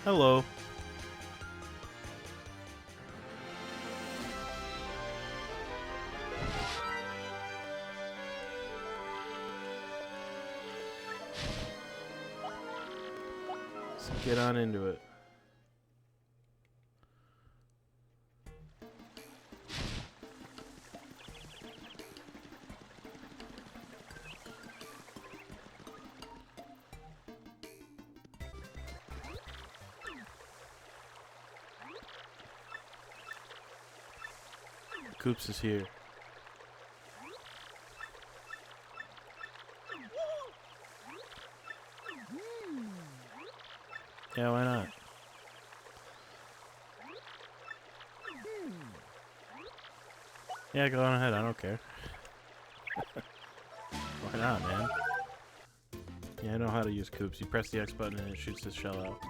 Hello. Let's get on into it. Coops is here. Yeah, why not? Yeah, go on ahead. I don't care. Why not, man? Yeah, I know how to use Coops. You press the X button and it shoots this shell out.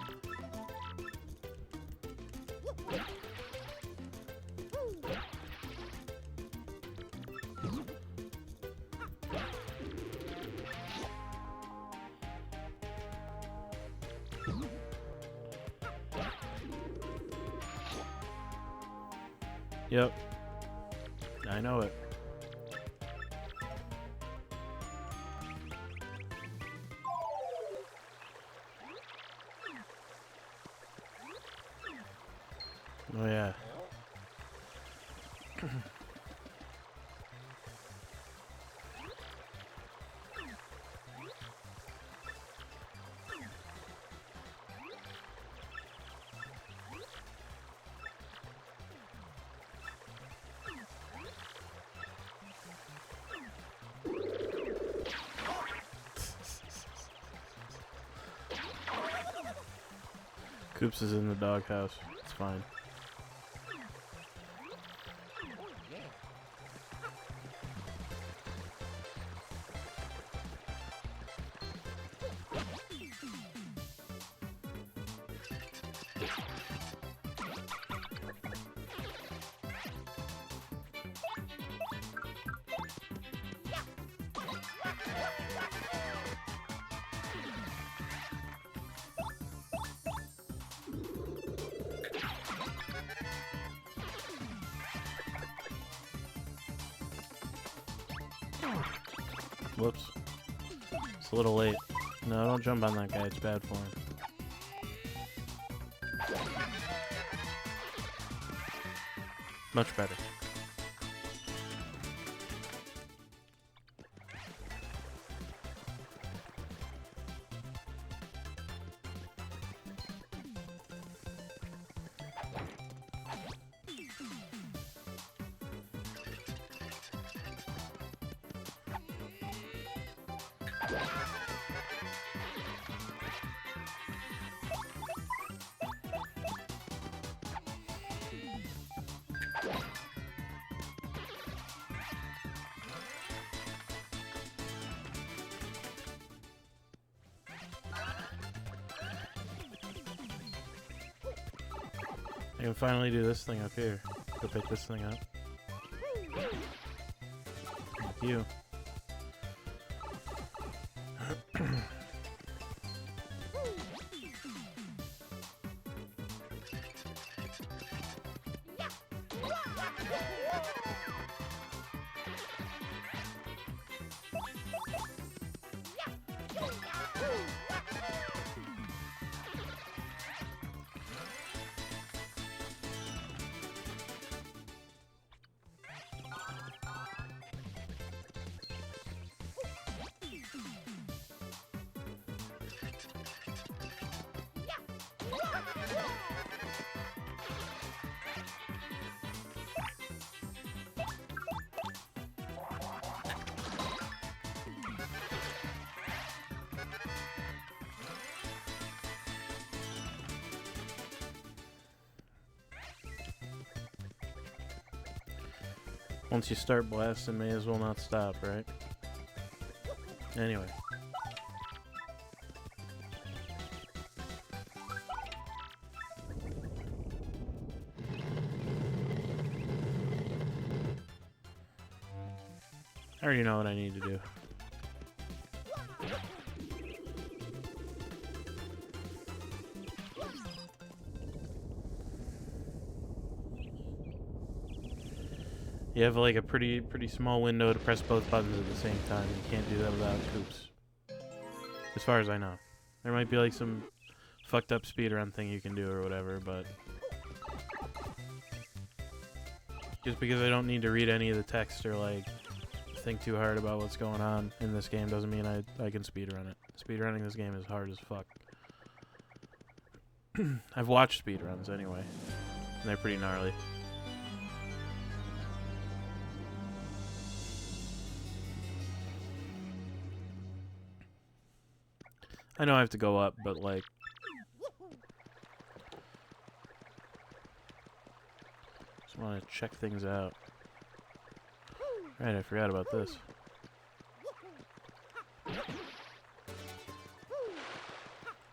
Yep. I know it. Oh yeah. Coops is in the doghouse. It's fine. Whoops. It's a little late. No, don't jump on that guy. It's bad for him. Much better. I can finally do this thing up here. Go pick this thing up. Thank you. Once you start blasting, may as well not stop, right? Anyway. I already know what I need to do. You have like a pretty small window to press both buttons at the same time. You can't do that without Koops. As far as I know. There might be like some fucked up speedrun thing you can do or whatever, but just because I don't need to read any of the text or like think too hard about what's going on in this game doesn't mean I can speedrun it. Speedrunning this game is hard as fuck. I've watched speedruns anyway, and they're pretty gnarly. I know I have to go up, but like just want to check things out. Right, I forgot about this.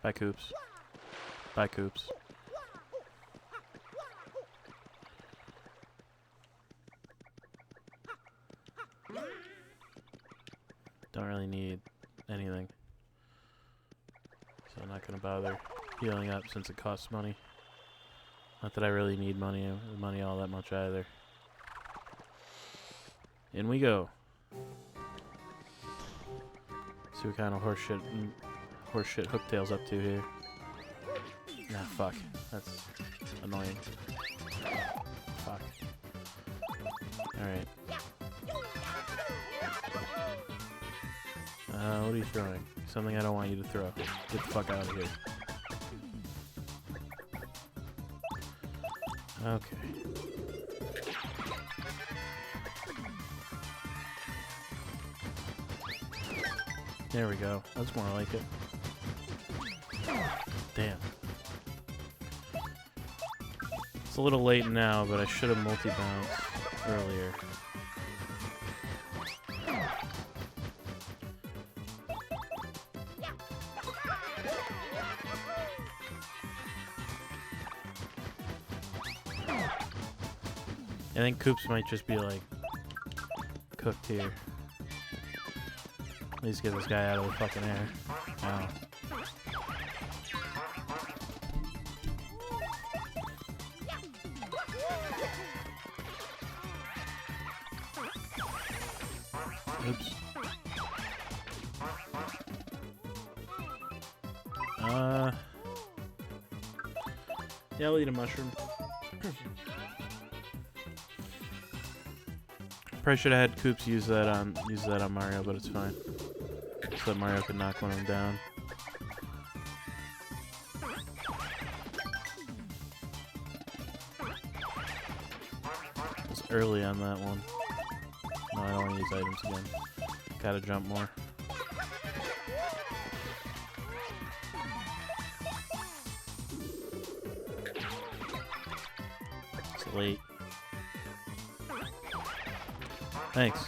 Bye, Koops. Bye, Koops. Don't really need anything. So I'm not gonna bother healing up since it costs money. Not that I really need money all that much either. In we go. See what kind of horseshit Hooktail's up to here. Nah, fuck. That's annoying. Fuck. Alright. What are you throwing? Something I don't want you to throw. Get the fuck out of here. Okay. There we go. That's more like it. Damn. It's a little late now, but I should have multi-bounced earlier. I think Koops might just be like cooked here. At least get this guy out of the fucking air. Wow. Oops. Yeah, I'll eat a mushroom. Probably should have had Koops use that on Mario, but it's fine. So that Mario could knock one of them down. It's early on that one. No, I don't want to use items again. Gotta jump more. It's late. Thanks.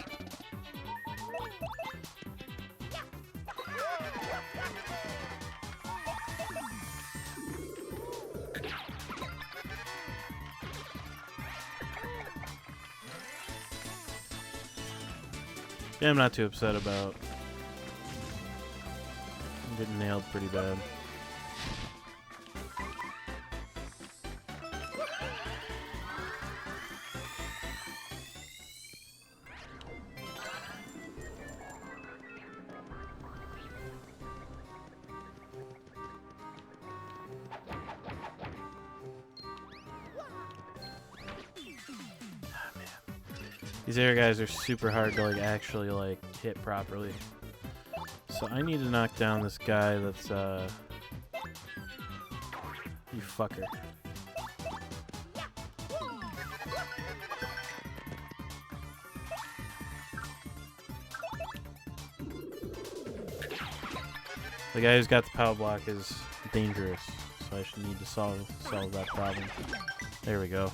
Yeah, I'm not too upset about getting nailed pretty bad. These air guys are super hard to like actually like hit properly. So I need to knock down this guy that's you fucker. The guy who's got the power block is dangerous, so I should need to solve that problem. There we go.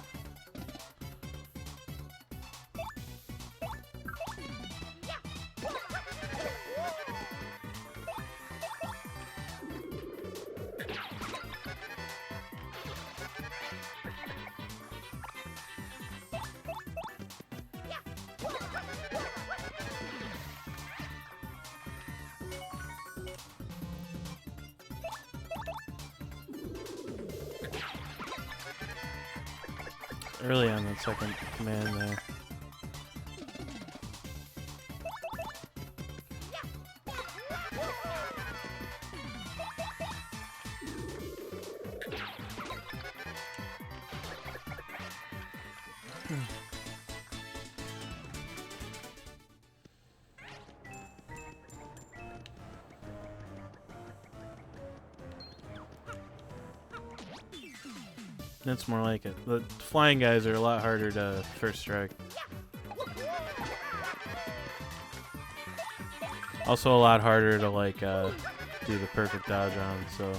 Early on that second command there. That's more like it. The flying guys are a lot harder to first strike. Also a lot harder to like do the perfect dodge on, so.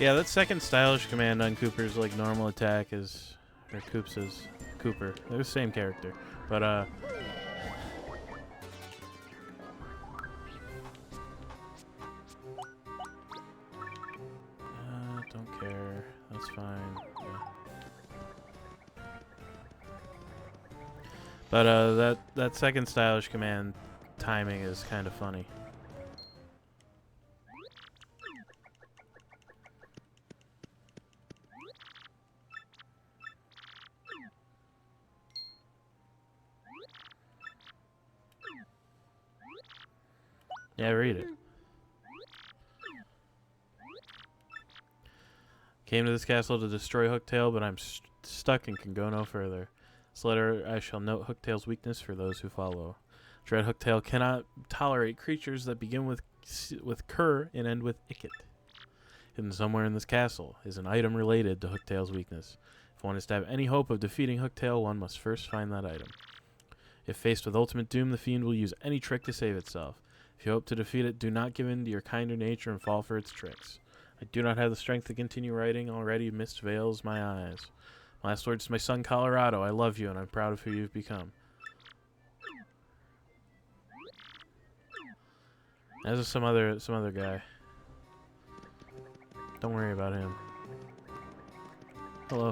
Yeah, that second stylish command on Cooper's like normal attack is, or Coops is Cooper. They're the same character, but don't care. That's fine. Yeah. But that second stylish command timing is kind of funny. Yeah, read it. Came to this castle to destroy Hooktail, but I'm stuck and can go no further. This letter I shall note Hooktail's weakness for those who follow. Dread Hooktail cannot tolerate creatures that begin with cur and end with icket. Hidden somewhere in this castle is an item related to Hooktail's weakness. If one is to have any hope of defeating Hooktail, one must first find that item. If faced with ultimate doom, the fiend will use any trick to save itself. If you hope to defeat it, do not give in to your kinder nature and fall for its tricks. I do not have the strength to continue writing. Already mist veils my eyes. Last words to my son Colorado. I love you and I'm proud of who you've become. As is some other guy. Don't worry about him. Hello.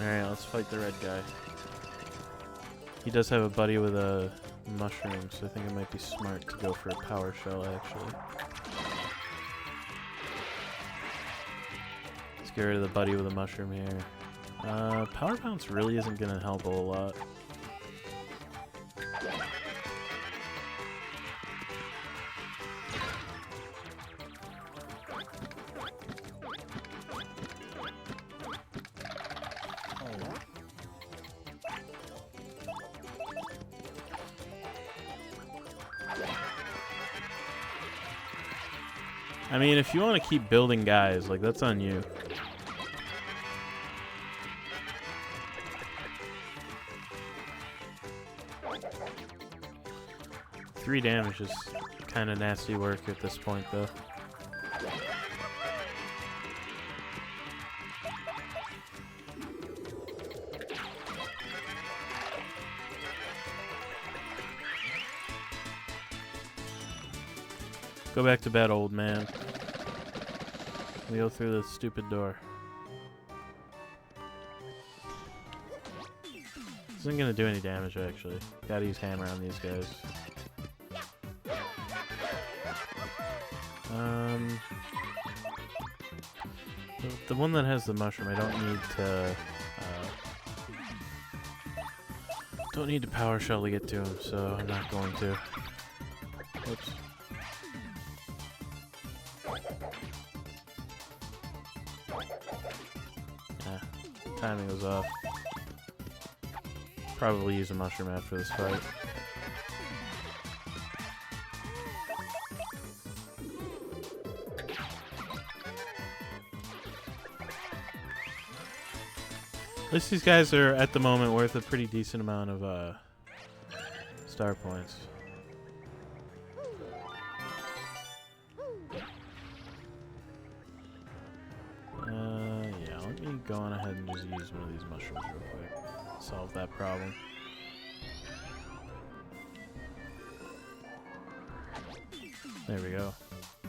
Alright, let's fight the red guy. He does have a buddy with a mushroom, so I think it might be smart to go for a power shell, actually. Let's get rid of the buddy with a mushroom here. Power bounce really isn't going to help a whole lot. I mean, if you want to keep building guys, like, that's on you. Three damage is kind of nasty work at this point, though. Go back to bed, old man. We go through the stupid door. This isn't gonna do any damage, actually. Gotta use hammer on these guys. The one that has the mushroom, I don't need to power shell to get to him, so I'm not going to. Oops. Timing was off. Probably use a mushroom after this fight. At least these guys are, at the moment, worth a pretty decent amount of star points. Yeah, let me go on ahead and just use one of these mushrooms real quick. Solve that problem. There we go.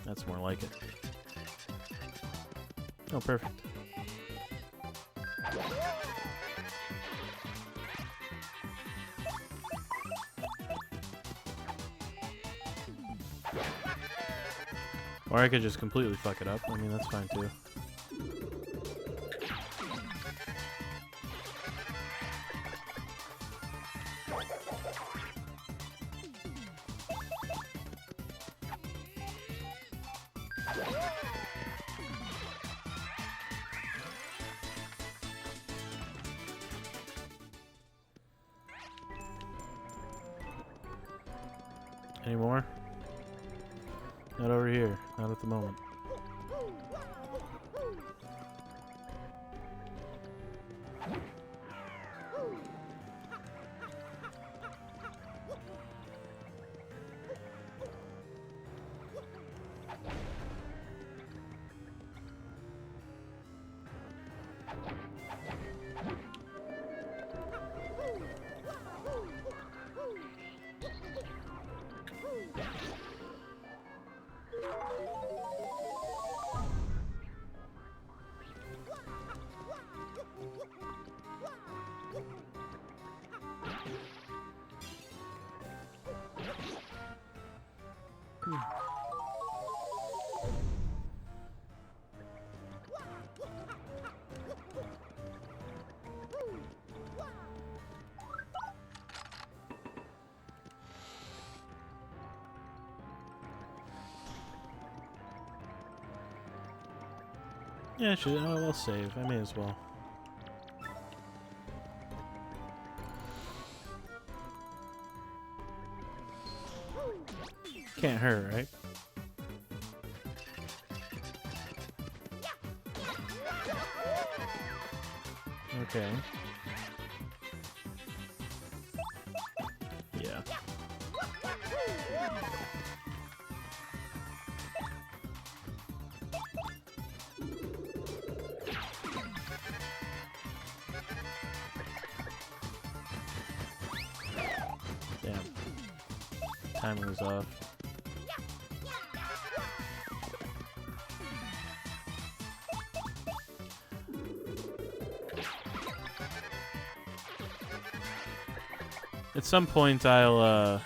That's more like it. Oh, perfect. Or I could just completely fuck it up. I mean, that's fine too. Any more? Not over here. Not at the moment. Yeah, I'll save. I may as well. Can't hurt, right? Okay. Yeah. Damn. Timing was off. At some point, I'll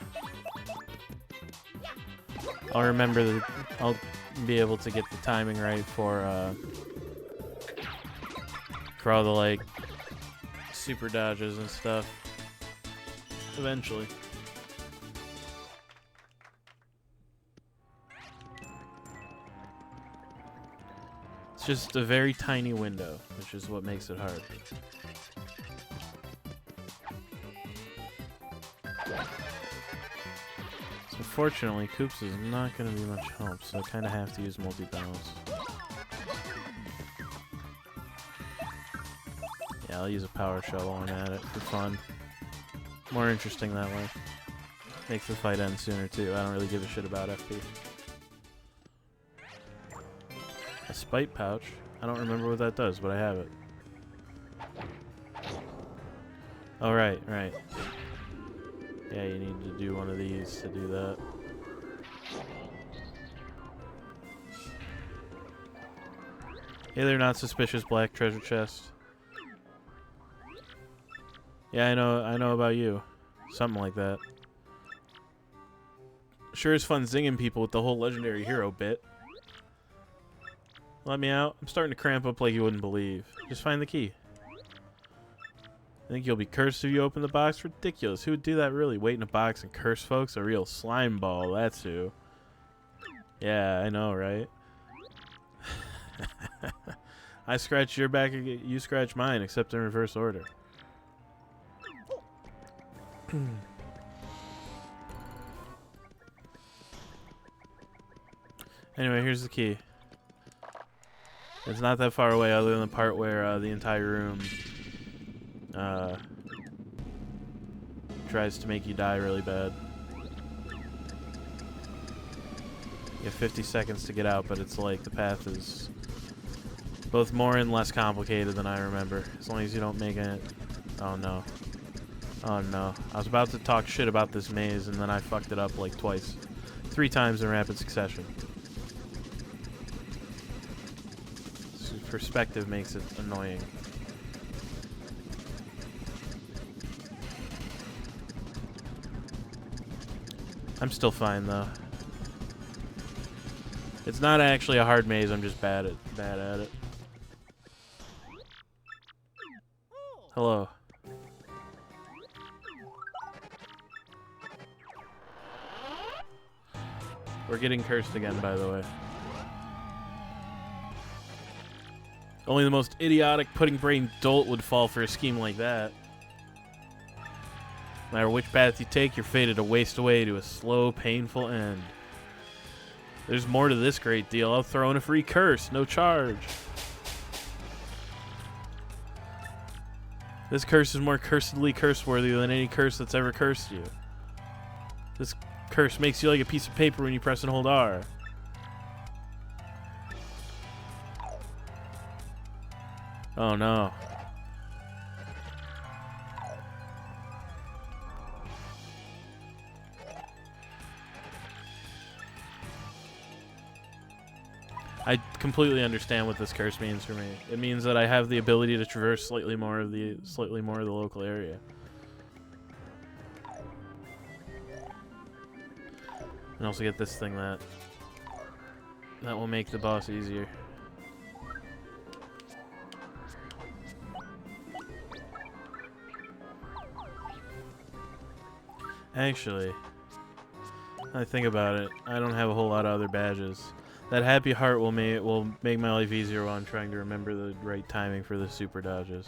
remember that I'll be able to get the timing right for all the like super dodges and stuff. Eventually. It's just a very tiny window, which is what makes it hard. Unfortunately, Koops is not going to be much help, so I kind of have to use multi-balance. Yeah, I'll use a power shell while I'm at it for fun. More interesting that way. Makes the fight end sooner too. I don't really give a shit about FP. A spite pouch? I don't remember what that does, but I have it. Oh, right. Yeah, you need to do one of these to do that. Hey there, not suspicious black treasure chest. Yeah, I know about you. Something like that. Sure is fun zinging people with the whole legendary hero bit. Let me out. I'm starting to cramp up like you wouldn't believe. Just find the key. I think you'll be cursed if you open the box. Ridiculous. Who would do that really? Wait in a box and curse folks? A real slime ball, that's who. Yeah, I know, right? I scratch your back, you scratch mine, except in reverse order. Anyway, here's the key. It's not that far away other than the part where the entire room tries to make you die really bad. You have 50 seconds to get out, but it's like the path is both more and less complicated than I remember. As long as you don't make it... Oh no. Oh no. I was about to talk shit about this maze and then I fucked it up like twice. It's 3 times in rapid succession. So perspective makes it annoying. I'm still fine though. It's not actually a hard maze, I'm just bad at it. Hello. We're getting cursed again, by the way. Only the most idiotic, pudding-brained dolt would fall for a scheme like that. No matter which path you take, you're fated to waste away to a slow, painful end. There's more to this great deal. I'll throw in a free curse, no charge. This curse is more cursedly curse-worthy than any curse that's ever cursed you. This curse makes you like a piece of paper when you press and hold R. Oh no. I completely understand what this curse means for me. It means that I have the ability to traverse slightly more of the local area. And also get this thing that will make the boss easier. Actually, I think about it, I don't have a whole lot of other badges. That happy heart will make my life easier while I'm trying to remember the right timing for the super dodges.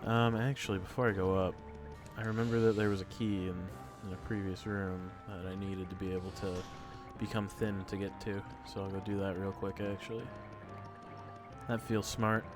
Actually, before I go up, I remember that there was a key in a previous room that I needed to be able to become thin to get to. So I'll go do that real quick, actually. That feels smart.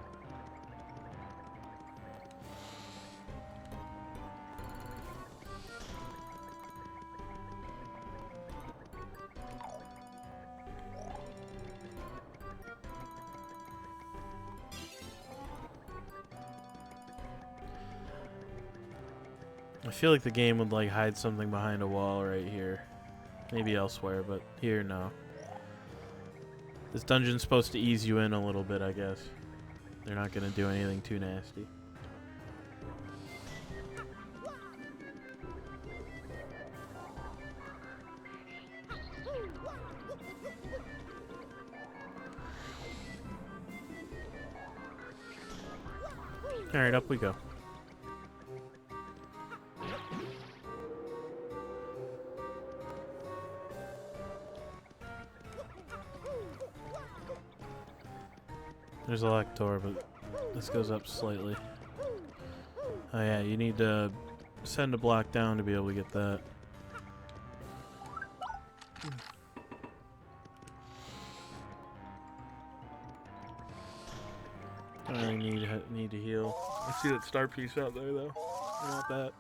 I feel like the game would like hide something behind a wall right here. Maybe elsewhere, but here, no. This dungeon's supposed to ease you in a little bit, I guess. They're not gonna do anything too nasty. Alright, up we go. There's a locked door, but this goes up slightly. Oh yeah, you need to send a block down to be able to get that. I need to heal. I see that star piece out there though. I want that.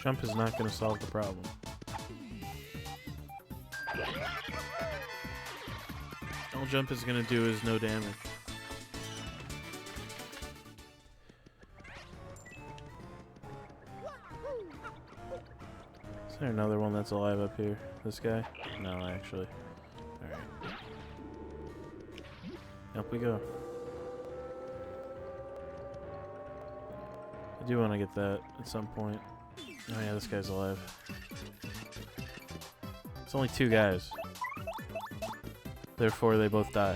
Jump is not going to solve the problem. All jump is going to do is no damage. Is there another one that's alive up here? This guy? No, actually. Alright. Up we go. I do want to get that at some point. Oh yeah, this guy's alive. It's only 2 guys. Therefore, they both die.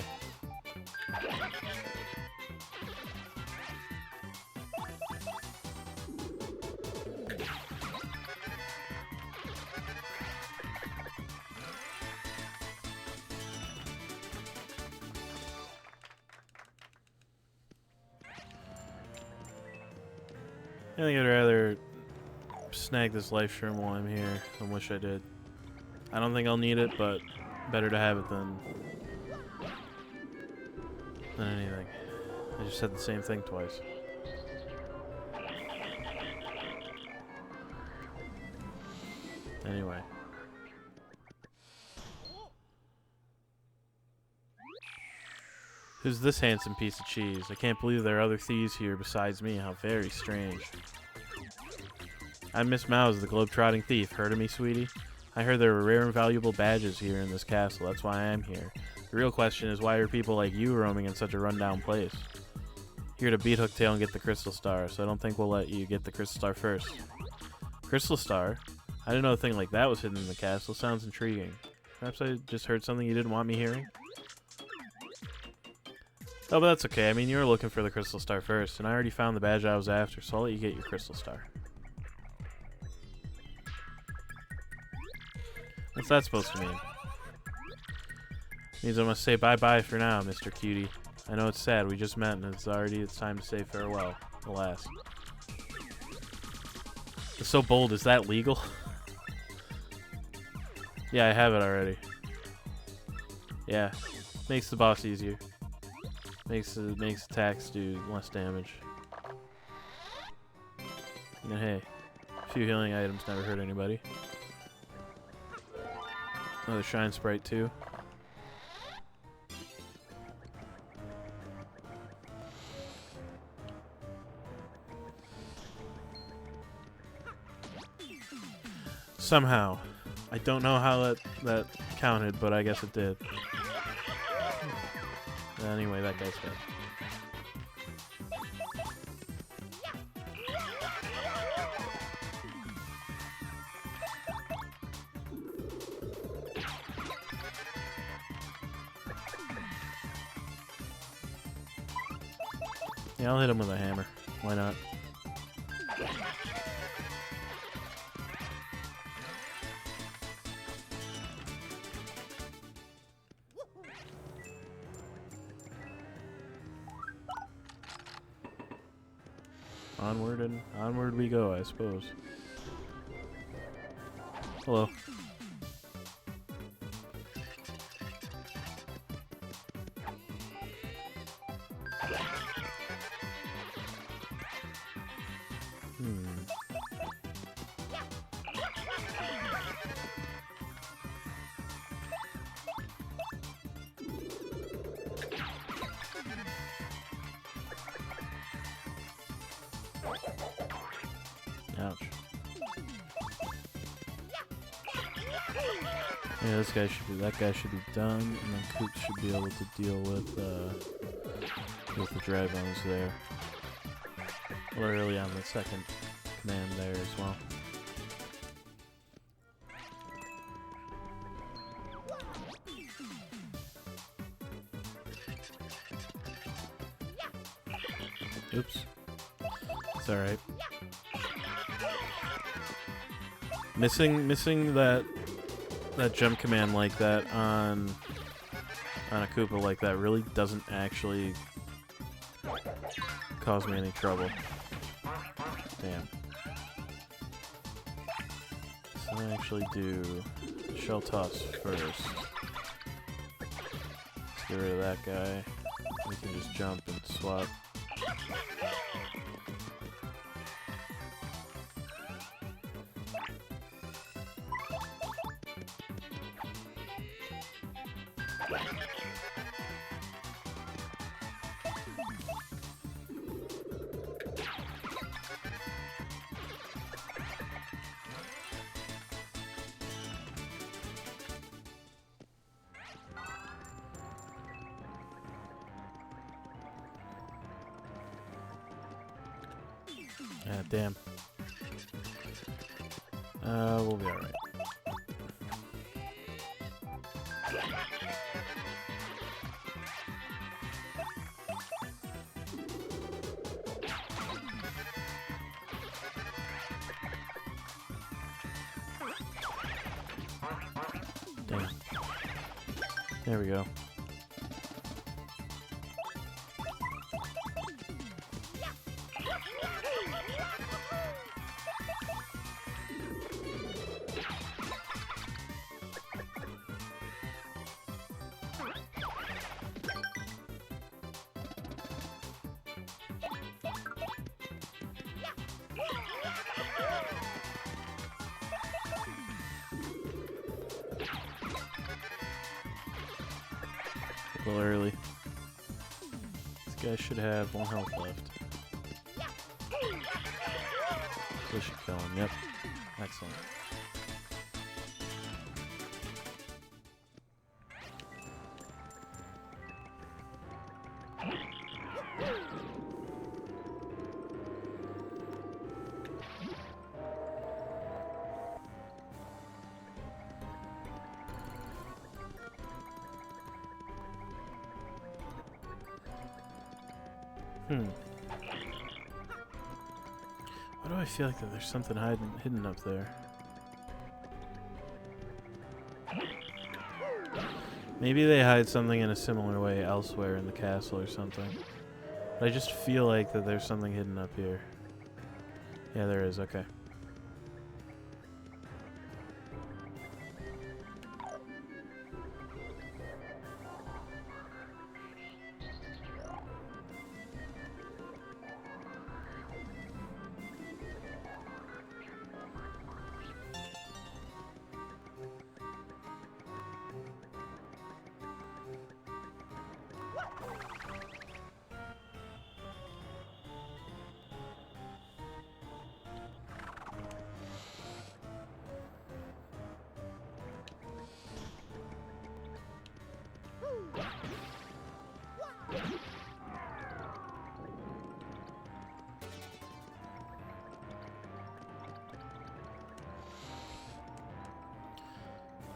I think I'd rather snag this life shroom while I'm here than wish I did. I don't think I'll need it, but better to have it than anything. I just said the same thing twice. Anyway. Who's this handsome piece of cheese? I can't believe there are other thieves here besides me. How very strange. I'm Miss Mouse, the globe-trotting thief. Heard of me, sweetie? I heard there were rare and valuable badges here in this castle. That's why I am here. The real question is, why are people like you roaming in such a rundown place? Here to beat Hooktail and get the Crystal Star, so I don't think we'll let you get the Crystal Star first. Crystal Star? I didn't know a thing like that was hidden in the castle. Sounds intriguing. Perhaps I just heard something you didn't want me hearing? Oh, but that's okay. I mean, you were looking for the Crystal Star first, and I already found the badge I was after, so I'll let you get your Crystal Star. What's that supposed to mean? Means I must say bye-bye for now, Mr. Cutie. I know it's sad, we just met, and it's time to say farewell. Alas. It's so bold, is that legal? Yeah, I have it already. Yeah. Makes the boss easier. Makes attacks do less damage. And hey, a few healing items never hurt anybody. Another Shine Sprite too. Somehow. I don't know how that counted, but I guess it did. Anyway, that guy's dead. Yeah, I'll hit him with a hammer. Why not? Onward and onward we go, I suppose. Hello. Ouch. Yeah, that guy should be done, and then Coop should be able to deal with the dry bones there. A little early on the second command there as well. Oops. It's alright. Missing that jump command like that on a Koopa like that really doesn't actually cause me any trouble. Damn. So I actually do Shell Toss first. Let's get rid of that guy. We can just jump and swap. Ah, damn. We'll be alright. Damn. There we go. A little early. This guy should have 1 health left. This should kill him. Yep. Excellent. Why do I feel like that there's something hidden up there? Maybe they hide something in a similar way elsewhere in the castle or something. But I just feel like that there's something hidden up here. Yeah, there is. Okay.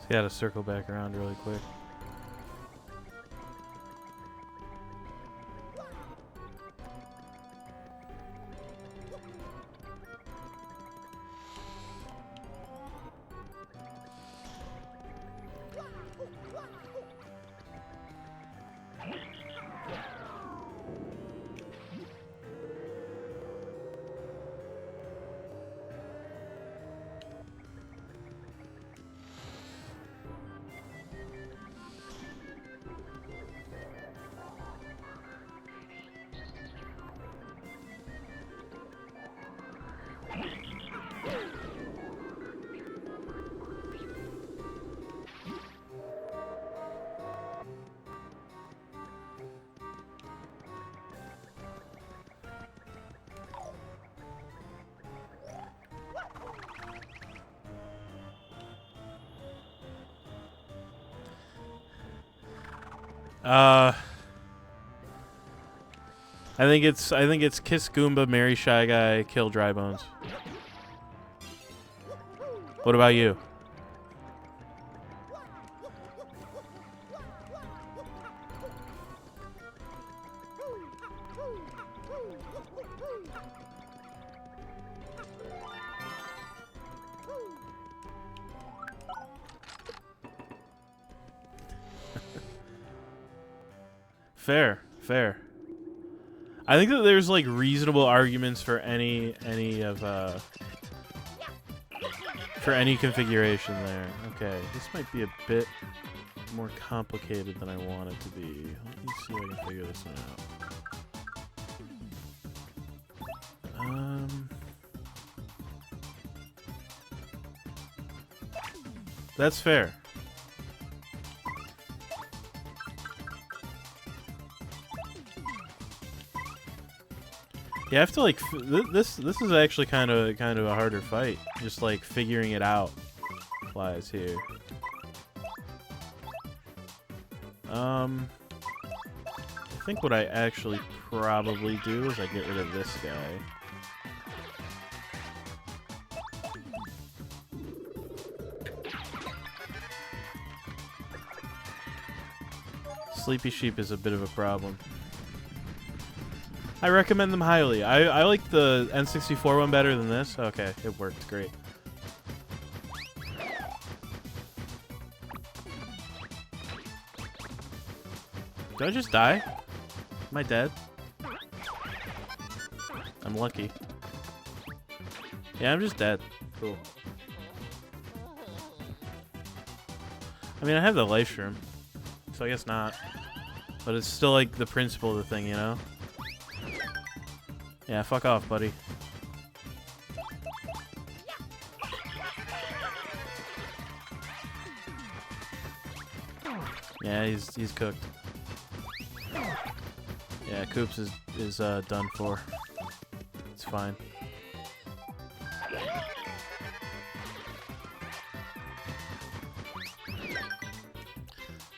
Gotta circle back around really quick. I think it's Kiss Goomba, Marry Shy Guy, Kill Dry Bones. What about you? Fair. I think that there's like reasonable arguments for any configuration there. Okay, this might be a bit more complicated than I want it to be. Let me see if I can figure this one out. That's fair. Yeah, I have to like this is actually kind of a harder fight. Just like figuring it out lies here. I think what I actually probably do is I get rid of this guy. Sleepy Sheep is a bit of a problem. I recommend them highly. I like the N64 one better than this. Okay, it worked great. Did I just die? Am I dead? I'm lucky. Yeah, I'm just dead. Cool. I mean, I have the life shroom, so I guess not. But it's still like the principle of the thing, you know? Yeah, fuck off, buddy. Yeah, he's cooked. Yeah, Coops is done for. It's fine.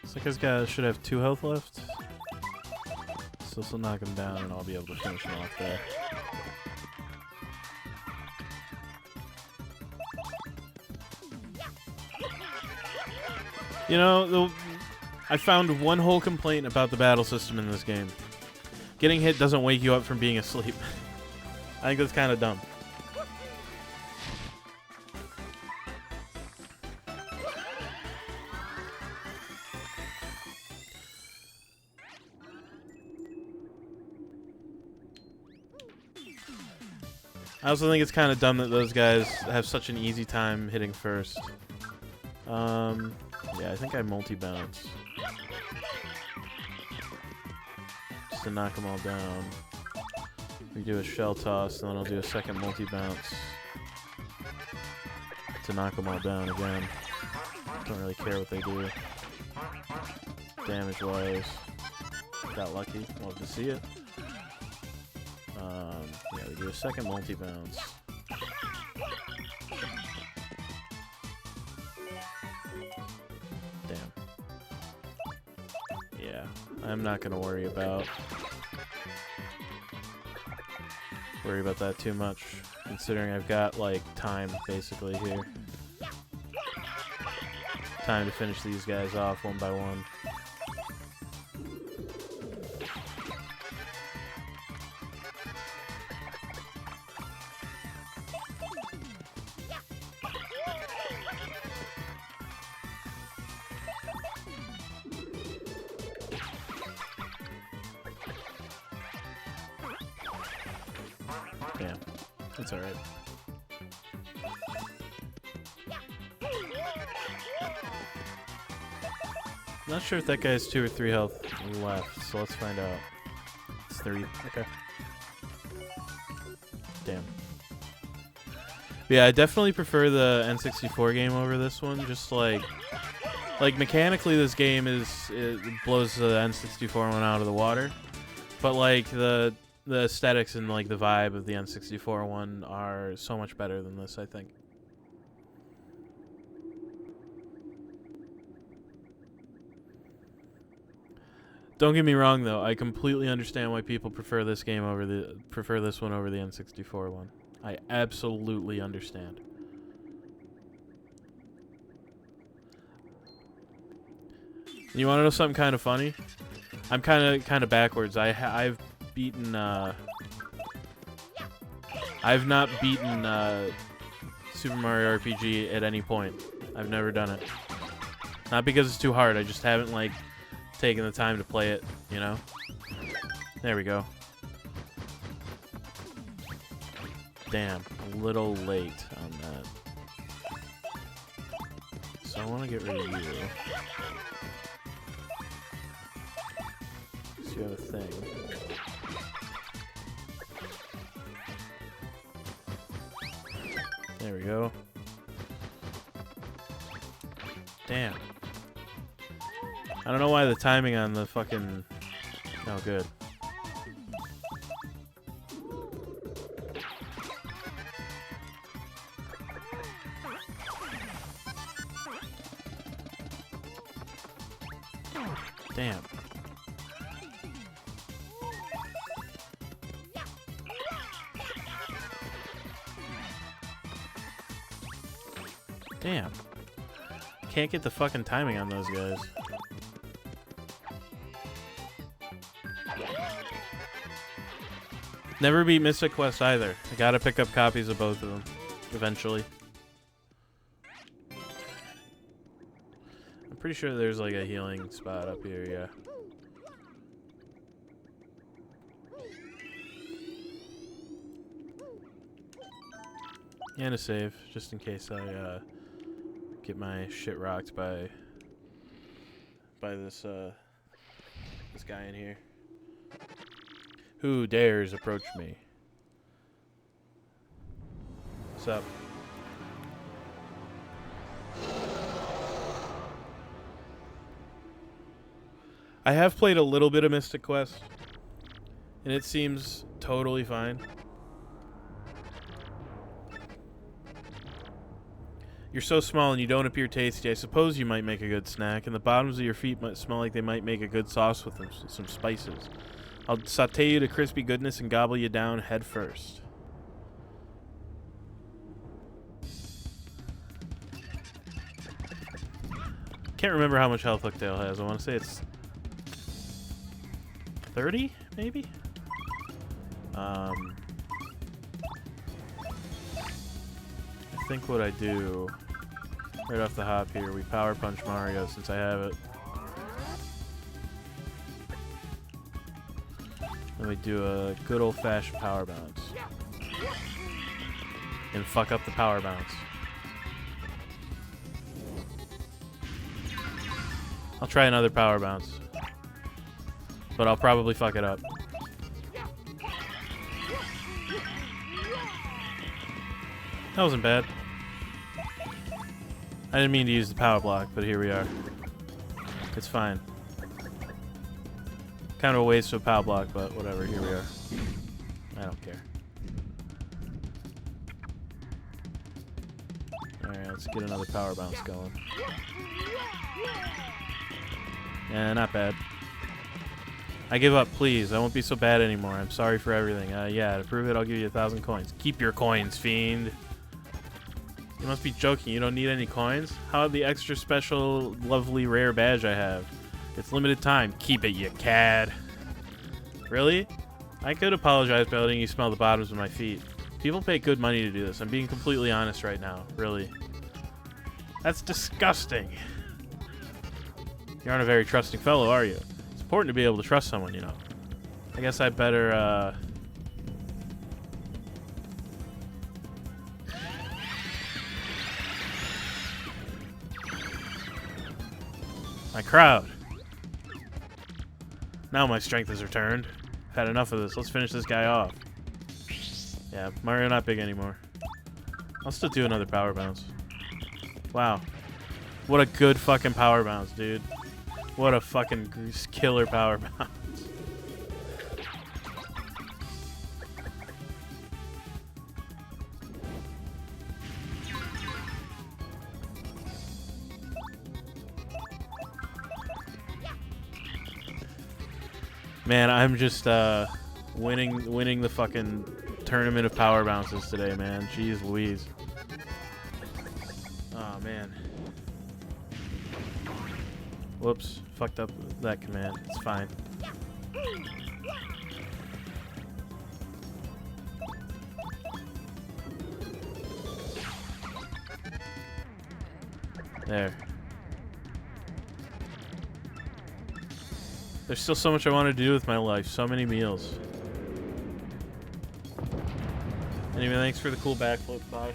Looks like this guy should have 2 health left. So this will knock him down and I'll be able to finish him off there. You know, I found one whole complaint about the battle system in this game. Getting hit doesn't wake you up from being asleep. I think that's kind of dumb. I also think it's kind of dumb that those guys have such an easy time hitting first. Yeah, I think I multi-bounce. Just to knock them all down. We do a shell toss, and then I'll do a second multi-bounce to knock them all down again. Don't really care what they do. Damage-wise. Got lucky. Love to see it. Yeah, we do a second multi-bounce. Damn. Yeah, I'm not gonna worry about that too much, considering I've got, like, time, basically, here. Time to finish these guys off one by one. Damn, it's alright. Not sure if that guy has 2 or 3 health left, so let's find out. It's 3. Okay. Damn. But yeah, I definitely prefer the N64 game over this one. Just like mechanically, this game it blows the N64 one out of the water. But like the aesthetics and like the vibe of the N64 one are so much better than this, I think. Don't get me wrong though, I completely understand why people prefer this one over the N64 one. I absolutely understand. You want to know something kind of funny? I'm kind of backwards. I've beaten I've not beaten Super Mario RPG at any point. I've never done it. Not because it's too hard. I just haven't like taken the time to play it, you know? There we go. Damn, a little late on that. So I want to get rid of you. So you have a thing. There we go. Damn. I don't know why the timing on the fucking... Oh, good. Damn. Damn. Can't get the fucking timing on those guys. Never beat Mystic Quest either. I gotta pick up copies of both of them eventually. I'm pretty sure there's like a healing spot up here, yeah. And a save, just in case I get my shit rocked by this this guy in here. Who dares approach me? What's up? I have played a little bit of Mystic Quest. And it seems totally fine. You're so small and you don't appear tasty. I suppose you might make a good snack, and the bottoms of your feet might smell like they might make a good sauce with some spices. I'll saute you to crispy goodness and gobble you down head first. Can't remember how much health Hooktail has. I want to say it's 30, maybe? I think what I do right off the hop here, we power punch Mario since I have it. Then we do a good old-fashioned power bounce. And fuck up the power bounce. I'll try another power bounce. But I'll probably fuck it up. That wasn't bad. I didn't mean to use the power block, but here we are. It's fine. Kind of a waste of a power block, but whatever, here we are. I don't care. Alright, let's get another power bounce going. Yeah, not bad. I give up, please. I won't be so bad anymore. I'm sorry for everything. Yeah, to prove it, I'll give you 1,000 coins. Keep your coins, fiend. You must be joking. You don't need any coins? How about the extra special, lovely, rare badge I have? It's limited time. Keep it, you cad. Really? I could apologize by letting you smell the bottoms of my feet. People pay good money to do this. I'm being completely honest right now. Really. That's disgusting. You aren't a very trusting fellow, are you? It's important to be able to trust someone, you know. I guess I better, My crowd. Now my strength has returned. I've had enough of this. Let's finish this guy off. Yeah, Mario not big anymore. I'll still do another power bounce. Wow. What a good fucking power bounce, dude. What a fucking killer power bounce. Man, I'm just winning the fucking tournament of power bounces today, man. Jeez Louise. Oh man. Whoops, fucked up that command. It's fine. There. There's still so much I want to do with my life. So many meals. Anyway, thanks for the cool backflip. Bye.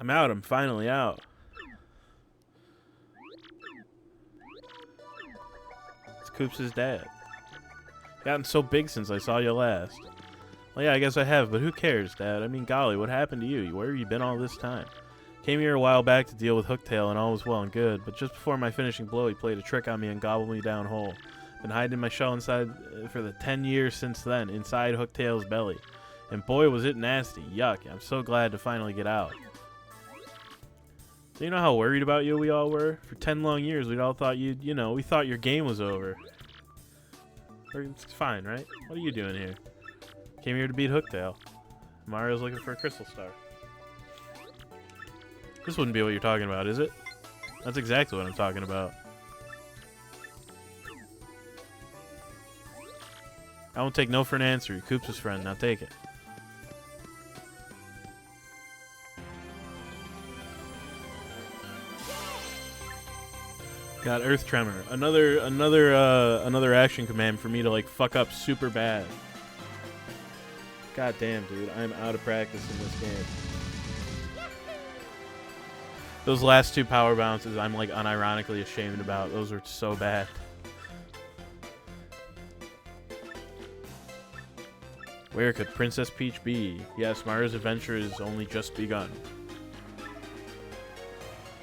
I'm out. I'm finally out. It's Coops' dad. Gotten so big since I saw you last. Well, yeah, I guess I have, but who cares, Dad? I mean, golly, what happened to you? Where have you been all this time? Came here a while back to deal with Hooktail, and all was well and good, but just before my finishing blow, he played a trick on me and gobbled me down whole. Been hiding my shell inside for the 10 years since then, inside Hooktail's belly. And boy, was it nasty. Yuck. I'm so glad to finally get out. So you know how worried about you we all were? For 10 long years, we'd all thought you know, we thought your game was over. It's fine, right? What are you doing here? Came here to beat Hooktail. Mario's looking for a crystal star. This wouldn't be what you're talking about, is it? That's exactly what I'm talking about. I won't take no for an answer. You're Coops' friend. Now take it. Got Earth Tremor. Another action command for me to like fuck up super bad. God damn, dude. I'm out of practice in this game. Those last two power bounces, I'm like unironically ashamed about. Those are so bad. Where could Princess Peach be? Yes, Mario's adventure is only just begun.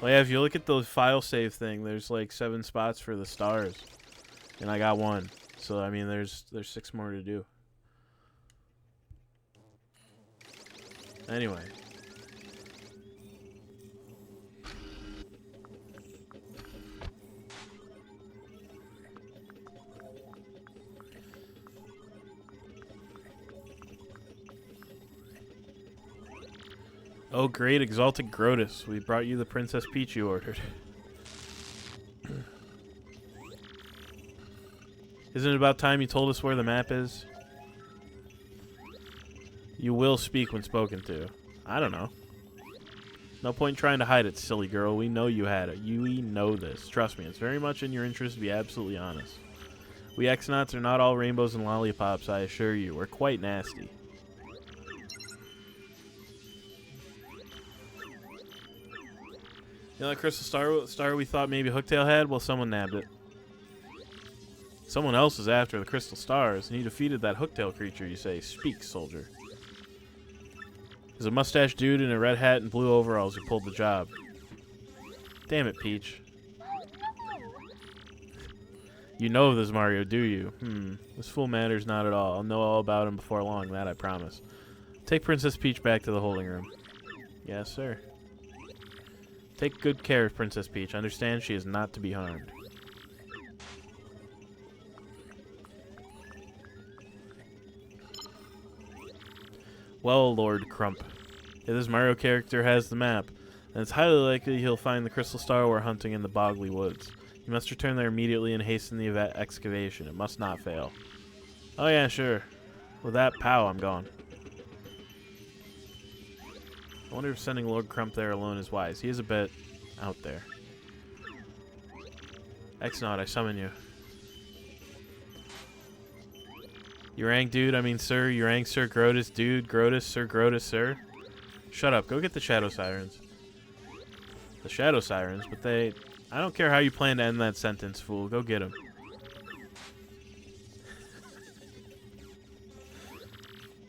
Well, yeah, if you look at the file save thing, there's like 7 spots for the stars. And I got 1. So, I mean, there's 6 more to do. Anyway. Oh, great, Exalted Grotus. We brought you the Princess Peach you ordered. Isn't it about time you told us where the map is? You will speak when spoken to. I don't know. No point trying to hide it, silly girl. We know you had it. We know this. Trust me, it's very much in your interest to be absolutely honest. We X-Nauts are not all rainbows and lollipops, I assure you. We're quite nasty. You know that crystal star we thought maybe Hooktail had? Well, someone nabbed it. Someone else is after the crystal stars, and he defeated that Hooktail creature, you say. Speak, soldier. There's a mustache dude in a red hat and blue overalls who pulled the job. Damn it, Peach. You know of this Mario, do you? This fool matters not at all. I'll know all about him before long, that I promise. Take Princess Peach back to the holding room. Yes, sir. Take good care of Princess Peach. Understand she is not to be harmed. Well, Lord Crump, if this Mario character has the map, then it's highly likely he'll find the crystal star we're hunting in the Boggly Woods. You must return there immediately and hasten the excavation. It must not fail. Oh yeah, sure. With that, pow, I'm gone. I wonder if sending Lord Crump there alone is wise. He is a bit out there. X-Naut, I summon you. Urang, dude, I mean, sir. Urang, sir. Grotus, dude. Grotus, sir. Grotus, sir. Shut up. Go get the Shadow Sirens. The Shadow Sirens? But they... I don't care how you plan to end that sentence, fool. Go get them.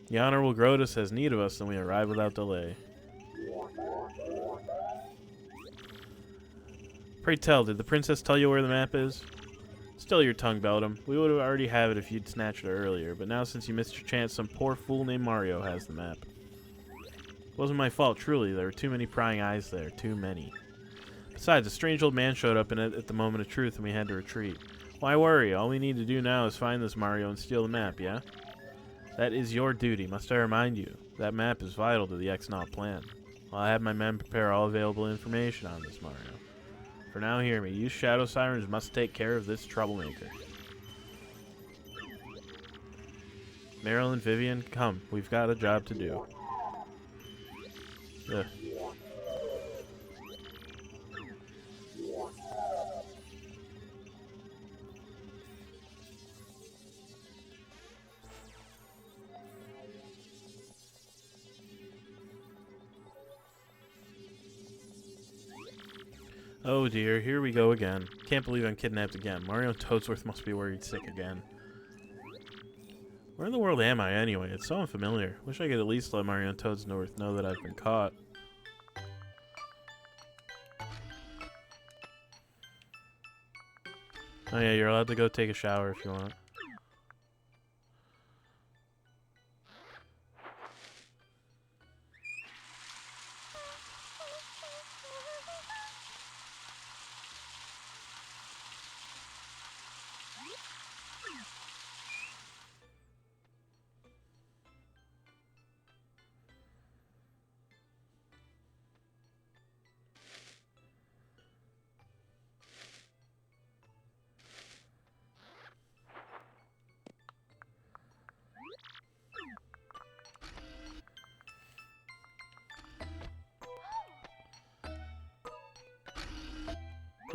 The Honorable Grotus has need of us, and we arrive without delay. Pray tell, did the princess tell you where the map is? Still your tongue, Beldum. We would have already have it if you'd snatched it earlier, but now since you missed your chance, some poor fool named Mario has the map. It wasn't my fault, truly. There were too many prying eyes there. Too many. Besides, a strange old man showed up at the moment of truth, and we had to retreat. Why worry? All we need to do now is find this Mario and steal the map, yeah? That is your duty, must I remind you. That map is vital to the X-Naut plan. I'll have my men prepare all available information on this, Mario. For now, hear me. You Shadow Sirens must take care of this troublemaker. Marilyn, Vivian, come. We've got a job to do. Ugh. Oh dear, here we go again. Can't believe I'm kidnapped again. Mario and Toadsworth must be worried sick again. Where in the world am I anyway? It's so unfamiliar. Wish I could at least let Mario and Toadsworth know that I've been caught. Oh yeah, you're allowed to go take a shower if you want.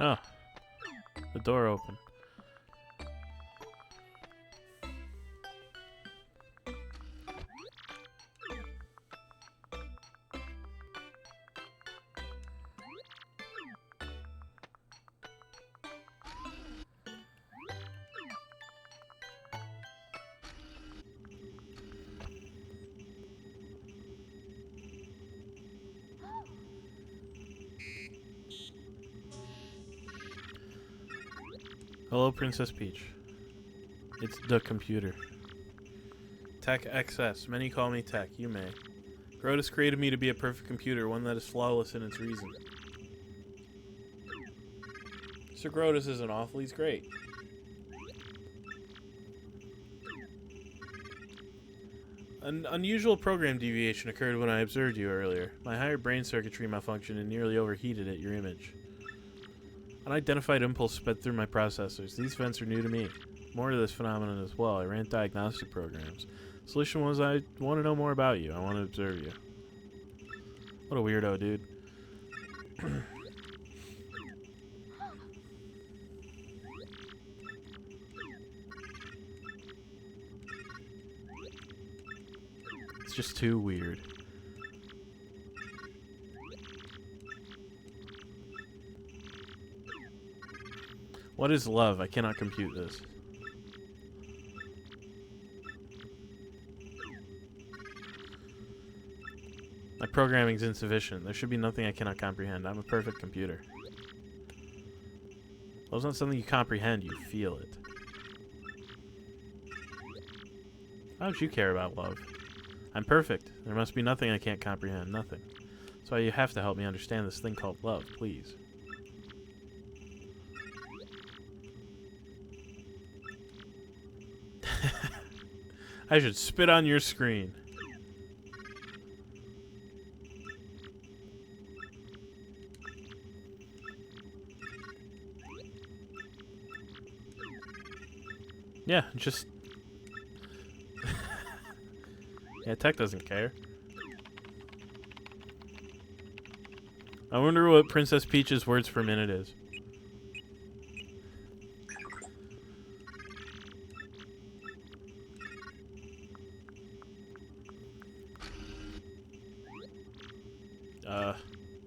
Oh, the door opened. Hello, Princess Peach. It's the computer. Tech XS. Many call me Tech. You may. Grotus created me to be a perfect computer, one that is flawless in its reason. Sir Grotus isn't awful, he's great. An unusual program deviation occurred when I observed you earlier. My higher brain circuitry malfunctioned and nearly overheated at your image. Unidentified impulse sped through my processors. These events are new to me. More to this phenomenon as well. I ran diagnostic programs. Solution was I want to know more about you. I want to observe you. What a weirdo, dude. It's just too weird. What is love? I cannot compute this. My programming is insufficient. There should be nothing I cannot comprehend. I'm a perfect computer. Love's not something you comprehend, you feel it. Why would you care about love? I'm perfect. There must be nothing I can't comprehend. Nothing. So you have to help me understand this thing called love, please. I should spit on your screen. Yeah, just... yeah, Tech doesn't care. I wonder what Princess Peach's words per minute is.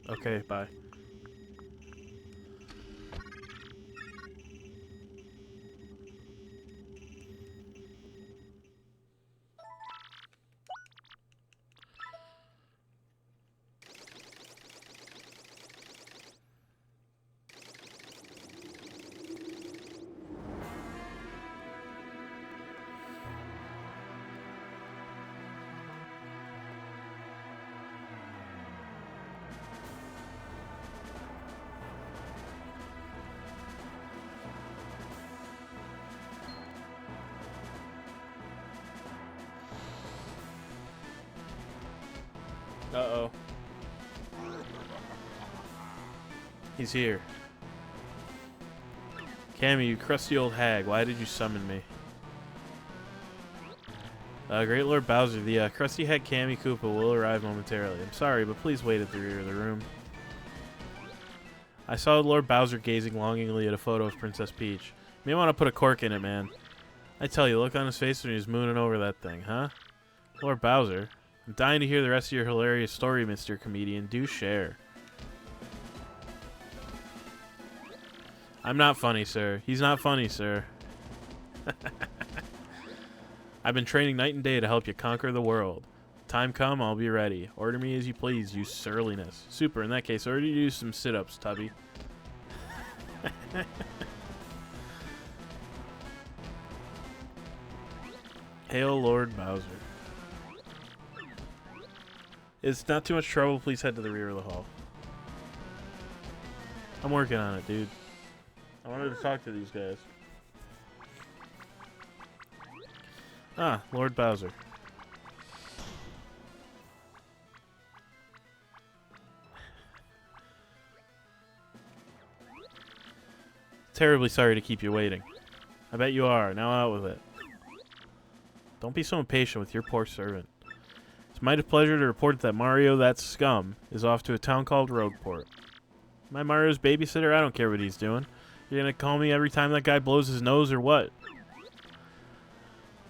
Okay, bye. Uh-oh. He's here. Cammy, you crusty old hag, why did you summon me? Great Lord Bowser, the crusty hag Cammy Koopa will arrive momentarily. I'm sorry, but please wait at the rear of the room. I saw Lord Bowser gazing longingly at a photo of Princess Peach. You may want to put a cork in it, man. I tell you, look on his face when he's mooning over that thing, huh? Lord Bowser, I'm dying to hear the rest of your hilarious story, Mr. Comedian. Do share. I'm not funny, sir. He's not funny, sir. I've been training night and day to help you conquer the world. Time come, I'll be ready. Order me as you please, you surliness. Super, in that case, order you to do some sit-ups, Tubby. Hail Lord Bowser. It's not too much trouble, please head to the rear of the hall. I'm working on it, dude. I wanted to talk to these guys. Ah, Lord Bowser. Terribly sorry to keep you waiting. I bet you are. Now out with it. Don't be so impatient with your poor servant. It's my pleasure to report that Mario, that scum, is off to a town called Rogueport. Am I Mario's babysitter? I don't care what he's doing. You're gonna call me every time that guy blows his nose or what?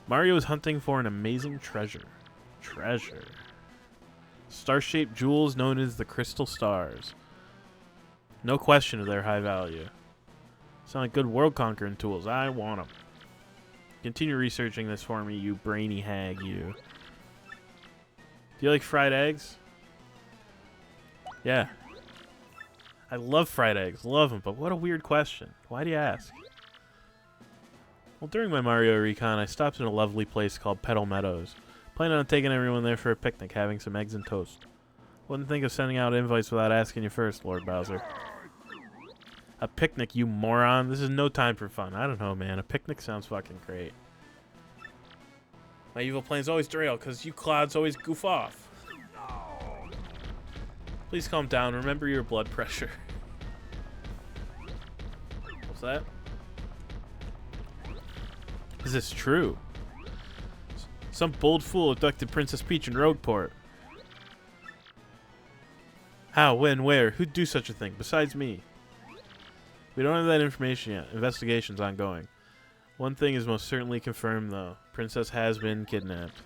Mario is hunting for an amazing treasure. Treasure. Star-shaped jewels known as the Crystal Stars. No question of their high value. Sound like good world-conquering tools. I want them. Continue researching this for me, you brainy hag, you. Do you like fried eggs? Yeah. I love fried eggs. Love them, but what a weird question. Why do you ask? Well, during my Mario recon, I stopped in a lovely place called Petal Meadows. Planning on taking everyone there for a picnic, having some eggs and toast. Wouldn't think of sending out invites without asking you first, Lord Bowser. A picnic, you moron? This is no time for fun. I don't know, man. A picnic sounds fucking great. My evil plans always derail, because you clouds always goof off. Please calm down. Remember your blood pressure. What's that? Is this true? Some bold fool abducted Princess Peach in Rogueport. How, when, where? Who'd do such a thing, besides me? We don't have that information yet. Investigation's ongoing. One thing is most certainly confirmed, though. Princess has been kidnapped.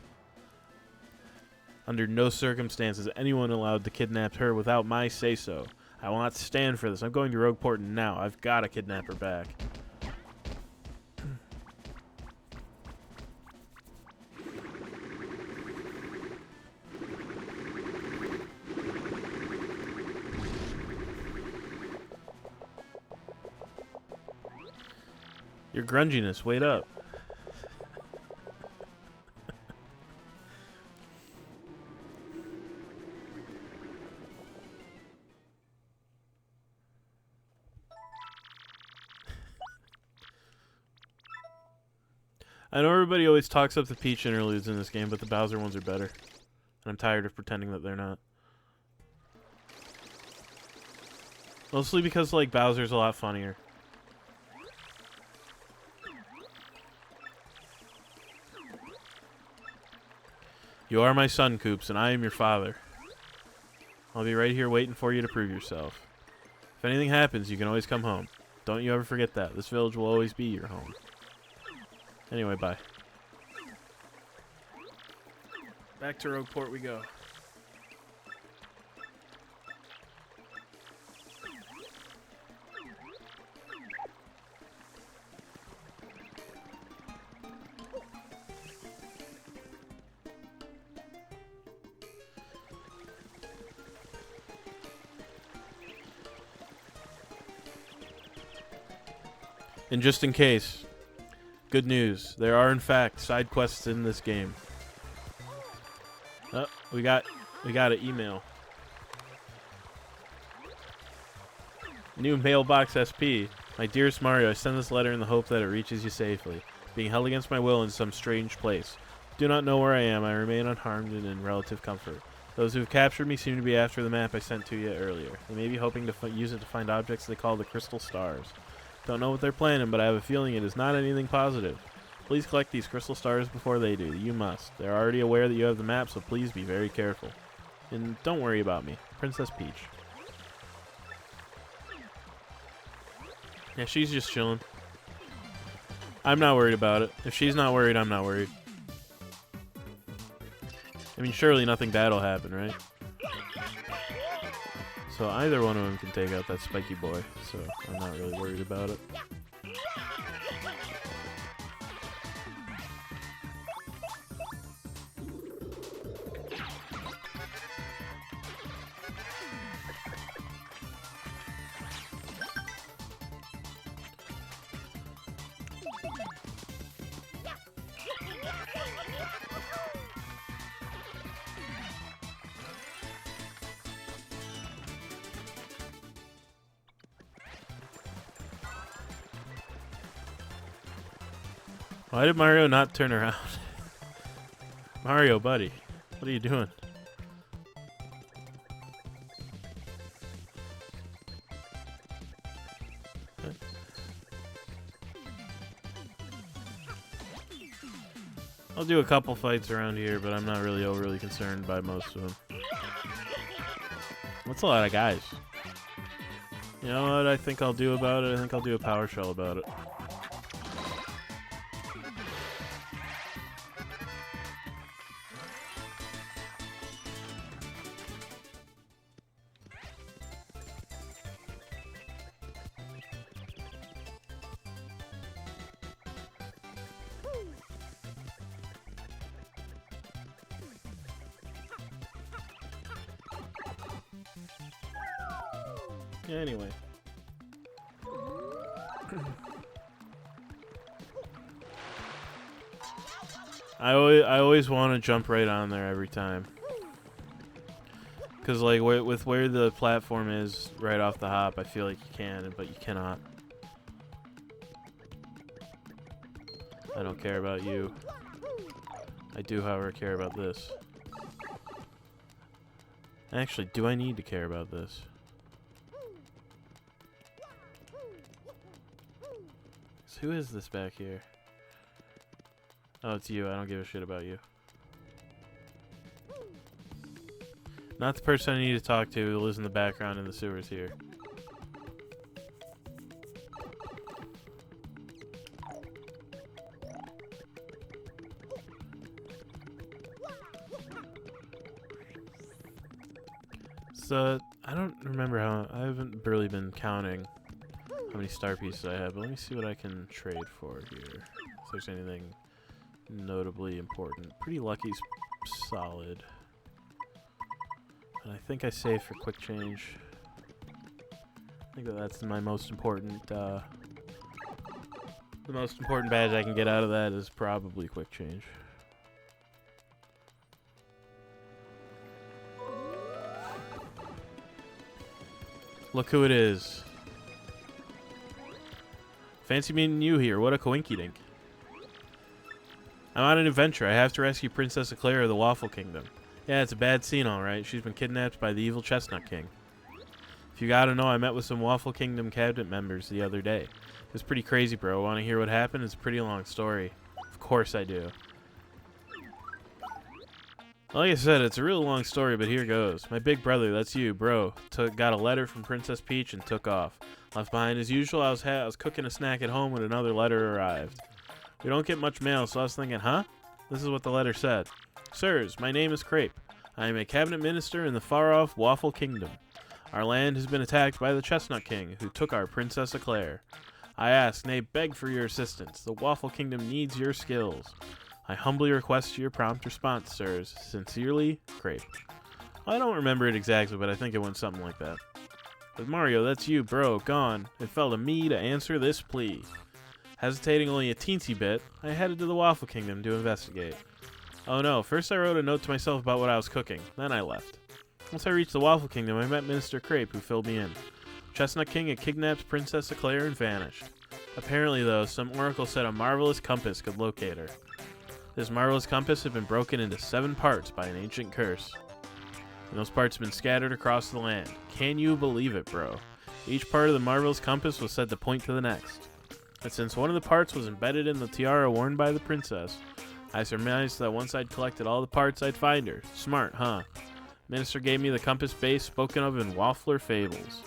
Under no circumstances is anyone allowed to kidnap her without my say-so. I will not stand for this. I'm going to Rogueport now. I've got to kidnap her back. Your grunginess, wait up. I know everybody always talks up the Peach interludes in this game, but the Bowser ones are better. And I'm tired of pretending that they're not. Mostly because, like, Bowser's a lot funnier. You are my son, Koops, and I am your father. I'll be right here waiting for you to prove yourself. If anything happens, you can always come home. Don't you ever forget that. This village will always be your home. Anyway, bye. Back to Rogueport we go. And just in case, good news. There are in fact side quests in this game. Oh, we got an email. New mailbox SP. My dearest Mario, I send this letter in the hope that it reaches you safely. Being held against my will in some strange place. Do not know where I am. I remain unharmed and in relative comfort. Those who have captured me seem to be after the map I sent to you earlier. They may be hoping to use it to find objects they call the Crystal Stars. Don't know what they're planning, but I have a feeling it is not anything positive. Please collect these crystal stars before they do. You must. They're already aware that you have the map, so please be very careful. And don't worry about me. Princess Peach. Yeah, she's just chilling. I'm not worried about it. If she's not worried, I'm not worried. I mean, surely nothing bad will happen, right? So either one of them can take out that spiky boy, so I'm not really worried about it. Why did Mario not turn around? Mario, buddy, what are you doing? I'll do a couple fights around here, but I'm not really overly concerned by most of them. That's a lot of guys. You know what I think I'll do about it? I think I'll do a power shell about it. Anyway. I always want to jump right on there every time. Because, like, with where the platform is right off the hop, I feel like you can, but you cannot. I don't care about you. I do, however, care about this. Actually, do I need to care about this? So who is this back here? Oh, it's you. I don't give a shit about you. Not the person I need to talk to who lives in the background in the sewers here. So, I don't remember how... I haven't really been counting how many star pieces I have, but let me see what I can trade for here. If there's anything notably important. Pretty lucky's solid. And I think I saved for quick change. I think that's my most important, the most important badge I can get out of that is probably quick change. Look who it is. Fancy meeting you here. What a coinkydink. I'm on an adventure. I have to rescue Princess Eclair of the Waffle Kingdom. Yeah, it's a bad scene, alright. She's been kidnapped by the evil Chestnut King. If you gotta know, I met with some Waffle Kingdom cabinet members the other day. It was pretty crazy, bro. Wanna hear what happened? It's a pretty long story. Of course I do. Like I said, it's a real long story, but here goes. My big brother, that's you, bro, got a letter from Princess Peach and took off. Left behind as usual, I was cooking a snack at home when another letter arrived. We don't get much mail, so I was thinking, huh? This is what the letter said. Sirs, my name is Crepe. I am a cabinet minister in the far-off Waffle Kingdom. Our land has been attacked by the Chestnut King, who took our Princess Eclair. I ask, nay, beg for your assistance. The Waffle Kingdom needs your skills. I humbly request your prompt response, sirs. Sincerely, Crepe. I don't remember it exactly, but I think it went something like that. But Mario, that's you, bro, gone. It fell to me to answer this plea. Hesitating only a teensy bit, I headed to the Waffle Kingdom to investigate. Oh no, first I wrote a note to myself about what I was cooking, then I left. Once I reached the Waffle Kingdom, I met Minister Crepe, who filled me in. Chestnut King had kidnapped Princess Eclair and vanished. Apparently, though, some oracle said a marvelous compass could locate her. This marvelous compass had been broken into 7 parts by an ancient curse. And those parts have been scattered across the land. Can you believe it, bro? Each part of the marvelous compass was said to point to the next. And since one of the parts was embedded in the tiara worn by the princess, I surmised that once I'd collected all the parts, I'd find her. Smart, huh? Minister gave me the compass base spoken of in Waffler fables.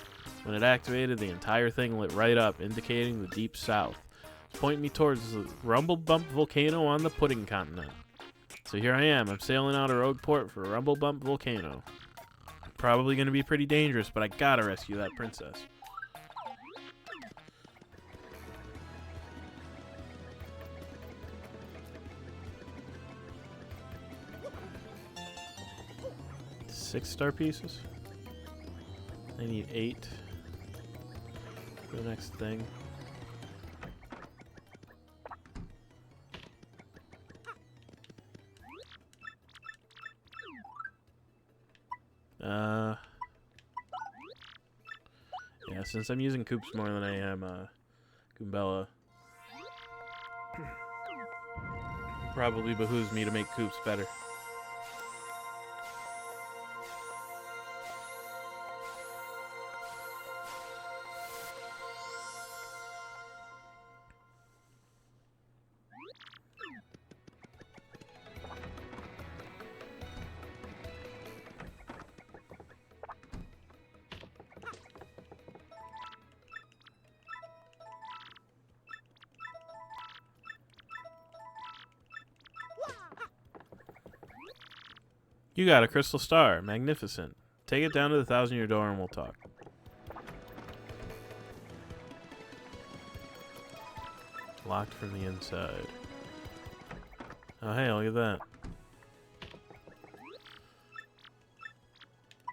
When it activated, the entire thing lit right up, indicating the deep south. Point me towards the Rumble Bump volcano on the Pudding Continent. So here I am. I'm sailing out of Rogue Port for Rumble Bump volcano. Probably going to be pretty dangerous, but I gotta rescue that princess. Six star pieces? I need 8 for the next thing. Yeah, since I'm using Koops more than I am Goombella, probably behooves me to make Koops better. You got a crystal star. Magnificent. Take it down to the 1,000-year door and we'll talk. Locked from the inside. Oh, hey, look at that.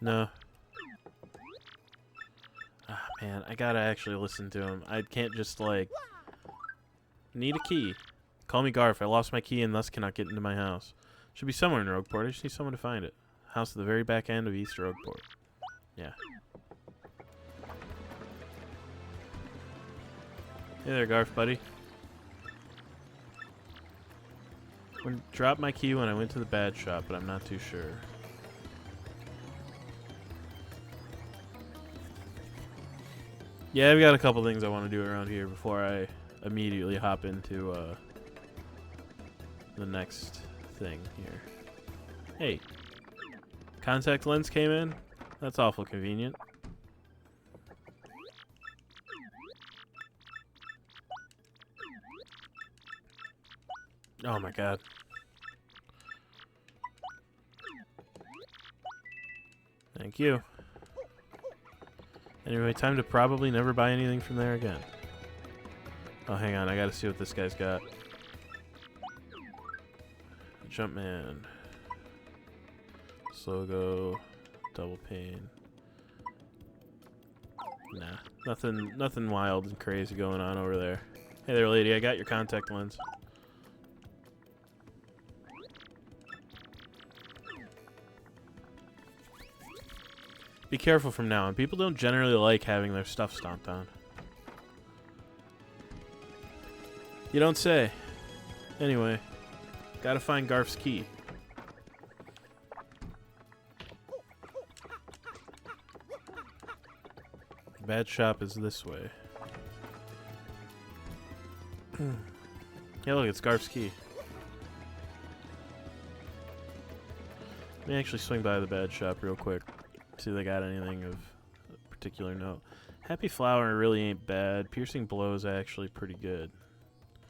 No. Ah, man, I gotta actually listen to him. I can't just, like... Need a key. Call me Garf. I lost my key and thus cannot get into my house. Should be somewhere in Rogueport. I just need someone to find it. House at the very back end of East Rogueport. Yeah. Hey there, Garf, buddy. Dropped my key when I went to the bad shop, but I'm not too sure. Yeah, I've got a couple things I want to do around here before I immediately hop into the next thing here. Hey, contact lens came in? That's awful convenient. Oh my god. Thank you. Anyway, time to probably never buy anything from there again. Oh, hang on. I gotta see what this guy's got. Jumpman. Slow go. Double pane. Nah. Nothing wild and crazy going on over there. Hey there, lady. I got your contact lens. Be careful from now on. People don't generally like having their stuff stomped on. You don't say. Anyway, gotta find Garf's key. Bad shop is this way. Hey, look, it's Garf's key. Let me actually swing by the bad shop real quick. See if they got anything of particular note. Happy Flower really ain't bad. Piercing Blow is actually pretty good.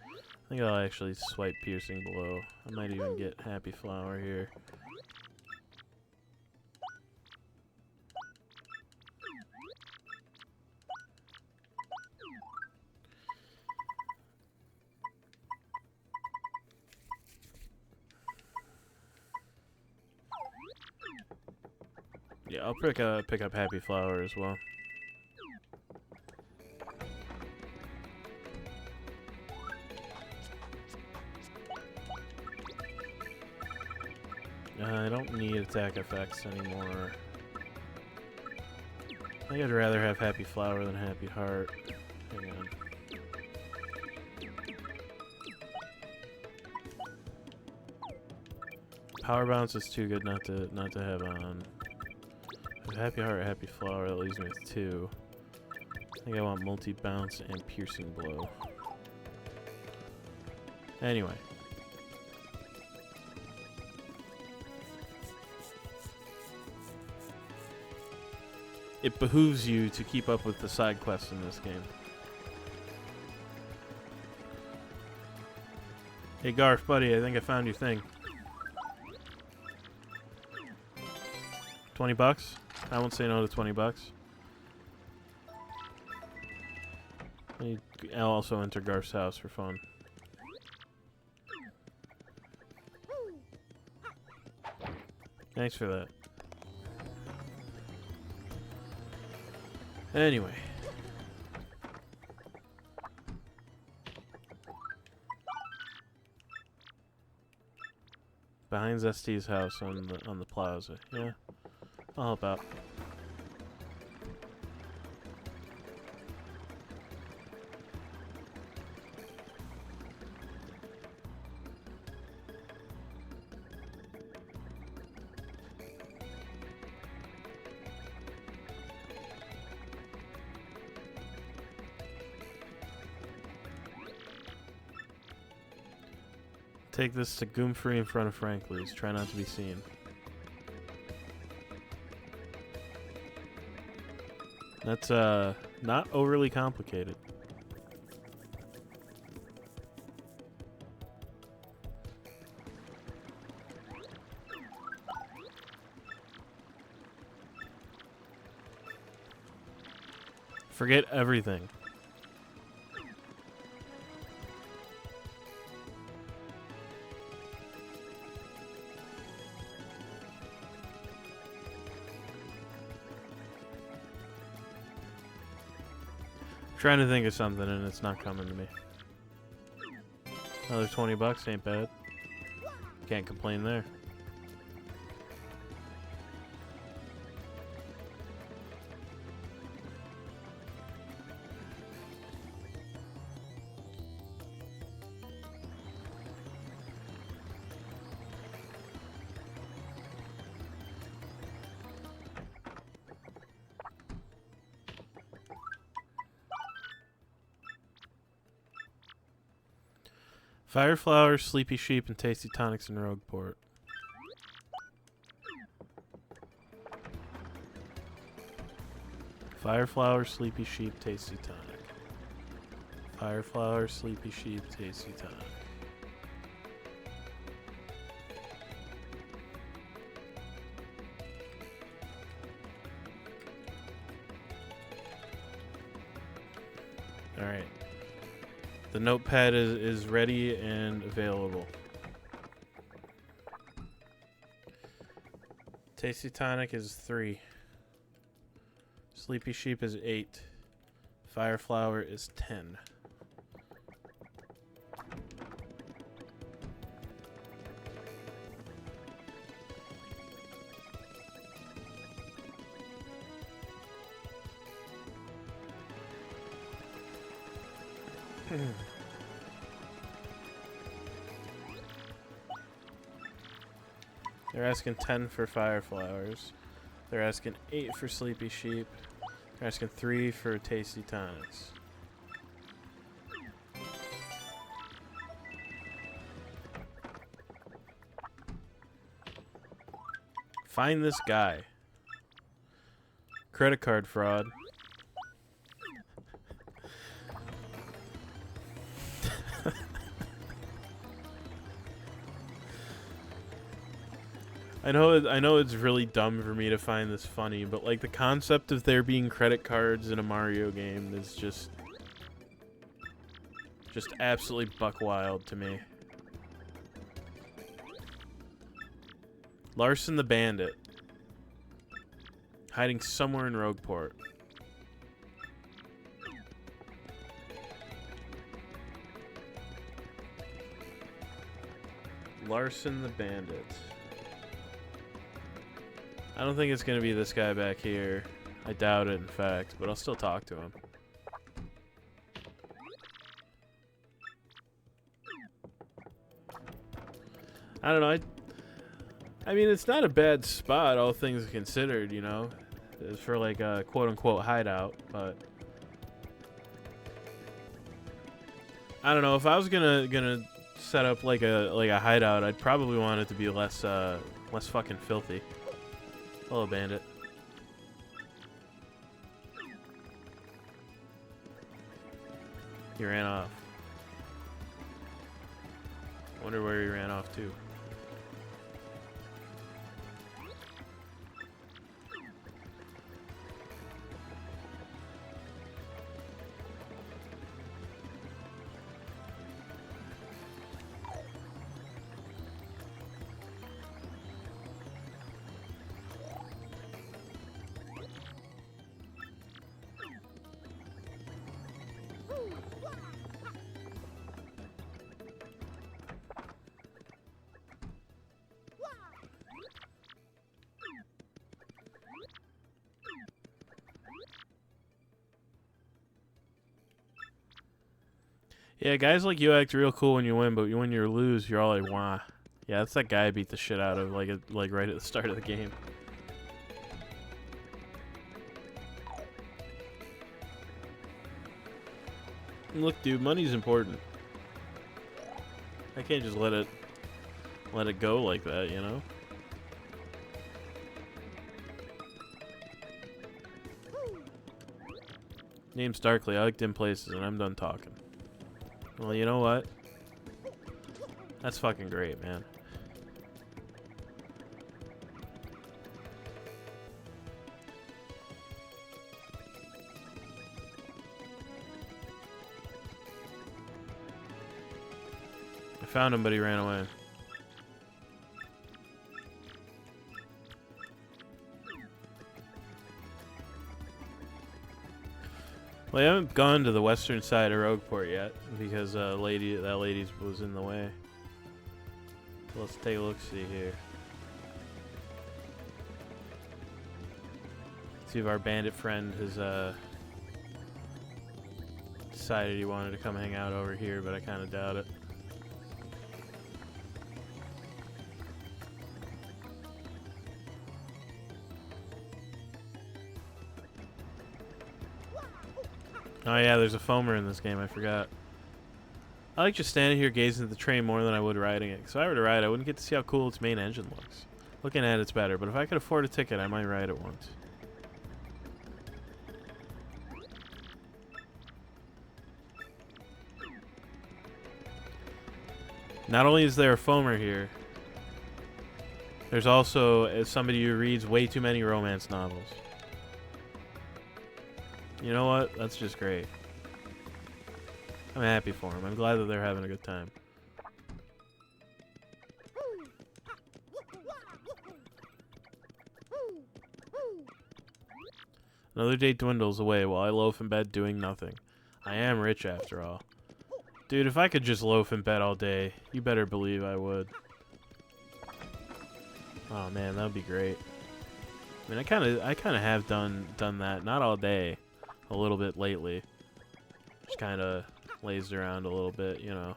I think I'll actually swipe Piercing Blow. I might even get Happy Flower here. Yeah, I'll pick up Happy Flower as well. I don't need attack effects anymore. I think I'd rather have Happy Flower than Happy Heart. Hang on. Power Bounce is too good not to have on. Happy Heart, Happy Flower, that leaves me with 2. I think I want Multi-Bounce and Piercing Blow. Anyway. It behooves you to keep up with the side quests in this game. Hey Garf, buddy, I think I found your thing. 20 bucks? I won't say no to 20 bucks. I'll also enter Garf's house for fun. Thanks for that. Anyway. Behind Zest's house on the plaza. Yeah. I'll help out. Take this to Goomfree in front of Frankly's. Try not to be seen. That's not overly complicated. Forget everything. Trying to think of something and it's not coming to me. Another 20 bucks ain't bad. Can't complain there. Fire Flower, Sleepy Sheep, and Tasty Tonics in Rogueport. Fire Flower, Sleepy Sheep, Tasty Tonic. Fire Flower, Sleepy Sheep, Tasty Tonic. Alright. The notepad is ready and available. Tasty Tonic is 3. Sleepy Sheep is 8. Fire Flower is 10. They're asking 10 for Fire Flowers. They're asking 8 for Sleepy Sheep. They're asking 3 for Tasty Tonics. Find this guy. Credit card fraud. I know it's really dumb for me to find this funny, but like the concept of there being credit cards in a Mario game is just absolutely buck wild to me. Larson the Bandit. Hiding somewhere in Rogueport. Larson the Bandit. I don't think it's going to be this guy back here. I doubt it, in fact, but I'll still talk to him. I don't know. I mean, it's not a bad spot, all things considered, you know. It's for like a quote-unquote hideout, but I don't know. If I was gonna set up like a hideout, I'd probably want it to be less fucking filthy. Hello, Bandit. He ran off. Wonder where he ran off to. Yeah, guys like you act real cool when you win, but when you lose, you're all like, wah. Yeah, that's that guy I beat the shit out of, like right at the start of the game. And look, dude, money's important. I can't just let it go like that, you know? Name's Darkly. I like dim places, and I'm done talking. Well, you know what? That's fucking great, man. I found him, but he ran away. Well, I haven't gone to the western side of Rogueport yet because that lady's was in the way. So let's take a look-see here. See if our bandit friend has decided he wanted to come hang out over here, but I kind of doubt it. Oh yeah, there's a foamer in this game, I forgot. I like just standing here gazing at the train more than I would riding it. Because if I were to ride, I wouldn't get to see how cool its main engine looks. Looking at it's better, but if I could afford a ticket, I might ride it once. Not only is there a foamer here, there's also somebody who reads way too many romance novels. You know what? That's just great. I'm happy for them. I'm glad that they're having a good time. Another day dwindles away while I loaf in bed doing nothing. I am rich after all. Dude, if I could just loaf in bed all day, you better believe I would. Oh man, that would be great. I mean, I kind of have done that. Not all day. A little bit lately. Just kind of lazed around a little bit, you know.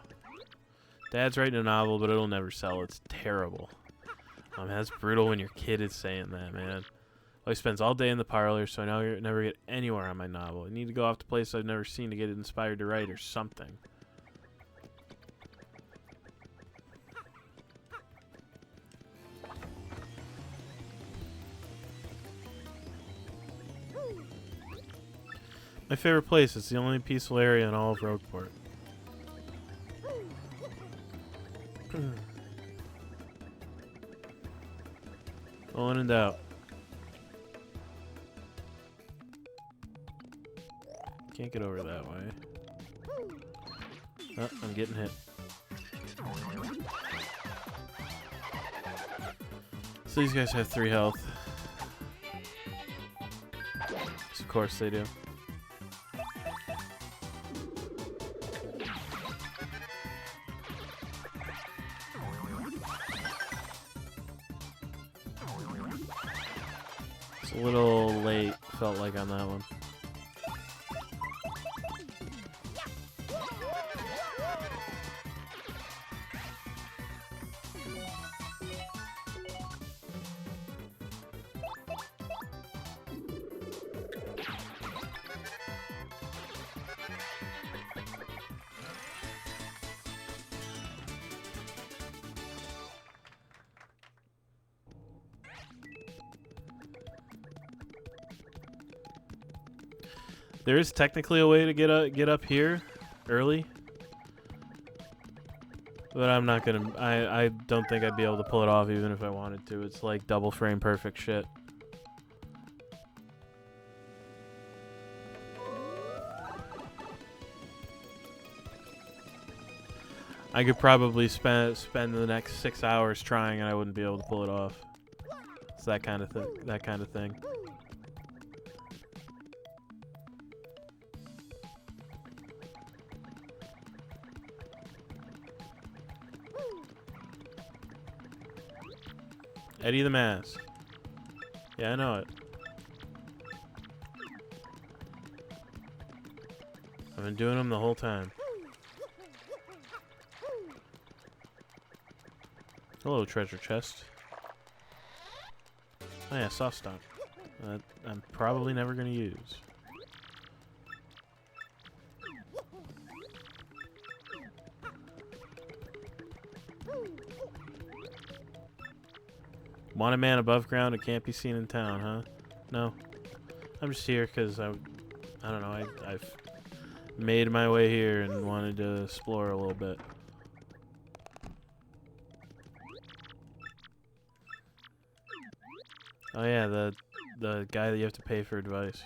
Dad's writing a novel, but it'll never sell. It's terrible. That's brutal when your kid is saying that, man. Well, he spends all day in the parlor, so I never get anywhere on my novel. I need to go off to places I've never seen to get inspired to write or something. My favorite place. It's the only peaceful area in all of Rogueport. Well, in doubt. Can't get over that way. Oh, I'm getting hit. So these guys have 3 health. Of course they do. It's a little late, felt like, on that one. There is technically a way to get up here early, but I'm not gonna. I don't think I'd be able to pull it off even if I wanted to. It's like double frame perfect shit. I could probably spend the next 6 hours trying, and I wouldn't be able to pull it off. It's that kind of thing. Eddie the Mask. Yeah, I know it. I've been doing them the whole time. Hello, treasure chest. Oh yeah, soft stock. I'm probably never going to use. Want a man above ground and can't be seen in town, huh? No. I'm just here because I don't know, I've made my way here and wanted to explore a little bit. Oh yeah, the guy that you have to pay for advice.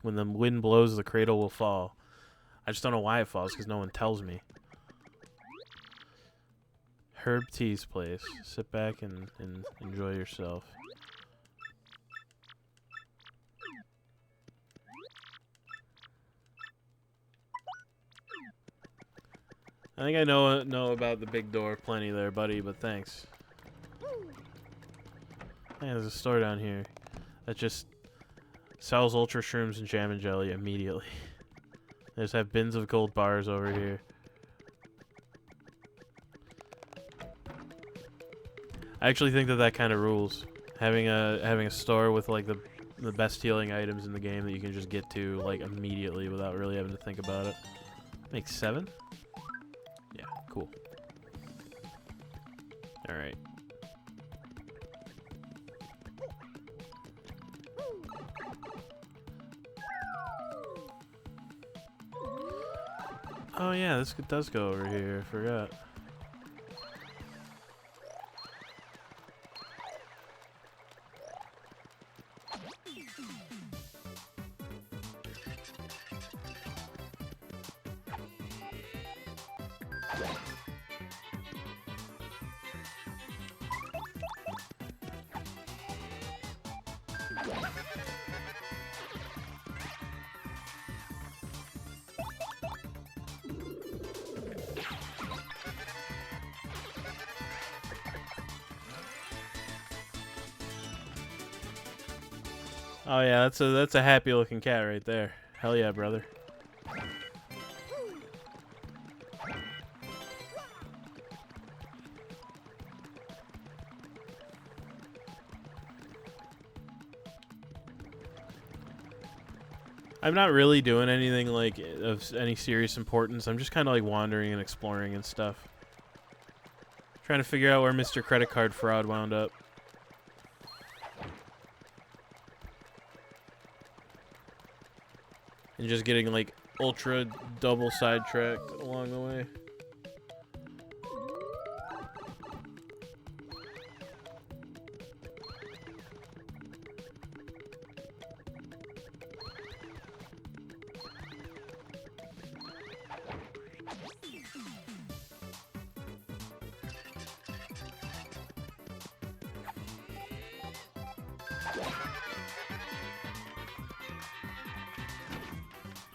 When the wind blows, the cradle will fall. I just don't know why it falls because no one tells me. Herb T's place. Sit back and enjoy yourself. I think I know about the big door plenty there, buddy, but thanks. Man, there's a store down here that just sells ultra shrooms and jam and jelly immediately. They just have bins of gold bars over here. I actually think that kind of rules. Having a store with like the best healing items in the game that you can just get to like immediately without really having to think about it. Makes 7? Yeah, cool. All right. Oh yeah, this does go over here. I forgot. Oh yeah, that's a happy looking cat right there. Hell yeah, brother. I'm not really doing anything like of any serious importance. I'm just kind of like wandering and exploring and stuff. Trying to figure out where Mr. Credit Card Fraud wound up. And just getting like ultra double sidetracked along the way.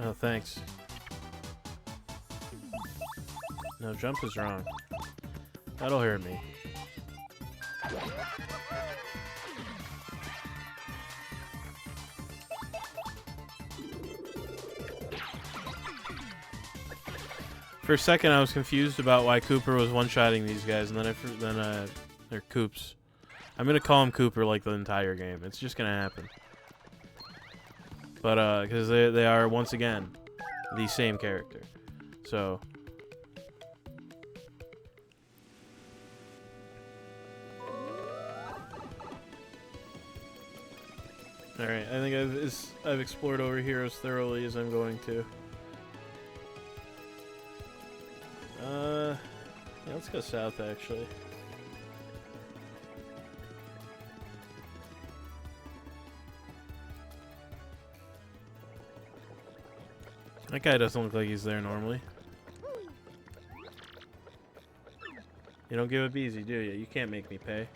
Oh, thanks. No, jump is wrong. That'll hurt me. For a second, I was confused about why Cooper was one-shotting these guys, and then they're Coops. I'm gonna call him Cooper like the entire game. It's just gonna happen. But because they are once again the same character, so. All right, I think I've explored over here as thoroughly as I'm going to. Yeah, let's go south actually. That guy doesn't look like he's there normally. You don't give up easy, do you? You can't make me pay.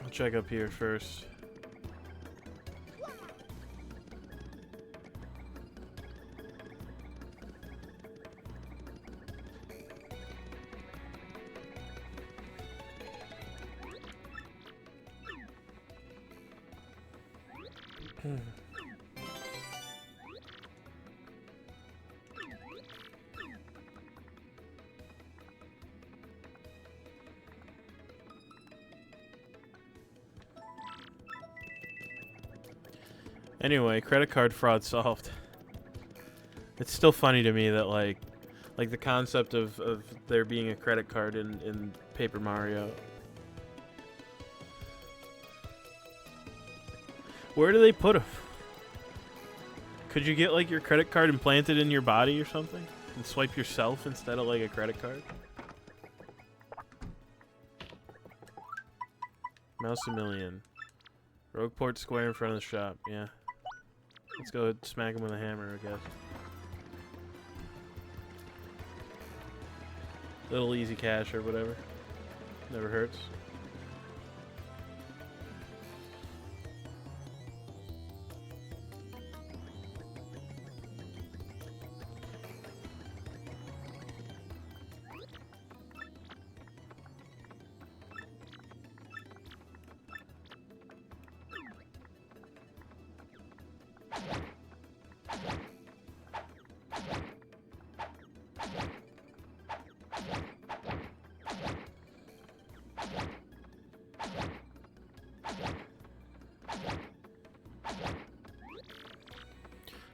I'll check up here first. Anyway, credit card fraud solved. It's still funny to me that like the concept of there being a credit card in Paper Mario. Where do they put them? Could you get like your credit card implanted in your body or something and swipe yourself instead of like a credit card? Mouse-a-million. Rogueport Square in front of the shop. Yeah. Let's go smack him with a hammer, I guess. Little easy cash or whatever. Never hurts.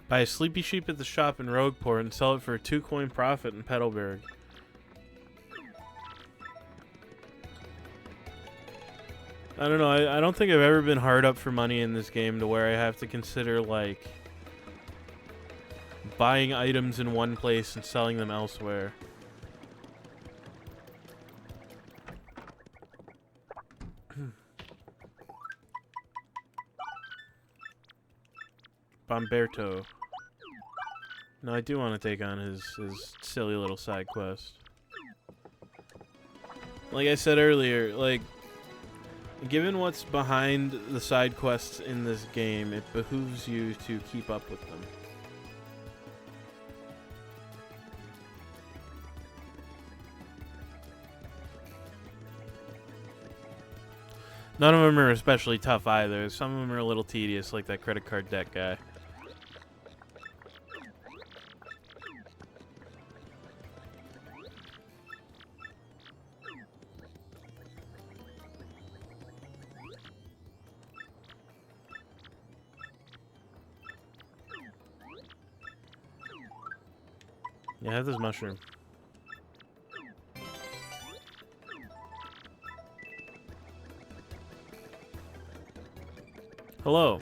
Buy a sleepy sheep at the shop in Rogueport and sell it for a 2-coin profit in Petalburg. I don't know. I don't think I've ever been hard up for money in this game to where I have to consider, like, buying items in one place and selling them elsewhere. Bomberto. No, I do want to take on his silly little side quest. Like I said earlier, like, given what's behind the side quests in this game, it behooves you to keep up with them. None of them are especially tough either. Some of them are a little tedious, like that credit card debt guy. Yeah, have this mushroom. Hello.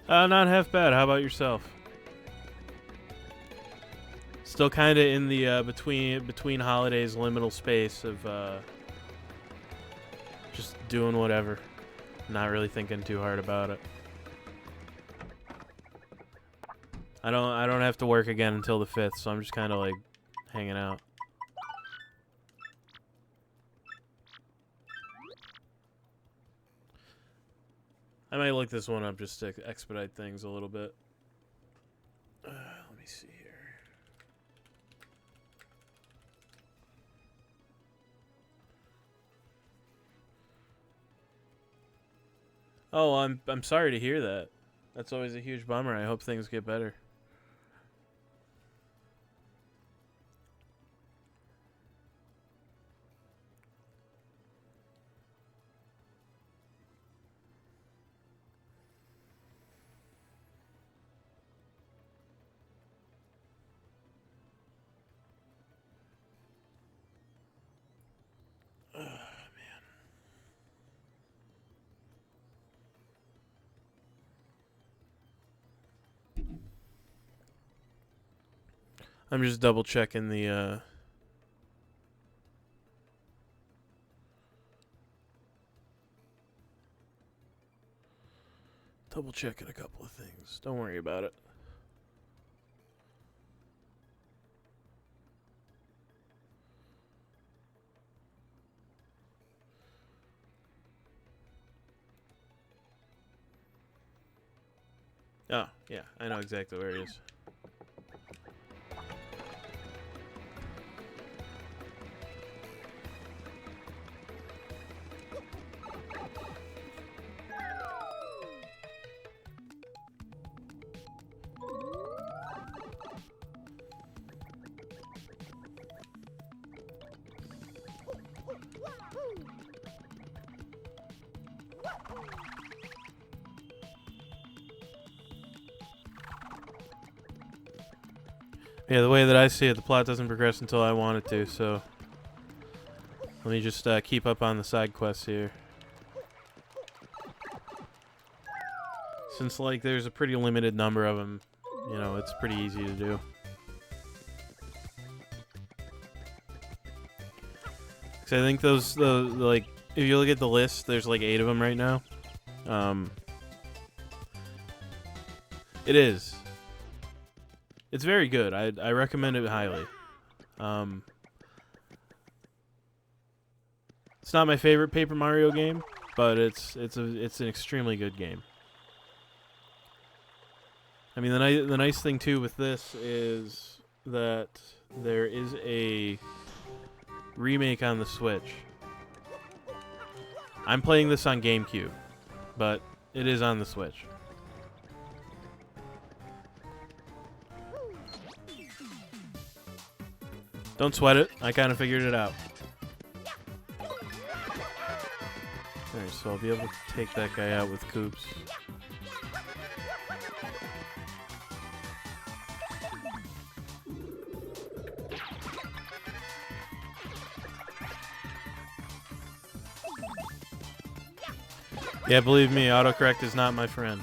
Not half bad. How about yourself? Still kind of in the between holidays liminal space of just doing whatever, not really thinking too hard about it. I don't have to work again until the 5th, so I'm just kind of like hanging out. I might look this one up just to expedite things a little bit. Let me see here. Oh, I'm sorry to hear that. That's always a huge bummer. I hope things get better. I'm just double checking the double checking a couple of things. Don't worry about it. Oh, yeah, I know exactly where it is. Yeah, the way that I see it, the plot doesn't progress until I want it to, so let me just keep up on the side quests here. Since, like, there's a pretty limited number of them, you know, it's pretty easy to do. So I think those, like, if you look at the list, there's like 8 of them right now. It is. It's very good. I recommend it highly. It's not my favorite Paper Mario game, but it's an extremely good game. I mean, the nice thing too with this is that there is a remake on the Switch. I'm playing this on Gamecube, but it is on the Switch. Don't sweat it. I kind of figured it out. Alright, so I'll be able to take that guy out with Coops. Yeah, believe me, autocorrect is not my friend.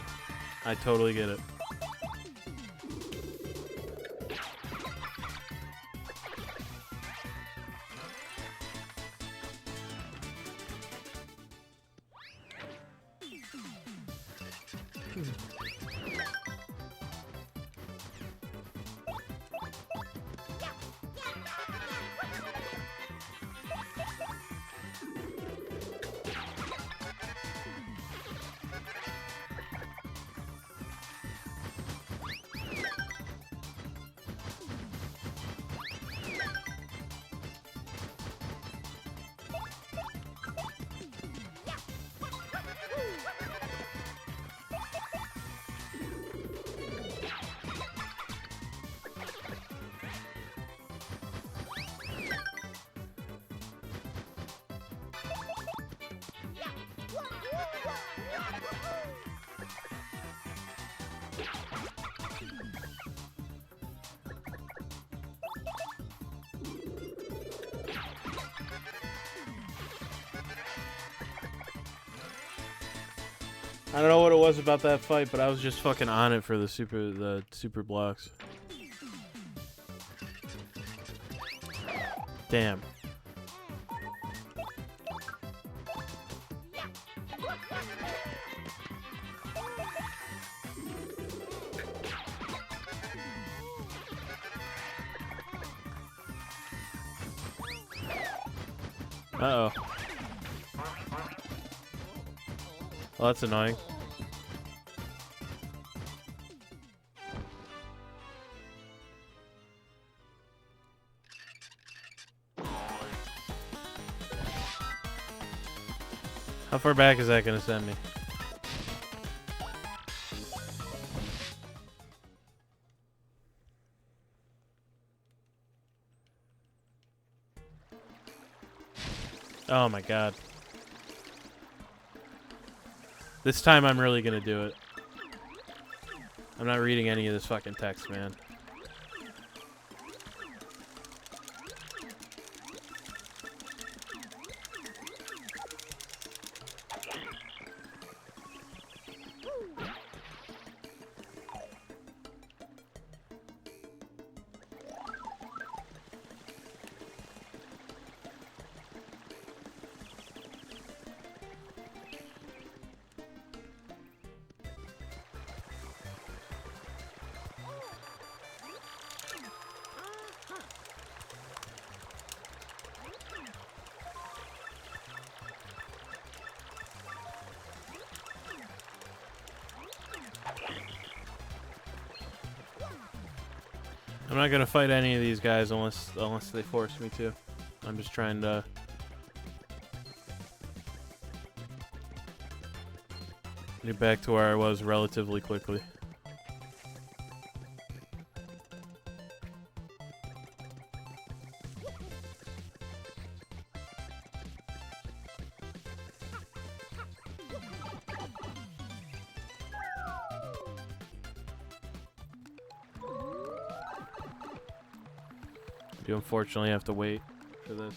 I totally get it. I don't know what it was about that fight, but I was just fucking on it for the super blocks. Damn. Uh-oh. Well, that's annoying. How far back is that gonna send me? Oh my god. This time I'm really gonna do it. I'm not reading any of this fucking text, man. I'm not gonna fight any of these guys unless they force me to. I'm just trying to get back to where I was relatively quickly. You unfortunately have to wait for this.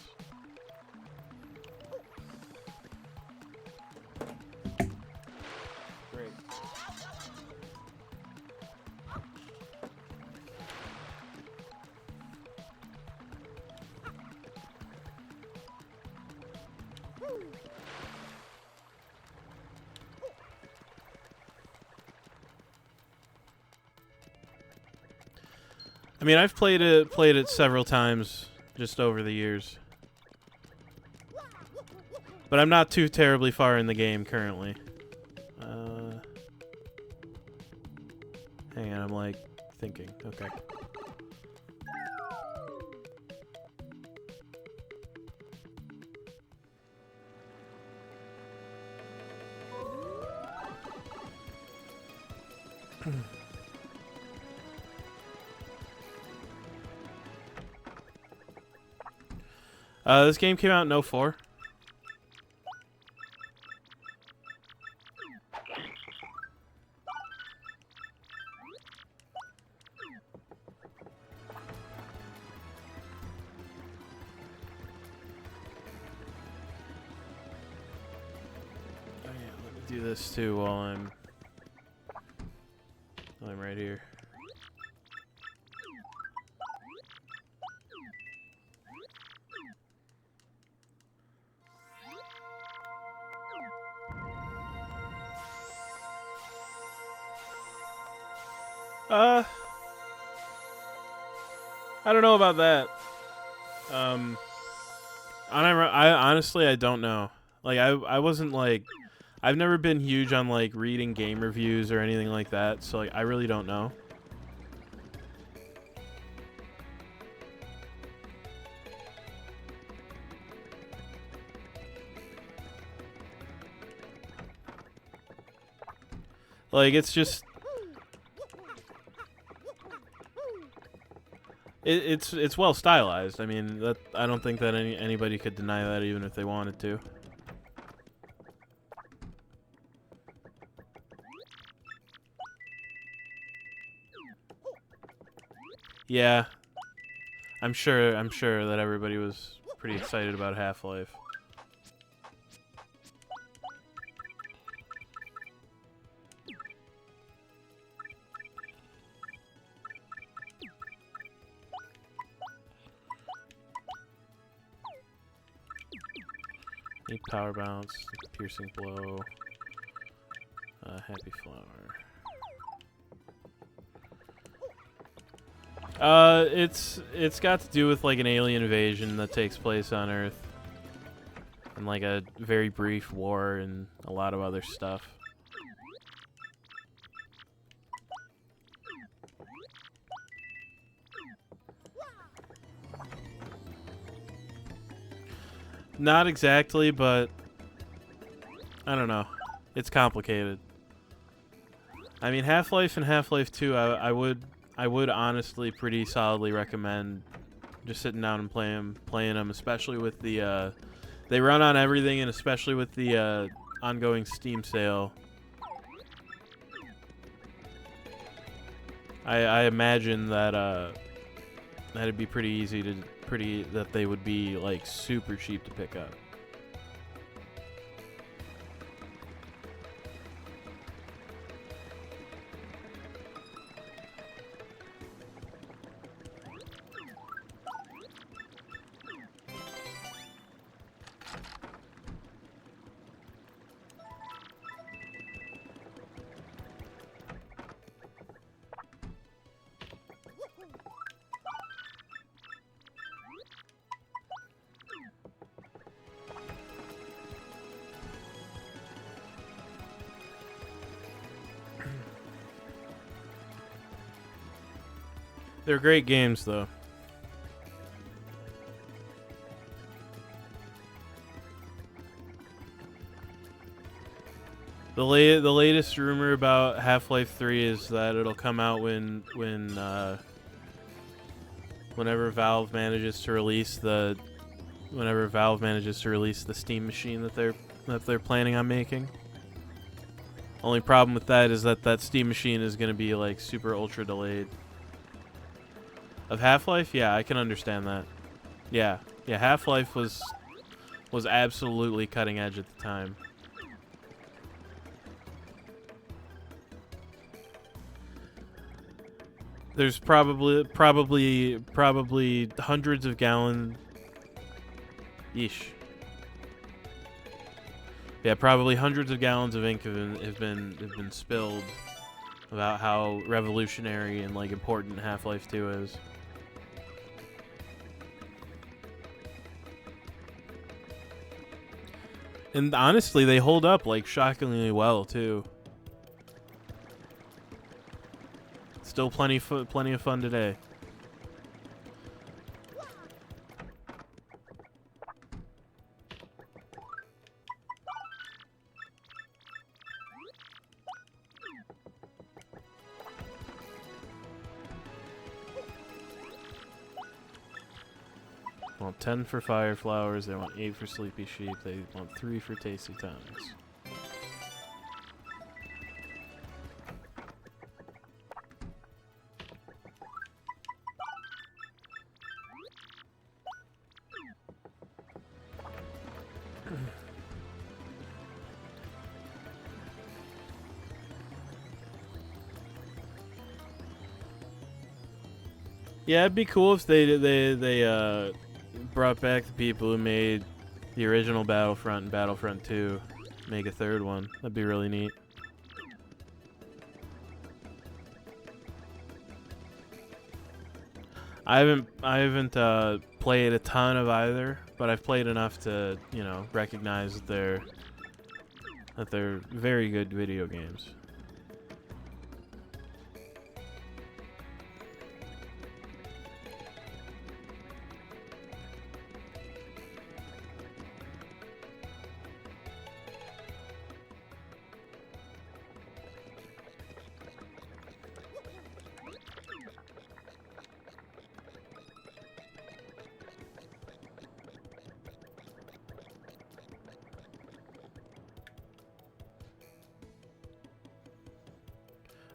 Great. I mean, I've played it several times just over the years. But I'm not too terribly far in the game currently. Hang on, I'm like thinking. Okay. This game came out in '04. Do this too while I'm right here. I don't know about that. I honestly I don't know. Like I wasn't like I've never been huge on like reading game reviews or anything like that, so like I really don't know. Like it's just it's well stylized. I mean, that I don't think that anybody could deny that even if they wanted to. Yeah, I'm sure that everybody was pretty excited about Half-Life. Need power bounce, piercing blow, happy flower. It's got to do with like an alien invasion that takes place on Earth, and like a very brief war and a lot of other stuff. Not exactly, but I don't know. It's complicated. I mean, Half-Life and Half-Life 2, I would honestly pretty solidly recommend just sitting down and playing them, especially with the they run on everything, and especially with the ongoing Steam sale. I imagine that that'd be pretty easy to that they would be like super cheap to pick up. They're great games, though. The latest rumor about Half-Life 3 is that it'll come out whenever Valve manages to release the Steam machine that they're planning on making. Only problem with that is that Steam machine is going to be like super ultra delayed. Of Half-Life? Yeah, I can understand that. Yeah, Half-Life was absolutely cutting edge at the time. There's probably hundreds of gallons. Yeesh. Yeah, probably hundreds of gallons of ink have been spilled about how revolutionary and like important Half-Life 2 is. And honestly, they hold up like shockingly well too. Still plenty of fun today. They want 10 for Fire Flowers, they want 8 for Sleepy Sheep, they want 3 for Tasty Times. Yeah, it'd be cool if they brought back the people who made the original Battlefront and Battlefront 2, make a third one. That'd be really neat. I haven't played a ton of either, but I've played enough to, you know, recognize that they're very good video games.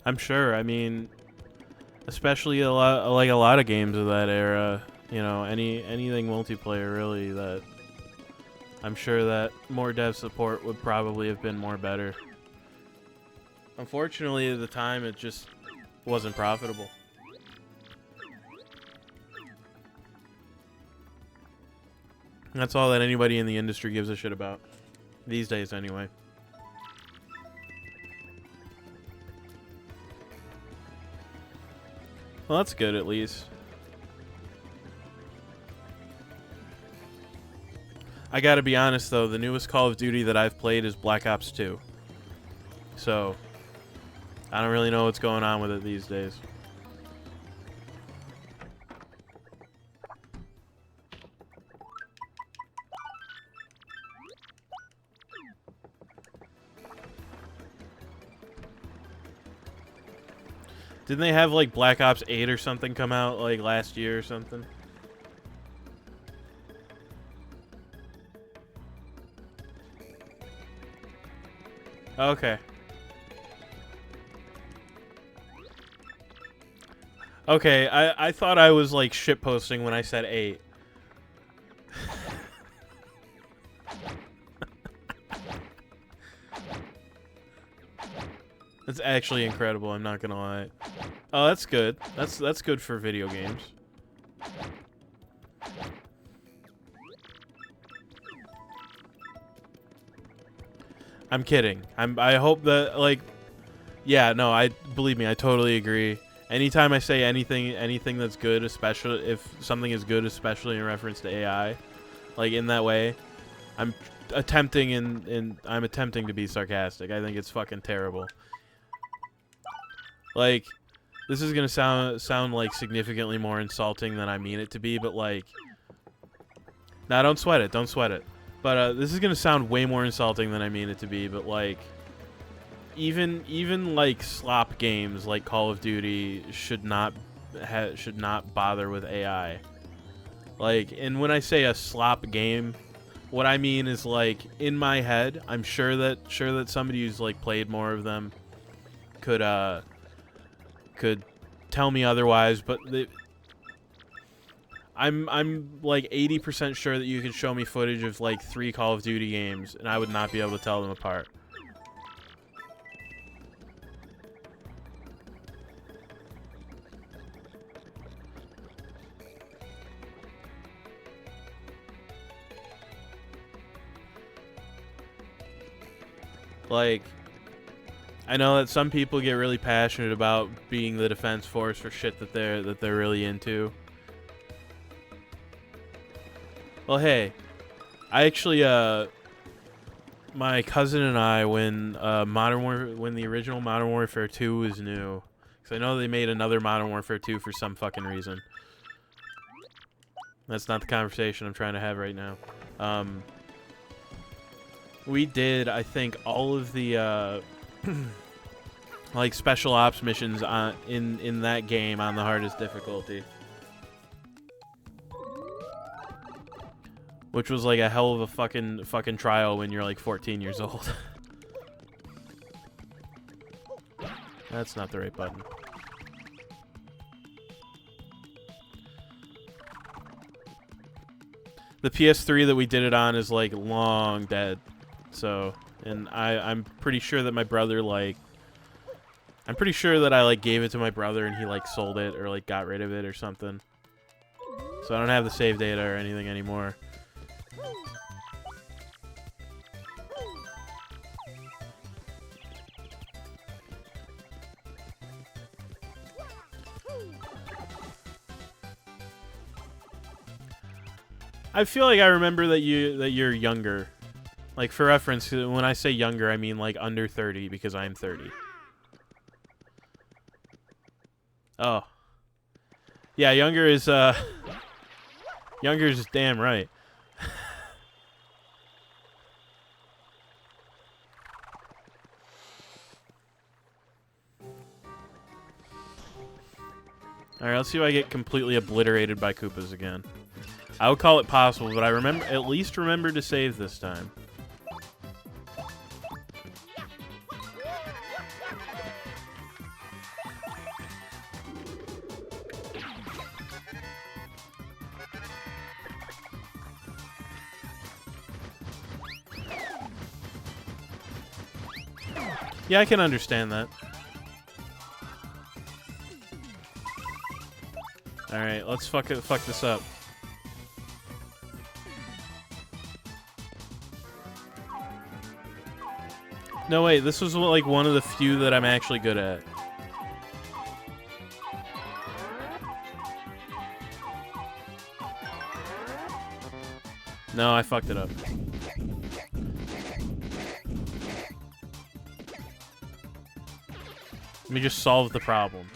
I'm sure. I mean, especially a lot of games of that era. You know, anything multiplayer really. That I'm sure that more dev support would probably have been more better. Unfortunately, at the time, it just wasn't profitable. That's all that anybody in the industry gives a shit about these days, anyway. Well, that's good, at least. I gotta be honest, though. The newest Call of Duty that I've played is Black Ops 2. So, I don't really know what's going on with it these days. Didn't they have, like, Black Ops 8 or something come out, like, last year or something? Okay. Okay, I thought I was, like, shitposting when I said 8. That's actually incredible, I'm not gonna lie. Oh, that's good. That's good for video games. I'm kidding. I hope that, like, yeah, no, believe me, I totally agree. Anytime I say anything that's good, especially if something is good, especially in reference to AI, like in that way, I'm attempting to be sarcastic. I think it's fucking terrible. Like, this is gonna sound like significantly more insulting than I mean it to be, but like, nah, don't sweat it, don't sweat it. But this is gonna sound way more insulting than I mean it to be, but like, even like slop games like Call of Duty should not bother with AI. Like, and when I say a slop game, what I mean is, like, in my head, I'm sure that somebody who's like played more of them could tell me otherwise, but I'm like 80% sure that you could show me footage of like 3 Call of Duty games and I would not be able to tell them apart. Like, I know that some people get really passionate about being the defense force for shit that they're really into. Well, hey, I actually my cousin and I, when when the original Modern Warfare 2 was new, because I know they made another Modern Warfare 2 for some fucking reason. That's not the conversation I'm trying to have right now. We did, I think, all of the like special ops missions in that game on the hardest difficulty, which was like a hell of a fucking trial when you're like 14 years old. That's not the right button. The PS3 that we did it on is like long dead, so, and I'm pretty sure that my brother I'm pretty sure that I like gave it to my brother and he like sold it or like got rid of it or something. So I don't have the save data or anything anymore. I feel like I remember that you're younger. Like, for reference, when I say younger, I mean like under 30 because I'm 30. Oh. Yeah, younger is damn right. Alright, let's see if I get completely obliterated by Koopas again. I would call it possible, but I at least remember to save this time. Yeah, I can understand that. Alright, let's fuck this up. No, wait, this was like one of the few that I'm actually good at. No, I fucked it up. Let me just solve the problem.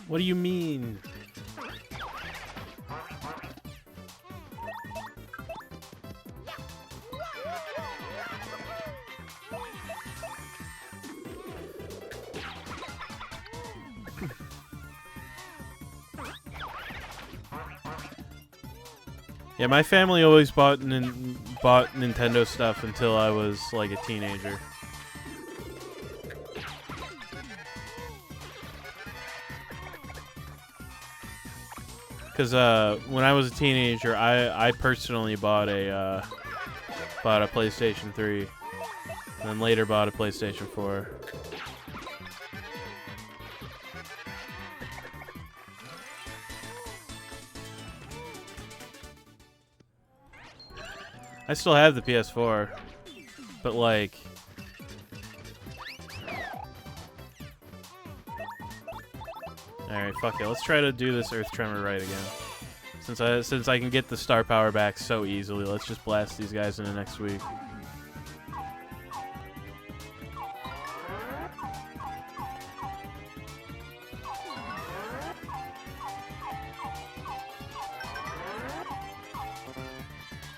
What do you mean? Yeah, my family always bought Nintendo stuff until I was like a teenager. Because when I was a teenager, I personally bought a PlayStation 3, and then later bought a PlayStation 4. I still have the PS4, but like, alright, fuck it. Let's try to do this Earth Tremor right again. Since I can get the star power back so easily, let's just blast these guys into next week.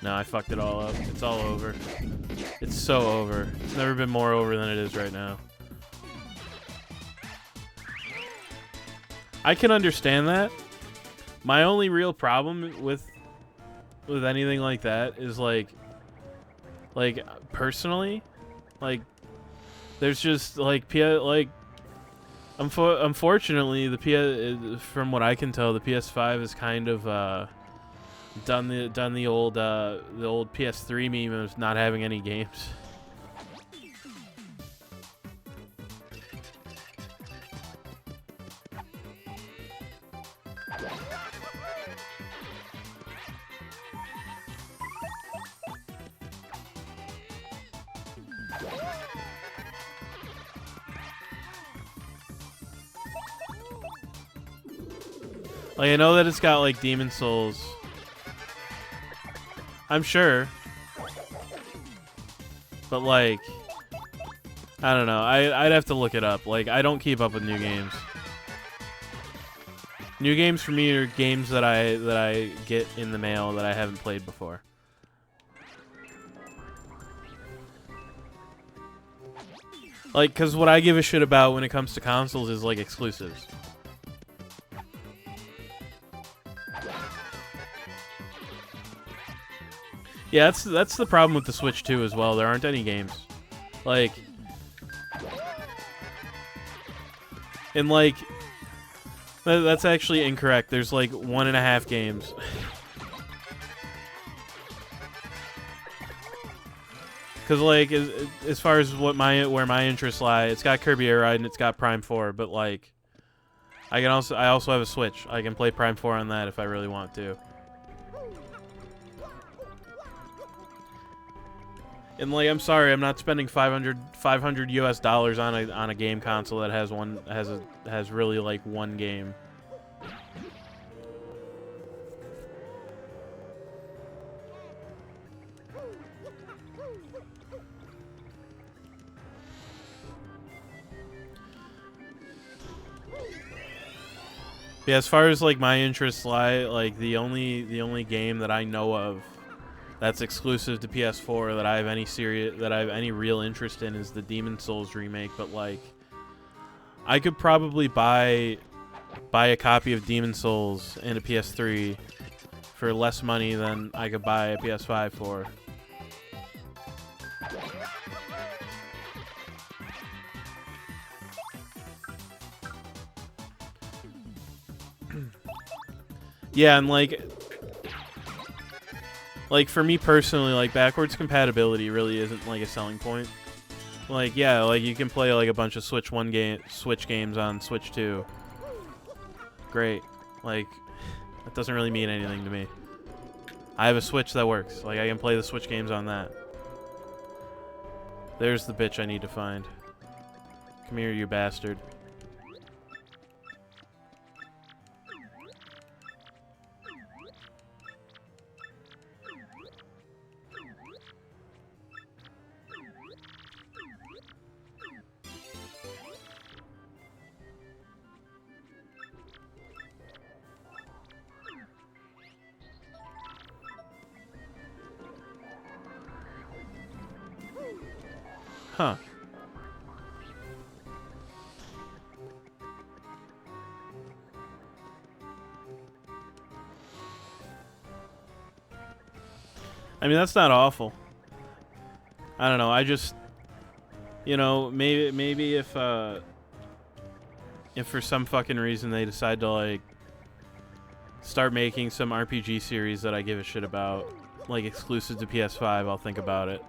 No, I fucked it all up. It's all over. It's so over. It's never been more over than it is right now. I can understand that. My only real problem with anything like that is like personally, like there's just like unfortunately from what I can tell, the PS5 is kind of done the old PS3 meme of not having any games. Like, I know that it's got, like, Demon Souls. I'm sure. But, like, I don't know. I'd have to look it up. Like, I don't keep up with new games. New games for me are games that I get in the mail that I haven't played before. Like, because what I give a shit about when it comes to consoles is, like, exclusives. Yeah, that's the problem with the Switch too as well. There aren't any games. Like, and like, that's actually incorrect. There's like 1.5 games. Cause like as far as where my interests lie, it's got Kirby Air Ride and it's got Prime 4. But like, I also have a Switch. I can play Prime 4 on that if I really want to. And like, I'm sorry, I'm not spending $500 US on a game console that has really like one game. Yeah, as far as like my interests lie, like the only game that I know of that's exclusive to PS4 that I have any real interest in is the Demon Souls remake. But like, I could probably buy a copy of Demon Souls and a PS3 for less money than I could buy a PS5 for. Yeah, and like for me personally, like backwards compatibility really isn't like a selling point. Like, yeah, like you can play like a bunch of Switch games on Switch 2. Great. Like, that doesn't really mean anything to me. I have a Switch that works. Like, I can play the Switch games on that. There's the bitch I need to find. Come here, you bastard. Huh. I mean, that's not awful. I don't know. I just, you know, maybe if for some fucking reason they decide to like start making some RPG series that I give a shit about, like exclusive to PS5, I'll think about it.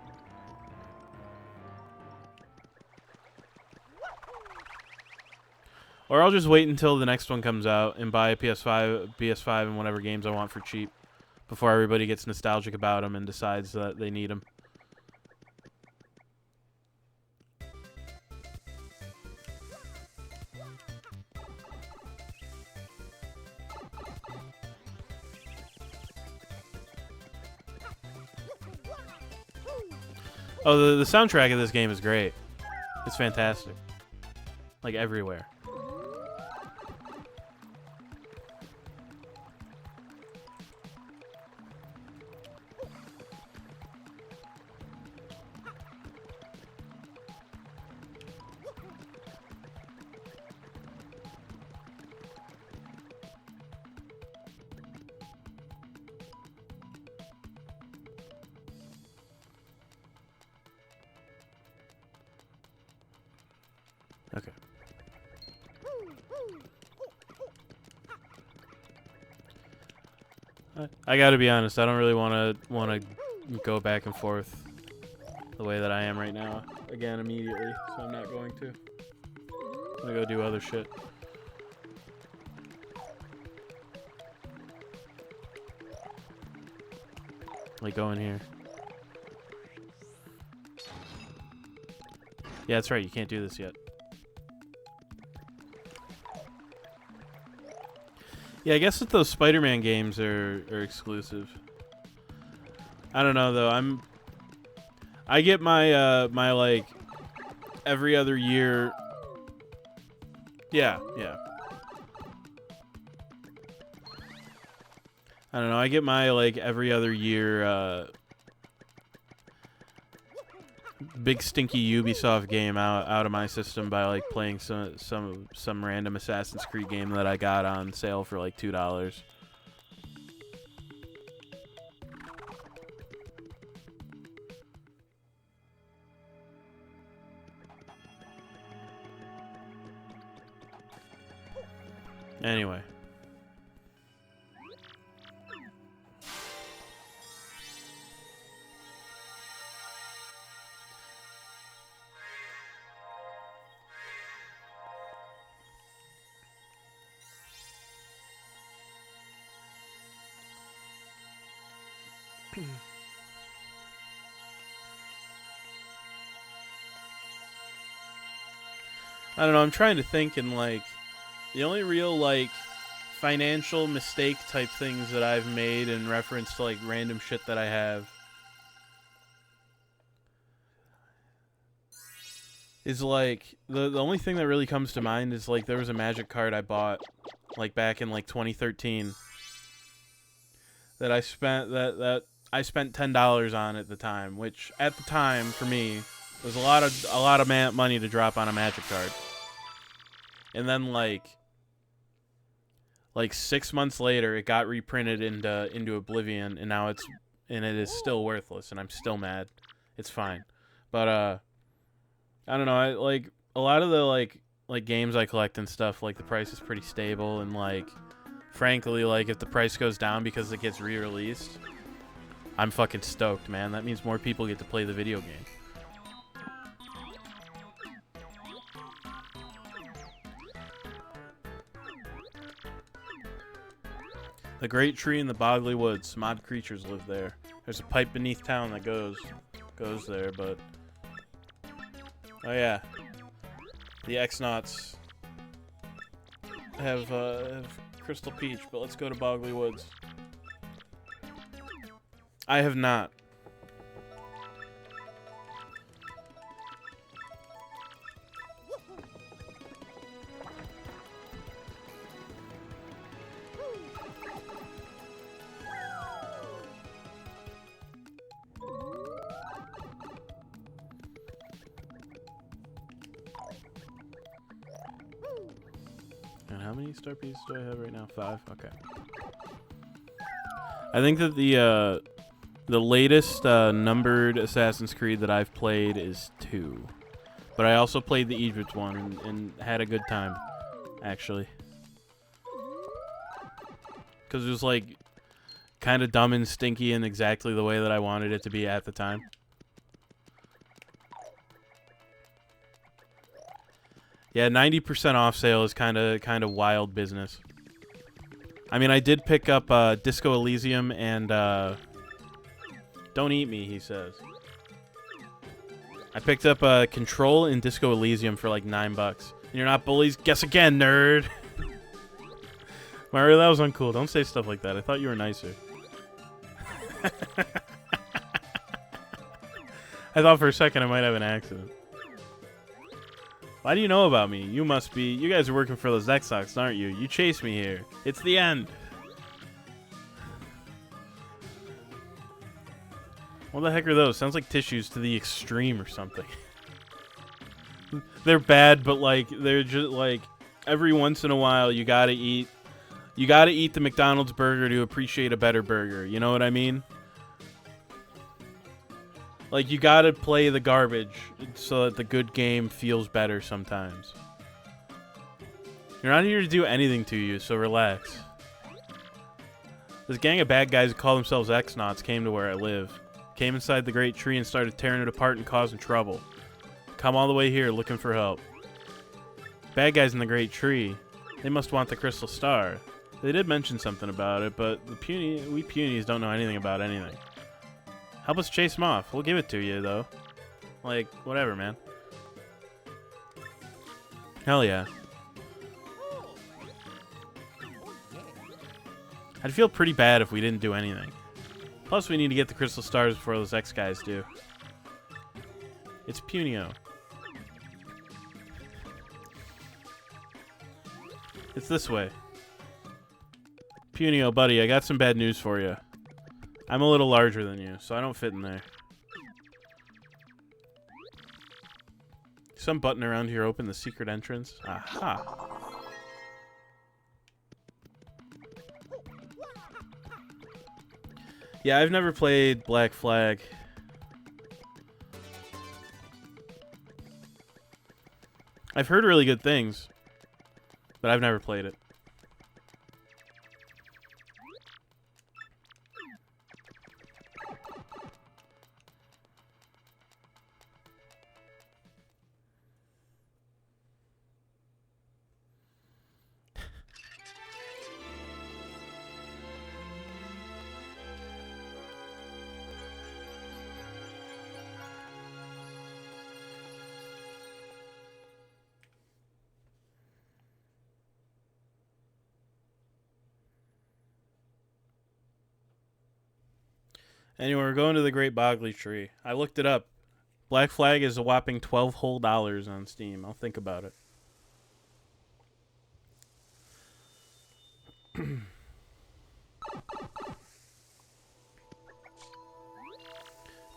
Or I'll just wait until the next one comes out and buy a PS5 and whatever games I want for cheap before everybody gets nostalgic about them and decides that they need them. Oh, the soundtrack of this game is great. It's fantastic. Like, everywhere. Okay. I gotta be honest, I don't really want to go back and forth the way that I am right now again immediately, so I'm not going to. I'm gonna go do other shit. Like go in here. Yeah, that's right, you can't do this yet. Yeah, I guess that those Spider-Man games are exclusive. I don't know though. I get my my like every other year. Yeah, yeah. I don't know. I get my like every other year big stinky Ubisoft game out of my system by like playing some random Assassin's Creed game that I got on sale for like $2. Anyway. I don't know, I'm trying to think, and like the only real like financial mistake type things that I've made in reference to like random shit that I have is like the only thing that really comes to mind is like there was a Magic card I bought like back in like 2013 that I spent that I spent $10 on at the time, which at the time for me was a lot of money to drop on a Magic card. And then like 6 months later, it got reprinted into Oblivion, and now it is still worthless, and I'm still mad. It's fine, but I don't know. I like a lot of the like games I collect and stuff. Like the price is pretty stable, and like frankly, like if the price goes down because it gets re-released, I'm fucking stoked, man. That means more people get to play the video game. The Great Tree in the Bogley Woods. Some odd creatures live there. There's a pipe beneath town that goes there, but... Oh yeah. The X-Nauts have Crystal Peach, but let's go to Bogley Woods. I have not. And how many star pieces do I have right now? 5? Okay. I think that the latest numbered Assassin's Creed that I've played is 2. But I also played the Egypt one and had a good time, actually. Because it was like kind of dumb and stinky in exactly the way that I wanted it to be at the time. Yeah, 90% off sale is kind of wild business. I mean, I did pick up Disco Elysium and Don't Eat Me, he says. I picked up Control and Disco Elysium for like $9. You're not bullies? Guess again, nerd. Mario, that was uncool. Don't say stuff like that. I thought you were nicer. I thought for a second I might have an accident. Why do you know about me? You must be... You guys are working for those X-Sox, aren't you? You chased me here. It's the end. What the heck are those? Sounds like tissues to the extreme or something. They're bad, but like they're just like every once in a while you gotta eat the McDonald's burger to appreciate a better burger. You know what I mean? Like, you gotta play the garbage so that the good game feels better sometimes. You're not here to do anything to you, so relax. This gang of bad guys who call themselves X-Nauts came to where I live. Came inside the Great Tree and started tearing it apart and causing trouble. Come all the way here looking for help. Bad guys in the Great Tree. They must want the Crystal Star. They did mention something about it, but we punies don't know anything about anything. Help us chase them off. We'll give it to you, though. Like, whatever, man. Hell yeah. I'd feel pretty bad if we didn't do anything. Plus, we need to get the crystal stars before those X guys do. It's Punio. It's this way. Punio, buddy, I got some bad news for you. I'm a little larger than you, so I don't fit in there. Some button around here open the secret entrance. Aha. Yeah, I've never played Black Flag. I've heard really good things, but I've never played it. Anyway, we're going to the Great Bogley Tree. I looked it up. Black Flag is a whopping $12 whole on Steam. I'll think about it.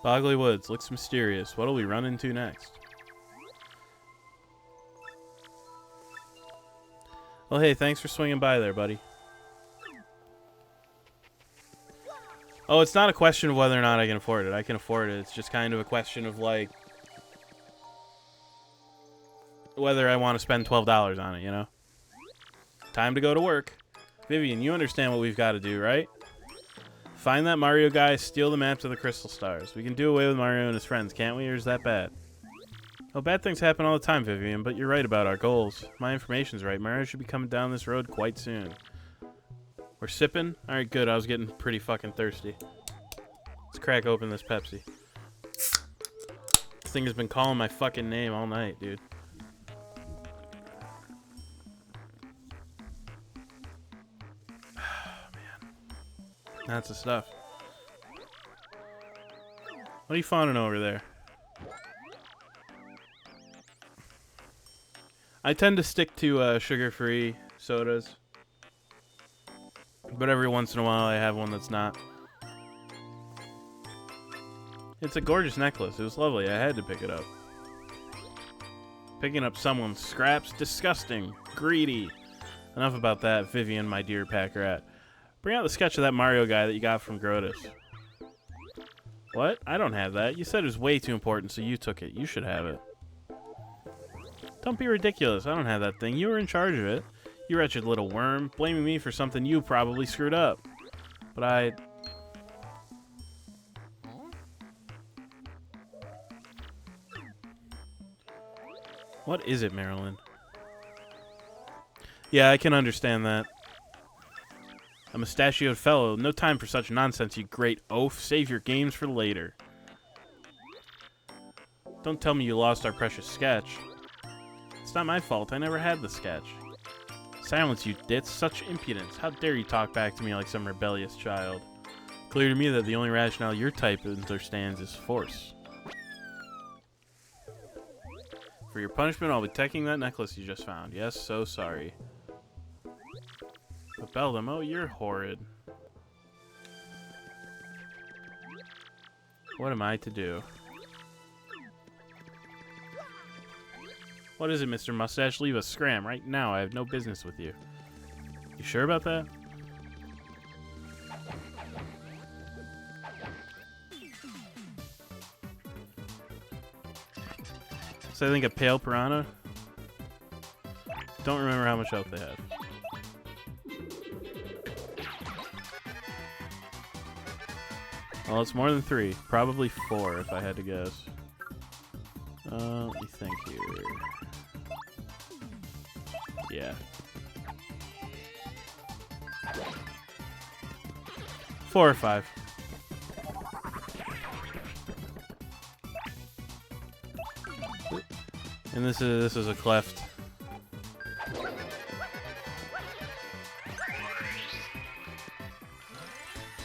Bogley Woods looks mysterious. What'll we run into next? Well, hey, thanks for swinging by there, buddy. Oh, it's not a question of whether or not I can afford it. I can afford it. It's just kind of a question of, like, whether I want to spend $12 on it, you know? Time to go to work. Vivian, you understand what we've got to do, right? Find that Mario guy, steal the map to the Crystal Stars. We can do away with Mario and his friends, can't we? Or is that bad? Oh, bad things happen all the time, Vivian, but you're right about our goals. My information's right. Mario should be coming down this road quite soon. We're sipping? Alright, good. I was getting pretty fucking thirsty. Let's crack open this Pepsi. This thing has been calling my fucking name all night, dude. Man. That's the stuff. What are you fawning over there? I tend to stick to sugar-free sodas. But every once in a while I have one that's not. It's a gorgeous necklace. It was lovely. I had to pick it up. Picking up someone's scraps? Disgusting. Greedy. Enough about that, Vivian, my dear pack rat. Bring out the sketch of that Mario guy that you got from Grotus. What? I don't have that. You said it was way too important, so you took it. You should have it. Don't be ridiculous. I don't have that thing. You were in charge of it. You wretched little worm. Blaming me for something you probably screwed up. But I... What is it, Marilyn? Yeah, I can understand that. A mustachioed fellow. No time for such nonsense, you great oaf. Save your games for later. Don't tell me you lost our precious sketch. It's not my fault. I never had the sketch. Silence, you ditz. Such impudence. How dare you talk back to me like some rebellious child? Clear to me that the only rationale your type understands is force. For your punishment, I'll be taking that necklace you just found. Yes, so sorry. But Beldam, oh, you're horrid. What am I to do? What is it, Mr. Mustache? Leave us scram right now. I have no business with you. You sure about that? So I think a pale piranha. Don't remember how much health they have. Well, it's more than 3. Probably 4 if I had to guess. Let me think here. Yeah. 4 or 5. And this is a cleft.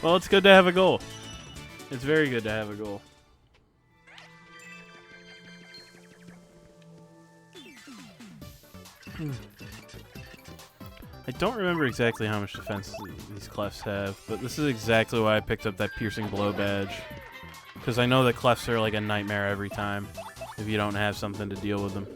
Well, it's good to have a goal. It's very good to have a goal. I don't remember exactly how much defense these clefs have, but this is exactly why I picked up that piercing blow badge. Because I know that clefs are like a nightmare every time if you don't have something to deal with them.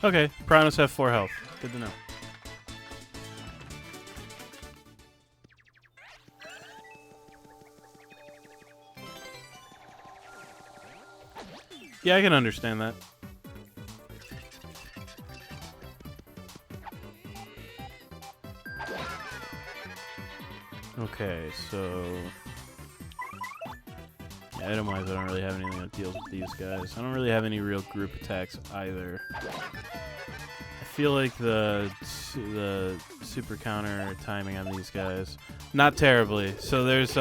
Okay, Piranhas have 4 health. Good to know. Yeah, I can understand that. Okay, so... yeah, item-wise, I don't really have anything that deals with these guys. I don't really have any real group attacks either. I feel like the super counter timing on these guys, not terribly. So there's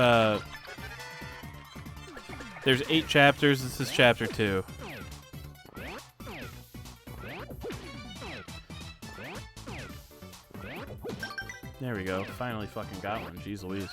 8 chapters. This is chapter 2. There we go. Finally fucking got one. Jeez Louise.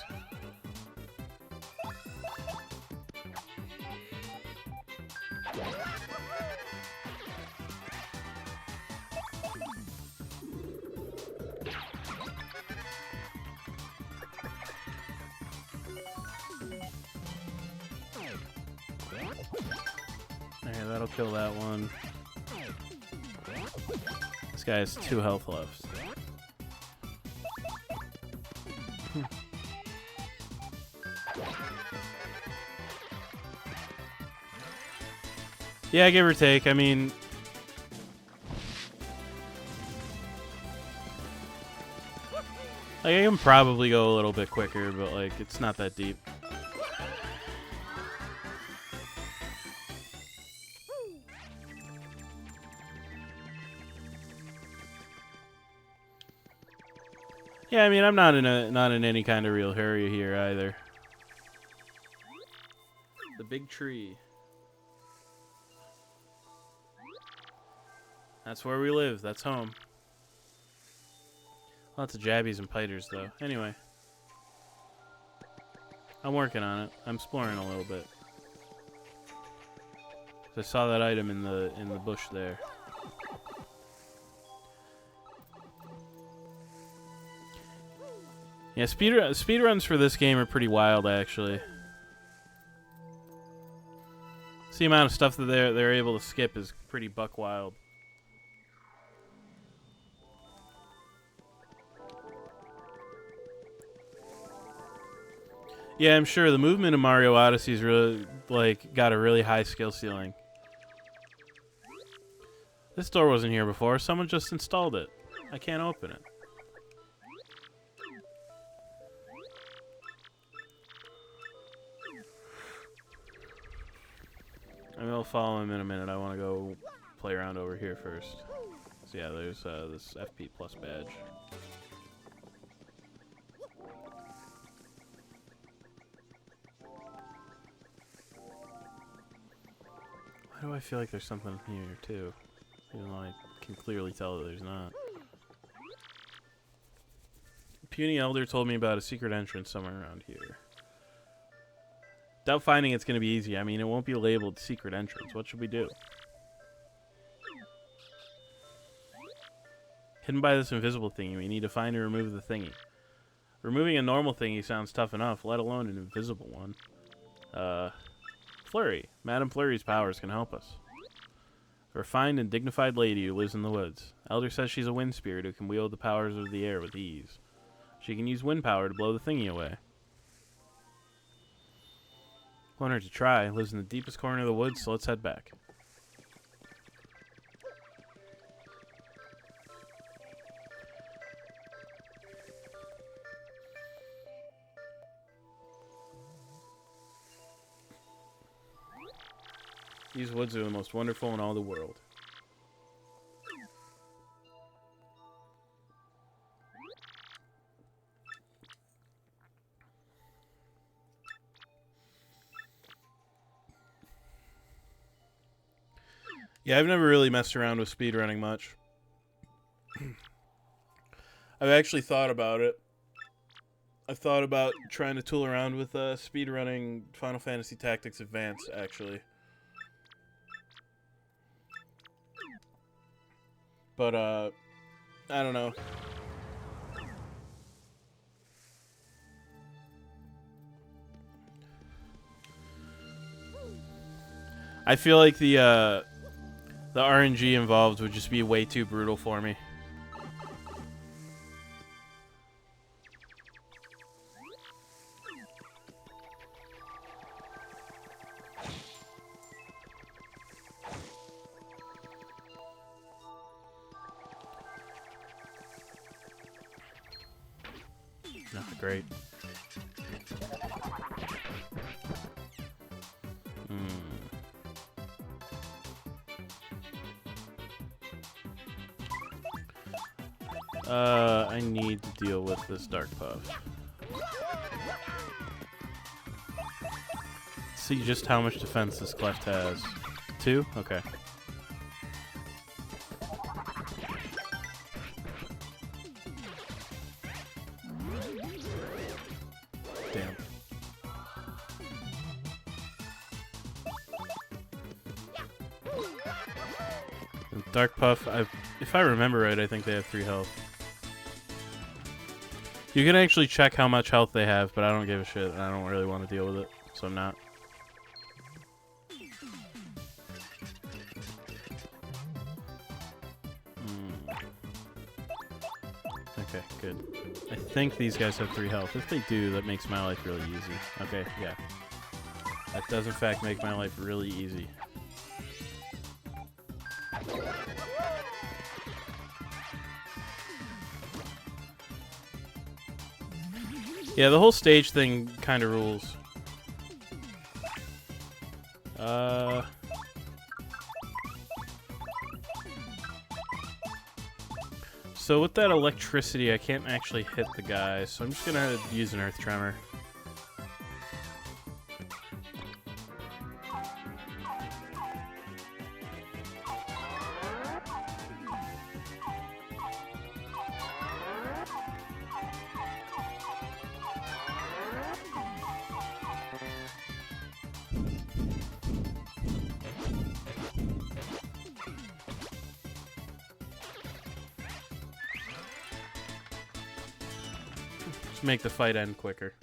Okay, that'll kill that one. This guy has 2 health left. Yeah, give or take. I mean, like, I can probably go a little bit quicker, but like, it's not that deep. Yeah, I mean, I'm not in any kind of real hurry here either. The big tree. That's where we live. That's home. Lots of jabbies and piters, though. Anyway. I'm working on it. I'm exploring a little bit. I saw that item in the bush there. Yeah, speedruns for this game are pretty wild, actually. The amount of stuff that they're able to skip is pretty buck wild. Yeah, I'm sure the movement in Mario Odyssey's really, like, got a really high skill ceiling. This door wasn't here before. Someone just installed it. I can't open it. I mean, I'll follow him in a minute. I want to go play around over here first. So yeah, there's this FP Plus badge. Why do I feel like there's something here too? Even though I can clearly tell that there's not. Puny Elder told me about a secret entrance somewhere around here. Doubt finding it's going to be easy. I mean, it won't be labeled secret entrance. What should we do? Hidden by this invisible thingy. We need to find and remove the thingy. Removing a normal thingy sounds tough enough, let alone an invisible one. Flurry. Madame Flurry's powers can help us. A refined and dignified lady who lives in the woods. Elder says she's a wind spirit who can wield the powers of the air with ease. She can use wind power to blow the thingy away. Want her to try. Lives in the deepest corner of the woods, so let's head back. These woods are the most wonderful in all the world. Yeah, I've never really messed around with speedrunning much. I've actually thought about it. I've thought about trying to tool around with speedrunning Final Fantasy Tactics Advance, actually. But, I don't know. I feel like the RNG involved would just be way too brutal for me. Not great. I need to deal with this Dark Puff. See just how much defense this Cleft has. 2? Okay. Damn. And Dark Puff, if I remember right, I think they have 3 health. You can actually check how much health they have, but I don't give a shit, and I don't really want to deal with it, so I'm not. Okay, good. I think these guys have 3 health. If they do, that makes my life really easy. Okay, yeah. That does in fact make my life really easy. Yeah, the whole stage thing kind of rules. So with that electricity, I can't actually hit the guy, so I'm just gonna use an Earth Tremor. Make the fight end quicker.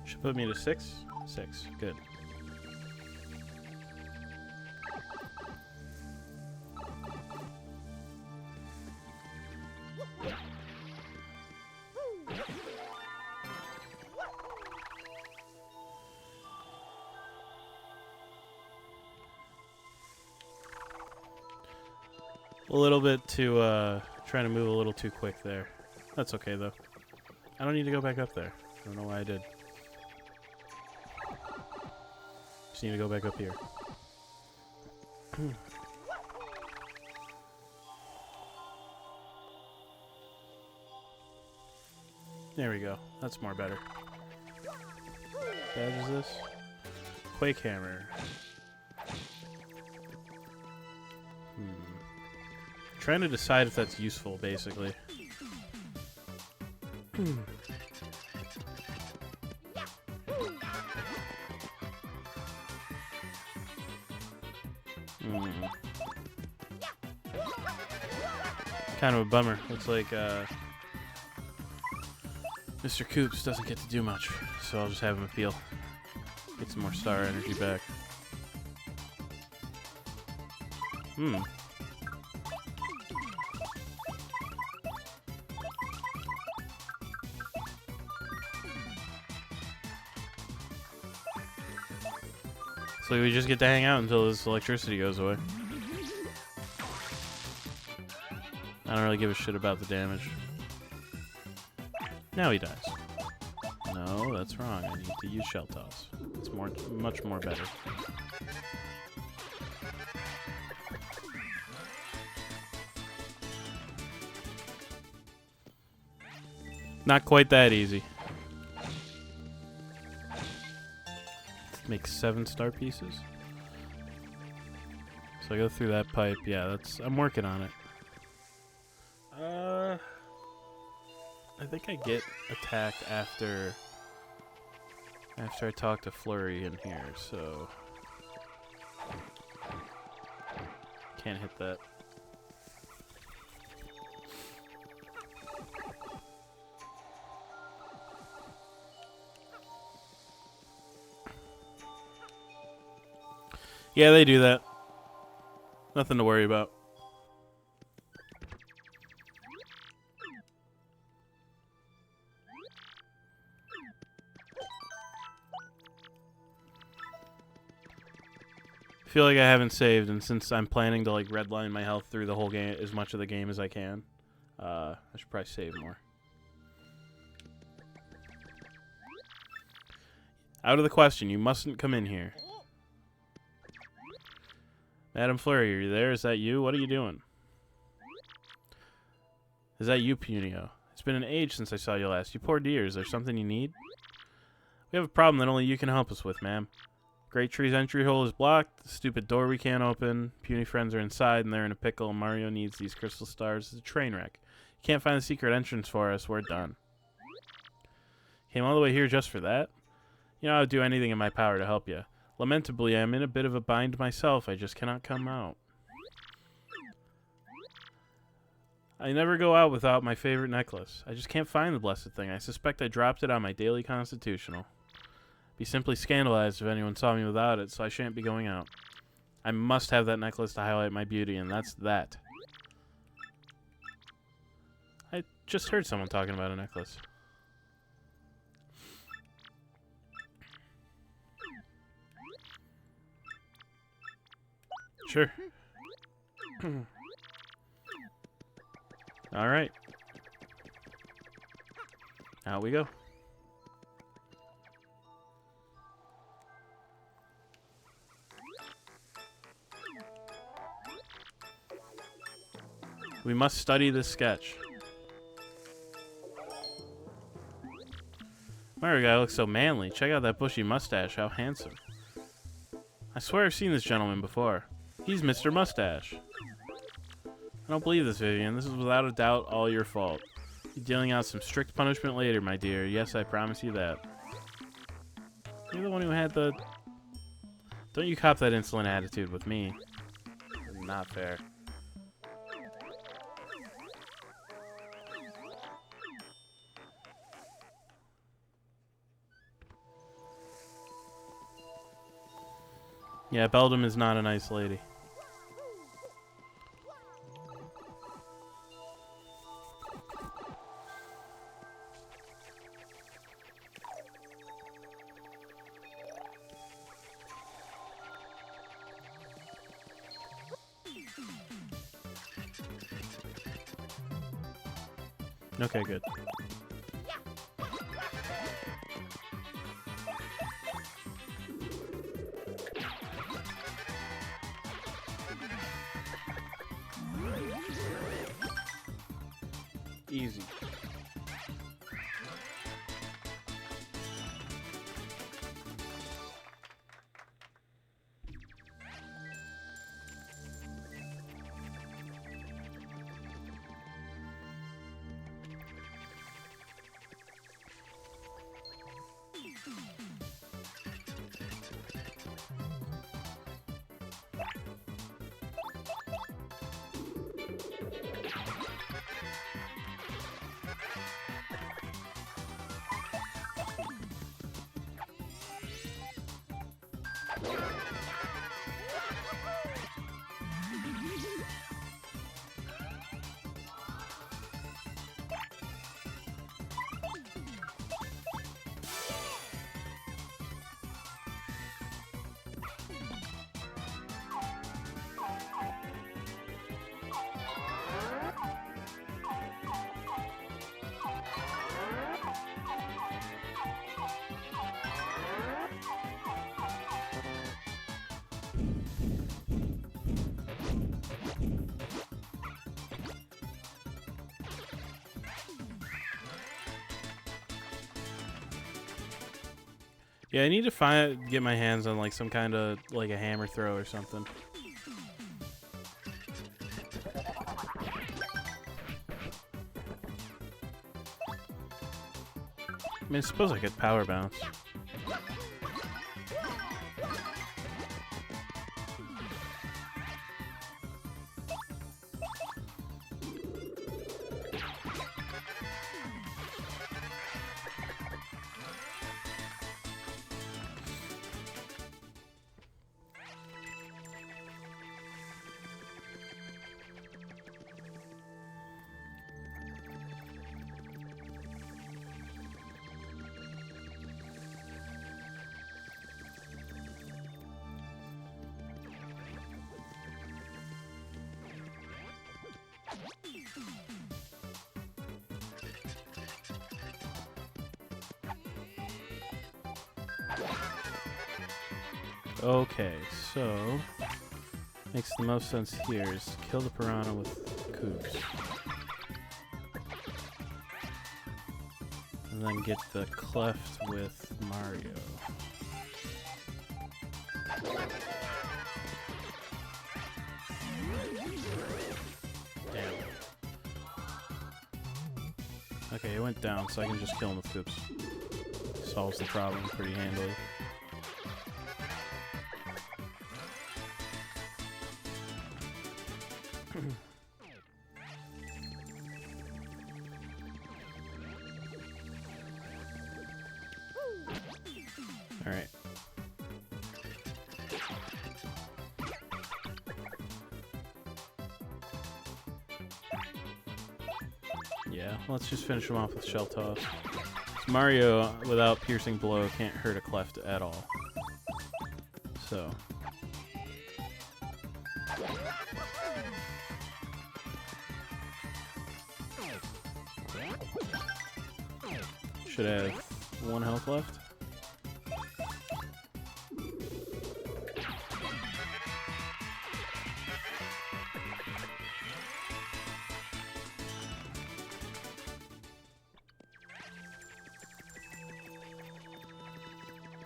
Should put me to 6? 6, good. A little bit too, trying to move a little too quick there. That's okay, though. I don't need to go back up there. I don't know why I did. Just need to go back up here. There we go. That's more better. Badge is this? Quake Hammer. Trying to decide if that's useful, basically. Kind of a bummer. Looks like Mr. Coops doesn't get to do much, so I'll just have him appeal. Get some more star energy back. So we just get to hang out until this electricity goes away. I don't really give a shit about the damage. Now he dies. No, that's wrong. I need to use Shell Toss. It's much more better. Not quite that easy. Make 7 star pieces. So I go through that pipe. Yeah, I'm working on it. I think I get attacked after I talk to Flurry in here, so can't hit that. Yeah, they do that. Nothing to worry about. I feel like I haven't saved, and since I'm planning to like redline my health through the whole game, as much of the game as I can, I should probably save more. Out of the question. You mustn't come in here. Madam Flurry, are you there? Is that you? What are you doing? Is that you, Punio? It's been an age since I saw you last. You poor dear. Is there something you need? We have a problem that only you can help us with, ma'am. Great Tree's entry hole is blocked. The stupid door we can't open. Puny friends are inside, and they're in a pickle. Mario needs these crystal stars. It's a train wreck. You can't find the secret entrance for us. We're done. Came all the way here just for that? You know, I would do anything in my power to help you. Lamentably, I'm in a bit of a bind myself. I just cannot come out. I never go out without my favorite necklace. I just can't find the blessed thing. I suspect I dropped it on my daily constitutional. Be simply scandalized if anyone saw me without it, so I shan't be going out. I must have that necklace to highlight my beauty, and that's that. I just heard someone talking about a necklace. Sure. All right. Out we go. We must study this sketch. Mario guy looks so manly. Check out that bushy mustache. How handsome. I swear I've seen this gentleman before. He's Mr. Mustache. I don't believe this, Vivian. This is without a doubt all your fault. You're dealing out some strict punishment later, my dear. Yes, I promise you that. You're the one who had the... Don't you cop that insolent attitude with me. Not fair. Yeah, Beldam is not a nice lady. Okay, good. Easy. Yeah, I need to get my hands on like some kind of like a hammer throw or something. I mean, I suppose I could power bounce. Okay, so makes the most sense here is kill the piranha with Coops. And then get the cleft with Mario. Damn. Okay, it went down, so I can just kill him with Coops. Solves the problem pretty handily. Alright. Yeah, let's just finish him off with Shell Toss. Mario, without Piercing Blow, can't hurt a Cleft at all. So. Should have 1 health left.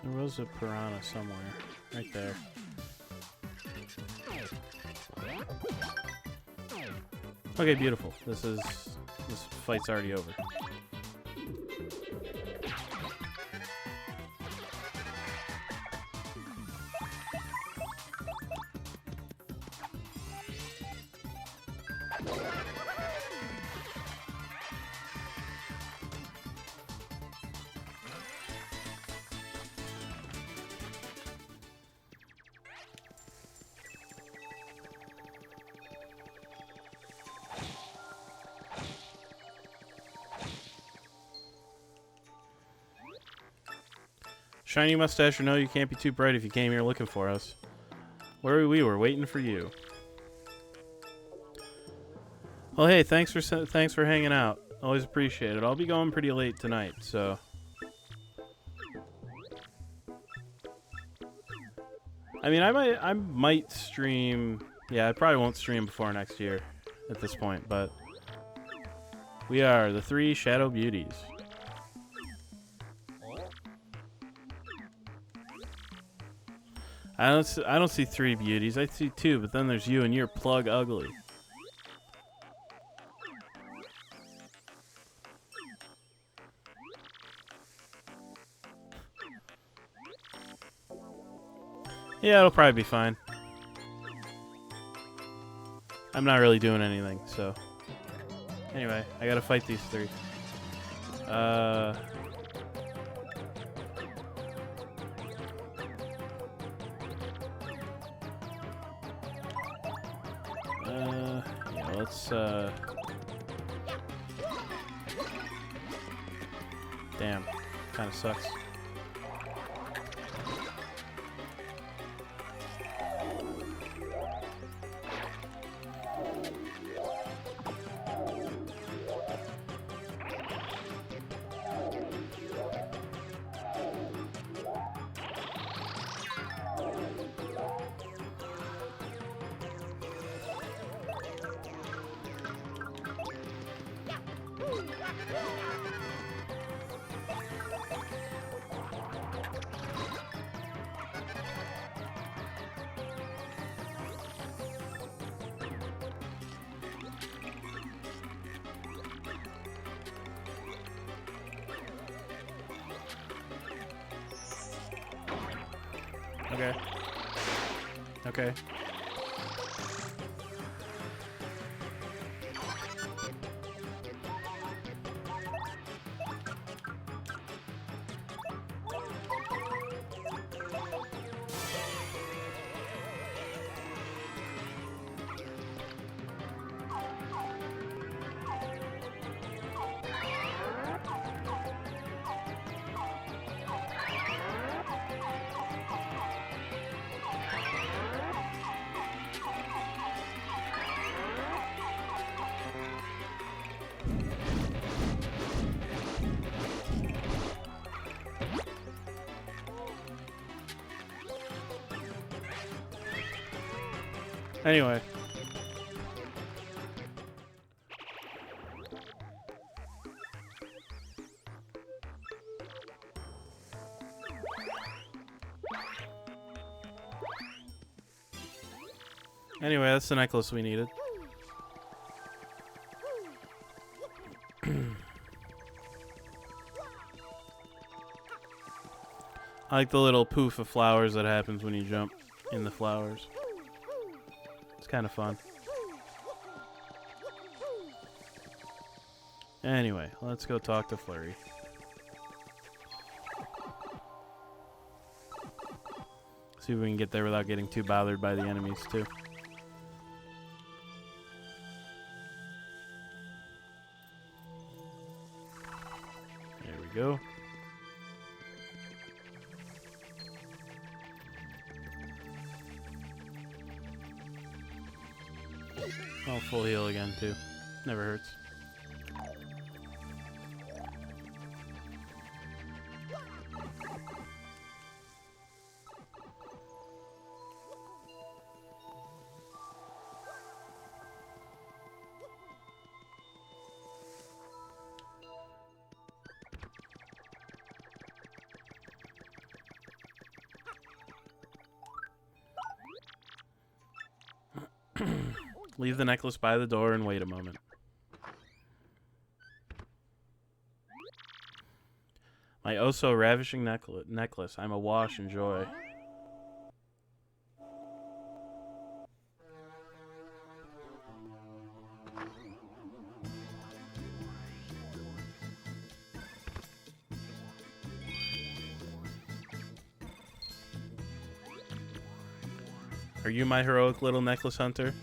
There was a piranha somewhere, right there. Okay, beautiful. This fight's already over. Shiny mustache or no, you can't be too bright if you came here looking for us. Where we were waiting for you. Well, hey, thanks for hanging out. Always appreciate it. I'll be going pretty late tonight, so. I mean, I might stream. Yeah, I probably won't stream before next year at this point, but we are the 3 Shadow Beauties. I don't see 3 beauties. I see 2, but then there's you and you're plug ugly. Yeah, it'll probably be fine. I'm not really doing anything, so. Anyway, I gotta fight these 3. Yeah, let's, damn, kinda sucks. Okay. Okay. Anyway. Anyway, that's the necklace we needed. I like the little poof of flowers that happens when you jump in the flowers. It's kind of fun. Anyway, let's go talk to Flurry. See if we can get there without getting too bothered by the enemies, too. There we go. Oh, full heal again, too. Never hurts. Leave the necklace by the door and wait a moment. My oh so ravishing necklace. I'm awash in joy. Are you my heroic little necklace hunter?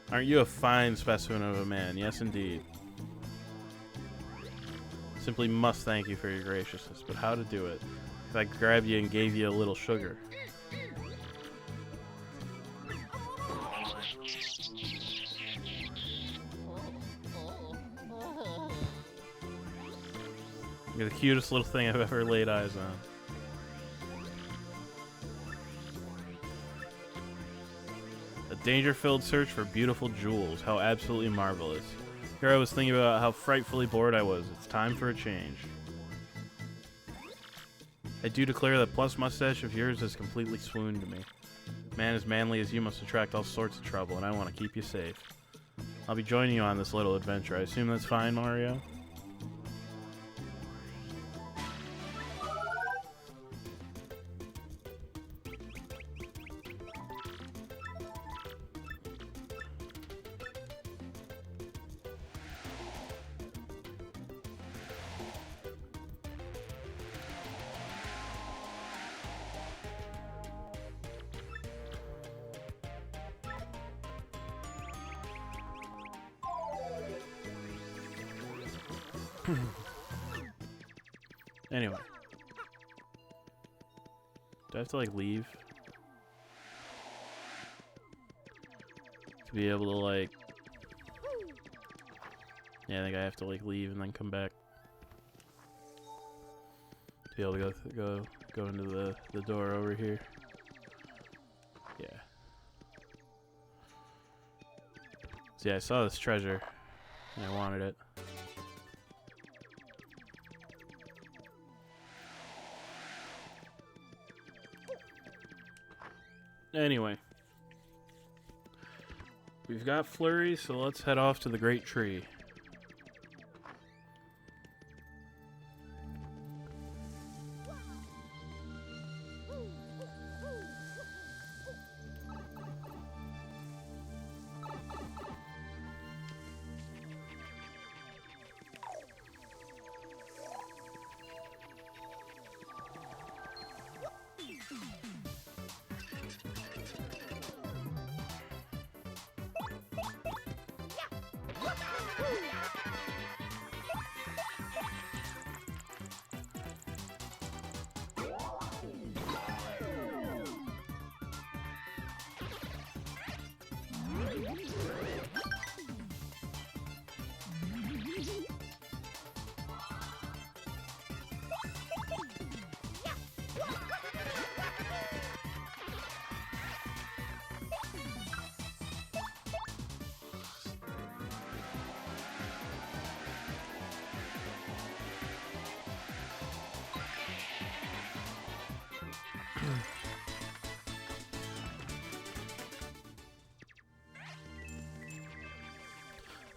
Aren't you a fine specimen of a man? Yes, indeed. Simply must thank you for your graciousness, but how to do it? If I grabbed you and gave you a little sugar. You're the cutest little thing I've ever laid eyes on. Danger-filled search for beautiful jewels. How absolutely marvelous. Here I was thinking about how frightfully bored I was. It's time for a change. I do declare that plus mustache of yours has completely swooned me. Man as manly as you must attract all sorts of trouble, and I want to keep you safe. I'll be joining you on this little adventure. I assume that's fine, Mario? Anyway. Do I have to, like, leave? To be able to, like... Yeah, I think I have to, like, leave and then come back. To be able to go into the door over here. Yeah. So yeah, I saw this treasure. And I wanted it. Anyway, we've got Flurry, so let's head off to the Great Tree.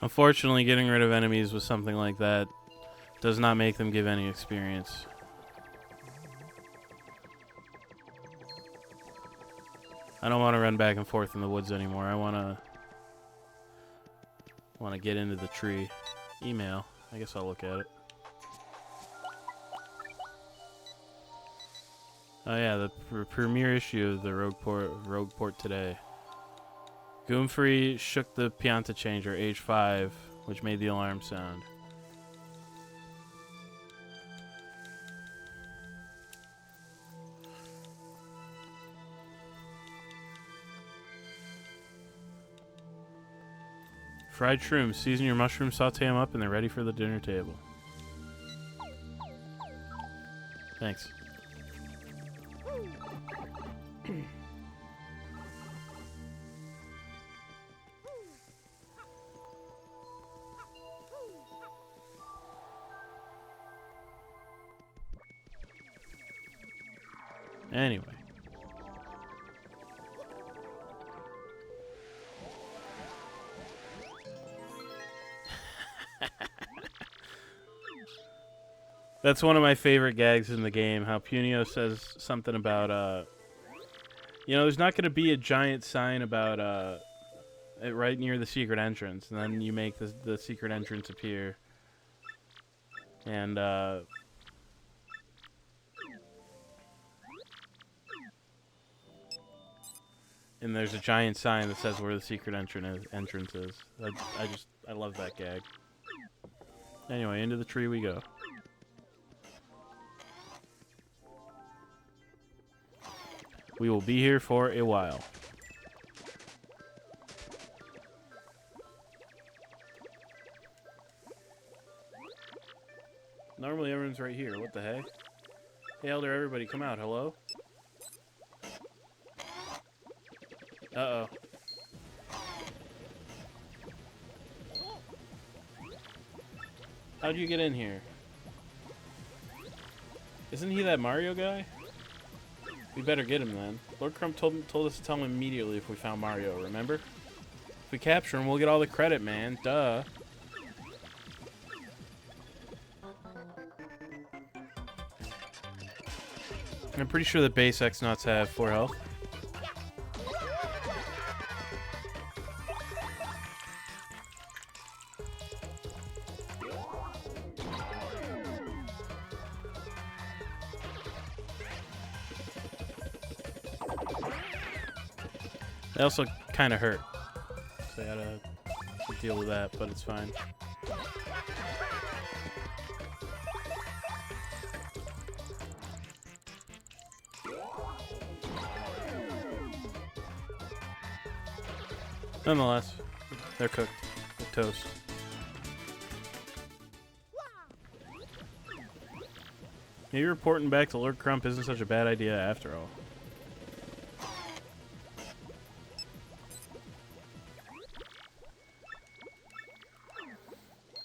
Unfortunately, getting rid of enemies with something like that does not make them give any experience. I don't want to run back and forth in the woods anymore. I want to get into the tree. Email. I guess I'll look at it. Oh yeah, the premiere issue of the Rogue Port today. Goomfrey shook the Pianta changer, age 5, which made the alarm sound. Fried shrooms. Season your mushrooms, saute them up, and they're ready for the dinner table. Thanks. Anyway. That's one of my favorite gags in the game, how Punio says something about, you know, there's not going to be a giant sign about, right near the secret entrance, and then you make the secret entrance appear. And, and there's a giant sign that says where the secret entrance is. I love that gag. Anyway, into the tree we go. We will be here for a while. Normally everyone's right here. What the heck? Hey, Elder, everybody, come out. Hello? Uh-oh. How'd you get in here? Isn't he that Mario guy? We better get him then. Lord Crump told us to tell him immediately if we found Mario, remember? If we capture him, we'll get all the credit, man. Duh. I'm pretty sure the base X-Nauts have 4 health. They also kind of hurt, so I gotta deal with that, but it's fine. Nonetheless, they're cooked. They're toast. Maybe reporting back to Lord Crump isn't such a bad idea after all.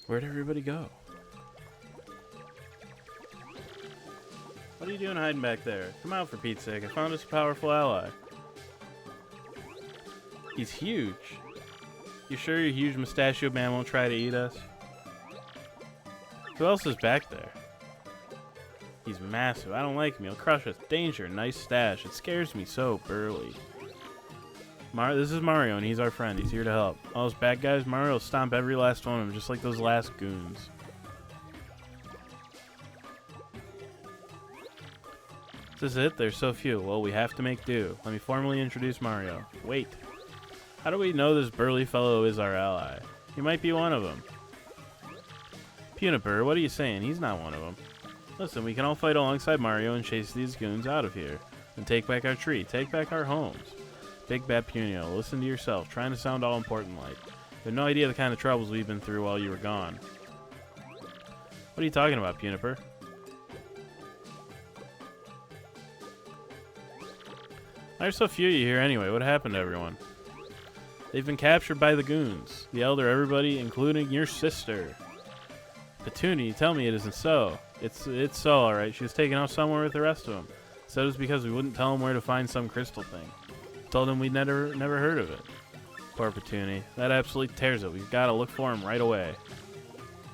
Where'd everybody go? What are you doing hiding back there? Come out for Pete's sake. I found us a powerful ally. He's huge. You sure your huge mustachioed man won't try to eat us? Who else is back there? He's massive. I don't like him. He'll crush us. Danger. Nice stash. It scares me so, Burly. This is Mario, and he's our friend. He's here to help. All those bad guys, Mario will stomp every last one of them, just like those last goons. This is it? There's so few. Well, we have to make do. Let me formally introduce Mario. Wait. How do we know this burly fellow is our ally? He might be one of them. Puniper, what are you saying? He's not one of them. Listen, we can all fight alongside Mario and chase these goons out of here. And take back our tree. Take back our homes. Big Bad Punio, listen to yourself, trying to sound all important like. You have no idea the kind of troubles we've been through while you were gone. What are you talking about, Puniper? There's so few of you here anyway. What happened to everyone? They've been captured by the goons. The Elder, everybody, including your sister. Petunia, you tell me it isn't so. It's so, alright. She was taken off somewhere with the rest of them. Said it was because we wouldn't tell them where to find some crystal thing. Told him we'd never heard of it. Poor Petuni. That absolutely tears it. We've got to look for him right away.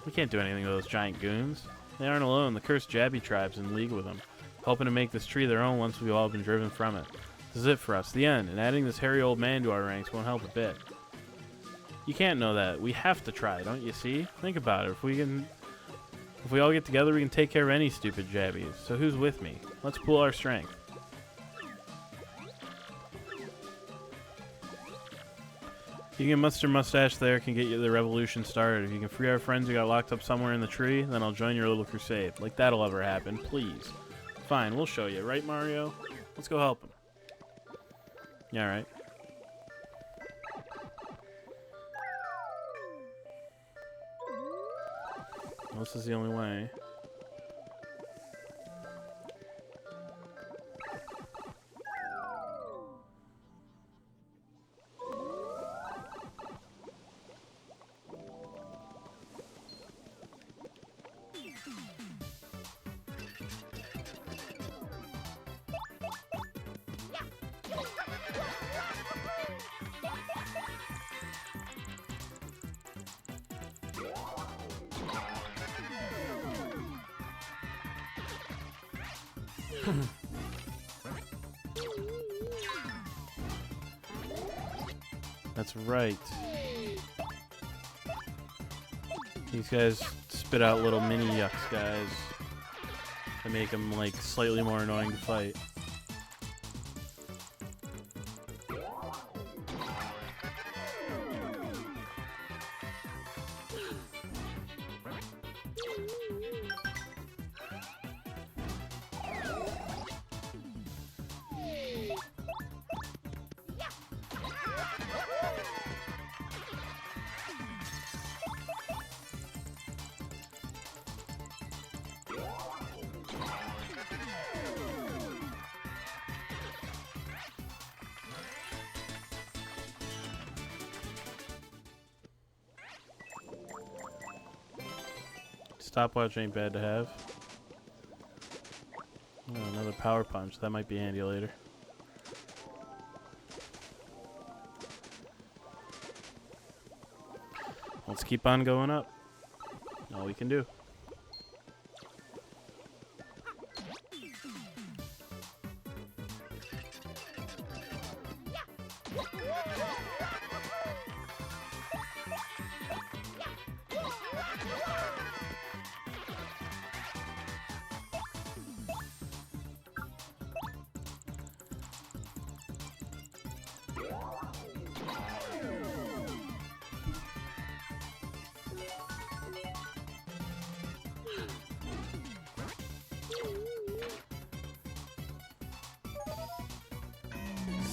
We can't do anything to those giant goons. They aren't alone. The cursed Jabby tribe's in league with them, hoping to make this tree their own once we've all been driven from it. This is it for us. The end. And adding this hairy old man to our ranks won't help a bit. You can't know that. We have to try, don't you see? Think about it. If we all get together, we can take care of any stupid Jabbies. So who's with me? Let's pool our strength. You can Mr. Mustache there can get you the revolution started. If you can free our friends who got locked up somewhere in the tree, then I'll join your little crusade. Like that'll ever happen, please. Fine, we'll show you, right, Mario? Let's go help him. Yeah, right. This is the only way. That's right. These guys spit out little mini yucks, guys. To make them, like, slightly more annoying to fight. Stopwatch ain't bad to have. Oh, another power punch. That might be handy later. Let's keep on going up. All we can do.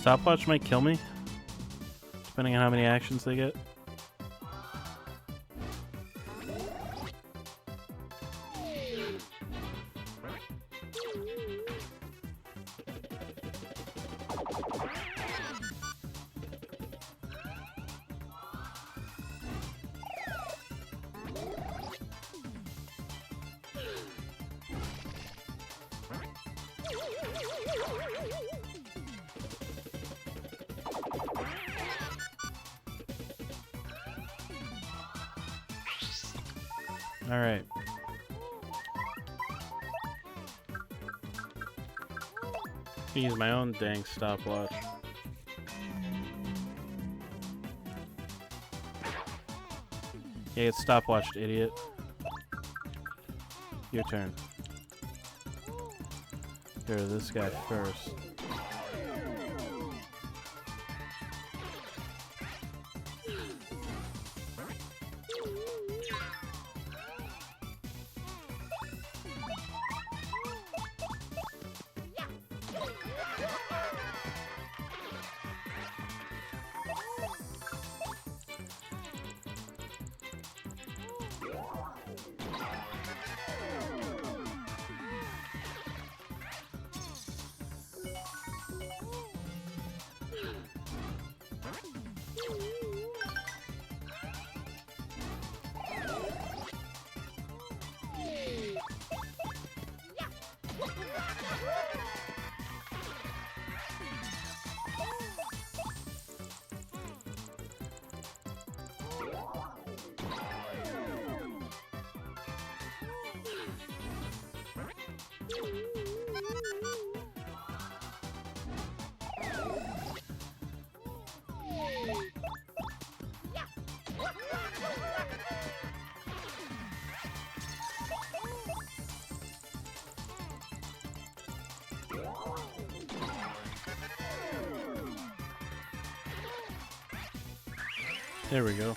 Stopwatch might kill me, depending on how many actions they get. All right. I can use my own dang stopwatch. Yeah, get stopwatched, idiot. Your turn. Here, this guy first. There we go.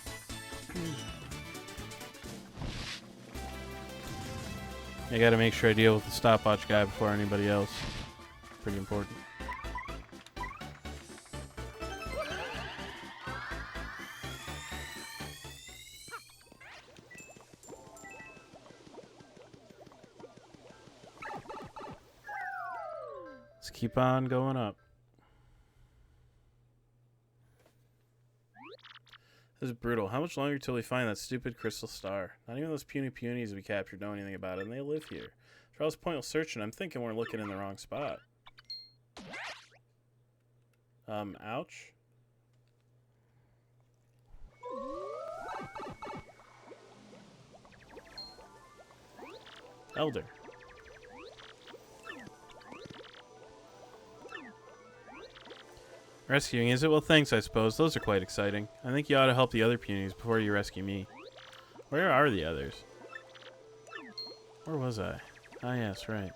I gotta make sure I deal with the stopwatch guy before anybody else. Pretty important. Let's keep on going up. This is brutal. How much longer till we find that stupid crystal star? Not even those puny punies we captured know anything about it, and they live here. For all this pointless searching, I'm thinking we're looking in the wrong spot. Ouch. Elder. Rescuing, is it? Well, thanks, I suppose. Those are quite exciting. I think you ought to help the other punies before you rescue me. Where are the others? Where was I? Ah, yes, right.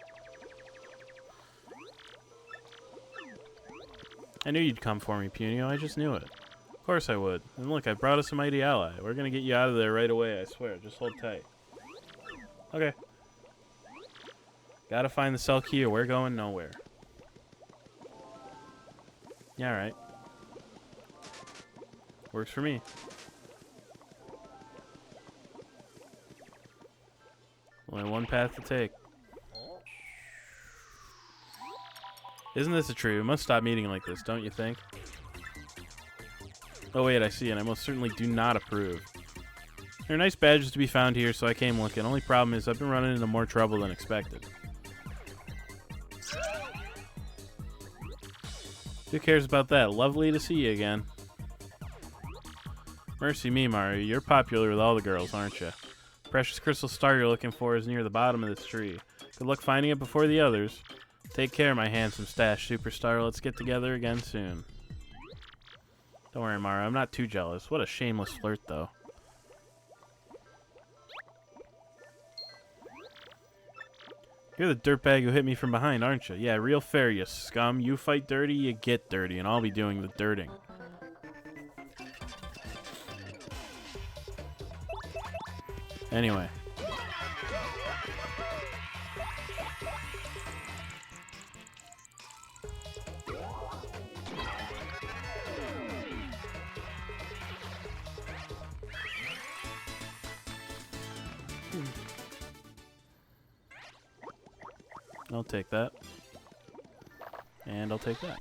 I knew you'd come for me, Punio. I just knew it. Of course I would. And look, I brought us a mighty ally. We're gonna get you out of there right away, I swear. Just hold tight. Okay. Gotta find the cell key or we're going nowhere. Yeah, alright. Works for me. Only one path to take. Isn't this a tree? We must stop meeting like this, don't you think? Oh wait, I see, and I most certainly do not approve. There are nice badges to be found here, so I came looking. Only problem is I've been running into more trouble than expected. Who cares about that? Lovely to see you again. Mercy me, Mario. You're popular with all the girls, aren't you? Precious crystal star you're looking for is near the bottom of this tree. Good luck finding it before the others. Take care, my handsome stash superstar. Let's get together again soon. Don't worry, Mario. I'm not too jealous. What a shameless flirt, though. You're the dirtbag who hit me from behind, aren't you? Yeah, real fair, you scum. You fight dirty, you get dirty, and I'll be doing the dirting. Anyway. I'll take that. And I'll take that.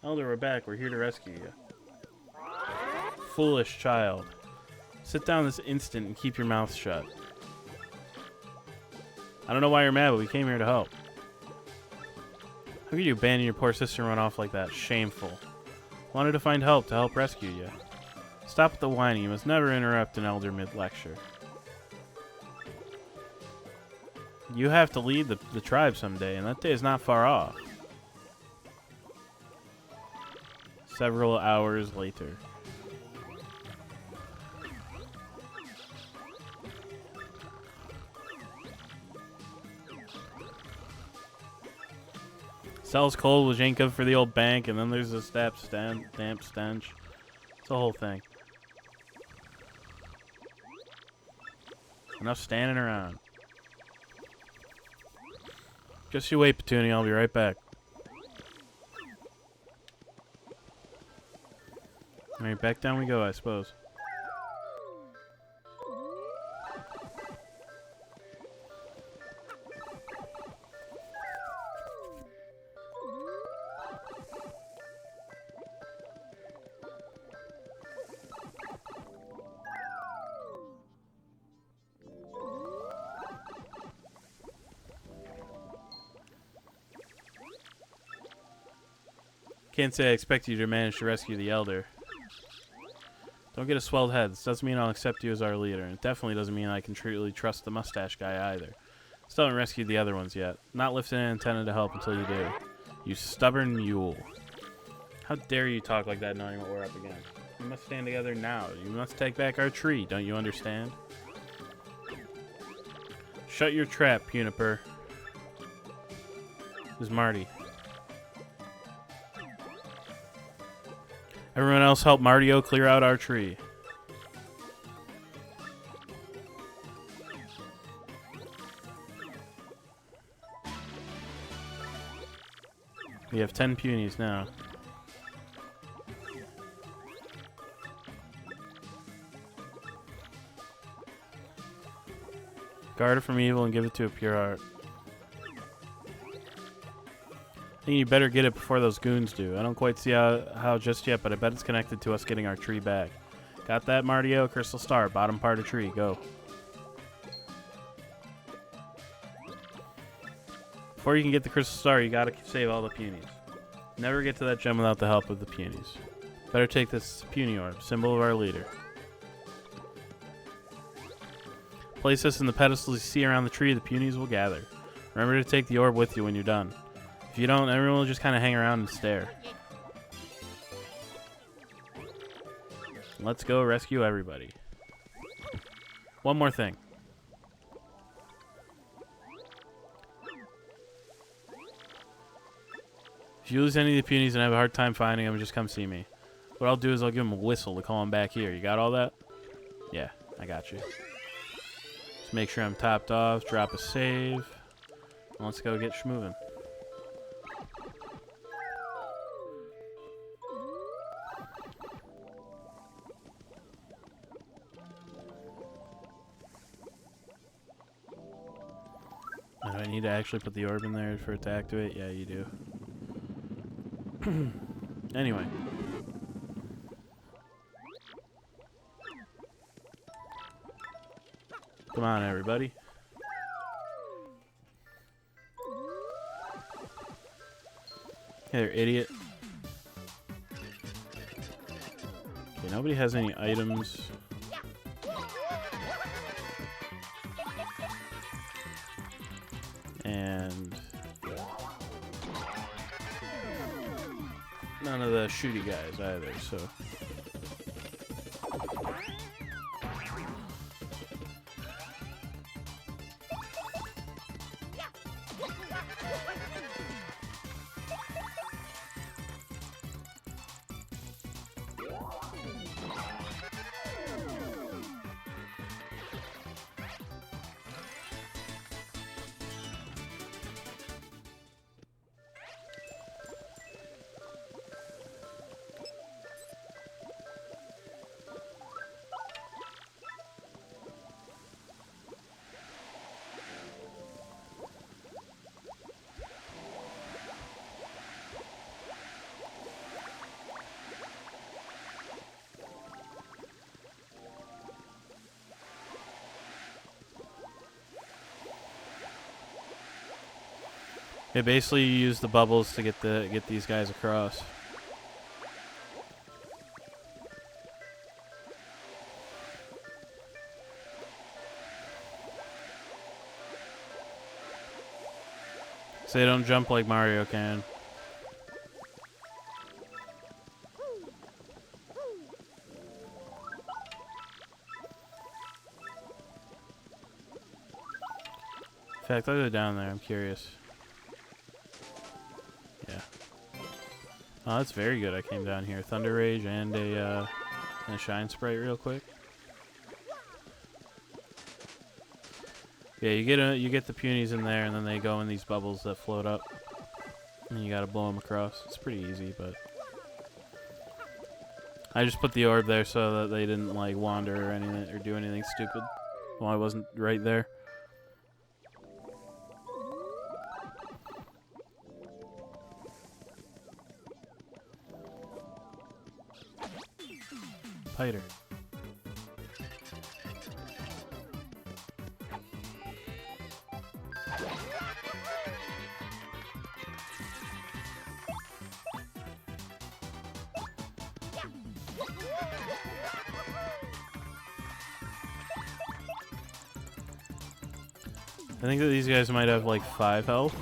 Elder, we're back. We're here to rescue you. Foolish child. Sit down this instant and keep your mouth shut. I don't know why you're mad, but we came here to help. How could you abandon your poor sister and run off like that? Shameful. Wanted to find help to help rescue you. Stop with the whining. You must never interrupt an elder mid-lecture. You have to lead the tribe someday, and that day is not far off. Several hours later. Sells cold with Jacob for the old bank, and then there's this damp stench. It's a whole thing. Enough standing around. Just you wait, Petunia. I'll be right back. Alright, back down we go, I suppose. Can't say I expect you to manage to rescue the Elder. Don't get a swelled head. This doesn't mean I'll accept you as our leader, and it definitely doesn't mean I can truly trust the mustache guy either. Still haven't rescued the other ones yet. Not lifted and intended to help until you do. You stubborn mule. How dare you talk like that knowing what we're up against? We must stand together now. You must take back our tree, don't you understand? Shut your trap, Puniper. This is Marty. Everyone else help Marty-O clear out our tree. We have 10 punies now. Guard it from evil and give it to a pure heart. I think you better get it before those goons do. I don't quite see how just yet, but I bet it's connected to us getting our tree back. Got that, Marty-O? Crystal Star, bottom part of tree. Go. Before you can get the Crystal Star, you gotta save all the punies. Never get to that gem without the help of the punies. Better take this puny orb, symbol of our leader. Place this in the pedestals you see around the tree, the punies will gather. Remember to take the orb with you when you're done. If you don't, everyone will just kind of hang around and stare. Let's go rescue everybody. One more thing. If you lose any of the punies and have a hard time finding them, just come see me. What I'll do is I'll give them a whistle to call them back here. You got all that? Yeah, I got you. Just make sure I'm topped off, drop a save. And let's go get schmovin'. Do I need to actually put the orb in there for it to activate? Yeah, you do. Anyway. Come on, everybody. Hey there, idiot. Okay, nobody has any items. And none of the shooty guys either, so. Okay, basically you use the bubbles to get these guys across. So they don't jump like Mario can. In fact, I'll go down there. I'm curious. Yeah. Oh, that's very good. I came down here. Thunder Rage and a Shine Sprite real quick. Yeah, you get the punies in there, and then they go in these bubbles that float up, and you gotta blow them across. It's pretty easy, but I just put the orb there so that they didn't like wander or anything or do anything stupid while I wasn't right there. Piter. I think that these guys might have like 5 health.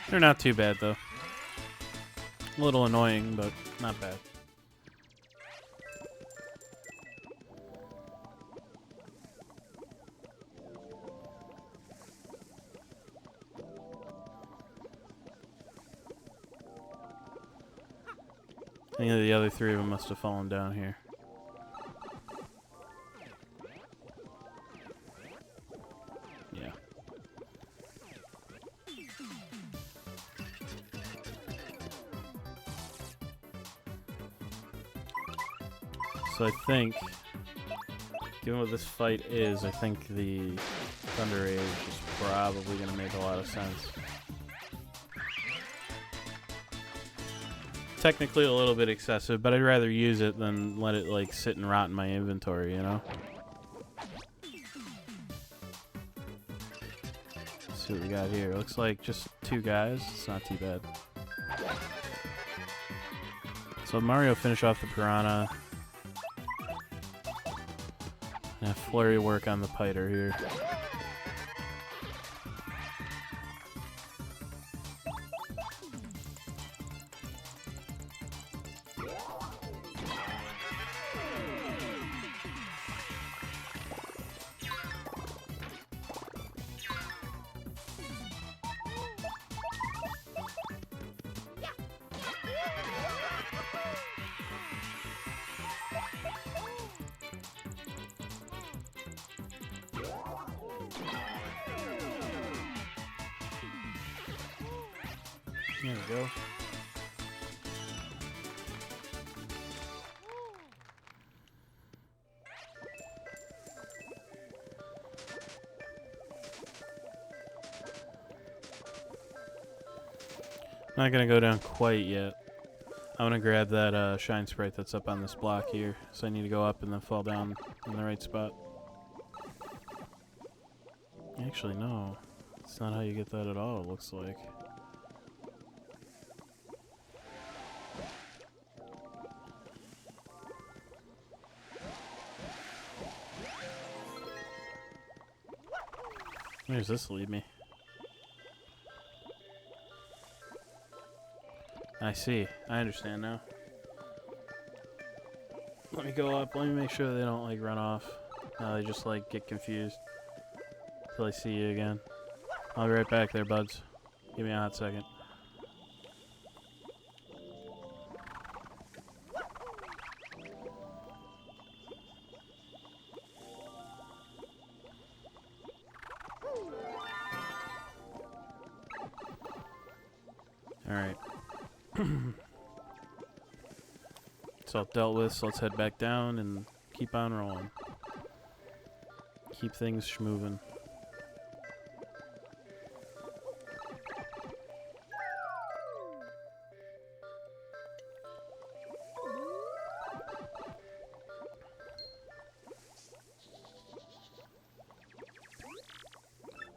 They're not too bad, though. A little annoying, but not bad. I think the other 3 of them must have fallen down here. Yeah. So I think, given what this fight is, I think the Thunder Age is probably going to make a lot of sense. Technically a little bit excessive, but I'd rather use it than let it like sit and rot in my inventory, you know? Let's see what we got here. Looks like just 2 guys. It's not too bad. So Mario finish off the Piranha. And flurry work on the Piter here. There we go. Not gonna go down quite yet. I want to grab that shine sprite that's up on this block here, so I need to go up and then fall down in the right spot. Actually, no. That's not how you get that at all, it looks like. Where does this lead me? I see. I understand now. Let me go up. Let me make sure they don't like run off. No, they just like get confused until I see you again. I'll be right back there, buds. Give me a hot second. Alright. It's all dealt with, so let's head back down and keep on rolling. Keep things schmoving.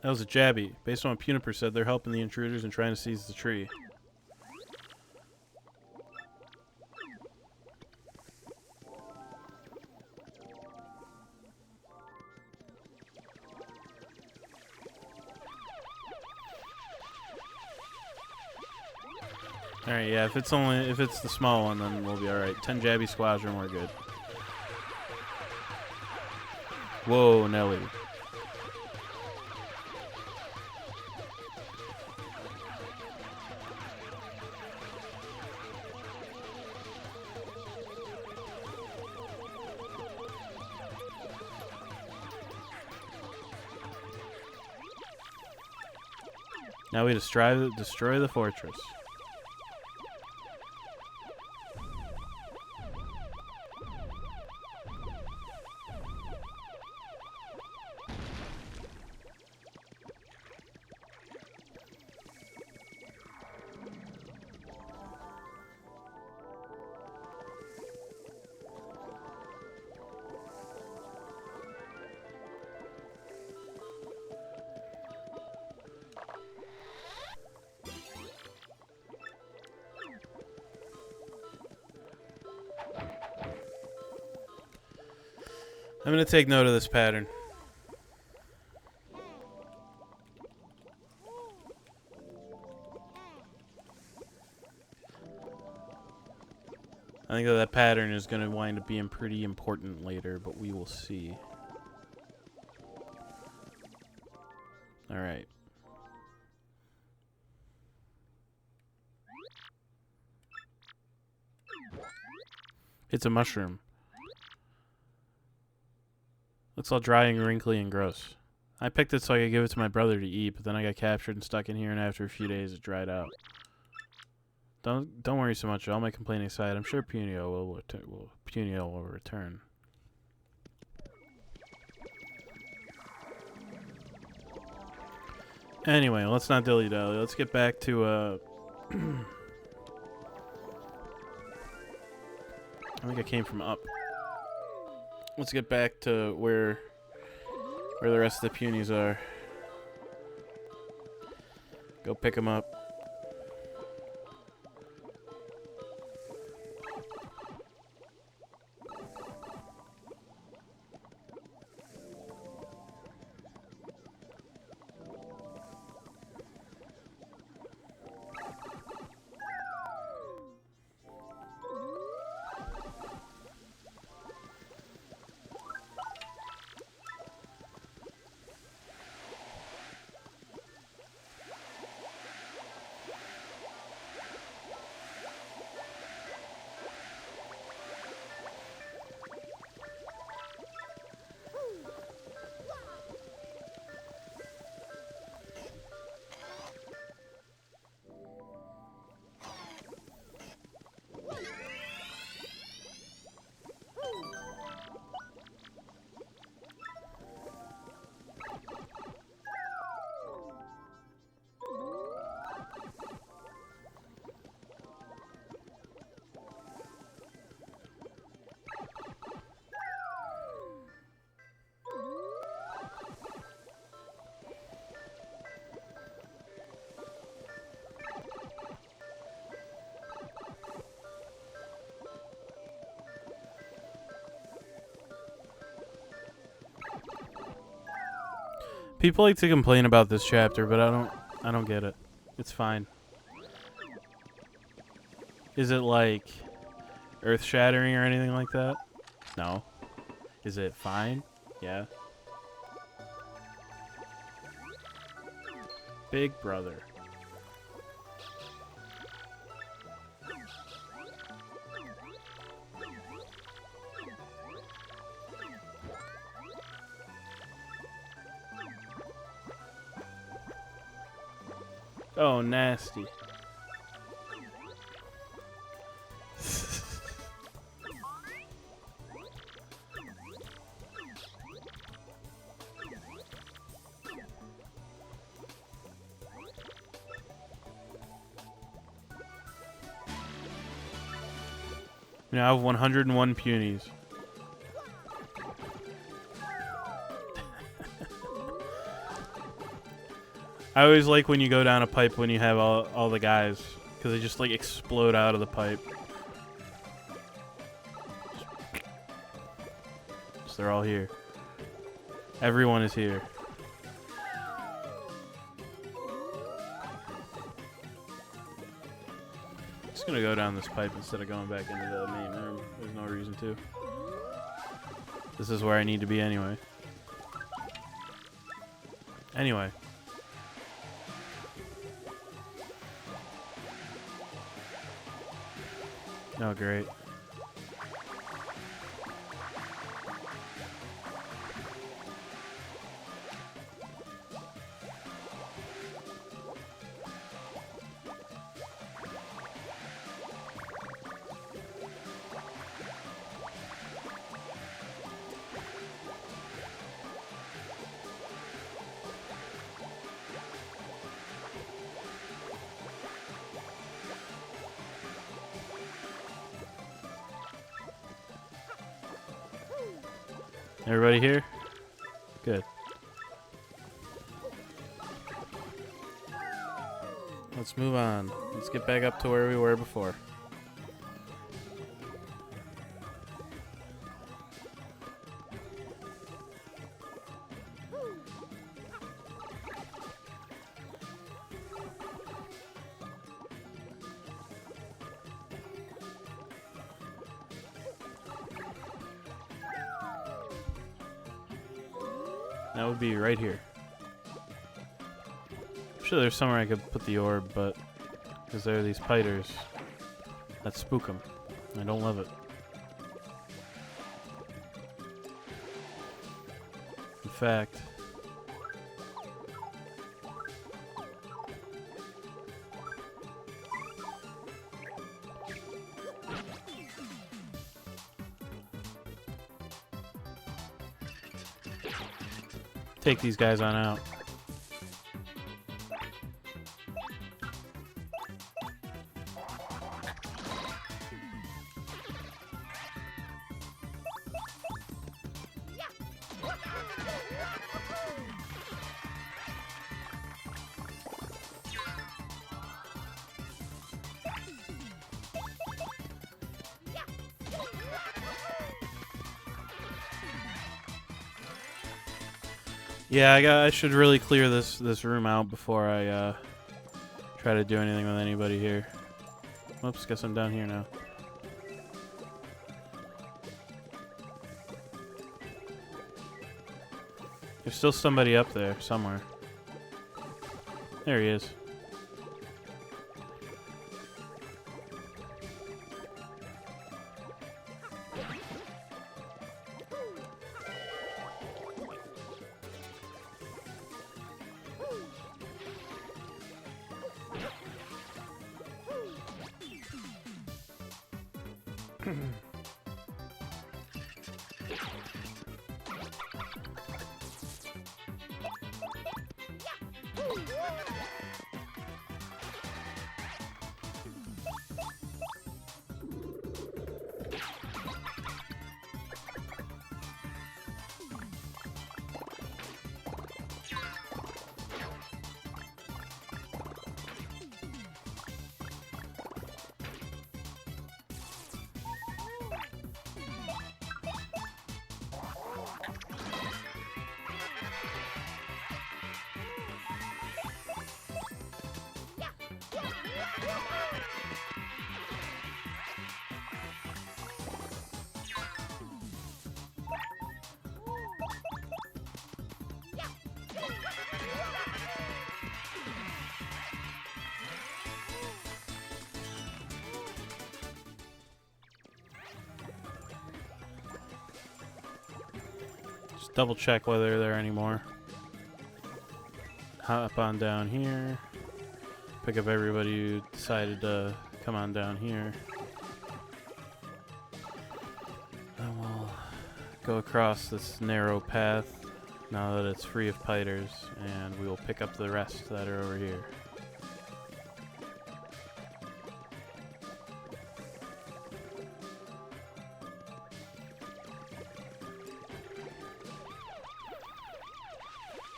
That was a Jabby. Based on what Puniper said, they're helping the intruders and trying to seize the tree. Alright, yeah, if it's the small one, then we'll be alright. 10 Jabby Squadron, we're good. Whoa, Nelly. Now we destroy the fortress. I'm going to take note of this pattern. I think that pattern is going to wind up being pretty important later, but we will see. Alright. It's a mushroom. Looks all dry and wrinkly and gross. I picked it so I could give it to my brother to eat, but then I got captured and stuck in here, and after a few days it dried out. Don't worry so much. All my complaining aside, I'm sure Punio will return. Anyway, let's not dilly-dally. Let's get back to I think I came from up. Let's get back to where the rest of the punies are. Go pick them up. People like to complain about this chapter, but I don't get it. It's fine. Is it like earth-shattering or anything like that? No. Is it fine? Yeah. Big brother. Oh, nasty. We now have 101 punies. I always like when you go down a pipe when you have all the guys, because they just like explode out of the pipe. So they're all here. Everyone is here. Just gonna go down this pipe instead of going back into the main room. There's no reason to. This is where I need to be anyway. Anyway. Oh, great. Everybody here? Good. Let's move on. Let's get back up to where we were before. That would be right here. I'm sure there's somewhere I could put the orb, but because there are these piters that spook them. I don't love it. In fact, take these guys on out. Yeah, I should really clear this room out before I try to do anything with anybody here. Whoops, guess I'm down here now. There's still somebody up there somewhere. There he is. Just double check whether they're there anymore. Hop on down here. Pick up everybody who decided to come on down here. And we'll go across this narrow path now that it's free of piters, and we will pick up the rest that are over here.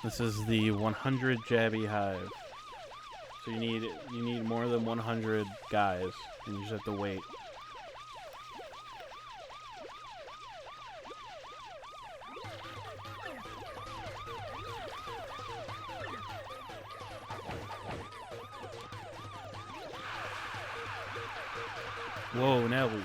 This is the 100 Jabby Hive. So you need more than 100 guys, and you just have to wait. Whoa, Nelly.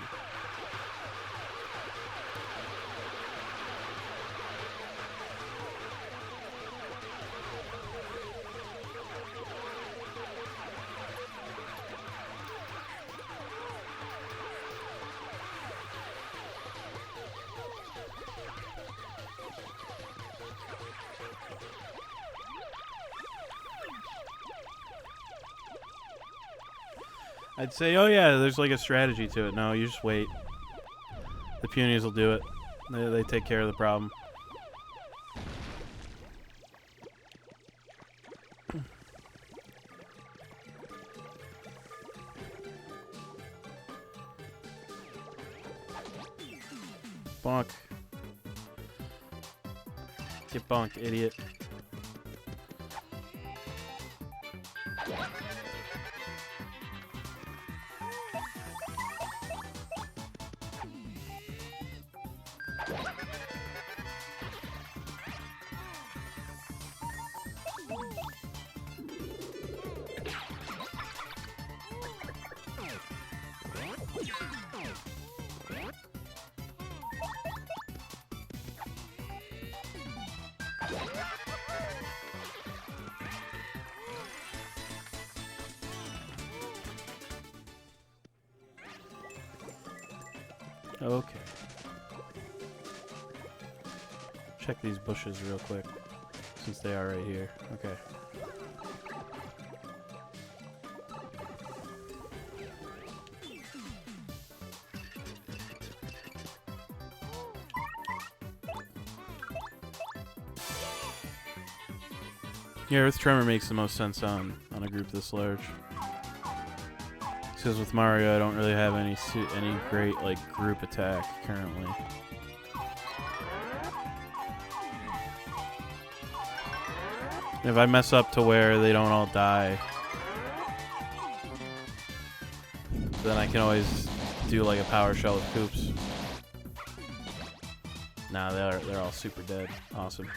I'd say, oh yeah, there's like a strategy to it. No, you just wait. The punies will do it. They take care of the problem. Bonk. Get bonked, idiot. Okay. Check these bushes real quick, since they are right here. Okay. Yeah, Earth Tremor makes the most sense on a group this large. Because with Mario, I don't really have any great like group attack currently. If I mess up to where they don't all die, then I can always do like a power shell with Koops. Nah, they're all super dead. Awesome.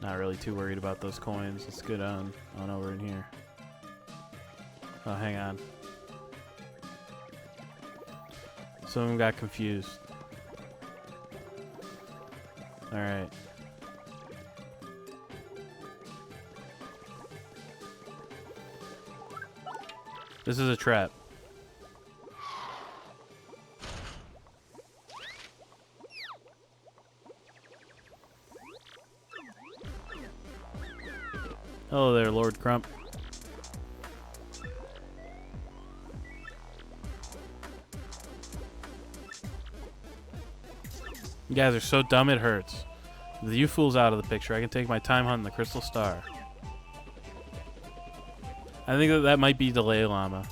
Not really too worried about those coins. Let's get on over in here. Oh, hang on. Some of them got confused. Alright. This is a trap. Hello there, Lord Crump. You guys are so dumb it hurts. With you fools out of the picture, I can take my time hunting the Crystal Star. I think that might be Delay Llama.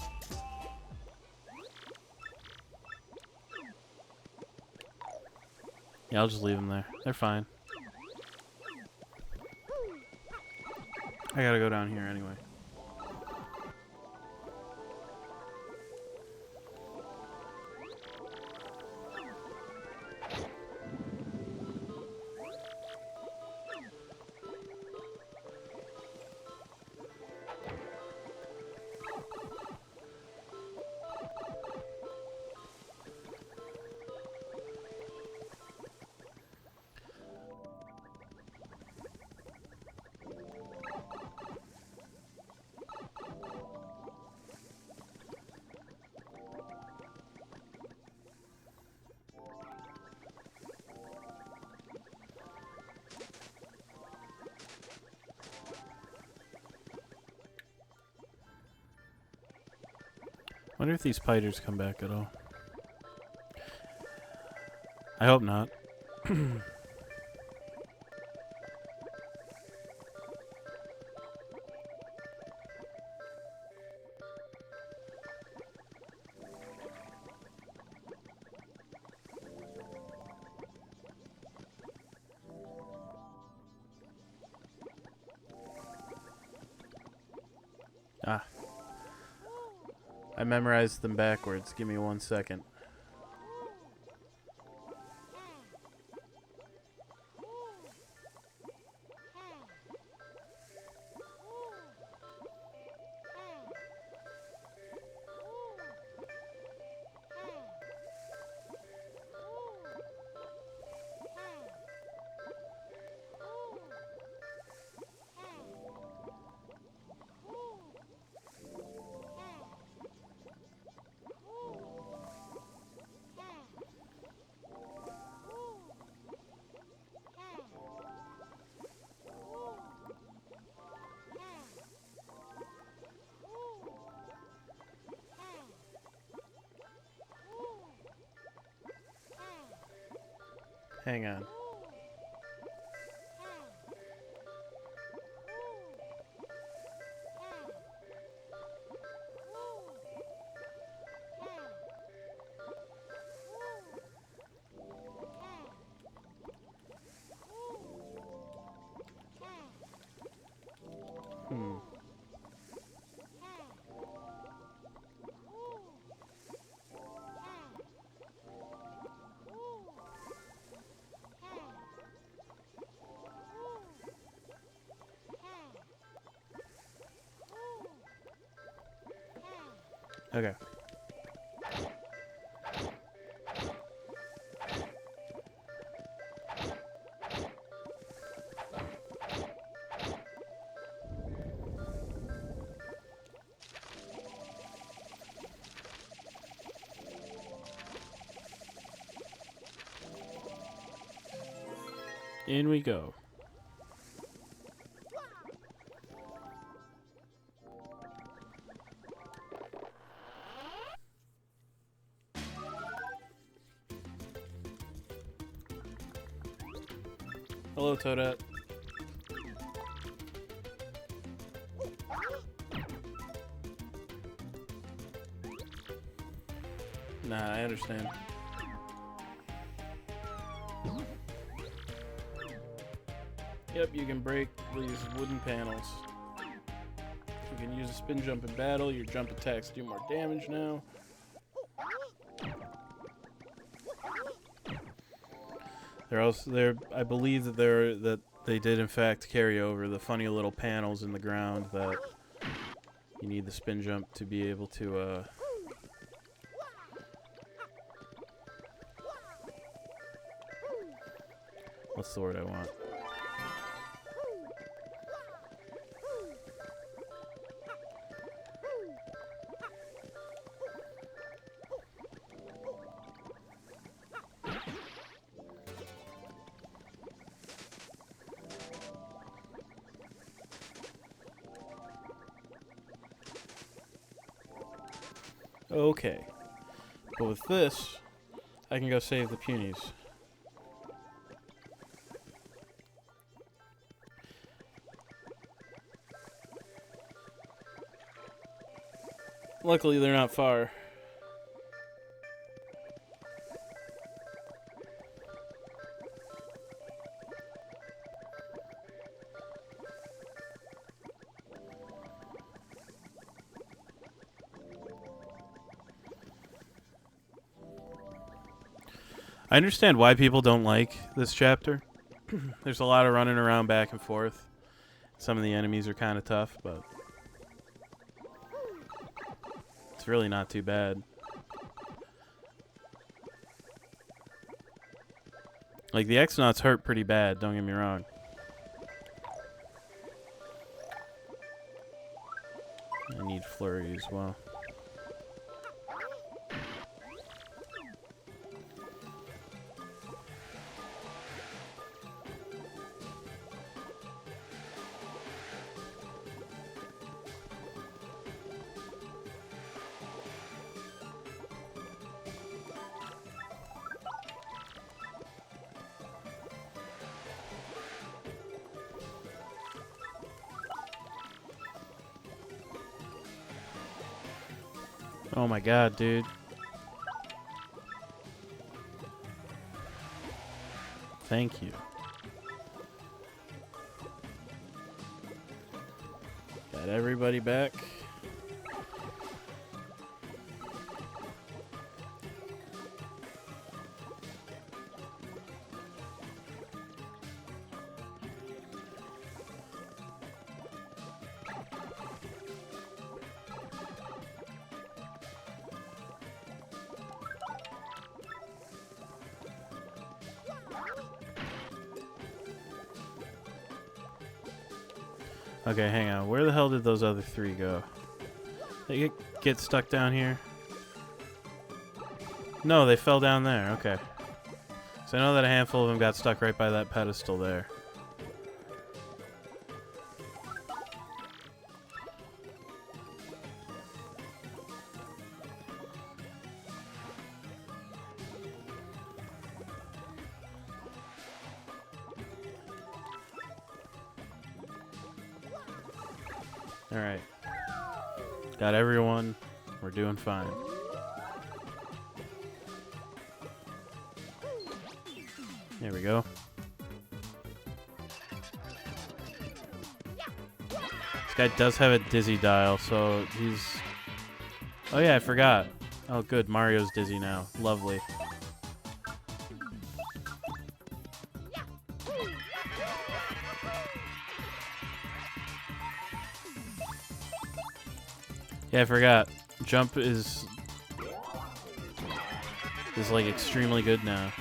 Yeah, I'll just leave them there. They're fine. I gotta go down here anyway. Wonder if these spiders come back at all. I hope not. Ah. I memorized them backwards. Give me 1 second. Hang on. Okay. In we go. Hello, Toadette. Nah, I understand. Yep, you can break these wooden panels. You can use a spin jump in battle. Your jump attacks do more damage now. I believe that they did in fact carry over the funny little panels in the ground that you need the spin jump to be able to what's the word I want? Okay. But with this, I can go save the punies. Luckily, they're not far. I understand why people don't like this chapter. There's a lot of running around back and forth. Some of the enemies are kind of tough, but it's really not too bad. Like, the X-Nauts hurt pretty bad, don't get me wrong. I need flurry as well. Oh my god, dude. Thank you. Got everybody back. Okay, hang on. Where the hell did those other three go? They get stuck down here? No, they fell down there. Okay. So I know that a handful of them got stuck right by that pedestal there. Alright. Got everyone. We're doing fine. There we go. This guy does have a dizzy dial, so he's... Oh yeah, I forgot. Oh good, Mario's dizzy now. Lovely. Yeah, I forgot. Jump is like extremely good now.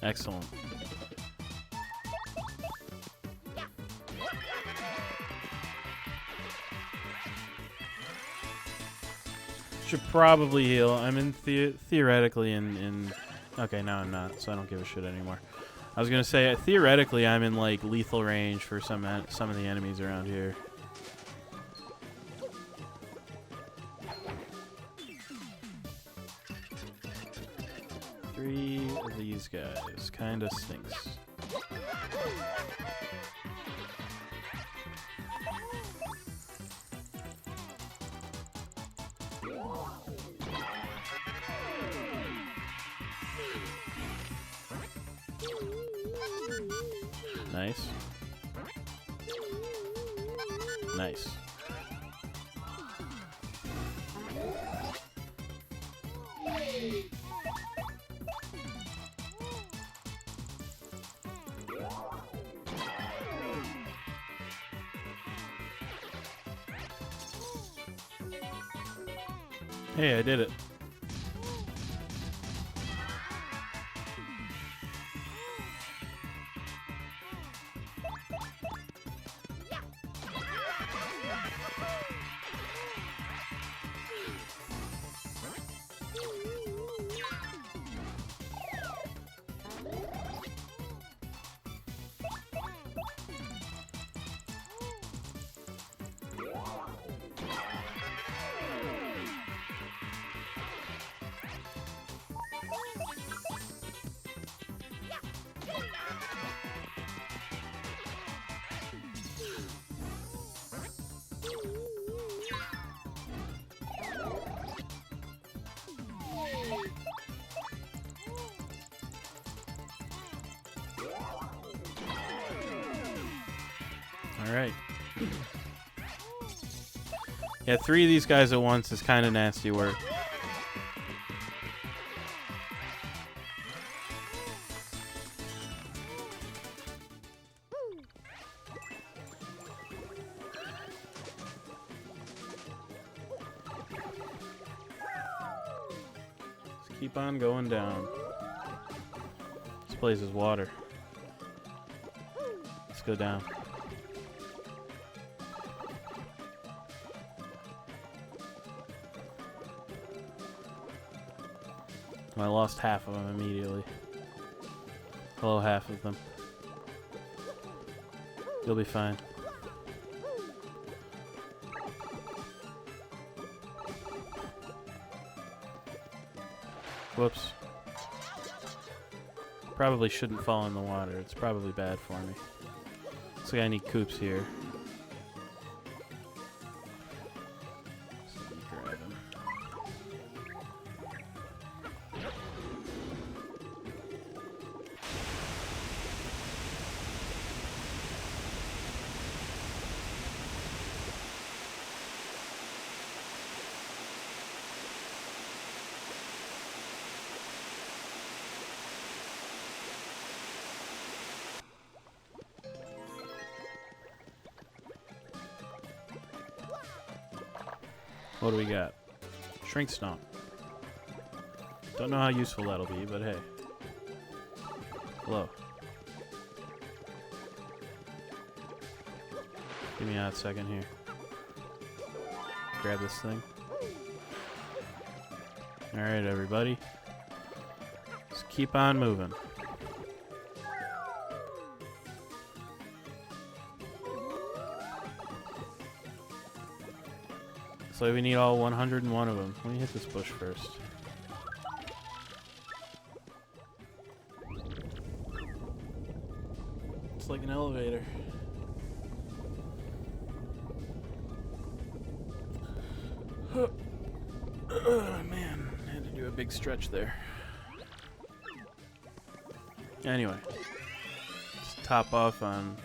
Excellent. Should probably heal. I'm in theoretically in. Okay, now I'm not, so I don't give a shit anymore. I was gonna say theoretically I'm in like lethal range for some of the enemies around here. Three of these guys kinda stinks. Nice. Nice. Hey, I did it. Alright. Yeah, 3 of these guys at once is kind of nasty work. Just keep on going down. This place is water. Let's go down. I lost half of them immediately. Hello, half of them. You'll be fine. Whoops. Probably shouldn't fall in the water. It's probably bad for me. Looks like I need coops here. So let me grab him. What do we got? Shrink Stomp. Don't know how useful that'll be, but hey. Hello. Give me a hot second here. Grab this thing. Alright, everybody. Just keep on moving. So we need all 101 of them. Let me hit this bush first. It's like an elevator. Man, I had to do a big stretch there. Anyway, let's top off on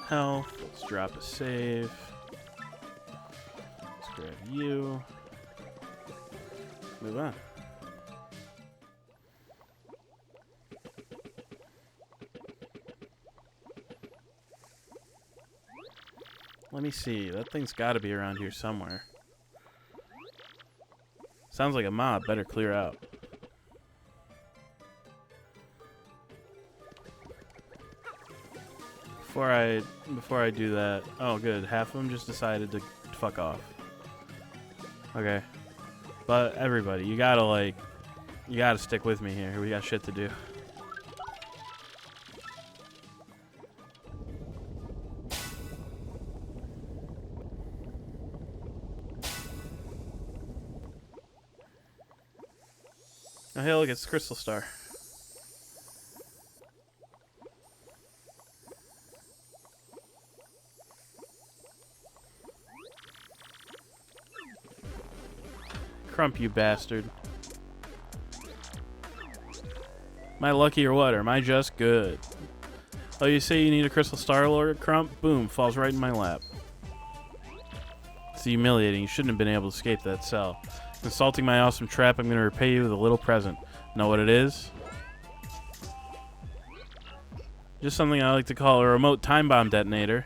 health. Let's drop a save. Grab you. Move on. Let me see. That thing's got to be around here somewhere. Sounds like a mob. Better clear out. Before I do that. Oh, good. Half of them just decided to fuck off. Okay. But everybody, you gotta stick with me here. We got shit to do. Oh, hey, look, it's Crystal Star. Crump, you bastard. Am I lucky or what? Or am I just good? Oh, you say you need a Crystal Star, Lord Crump? Boom, falls right in my lap. It's humiliating. You shouldn't have been able to escape that cell. Insulting my awesome trap, I'm going to repay you with a little present. Know what it is? Just something I like to call a remote time bomb detonator.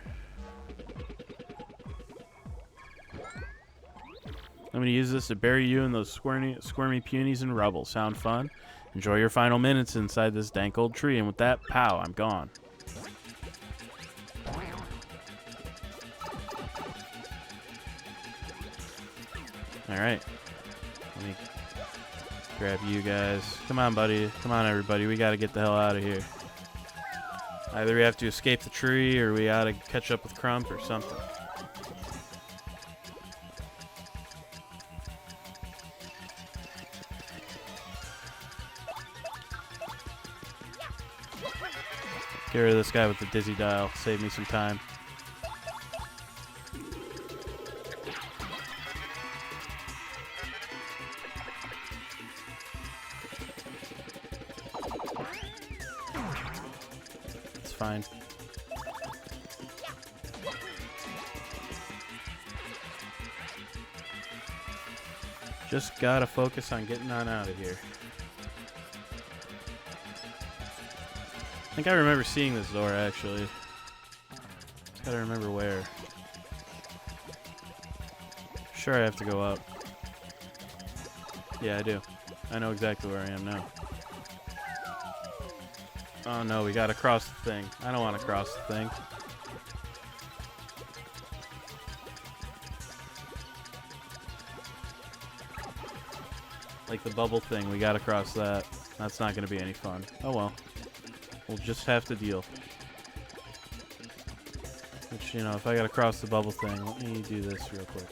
I'm going to use this to bury you and those squirmy punies in rubble. Sound fun? Enjoy your final minutes inside this dank old tree, and with that, pow, I'm gone. Alright. Let me grab you guys. Come on, buddy. Come on, everybody. We gotta get the hell out of here. Either we have to escape the tree, or we gotta catch up with Crump, or something. Get rid of this guy with the dizzy dial. Save me some time. It's fine. Just gotta focus on getting on out of here. I think I remember seeing this door, actually. Just gotta remember where. Sure, I have to go up. Yeah, I do. I know exactly where I am now. Oh no, we gotta cross the thing. I don't want to cross the thing. Like the bubble thing, we gotta cross that. That's not gonna be any fun. Oh well. We'll just have to deal. Which, you know, if I gotta cross the bubble thing, let me do this real quick.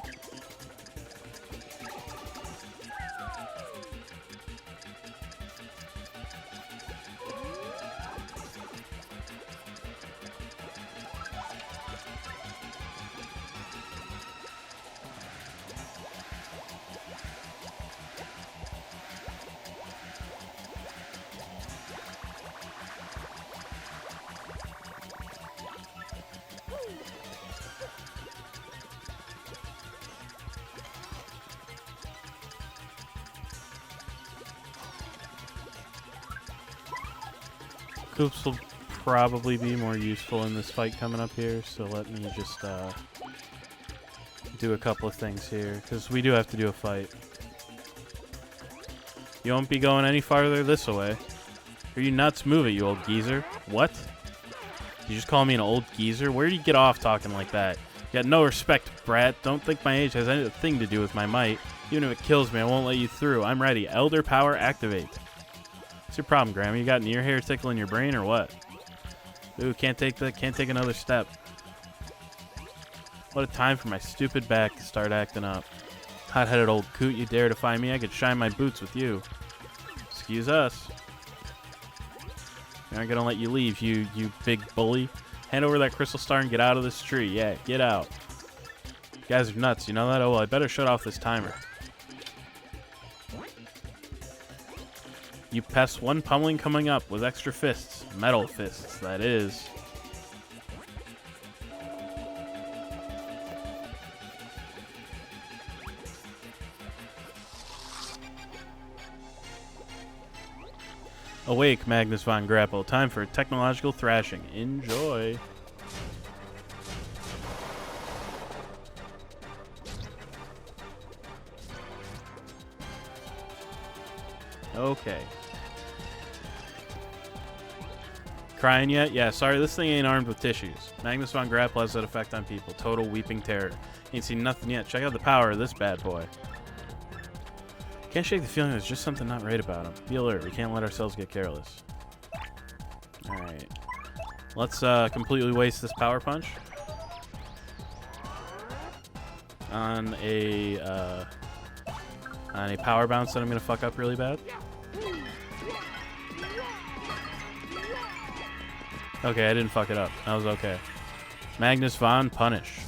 Coops will probably be more useful in this fight coming up here, so let me just do a couple of things here, because we do have to do a fight. You won't be going any farther this way. Are you nuts? Move it, you old geezer. What? Did you just call me an old geezer? Where do you get off talking like that? You got no respect, brat. Don't think my age has anything to do with my might. Even if it kills me, I won't let you through. I'm ready. Elder power activate. What's your problem, Grandma? You got an ear hair tickling your brain or what? Ooh, can't take that. Can't take another step. What a time for my stupid back to start acting up. Hot-headed old coot, you dare defy me? I could shine my boots with you. Excuse us. We aren't gonna let you leave, you big bully. Hand over that crystal star and get out of this tree. Yeah, get out. You guys are nuts, you know that? Oh, well, I better shut off this timer. You pests, one pummeling coming up with extra fists. Metal fists, that is. Awake, Magnus von Grapple. Time for a technological thrashing. Enjoy. Okay. Crying yet? Yeah, sorry, this thing ain't armed with tissues. Magnus Von Grapple has that effect on people. Total weeping terror. Ain't seen nothing yet. Check out the power of this bad boy. Can't shake the feeling there's just something not right about him. Be alert. We can't let ourselves get careless. Alright. Let's completely waste this power punch. On a power bounce that I'm going to fuck up really bad. Okay, I didn't fuck it up. That was okay. Magnus Von Punish.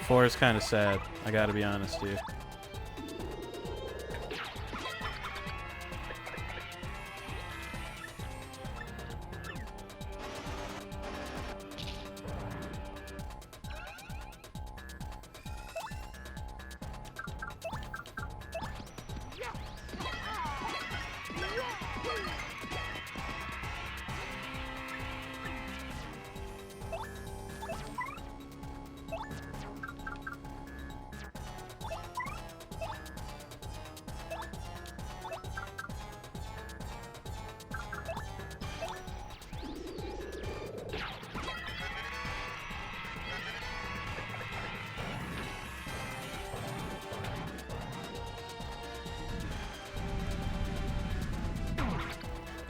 Four is kind of sad. I gotta be honest, dude.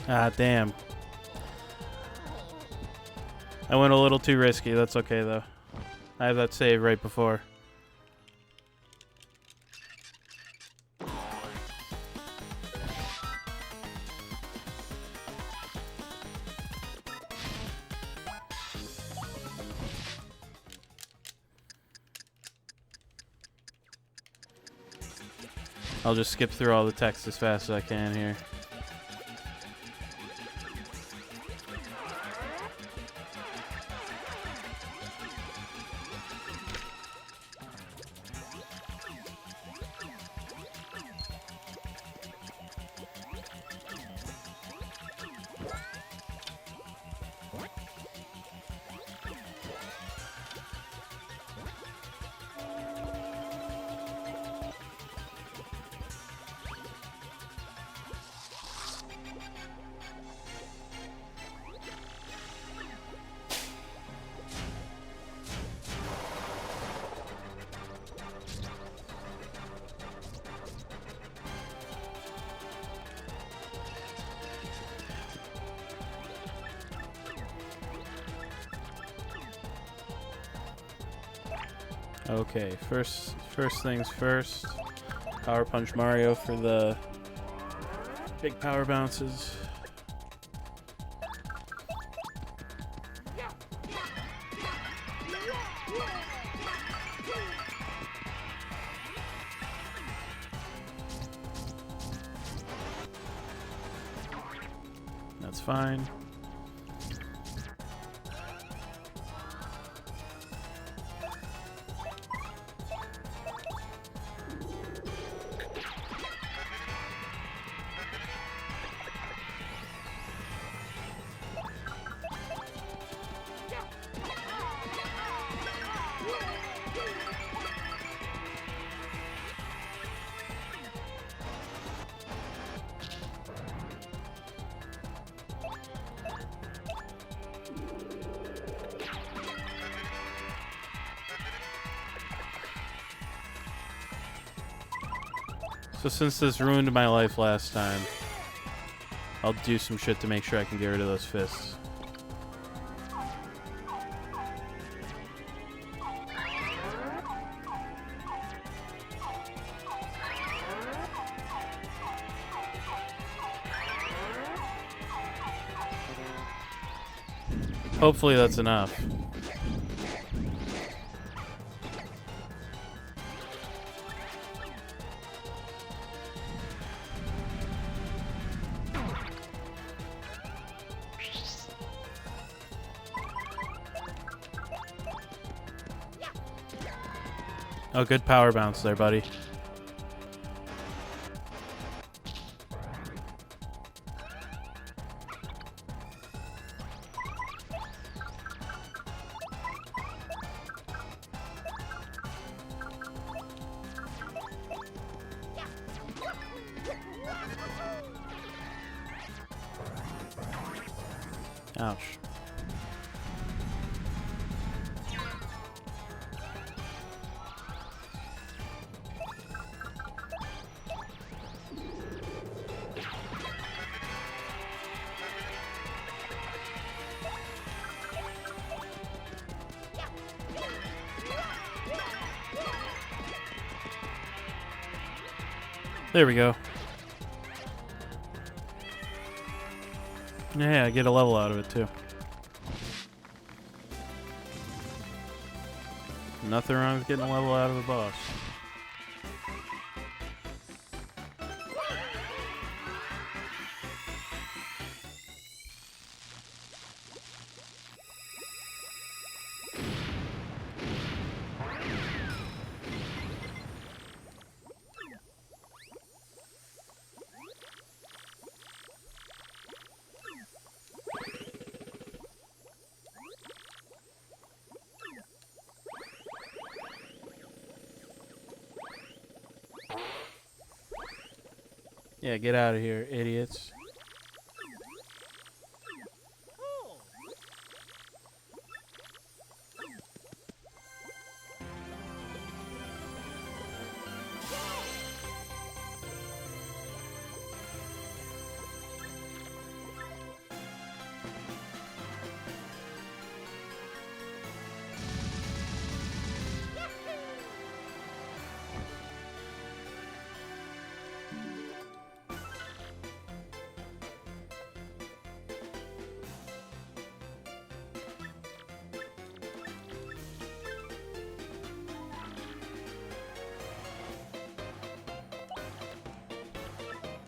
Ah, damn. I went a little too risky. That's okay, though. I have that save right before. I'll just skip through all the text as fast as I can here. Okay, first things first. Power Punch Mario for the big power bounces. That's fine. So since this ruined my life last time, I'll do some shit to make sure I can get rid of those fists. Hopefully that's enough. Oh, good power bounce there, buddy. Ouch. There we go. Yeah, I get a level out of it too. Nothing wrong with getting a level out of a boss. Yeah, get out of here, idiots.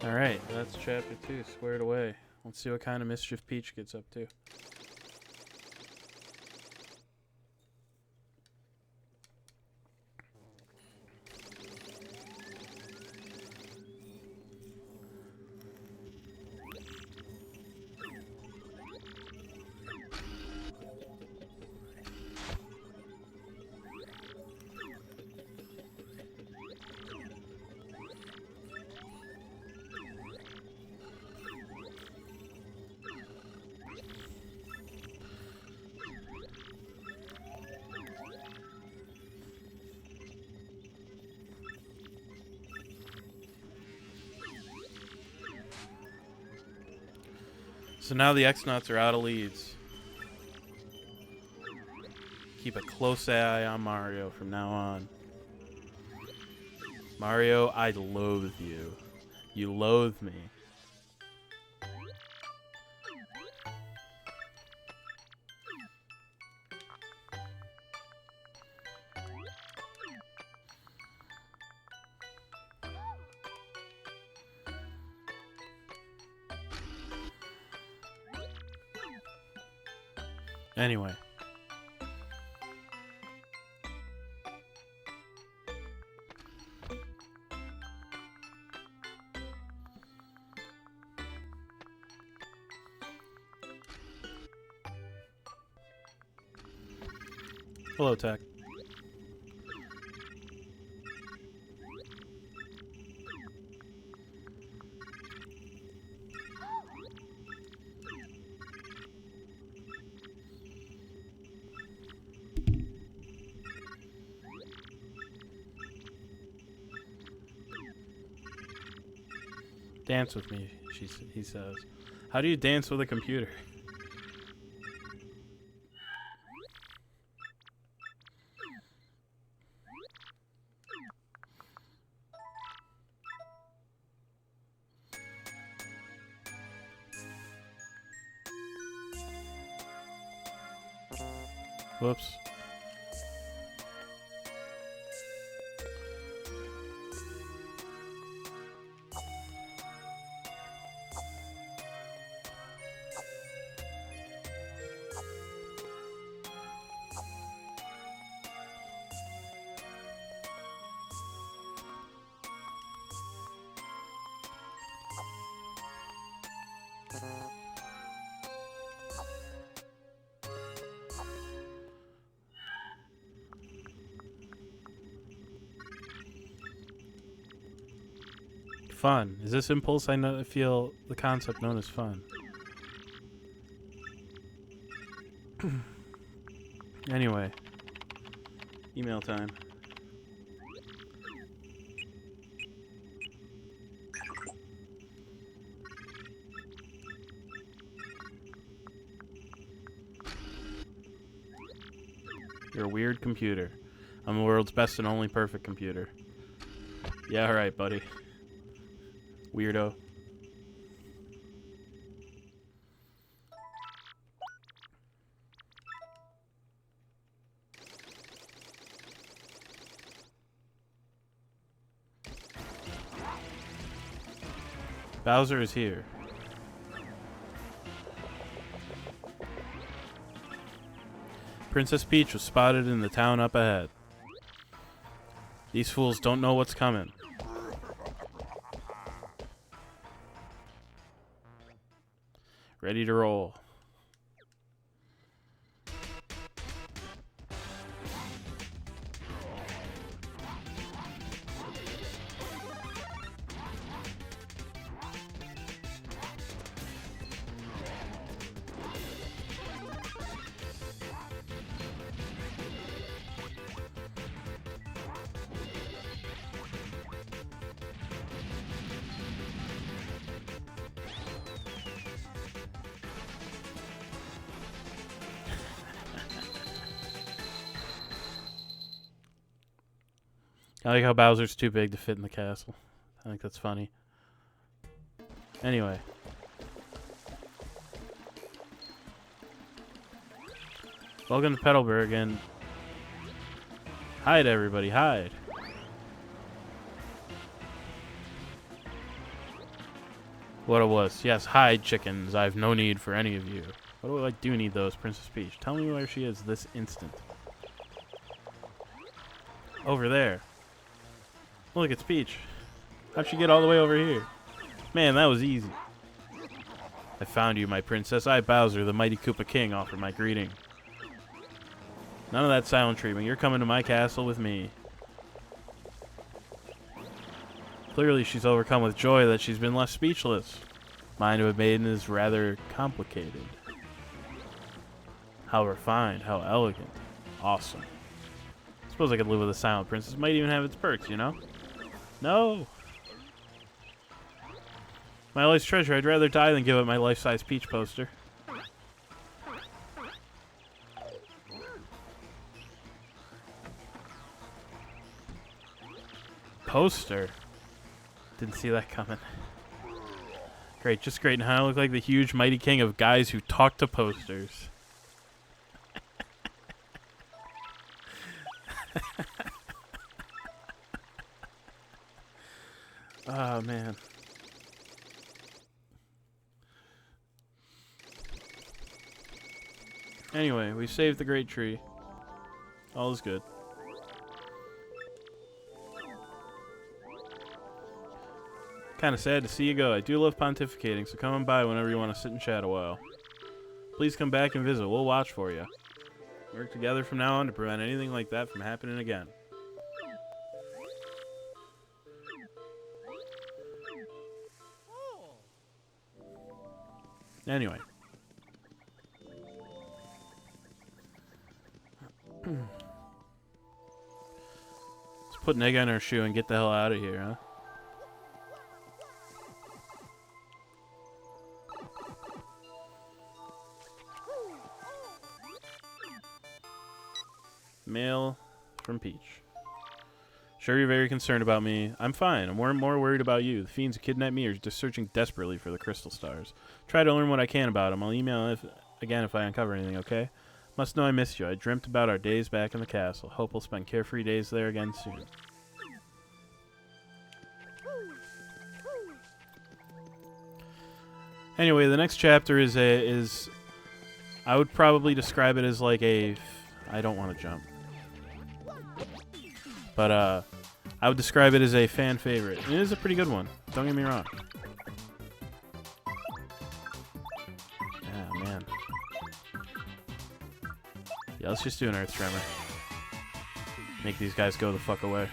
Alright, that's chapter 2 squared away. Let's see what kind of mischief Peach gets up to. So now the X-Nauts are out of leads. Keep a close eye on Mario from now on. Mario, I loathe you. You loathe me. Anyway. Hello, Tech. Dance with me, he says. How do you dance with a computer? Whoops. Fun. Is this impulse? I feel the concept known as fun. Anyway. Email time. You're a weird computer. I'm the world's best and only perfect computer. Yeah, alright, buddy. Weirdo. Bowser is here. Princess Peach was spotted in the town up ahead. These fools don't know what's coming. Ready to roll. I like how Bowser's too big to fit in the castle. I think that's funny. Anyway. Welcome to Petalburg, and hide, everybody, hide. What it was. Yes, hide, chickens. I have no need for any of you. What do I do need those, Princess Peach? Tell me where she is this instant. Over there. Look, it's Peach. How'd she get all the way over here? Man, that was easy. I found you, my princess. I, Bowser, the mighty Koopa King, offer my greeting. None of that silent treatment. You're coming to my castle with me. Clearly, she's overcome with joy that she's been left speechless. Mind of a maiden is rather complicated. How refined, how elegant. Awesome. Suppose I could live with a silent princess. Might even have its perks, you know? No! My life's treasure. I'd rather die than give up my life-size Peach poster. Poster? Didn't see that coming. Great, just great. Now I look like the huge, mighty king of guys who talk to posters. Oh, man. Anyway, we saved the great tree. All is good. Kind of sad to see you go. I do love pontificating, so come on by whenever you want to sit and chat a while. Please come back and visit. We'll watch for you. Work together from now on to prevent anything like that from happening again. Anyway. Let's put an egg on our shoe and get the hell out of here, huh? Mail from Peach. Sure, you're very concerned about me. I'm fine. I'm more worried about you. The fiends who kidnapped me are just searching desperately for the crystal stars. Try to learn what I can about them. I'll email again if I uncover anything, okay? Must know I missed you. I dreamt about our days back in the castle. Hope we'll spend carefree days there again soon. Anyway, the next chapter is I would probably describe it as like a I don't want to jump. But I would describe it as a fan favorite. It is a pretty good one. Don't get me wrong. Yeah, man. Yeah, let's just do an Earth Tremor. Make these guys go the fuck away.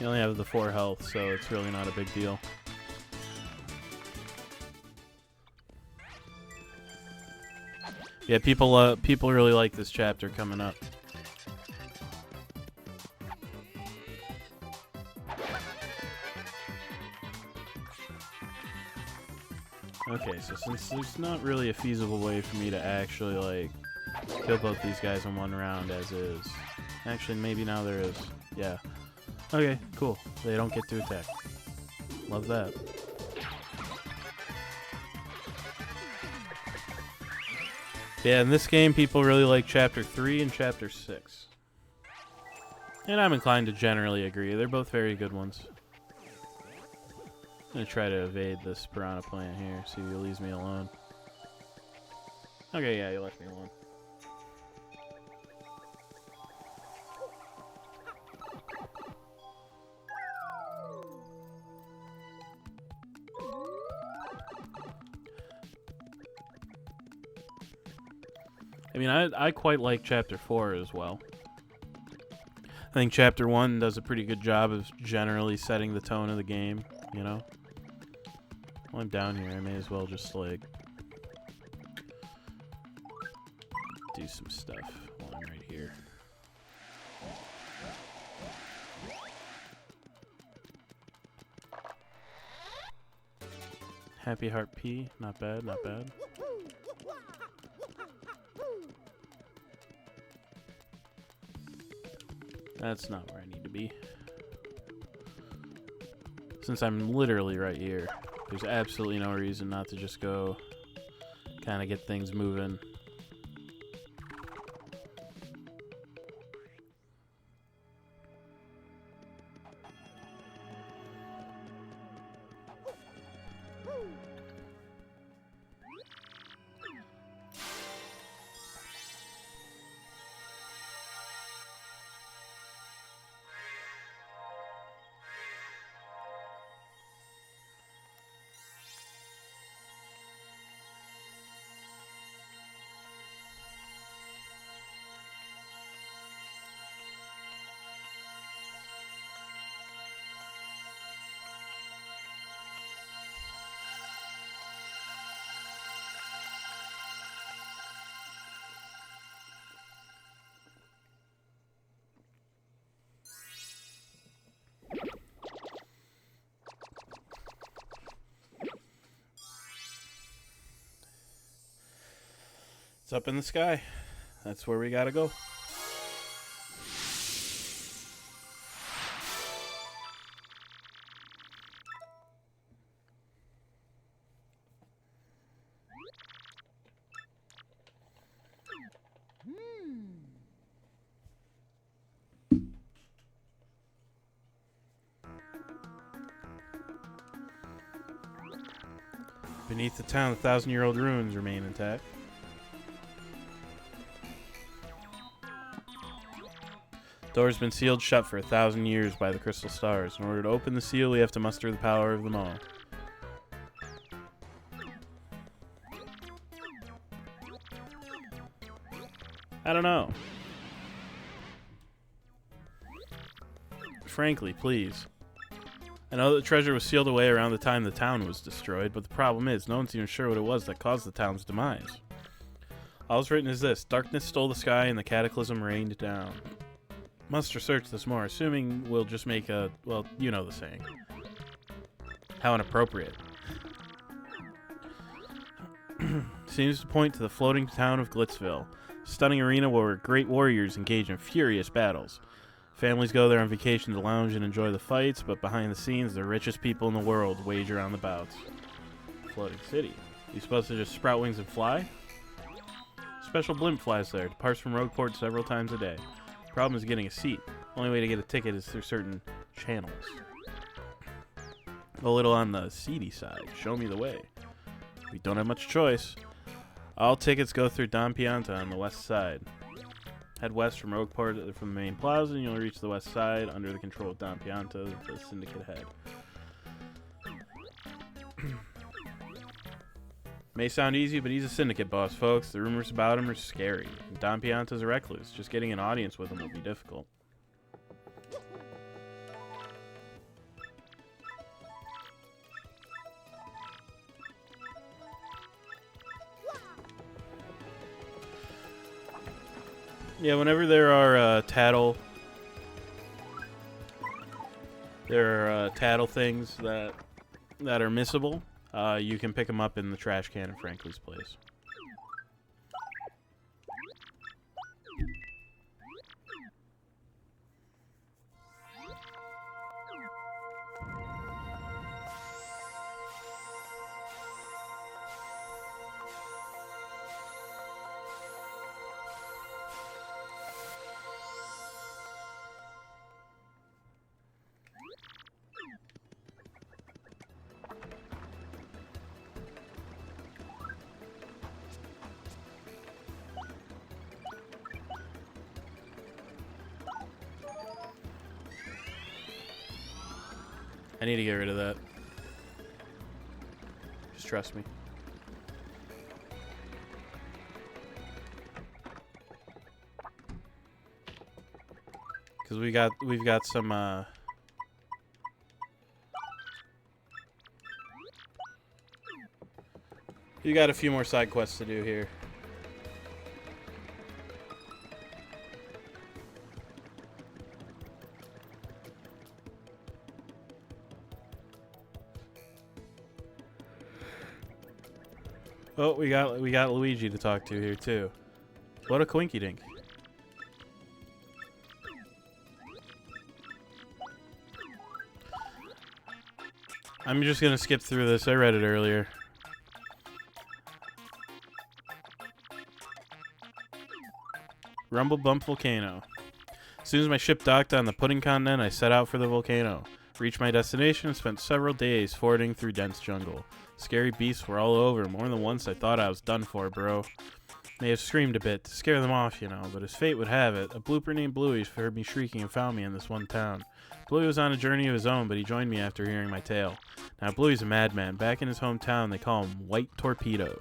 You only have the 4 health, so it's really not a big deal. Yeah, people really like this chapter coming up. Okay, so since there's not really a feasible way for me to actually, like, kill both these guys in one round as is. Actually, maybe now there is. Yeah. Okay, cool. They don't get to attack. Love that. Yeah, in this game, people really like Chapter 3 and Chapter 6. And I'm inclined to generally agree. They're both very good ones. I'm going to try to evade this piranha plant here, see if he leaves me alone. Okay, yeah, he left me alone. I mean, I quite like Chapter 4 as well. I think Chapter 1 does a pretty good job of generally setting the tone of the game, you know? While I'm down here, I may as well just, like, do some stuff while I'm right here. Happy Heart P, not bad, not bad. That's not where I need to be. Since I'm literally right here, there's absolutely no reason not to just go kind of get things moving. It's up in the sky. That's where we gotta go. Beneath the town, the 1,000-year-old ruins remain intact. Door's been sealed shut for 1,000 years by the crystal stars. In order to open the seal, we have to muster the power of them all. I don't know. Frankly, please. I know that the treasure was sealed away around the time the town was destroyed, but the problem is, no one's even sure what it was that caused the town's demise. All that's written is this: darkness stole the sky and the cataclysm rained down. Must research this more, assuming we'll just make a, well, you know the saying. How inappropriate. Seems to point to the floating town of Glitzville, a stunning arena where great warriors engage in furious battles. Families go there on vacation to lounge and enjoy the fights, but behind the scenes, the richest people in the world wager on the bouts. Floating city. You supposed to just sprout wings and fly? Special blimp flies there, departs from Rogueport several times a day. Problem is getting a seat. Only way to get a ticket is through certain channels. A little on the seedy side. Show me the way. We don't have much choice. All tickets go through Don Pianta on the west side. Head west from Rogueport from the main plaza, and you'll reach the west side under the control of Don Pianta, the syndicate head. May sound easy, but he's a syndicate boss, folks. The rumors about him are scary. Don Pianta's a recluse. Just getting an audience with him will be difficult. Yeah, whenever there are tattle things that are missable, you can pick them up in the trash can in Frankly's place. I need to get rid of that. Just trust me. Because we've got some you got a few more side quests to do here. Oh, we got Luigi to talk to here too. What a quinky dink. I'm just gonna skip through this. I read it earlier. Rumble Bump Volcano. As soon as my ship docked on the Pudding Continent, I set out for the volcano. Reached my destination and spent several days fording through dense jungle. Scary beasts were all over. More than once I thought I was done for, bro. May have screamed a bit to scare them off, you know, but as fate would have it, a blooper named Bluey heard me shrieking and found me in this one town. Bluey was on a journey of his own, but he joined me after hearing my tale. Now, Bluey's a madman. Back in his hometown, they call him White Torpedo.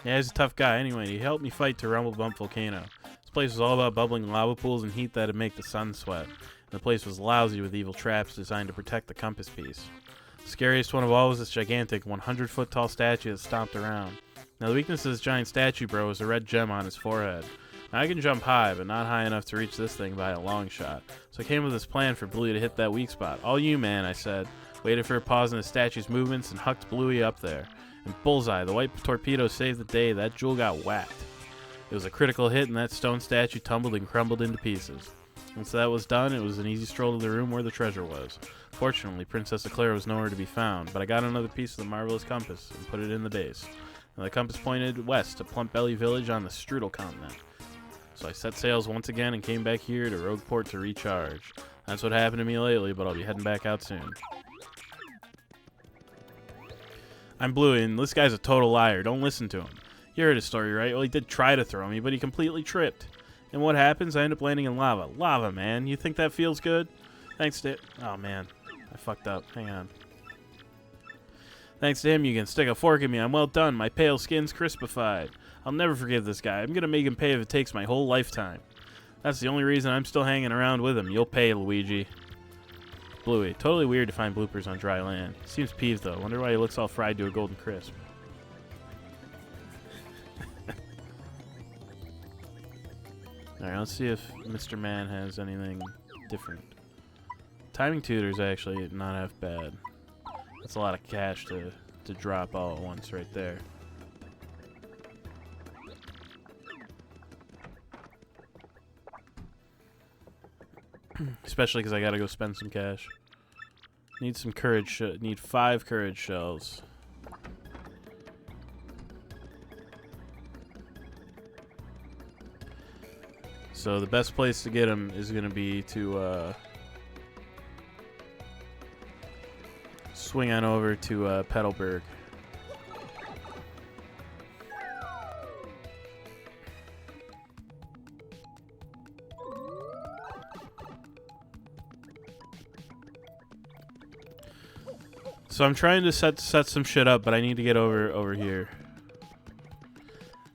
Yeah, he's a tough guy. Anyway, he helped me fight to Rumble Bump Volcano. This place was all about bubbling lava pools and heat that'd make the sun sweat. And the place was lousy with evil traps designed to protect the compass piece. The scariest one of all was this gigantic 100-foot tall statue that stomped around. Now, the weakness of this giant statue, bro, is a red gem on his forehead. Now, I can jump high, but not high enough to reach this thing by a long shot. So I came with this plan for Bluey to hit that weak spot. All you, man, I said. Waited for a pause in the statue's movements and hucked Bluey up there. And bullseye, the white torpedo saved the day. That jewel got whacked. It was a critical hit, and that stone statue tumbled and crumbled into pieces. Once that was done, it was an easy stroll to the room where the treasure was. Fortunately, Princess Eclair was nowhere to be found, but I got another piece of the marvelous compass and put it in the base. And the compass pointed west to Plump Belly Village on the Strudel continent. So I set sails once again and came back here to Rogueport to recharge. That's what happened to me lately, but I'll be heading back out soon. I'm Bluey, and this guy's a total liar. Don't listen to him. You heard his story, right? Well, he did try to throw me, but he completely tripped. And what happens? I end up landing in lava. Lava, man. You think that feels good? Thanks to... Oh, man. I fucked up. Hang on. Thanks to him, you can stick a fork in me. I'm well done. My pale skin's crispified. I'll never forgive this guy. I'm gonna make him pay if it takes my whole lifetime. That's the only reason I'm still hanging around with him. You'll pay, Luigi. Bluey. Totally weird to find bloopers on dry land. Seems peeved, though. Wonder why he looks all fried to a golden crisp. Alright, let's see if Mr. Man has anything different. Timing tutor's actually not half bad. That's a lot of cash to drop all at once right there. Especially because I gotta go spend some cash. Need some courage. Need 5 courage shells. So the best place to get them is gonna be to swing on over to Petalburg. So I'm trying to set some shit up, but I need to get over here.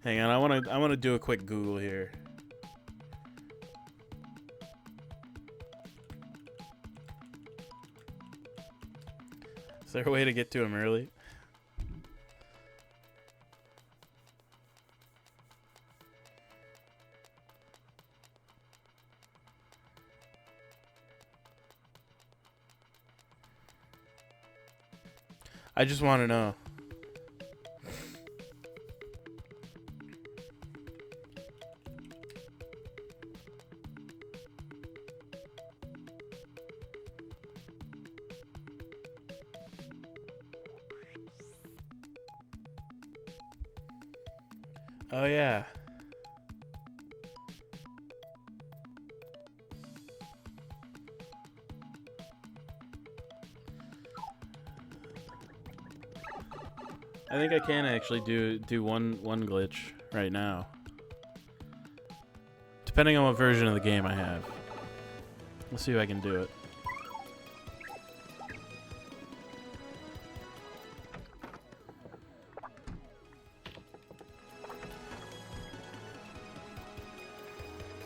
Hang on, I wanna do a quick Google here. Is there a way to get to him early? I just want to know. Oh, yeah. I think I can actually do one glitch right now. Depending on what version of the game I have. Let's see if I can do it.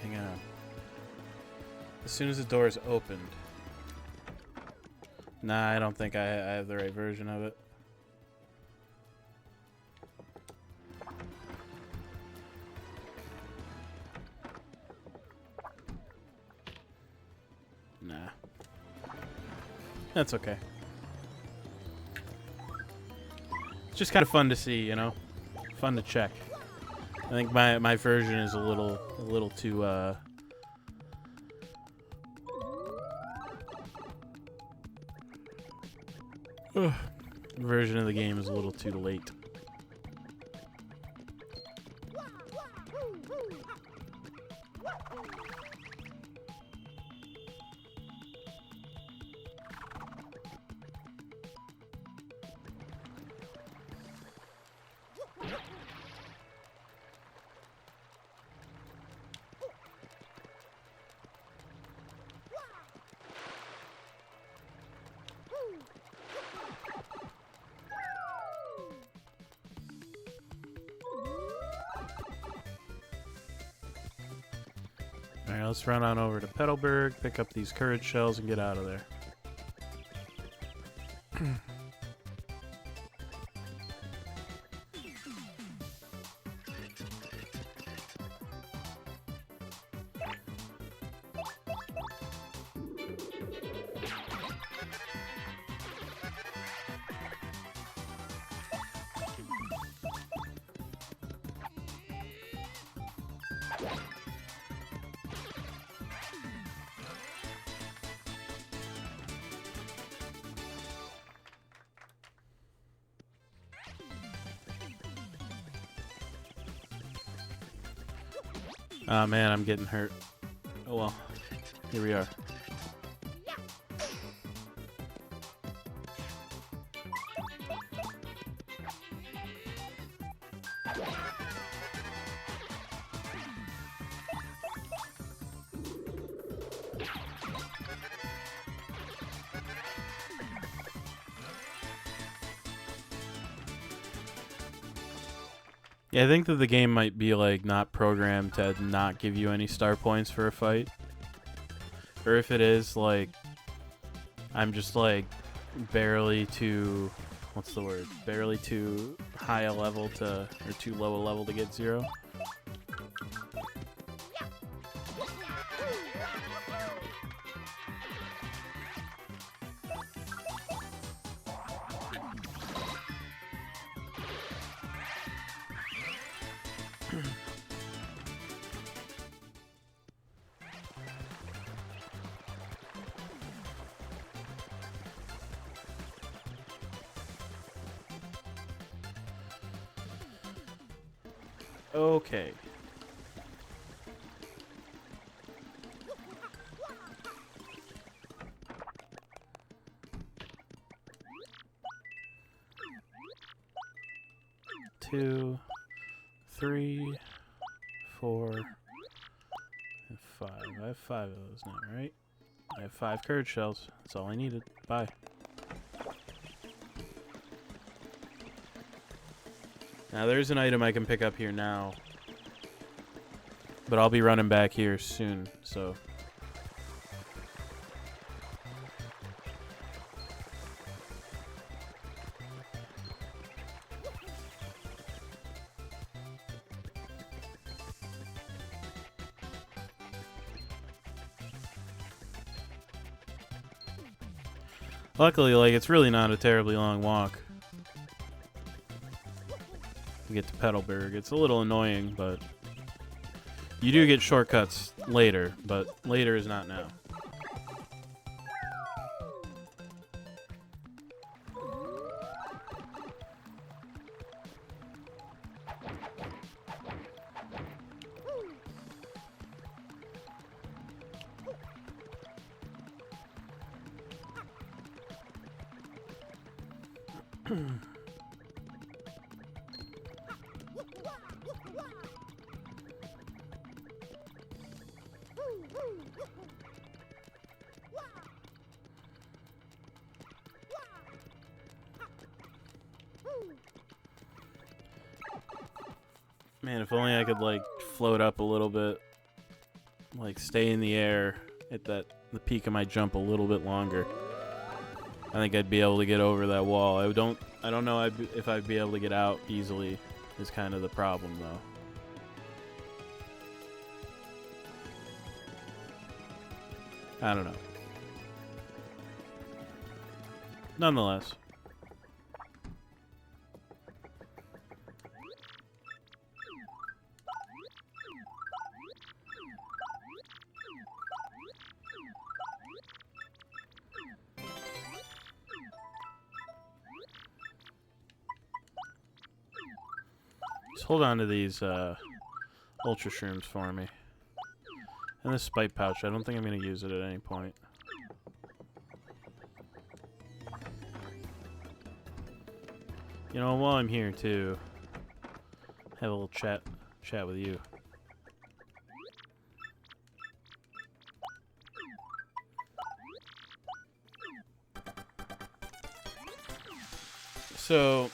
Hang on. As soon as the door is opened. Nah, I don't think I have the right version of it. Nah. That's okay. It's just kind of fun to see, you know? Fun to check. I think my version is a little too version of the game is a little too late. Alright, let's run on over to Petalburg, pick up these courage shells, and get out of there. Oh man, I'm getting hurt. Oh well. Here we are. Yeah, I think that the game might be like not programmed to not give you any star points for a fight. Or if it is, like, I'm just like barely too, what's the word? Barely too high a level to, or too low a level to get 0. Okay. Two, 3, 4, and 5. I have 5 of those now, right? I have 5 courage shells. That's all I needed. Bye. Now there's an item I can pick up here now. But I'll be running back here soon, so... Luckily, like, it's really not a terribly long walk. to get to Petalburg. It's a little annoying, but you do get shortcuts later, but later is not now. Man, if only I could, like, float up a little bit. Like, stay in the air at the peak of my jump a little bit longer. I think I'd be able to get over that wall. I don't know if I'd be able to get out easily is kind of the problem, though. I don't know. Nonetheless. Just hold on to these ultra shrooms for me. And this spite pouch, I don't think I'm going to use it at any point. You know, while I'm here too, have a little chat with you. So,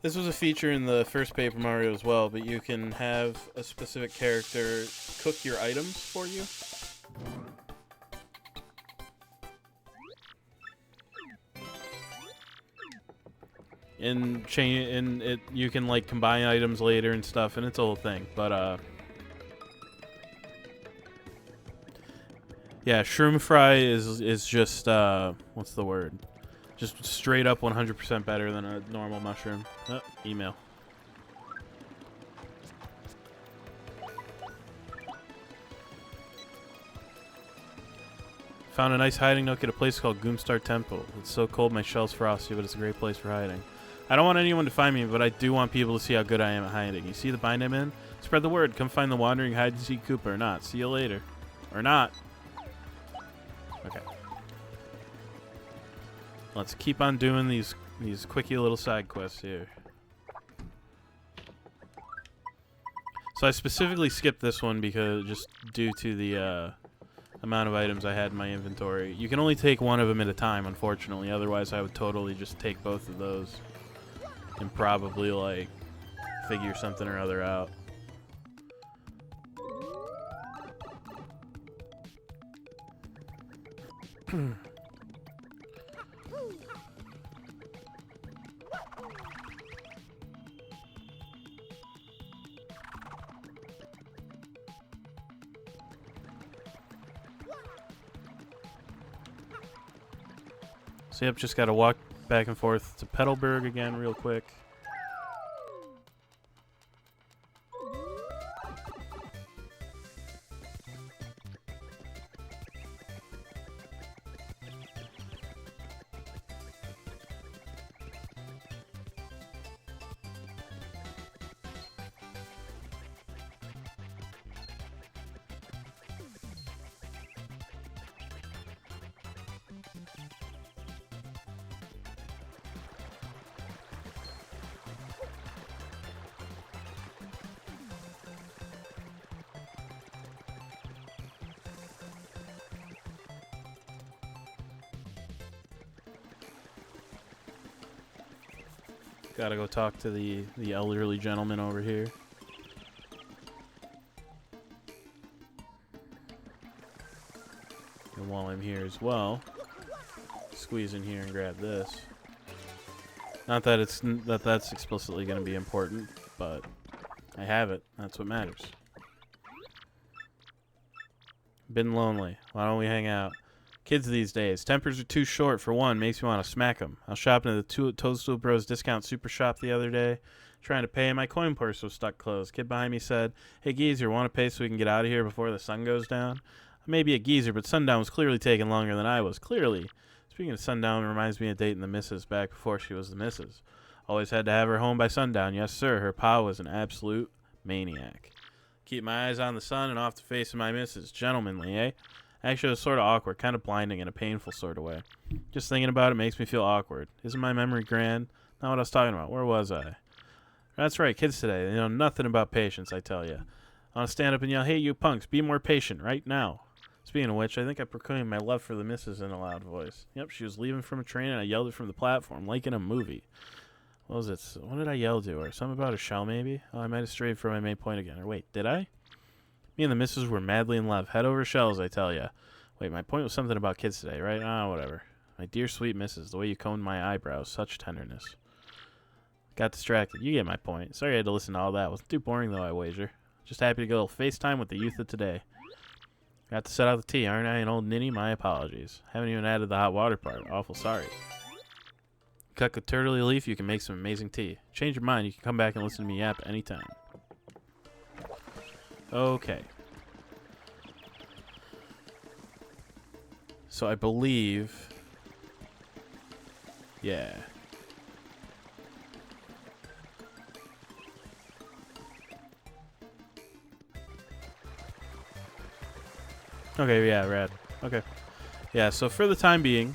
this was a feature in the first Paper Mario as well, but you can have a specific character cook your items for you. And you can like combine items later and stuff, and it's a whole thing. But yeah, Shroom Fry is just what's the word? Just straight up 100% better than a normal mushroom. Oh, email. Found a nice hiding nook at a place called Goomstar Temple. It's so cold my shell's frosty, but it's a great place for hiding. I don't want anyone to find me, but I do want people to see how good I am at hiding. You see the bind I'm in? Spread the word. Come find the wandering hide-and-seek Koopa or not. See you later. Or not. Okay. Let's keep on doing these quickie little side quests here. So I specifically skipped this one because just due to the amount of items I had in my inventory. You can only take one of them at a time, unfortunately. Otherwise, I would totally just take both of those and probably, like, figure something or other out. So yep, just gotta walk back and forth to Petalburg again real quick. Gotta go talk to the elderly gentleman over here. And while I'm here as well, squeeze in here and grab this. Not that that's explicitly going to be important, but I have it. That's what matters. Been lonely. Why don't we hang out? Kids these days. Tempers are too short for one. Makes me want to smack them. I was shopping at the Toadstool Bros discount super shop the other day. Trying to pay, my coin purse was stuck closed. Kid behind me said, "Hey, geezer, want to pay so we can get out of here before the sun goes down?" I may be a geezer, but sundown was clearly taking longer than I was. Clearly. Speaking of sundown, it reminds me of dating the missus back before she was the missus. Always had to have her home by sundown. Yes, sir. Her pa was an absolute maniac. Keep my eyes on the sun and off the face of my missus. Gentlemanly, eh? Actually, it was sort of awkward, kind of blinding in a painful sort of way. Just thinking about it makes me feel awkward. Isn't my memory grand? Not what I was talking about. Where was I? That's right, kids today. They know nothing about patience, I tell you. I want to stand up and yell, "Hey, you punks, be more patient right now." Speaking of which, I think I proclaimed my love for the missus in a loud voice. Yep, she was leaving from a train, and I yelled it from the platform, like in a movie. What was it? What did I yell to her? Something about a shell, maybe? Oh, I might have strayed from my main point again. Or wait, did I? Me and the missus were madly in love. Head over shells, I tell ya. Wait, my point was something about kids today, right? Ah, whatever. My dear sweet missus, the way you combed my eyebrows, such tenderness. Got distracted. You get my point. Sorry I had to listen to all that. Wasn't too boring, though, I wager. Just happy to get a little FaceTime with the youth of today. Got to set out the tea, aren't I? An old ninny? My apologies. Haven't even added the hot water part. Awful sorry. Cut the turtley leaf, you can make some amazing tea. Change your mind, you can come back and listen to me yap anytime. Okay. So I believe... Yeah. Okay, yeah, rad. Okay. Yeah, so for the time being,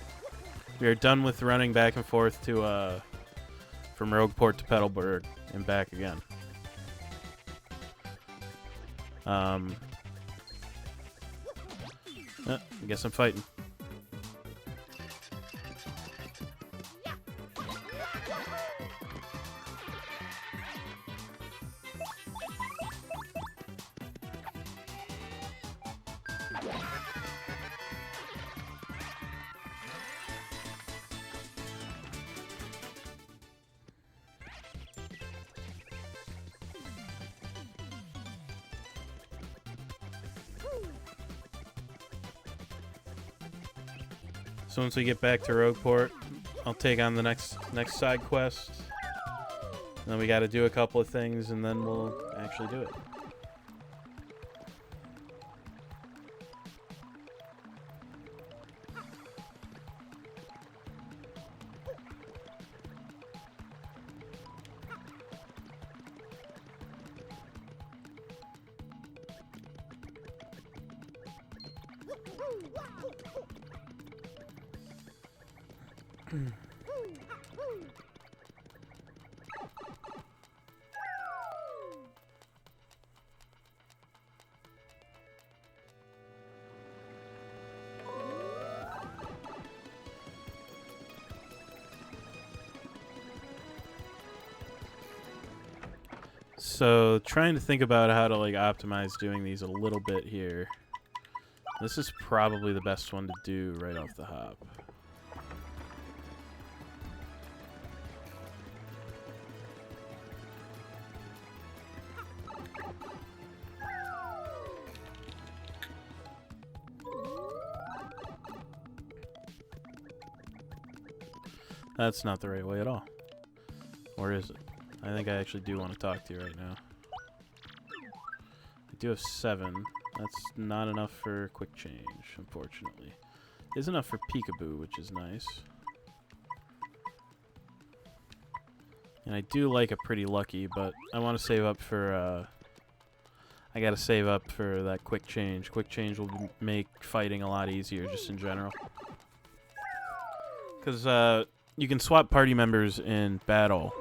we are done with running back and forth to, from Rogueport to Petalburg and back again. I guess I'm fighting. So once we get back to Rogueport, I'll take on the next side quest. And then we got to do a couple of things, and then we'll actually do it. So trying to think about how to like optimize doing these a little bit here. This is probably the best one to do right off the hop. That's not the right way at all. Or is it? I think I actually do want to talk to you right now. I do have 7. That's not enough for quick change, unfortunately. It is enough for peekaboo, which is nice. And I do like a pretty lucky, but I want to save up for, I gotta save up for that quick change. Quick change will make fighting a lot easier, just in general. Because, you can swap party members in battle,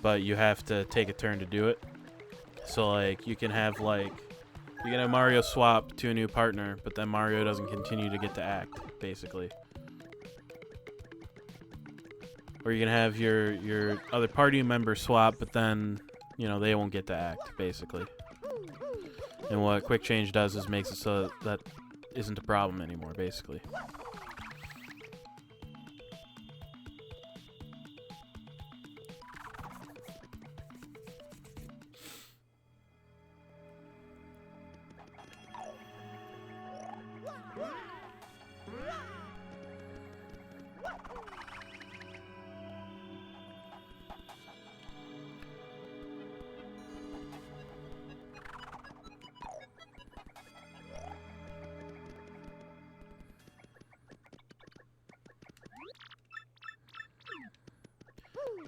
but you have to take a turn to do it. So, like, you can have Mario swap to a new partner, but then Mario doesn't continue to get to act, basically. Or you can have your other party member swap, but then, you know, they won't get to act, basically. And what quick change does is makes it so that isn't a problem anymore, basically.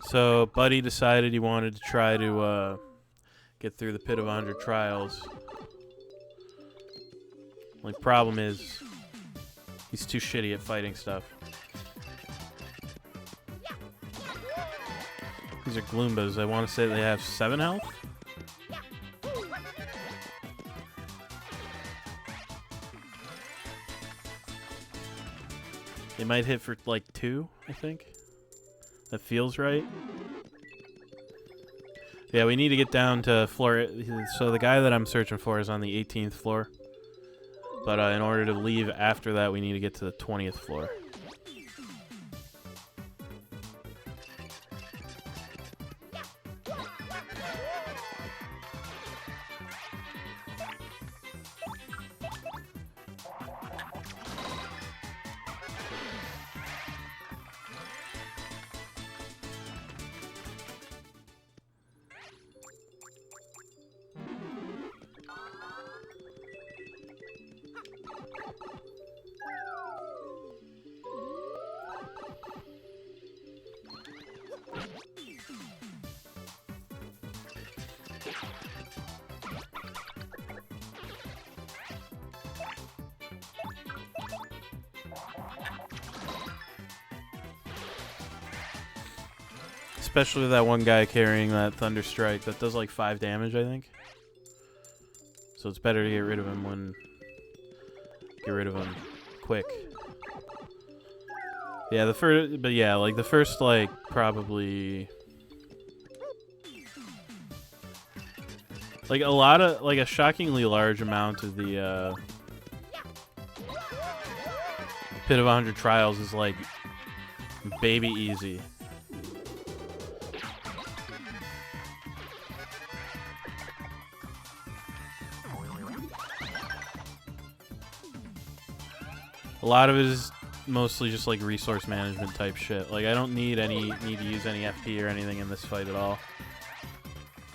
So Buddy decided he wanted to try to get through the Pit of 100 Trials. Like, problem is, he's too shitty at fighting stuff. These are Gloombas. I want to say they have 7 health. They might hit for like 2, I think. That feels right. Yeah, we need to get down to floor. So the guy that I'm searching for is on the 18th floor. But in order to leave after that, we need to get to the 20th floor. Especially with that one guy carrying that Thunder Strike that does like 5 damage, I think. So it's better to get rid of him quick. Yeah, the first like probably like a shockingly large amount of the Pit of 100 Trials is like baby easy. A lot of it is mostly just like resource management type shit. Like I don't need to use any FP or anything in this fight at all.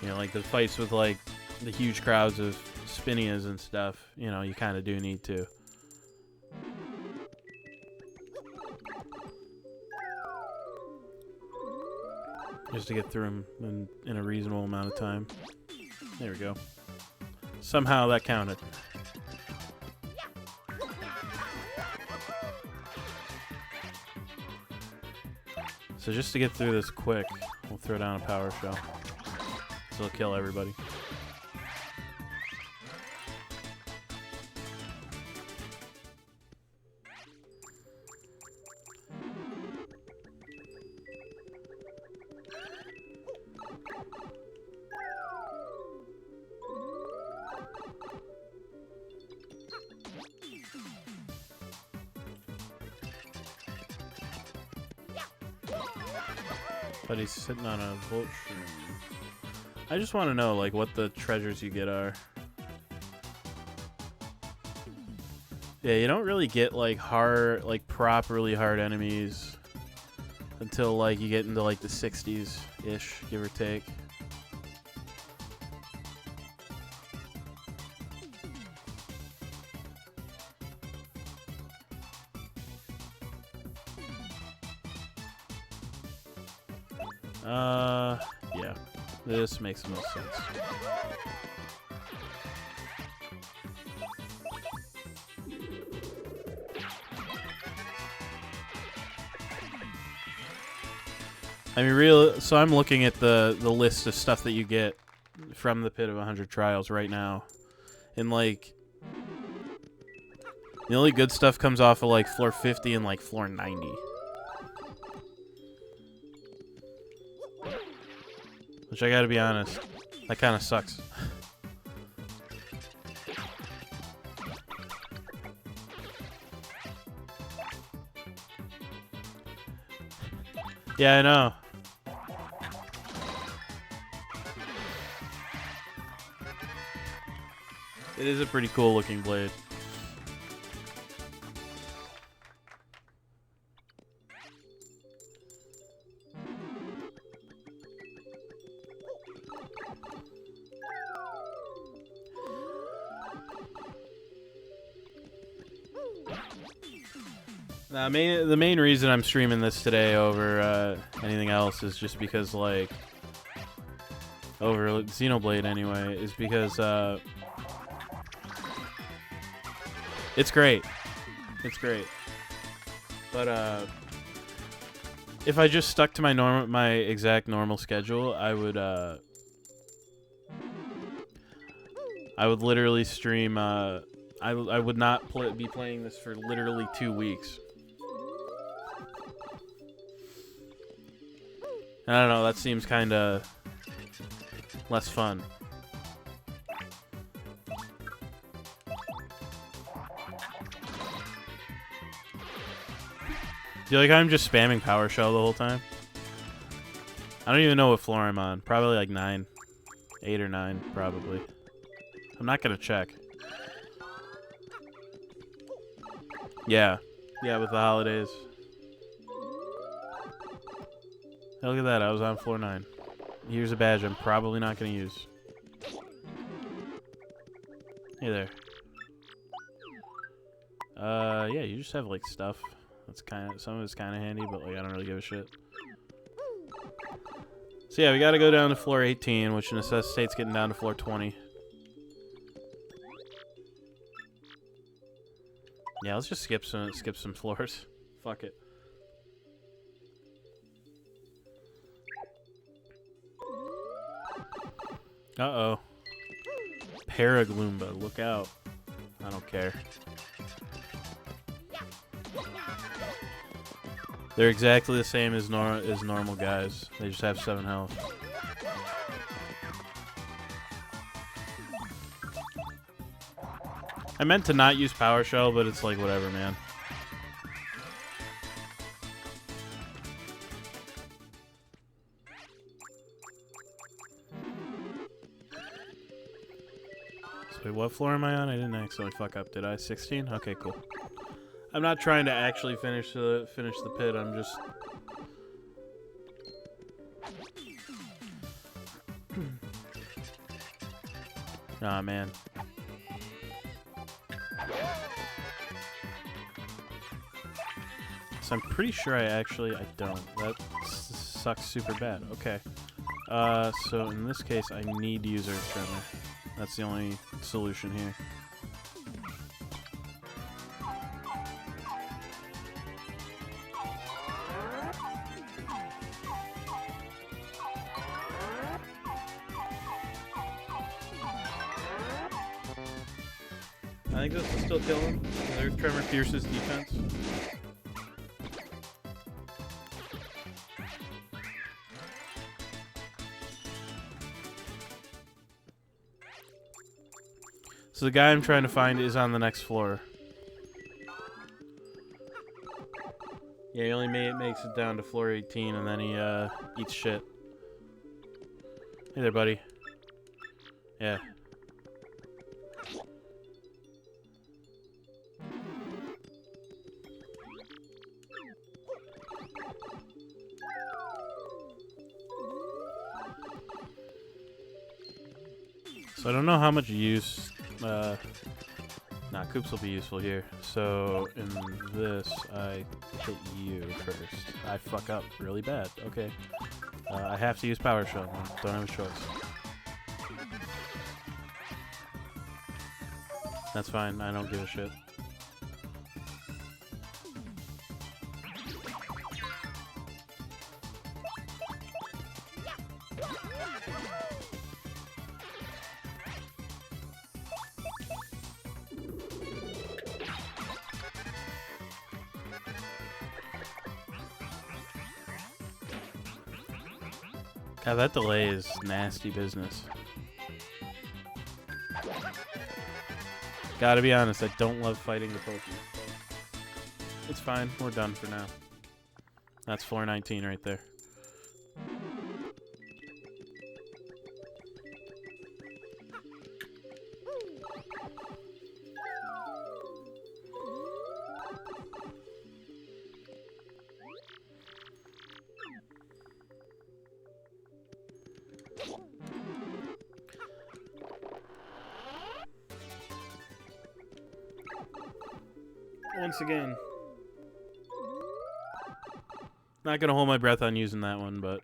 You know, like the fights with like the huge crowds of Spinias and stuff, you know, you kind of do need to. Just to get through them in a reasonable amount of time. There we go. Somehow that counted. So just to get through this quick, we'll throw down a power shell. So it'll kill everybody. But he's sitting on a Volt Shroom. I just want to know, like, what the treasures you get are. Yeah, you don't really get, like, hard, like, properly hard enemies until, like, you get into, like, the 60s-ish, give or take. Yeah. This makes the most sense. I mean, so I'm looking at the list of stuff that you get from the Pit of 100 Trials right now. And, like, the only good stuff comes off of, like, floor 50 and, like, floor 90. Which I gotta be honest, that kind of sucks. Yeah, I know. It is a pretty cool looking blade. The main reason I'm streaming this today over anything else is just because, like, over Xenoblade anyway, is because it's great. It's great. But if I just stuck to my exact normal schedule, I would literally stream. I would not be playing this for literally 2 weeks. I don't know. That seems kind of less fun. Do you like I'm just spamming PowerShell the whole time? I don't even know what floor I'm on. Probably like 9. 8 or 9, probably. I'm not gonna check. Yeah. Yeah, with the holidays. Hey, look at that. I was on floor 9. Here's a badge I'm probably not gonna use. Hey there. Yeah, you just have like stuff. That's some of it's kind of handy, but like I don't really give a shit. So yeah, we got to go down to floor 18, which necessitates getting down to floor 20. Yeah, let's just skip some floors. Fuck it. Uh-oh. Paragloomba, look out. I don't care. They're exactly the same as normal guys. They just have 7 health. I meant to not use PowerShell, but it's like whatever, man. So wait, what floor am I on? I didn't accidentally fuck up, did I? 16? Okay, cool. I'm not trying to actually finish the pit. I'm just ah, man. So I'm pretty sure I don't. That sucks super bad. Okay. So in this case, I need to use Earth Tremor. That's the only solution here. I think this will still kill him. Earth Tremor pierces defense. So the guy I'm trying to find is on the next floor. Yeah, he only makes it down to floor 18, and then he eats shit. Hey there, buddy. Yeah. So I don't know how much use, nah, Koops will be useful here. So in this, I hit you first. I fuck up really bad. Okay. I have to use PowerShell. I don't have a choice. That's fine. I don't give a shit. God, that delay is nasty business. Gotta be honest, I don't love fighting the Pokemon. So it's fine, we're done for now. That's floor 19 right there. Once again, Not gonna hold my breath on using that one, but...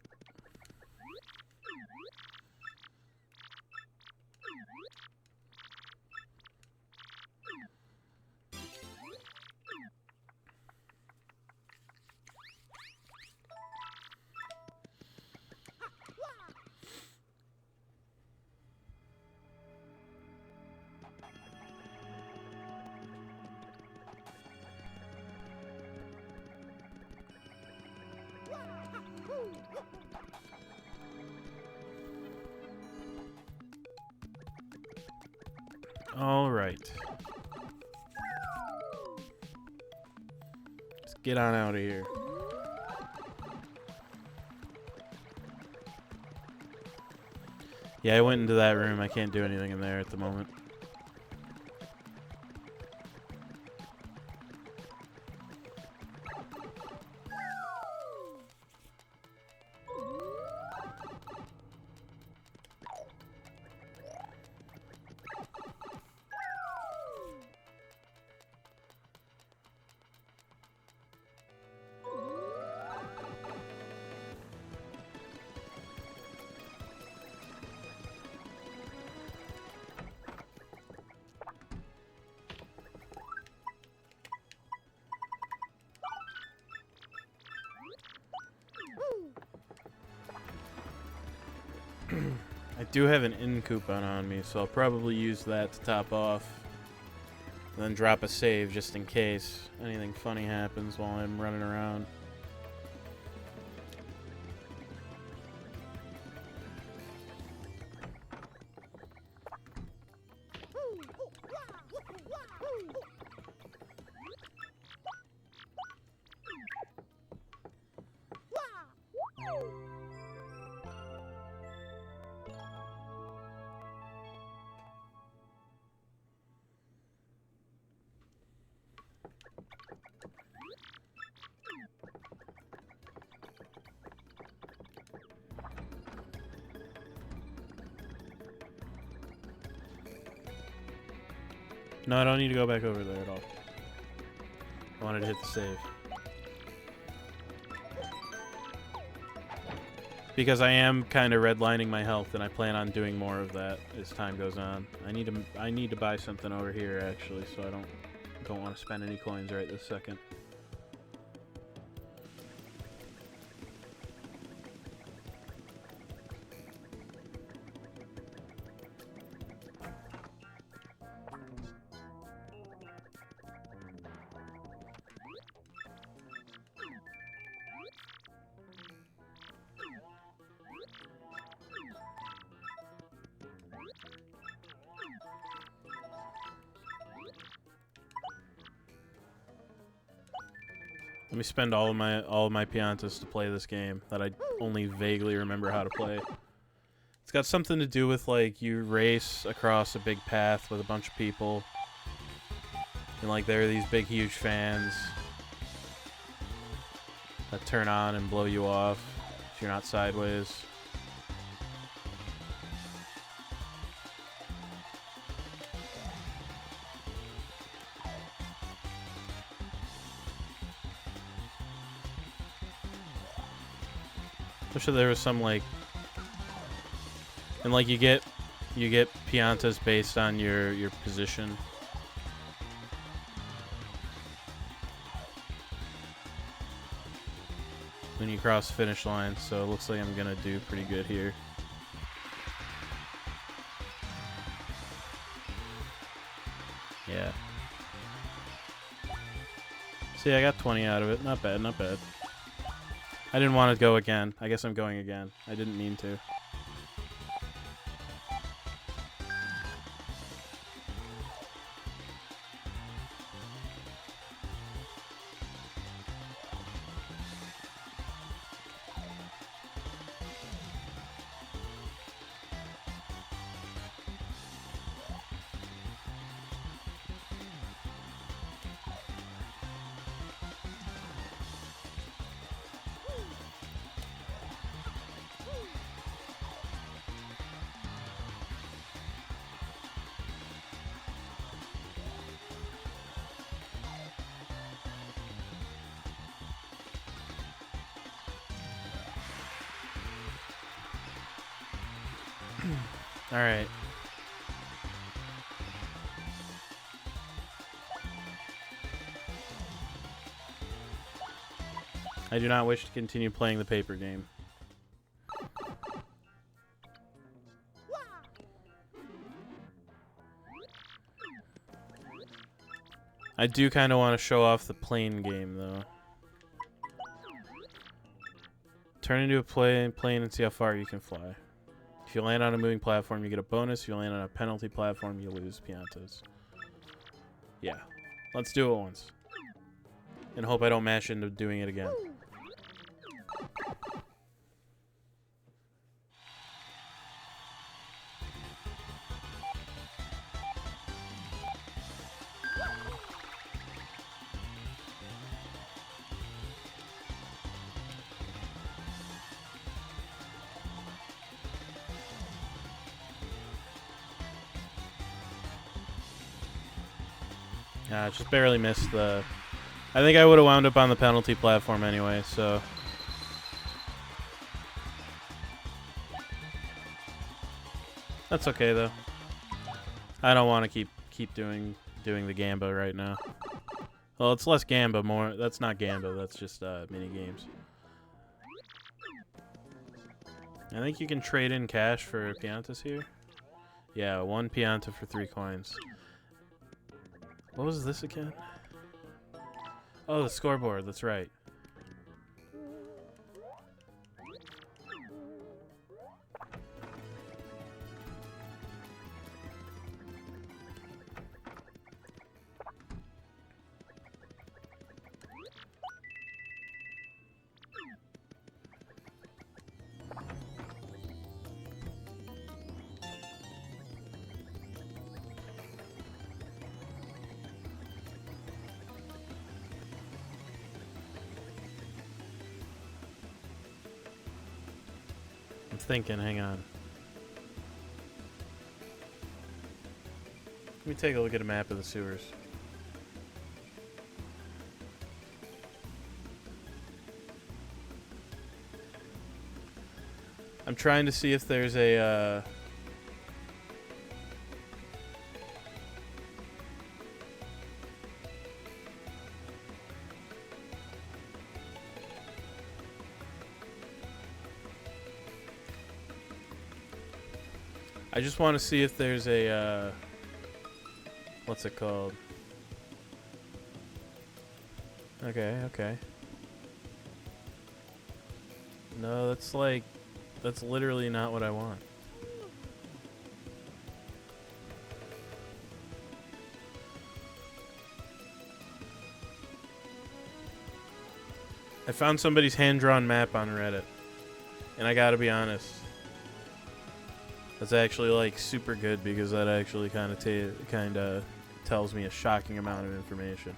All right. Let's get on out of here. Yeah, I went into that room. I can't do anything in there at the moment. I do have an in coupon on me, so I'll probably use that to top off. And then drop a save just in case anything funny happens while I'm running around. No, I don't need to go back over there at all. I wanted to hit the save. Because I am kind of redlining my health, and I plan on doing more of that as time goes on. I need to buy something over here actually, so I don't want to spend any coins right this second. Let me spend all of my Piantas to play this game that I only vaguely remember how to play. It's got something to do with, like, you race across a big path with a bunch of people. And, like, there are these big, huge fans that turn on and blow you off if you're not sideways. I'm sure there was some, like, and like you get Piantas based on your position. When you cross the finish line, so it looks like I'm gonna do pretty good here. Yeah. See, I got 20 out of it. Not bad, not bad. I didn't want to go again. I guess I'm going again. I didn't mean to. Alright. I do not wish to continue playing the paper game. I do kind of want to show off the plane game, though. Turn into a plane and see how far you can fly. If you land on a moving platform, you get a bonus. If you land on a penalty platform, you lose piantas. Yeah. Let's do it once. And hope I don't mash into doing it again. Just barely missed the... I think I would have wound up on the penalty platform anyway, so... That's okay, though. I don't want to keep doing the Gamba right now. Well, it's less Gamba, more... That's not Gamba, that's just mini games. I think you can trade in cash for piantas here. Yeah, 1 pianta for 3 coins. What was this again? Oh, the scoreboard, that's right. Thinking, hang on. Let me take a look at a map of the sewers. I'm trying to see if there's a I just want to see if there's a, what's it called? Okay, okay. No, that's literally not what I want. I found somebody's hand-drawn map on Reddit, and I gotta be honest. That's actually like super good because that actually kind of tells me a shocking amount of information.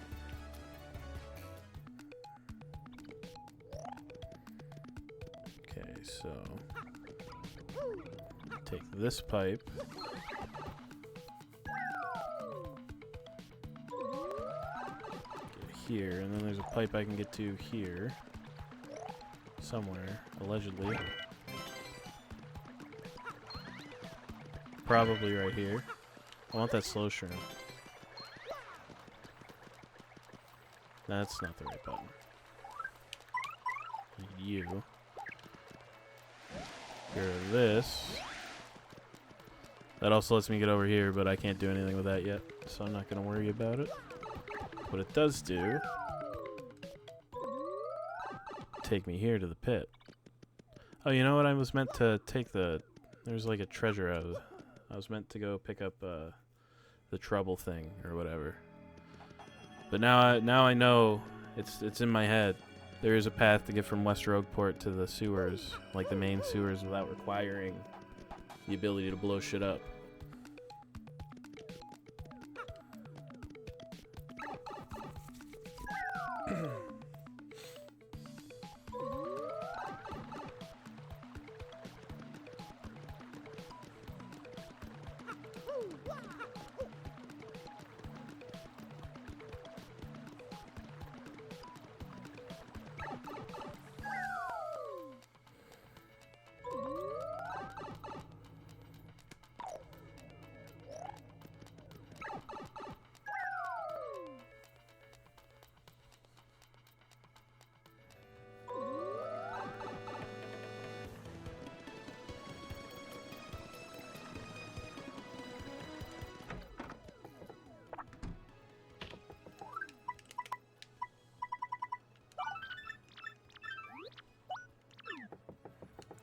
Okay, so take this pipe. Get here, and then there's a pipe I can get to here. Somewhere, allegedly. Probably right here. I want that slow shroom. That's not the right button. You. Get rid of this. That also lets me get over here, but I can't do anything with that yet, so I'm not going to worry about it. What it does do... take me here to the pit. Oh, you know what? I was meant to take the... There's like a treasure out of... I was meant to go pick up the trouble thing or whatever. But now I know it's in my head. There is a path to get from West Rogueport to the sewers, like the main sewers, without requiring the ability to blow shit up.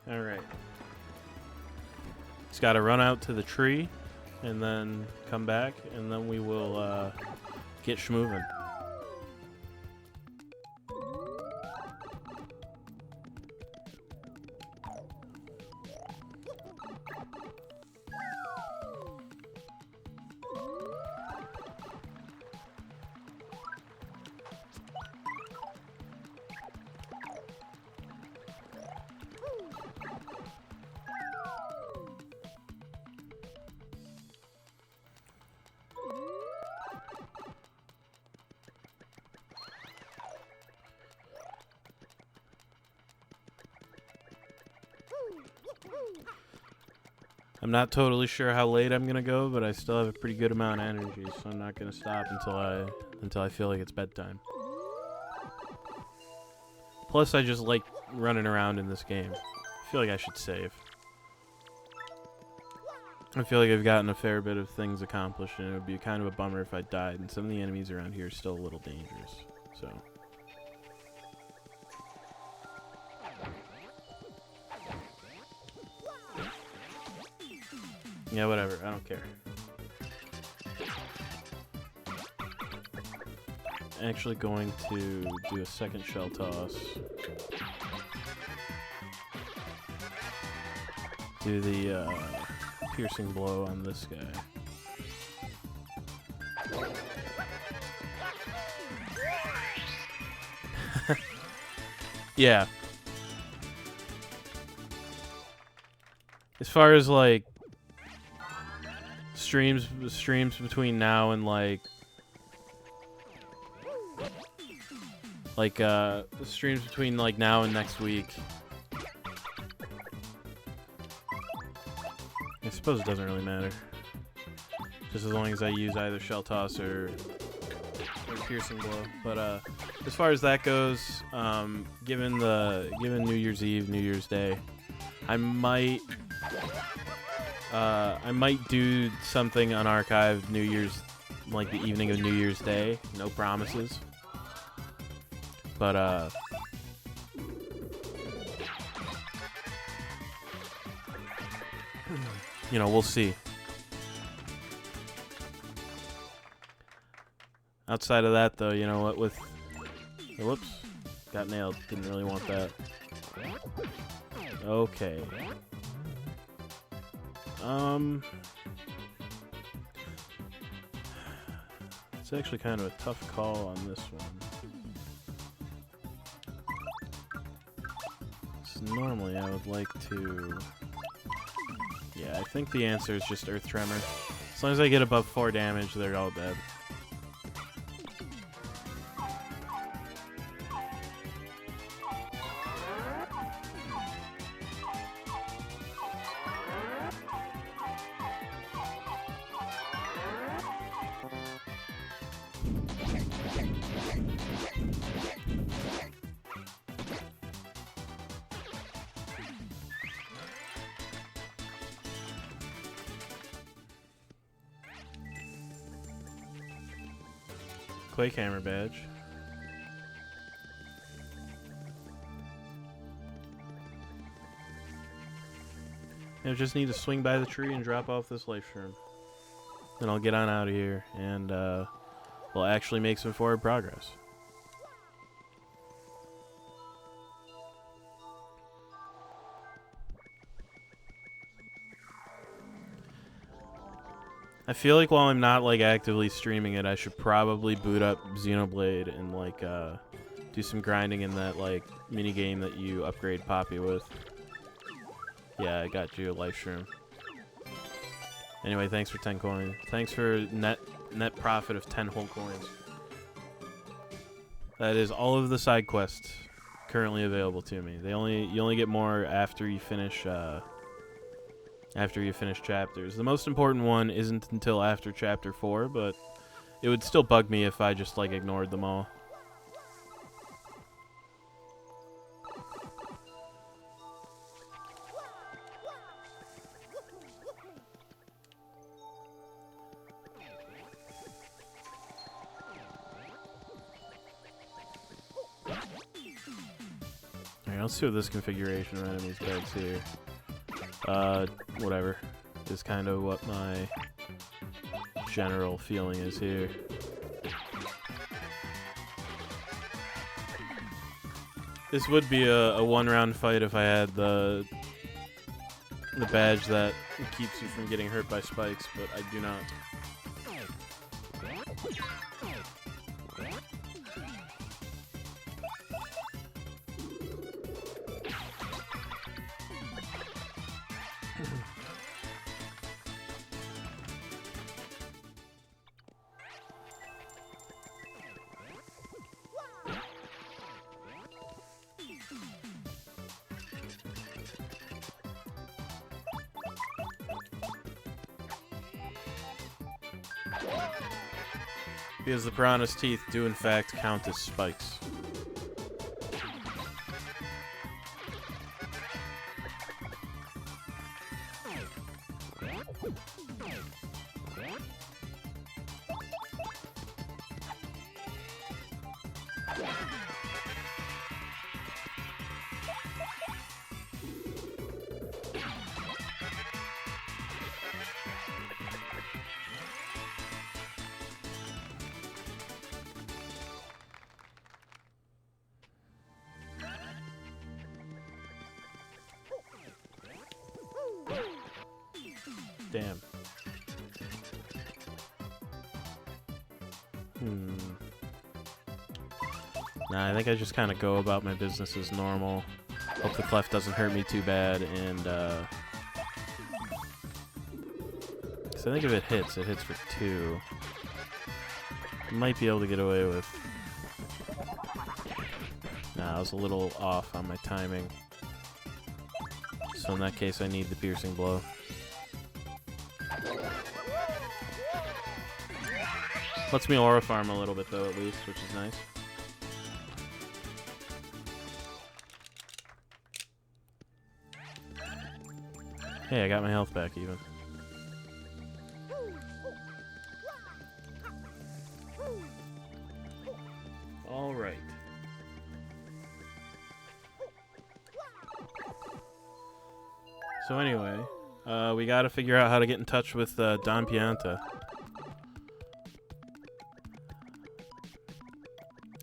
All right. He's got to run out to the tree and then come back, and then we will get schmovin'. I'm not totally sure how late I'm gonna go, but I still have a pretty good amount of energy, so I'm not gonna stop until I feel like it's bedtime. Plus, I just like running around in this game. I feel like I should save. I feel like I've gotten a fair bit of things accomplished, and it would be kind of a bummer if I died, and some of the enemies around here are still a little dangerous, so... Yeah, whatever. I don't care. Actually going to do a second shell toss. Do the piercing blow on this guy. Yeah. As far as like streams between now and like streams between like now and next week. I suppose it doesn't really matter. Just as long as I use either shell toss or piercing blow. But as far as that goes, given New Year's Eve, New Year's Day, I might do something unarchived New Year's, like the evening of New Year's Day. No promises. But you know, we'll see. Outside of that, though, you know what? With whoops, got nailed. Didn't really want that. Okay. It's actually kind of a tough call on this one. So normally I would like to... Yeah, I think the answer is just Earth Tremor. As long as I get above 4 damage, they're all dead. Quake Hammer badge. I just need to swing by the tree and drop off this life shroom. Then I'll get on out of here and we'll actually make some forward progress. I feel like while I'm not like actively streaming it, I should probably boot up Xenoblade and like do some grinding in that like mini game that you upgrade Poppy with. Yeah, I got you a life shroom. Anyway, thanks for 10 coins. Thanks for net profit of 10 whole coins. That is all of the side quests currently available to me. You only get more after you finish chapters. The most important one isn't until after chapter 4, but it would still bug me if I just like ignored them all. Alright, let's see what this configuration of enemies does here. Whatever. Is kind of what my general feeling is here. This would be a one-round fight if I had the badge that keeps you from getting hurt by spikes, but I do not. Because the piranha's teeth do in fact count as spikes. Damn. Nah, I think I just kind of go about my business as normal. Hope the clef doesn't hurt me too bad, and, so I think if it hits for 2. Might be able to get away with... Nah, I was a little off on my timing. So in that case, I need the piercing blow. Lets me aura farm a little bit though, at least, which is nice. Hey, I got my health back even. Alright. So anyway, we gotta figure out how to get in touch with Don Pianta.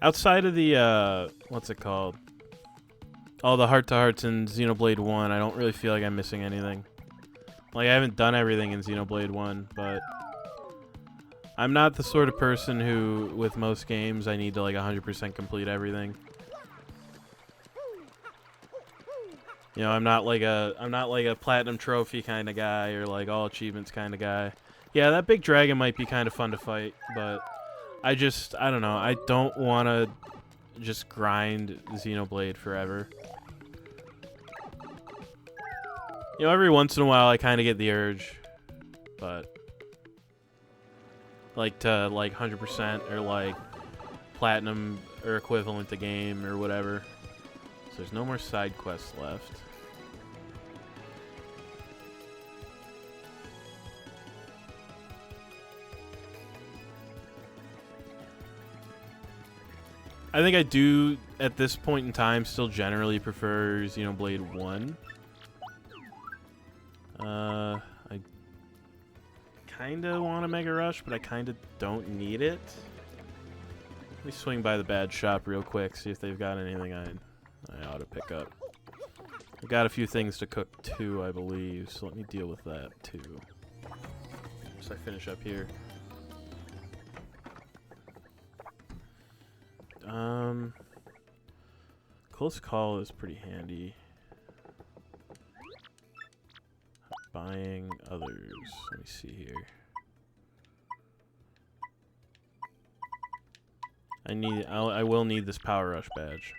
Outside of the, what's it called? All the heart-to-hearts in Xenoblade 1, I don't really feel like I'm missing anything. Like, I haven't done everything in Xenoblade 1, but... I'm not the sort of person who, with most games, I need to, like, 100% complete everything. You know, I'm not like a platinum trophy kind of guy, or, like, all achievements kind of guy. Yeah, that big dragon might be kind of fun to fight, but... I don't know, I don't want to just grind Xenoblade forever. You know, every once in a while I kind of get the urge, but... Like, to, like, 100% or, like, platinum or equivalent to game or whatever. So there's no more side quests left. I think I do, at this point in time, still generally prefer Xenoblade 1. I kinda want a Mega Rush, but I kinda don't need it. Let me swing by the bad shop real quick, see if they've got anything I ought to pick up. I've got a few things to cook too, I believe, so let me deal with that too. Once I finish up here. Close call is pretty handy. Buying others. Let me see here. I will need this Power Rush badge.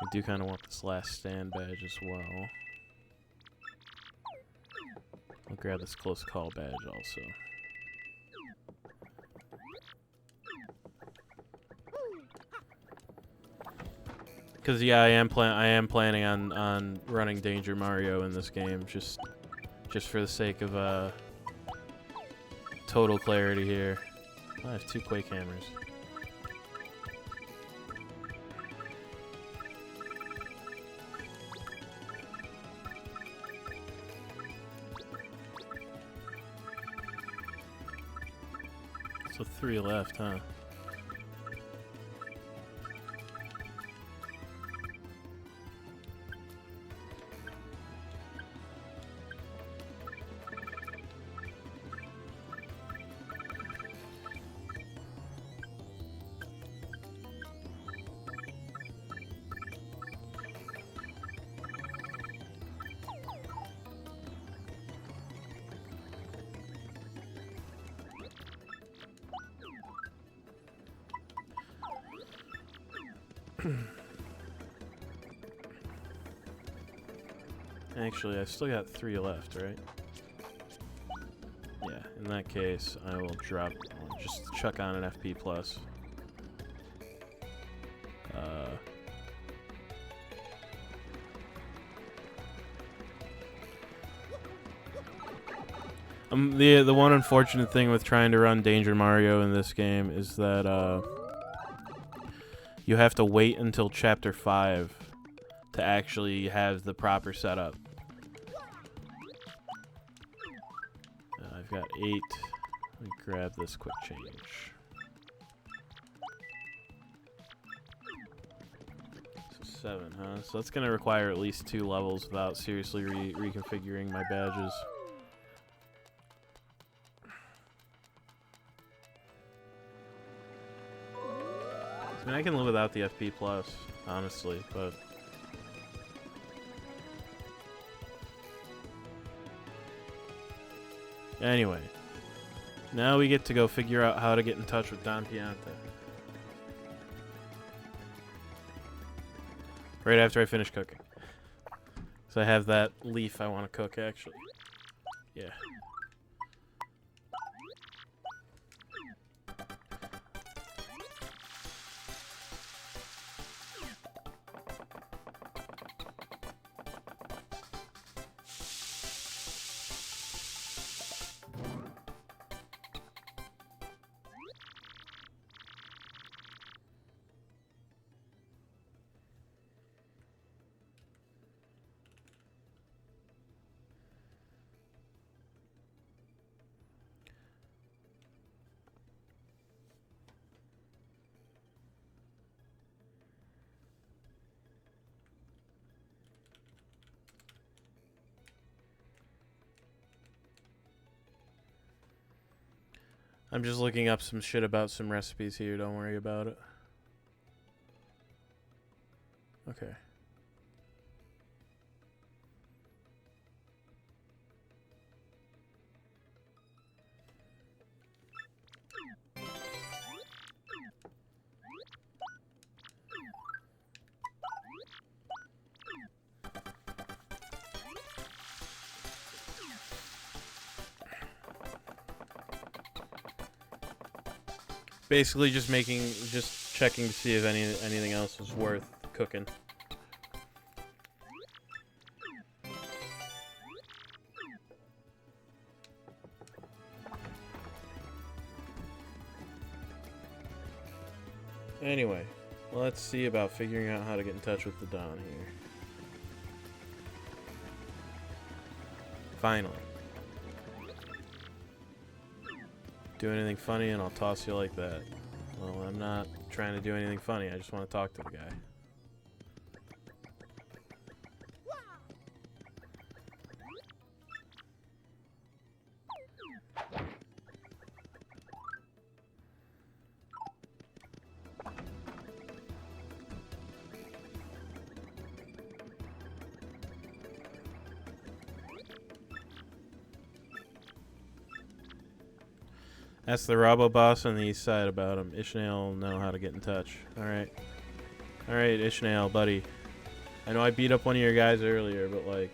I do kind of want this Last Stand badge as well. I'll grab this Close Call badge also. Because yeah, I am planning on running Danger Mario in this game, just for the sake of total clarity here. I have 2 Quake hammers. So 3 left, huh? Actually, I still got 3 left, right? Yeah, in that case, I will just chuck on an FP+. The one unfortunate thing with trying to run Danger Mario in this game is that you have to wait until Chapter 5 to actually have the proper setup. I've got 8. Let me grab this quick change. So 7, huh? So that's going to require at least 2 levels without seriously reconfiguring my badges. I mean, I can live without the FP+, honestly, but... Anyway, now we get to go figure out how to get in touch with Don Pianta. Right after I finish cooking. So I have that leaf I want to cook, actually. Yeah. I'm just looking up some shit about some recipes here, don't worry about it. Okay. Basically just checking to see if anything else was worth cooking. Anyway, let's see about figuring out how to get in touch with the Don here. Finally. Do anything funny and I'll toss you like that. Well, I'm not trying to do anything funny. I just want to talk to the guy. Ask the Robo Boss on the east side about him. Ishnael will know how to get in touch. Alright. Alright, Ishnael, buddy. I know I beat up one of your guys earlier, but like...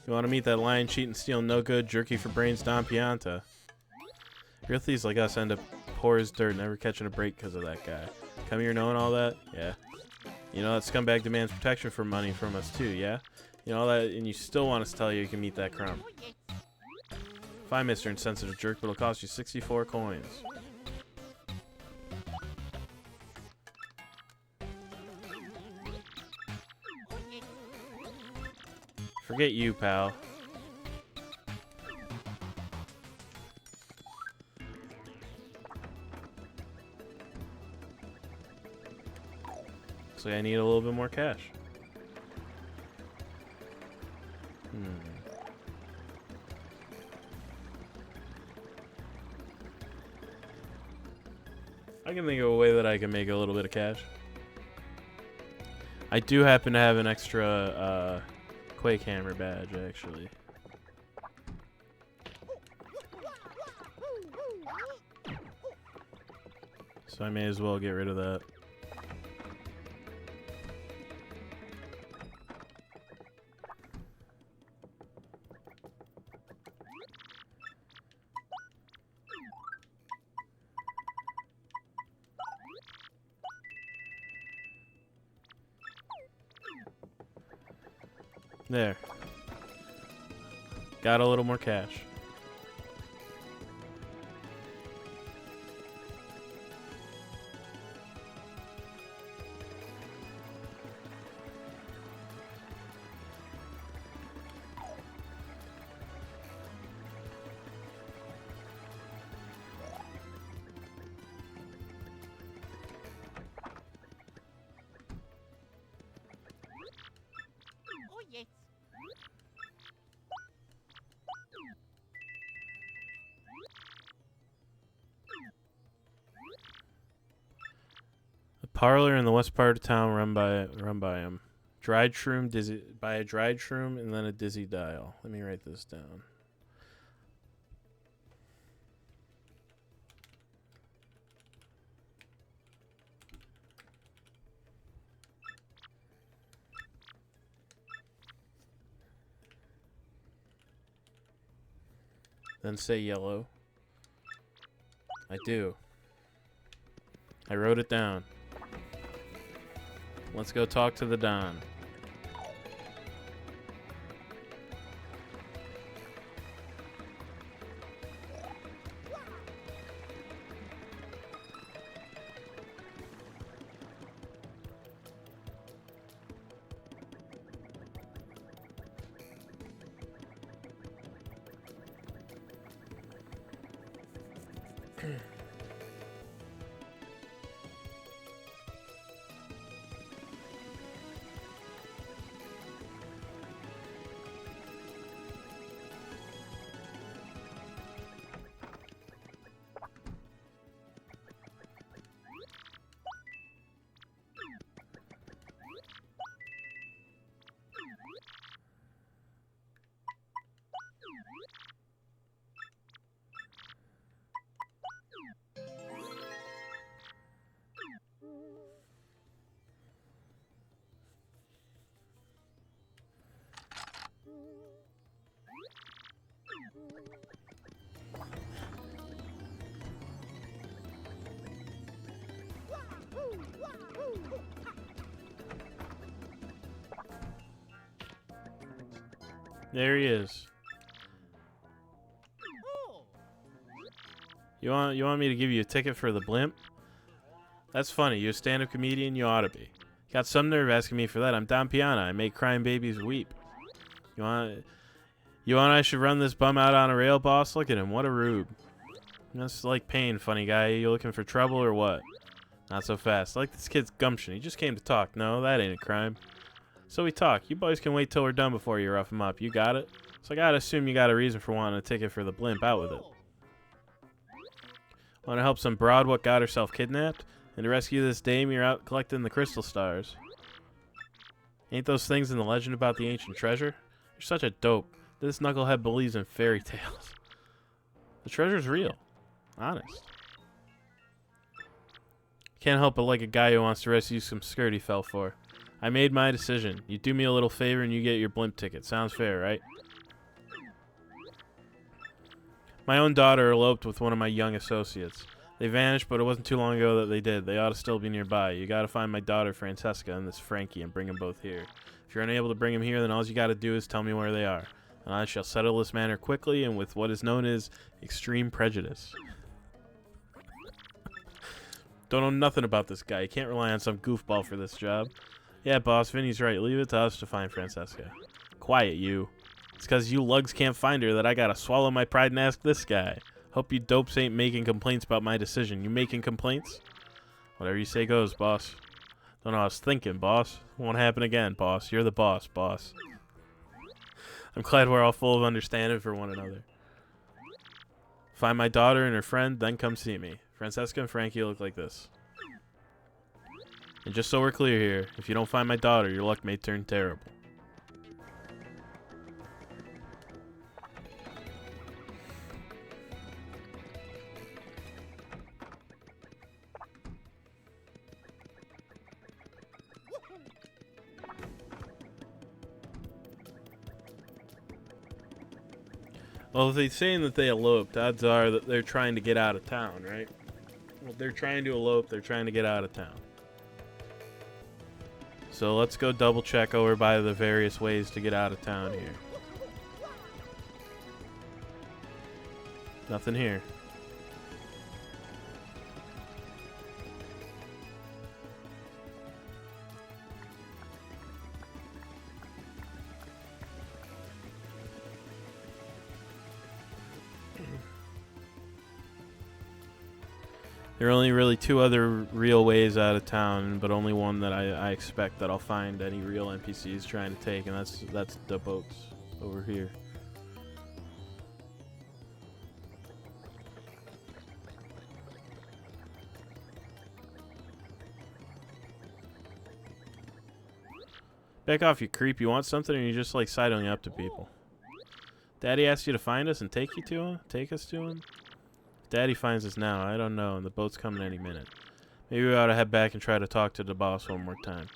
You want to meet that lying, cheating, stealing, no good, jerky for brains Don Pianta. Real thieves like us end up poor as dirt, never catching a break because of that guy. Come here knowing all that? Yeah. You know that scumbag demands protection for money from us too, yeah? You know all that, and you still want us to tell you can meet that crumb. Fine, Mr. Insensitive Jerk, but it'll cost you 64 coins. Forget you, pal. Looks like I need a little bit more cash. I can think of a way that I can make a little bit of cash. I do happen to have an extra Quake Hammer badge, actually. So I may as well get rid of that. There. Got a little more cash. Parlor in the west part of town run by him. Dried shroom, dizzy by a dried shroom, and then a dizzy dial. Let me write this down. Then say yellow. I do. I wrote it down. Let's go talk to the Don. There he is. You want me to give you a ticket for the blimp? That's funny. You're a stand-up comedian. You ought to be. Got some nerve asking me for that. I'm Don Piana. I make crying babies weep. You want I should run this bum out on a rail, boss? Look at him. What a rube. That's like pain, funny guy. You looking for trouble or what? Not so fast. I like this kid's gumption. He just came to talk. No, that ain't a crime. So we talk. You boys can wait till we're done before you rough him up. You got it? So I gotta assume you got a reason for wanting a ticket for the blimp. Out with it. Want to help some broad what got herself kidnapped? And to rescue this dame, you're out collecting the crystal stars. Ain't those things in the legend about the ancient treasure? You're such a dope. This knucklehead believes in fairy tales. The treasure's real. Honest. Can't help but like a guy who wants to rescue some skirt he fell for. I made my decision. You do me a little favor and you get your blimp ticket. Sounds fair, right? My own daughter eloped with one of my young associates. They vanished, but it wasn't too long ago that they did. They ought to still be nearby. You gotta find my daughter, Francesca, and this Frankie, and bring them both here. If you're unable to bring them here, then all you gotta do is tell me where they are. And I shall settle this matter quickly and with what is known as extreme prejudice. Don't know nothing about this guy. You can't rely on some goofball for this job. Yeah, boss, Vinny's right. Leave it to us to find Francesca. Quiet, you. It's because you lugs can't find her that I gotta swallow my pride and ask this guy. Hope you dopes ain't making complaints about my decision. You making complaints? Whatever you say goes, boss. Don't know what I was thinking, boss. Won't happen again, boss. You're the boss, boss. I'm glad we're all full of understanding for one another. Find my daughter and her friend, then come see me. Francesca and Frankie look like this. And just so we're clear here, if you don't find my daughter, your luck may turn terrible. Well, if they're saying that they eloped, odds are that they're trying to get out of town, right? Well, they're trying to elope, they're trying to get out of town. So let's go double check over by the various ways to get out of town here. Nothing here. There are only really two other real ways out of town, but only one that I expect that I'll find any real NPCs trying to take, and that's the boats over here. Back off, you creep. You want something, or you just like sidling up to people? Daddy asked you to find us and take us to him? Daddy finds us now, I don't know, and the boat's coming any minute. Maybe we ought to head back and try to talk to the boss one more time.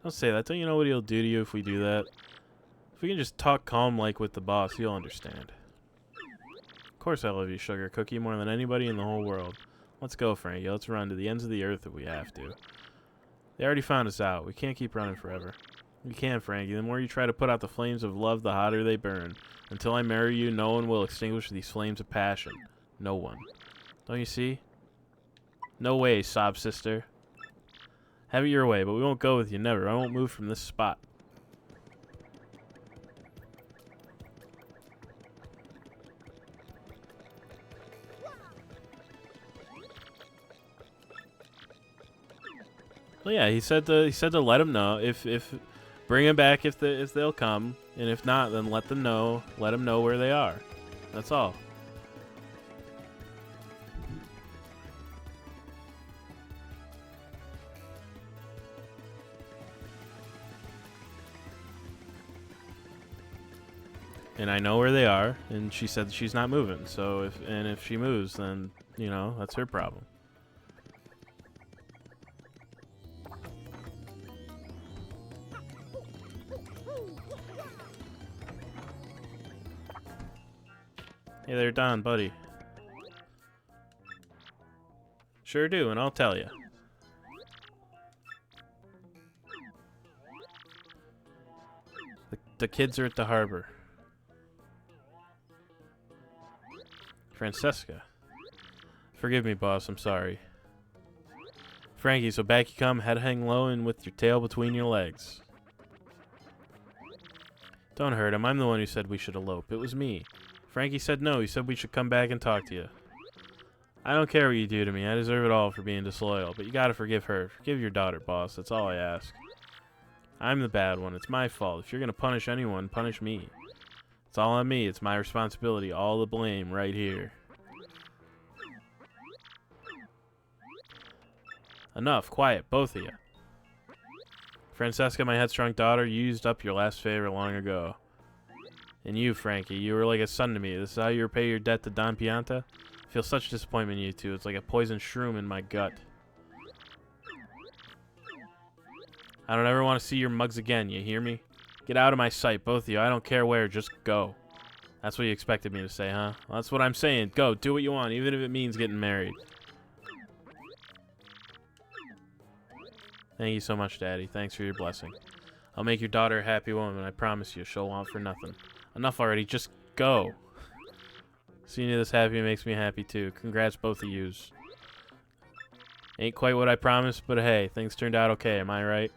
Don't say that. Don't you know what he'll do to you if we do that? If we can just talk calm like with the boss, he'll understand. Of course I love you, Sugar Cookie, more than anybody in the whole world. Let's go, Frankie. Let's run to the ends of the earth if we have to. They already found us out. We can't keep running forever. We can, Frankie. The more you try to put out the flames of love, the hotter they burn. Until I marry you, no one will extinguish these flames of passion. No one. Don't you see? No way, sob sister. Have it your way, but we won't go with you, never. I won't move from this spot. Well, yeah, he said to let him know if bring him back if they'll come, and if not, then let them know where they are. That's all. And I know where they are, and she said she's not moving. So if she moves, then, you know, that's her problem. Hey there, Don, buddy. Sure do, and I'll tell you. The kids are at the harbor. Francesca. Forgive me, boss. I'm sorry. Frankie, so back you come, head hang low and with your tail between your legs. Don't hurt him. I'm the one who said we should elope. It was me. Frankie said no. He said we should come back and talk to you. I don't care what you do to me. I deserve it all for being disloyal. But you gotta forgive her. Forgive your daughter, boss. That's all I ask. I'm the bad one. It's my fault. If you're gonna punish anyone, punish me. It's all on me. It's my responsibility. All the blame right here. Enough. Quiet. Both of you. Francesca, my headstrong daughter, you used up your last favor long ago. And you, Frankie, you were like a son to me. This is how you repay your debt to Don Pianta? I feel such disappointment in you two. It's like a poison shroom in my gut. I don't ever want to see your mugs again, you hear me? Get out of my sight, both of you. I don't care where, just go. That's what you expected me to say, huh? Well, that's what I'm saying. Go, do what you want, even if it means getting married. Thank you so much, Daddy. Thanks for your blessing. I'll make your daughter a happy woman, I promise you. She'll want for nothing. Enough already, just go. Seeing you this happy makes me happy, too. Congrats, both of yous. Ain't quite what I promised, but hey, things turned out okay, am I right?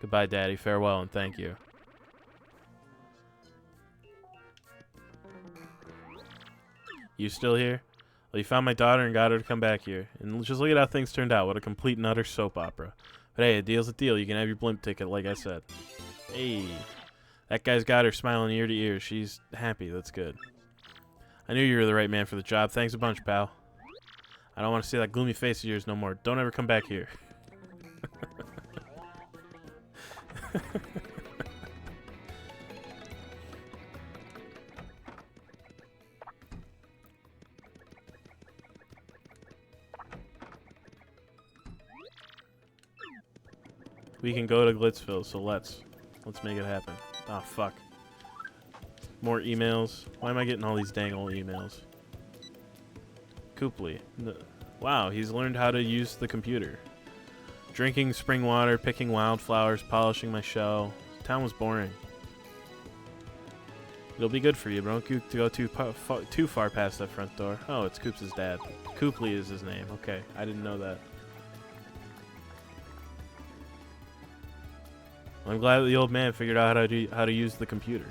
Goodbye, Daddy. Farewell, and thank you. You still here? Well, you found my daughter and got her to come back here. And just look at how things turned out. What a complete and utter soap opera. But hey, a deal's a deal. You can have your blimp ticket, like I said. Hey. That guy's got her smiling ear to ear. She's happy. That's good. I knew you were the right man for the job. Thanks a bunch, pal. I don't want to see that gloomy face of yours no more. Don't ever come back here. We can go to Glitzville, so let's make it happen. Oh, fuck. More emails. Why am I getting all these dang old emails? Cooply. Wow, he's learned how to use the computer. Drinking spring water, picking wildflowers, polishing my shell. The town was boring. It'll be good for you, but don't go too far past that front door. Oh, it's Coops' dad. Cooply is his name. Okay, I didn't know that. I'm glad that the old man figured out how to use the computer.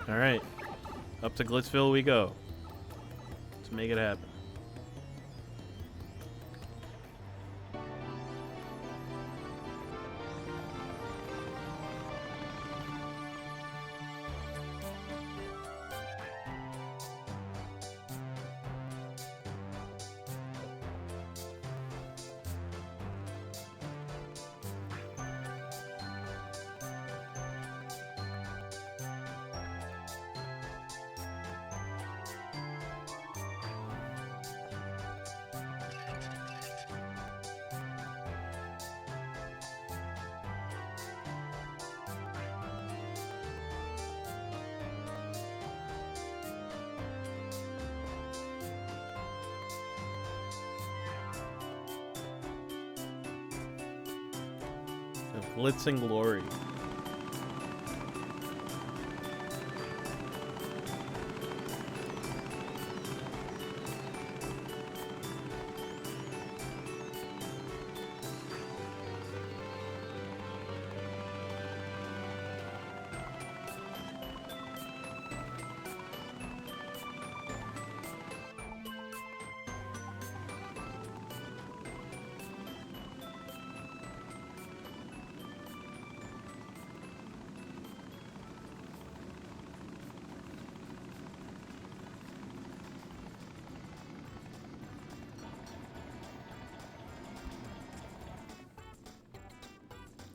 All right, up to Glitzville we go. Let's make it happen. Glitz and glory.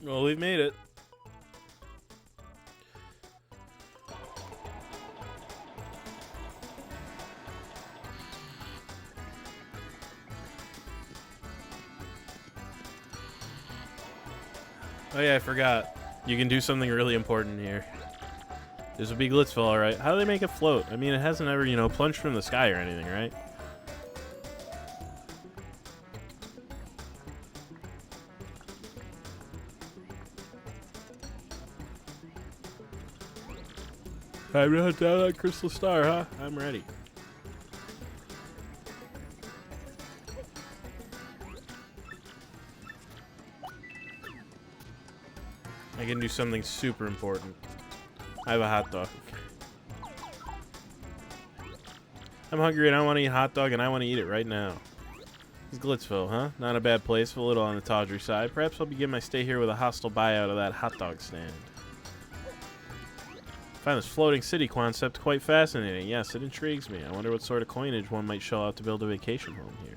Well, we've made it. Oh yeah, I forgot. You can do something really important here. There's a big Glitzville, alright. How do they make it float? I mean, it hasn't ever, plunged from the sky or anything, right? Time to hunt down that crystal star, huh? I'm ready. I can do something super important. I have a hot dog. I'm hungry and I want to eat a hot dog and I want to eat it right now. It's Glitzville, huh? Not a bad place, a little on the tawdry side. Perhaps I'll begin my stay here with a hostile buyout of that hot dog stand. I find this floating city concept quite fascinating. Yes, it intrigues me. I wonder what sort of coinage one might shell out to build a vacation home here.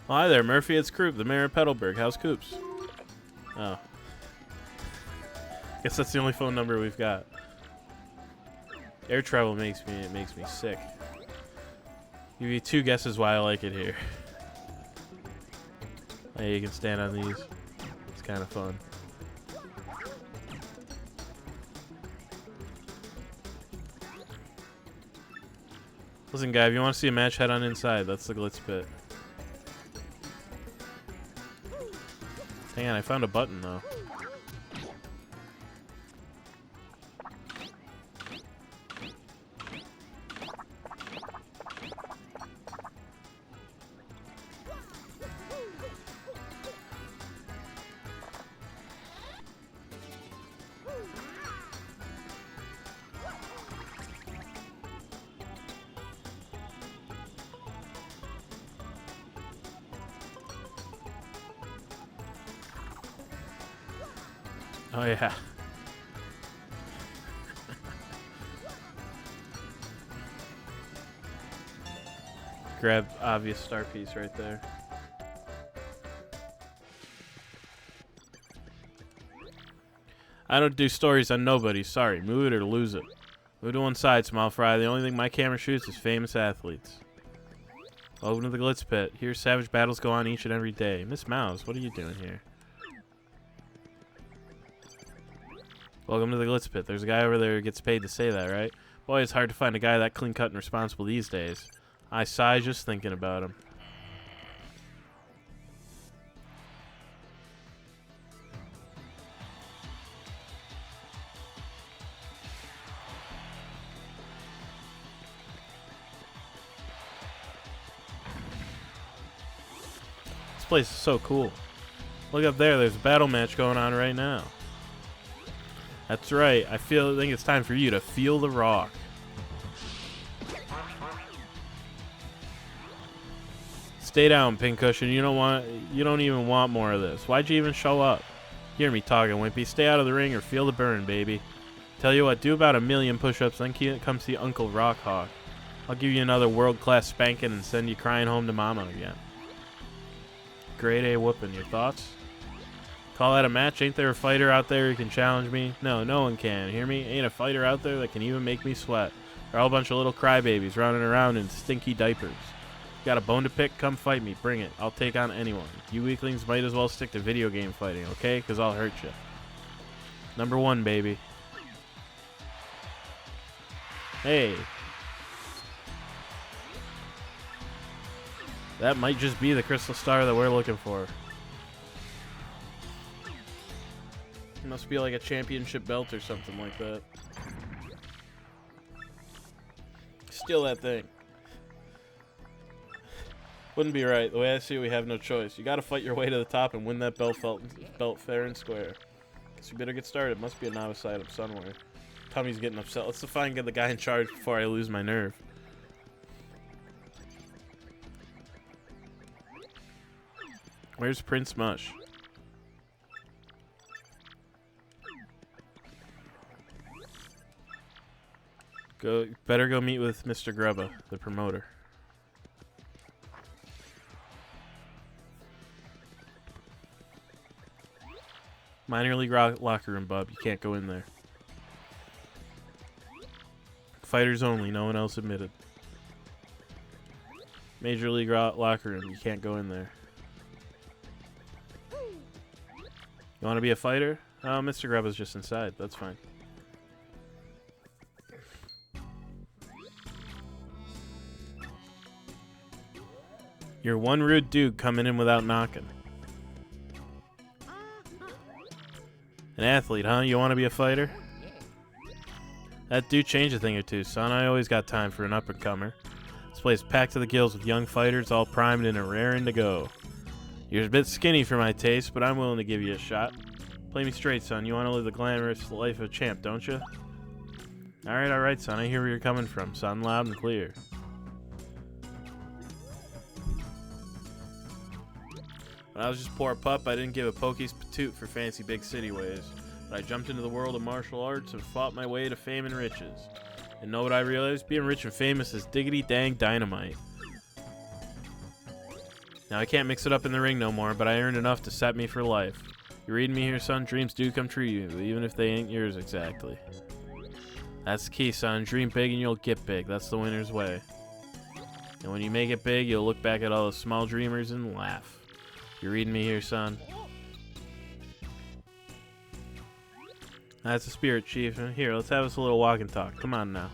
Oh, hi there, Murphy. It's Croup, the mayor of Petalburg. How's Coops? Oh. Guess that's the only phone number we've got. Air travel makes me sick. Give you 2 guesses why I like it here. Hey, you can stand on these. It's kind of fun. Listen, guy, if you want to see a match, head on inside. That's the glitz pit. Hang on, I found a button, though. Oh, yeah. Grab obvious star piece right there. I don't do stories on nobody. Sorry. Move it or lose it. Move to one side, Smile Fry. The only thing my camera shoots is famous athletes. Welcome to the Glitz Pit. Here, savage battles go on each and every day. Miss Mouse, what are you doing here? Welcome to the Glitz Pit. There's a guy over there who gets paid to say that, right? Boy, it's hard to find a guy that clean-cut and responsible these days. I sigh just thinking about him. This place is so cool. Look up there. There's a battle match going on right now. That's right. I think it's time for you to feel the rock. Stay down, Pincushion. You don't even want more of this. Why'd you even show up? Hear me talking, Wimpy. Stay out of the ring or feel the burn, baby. Tell you what, do about 1,000,000 push-ups, then come see Uncle Rockhawk. I'll give you another world-class spanking and send you crying home to Mama again. Grade A whooping. Your thoughts? Call that a match? Ain't there a fighter out there who can challenge me? No, no one can. Hear me? Ain't a fighter out there that can even make me sweat. They're all a bunch of little crybabies running around in stinky diapers. Got a bone to pick? Come fight me. Bring it. I'll take on anyone. You weaklings might as well stick to video game fighting, okay? Because I'll hurt you. Number 1, baby. Hey. That might just be the crystal star that we're looking for. It must be like a championship belt or something like that. Steal that thing. Wouldn't be right. The way I see it, we have no choice. You gotta fight your way to the top and win that belt fair and square. Guess we better get started. Must be a novice item somewhere. Tommy's getting upset. Let's find the guy in charge before I lose my nerve. Where's Prince Mush? Better go meet with Mr. Grubba, the promoter. Minor league locker room, bub. You can't go in there. Fighters only. No one else admitted. Major league locker room. You can't go in there. You want to be a fighter? Oh, Mr. Grubba's just inside. That's fine. You're one rude dude coming in without knocking. An athlete, huh? You want to be a fighter? That dude changed a thing or two, son. I always got time for an up-and-comer. This place packed to the gills with young fighters, all primed and raring to go. You're a bit skinny for my taste, but I'm willing to give you a shot. Play me straight, son. You want to live the glamorous life of a champ, don't you? All right, son. I hear where you're coming from, son. Loud and clear. When I was just poor pup, I didn't give a pokey's patoot for fancy big city ways. But I jumped into the world of martial arts and fought my way to fame and riches. And know what I realized? Being rich and famous is diggity dang dynamite. Now I can't mix it up in the ring no more, but I earned enough to set me for life. You reading me here, son? Dreams do come true, even if they ain't yours exactly. That's the key, son. Dream big and you'll get big. That's the winner's way. And when you make it big, you'll look back at all the small dreamers and laugh. You reading me here, son? That's the spirit, Chief. Here, let's have us a little walk and talk. Come on now.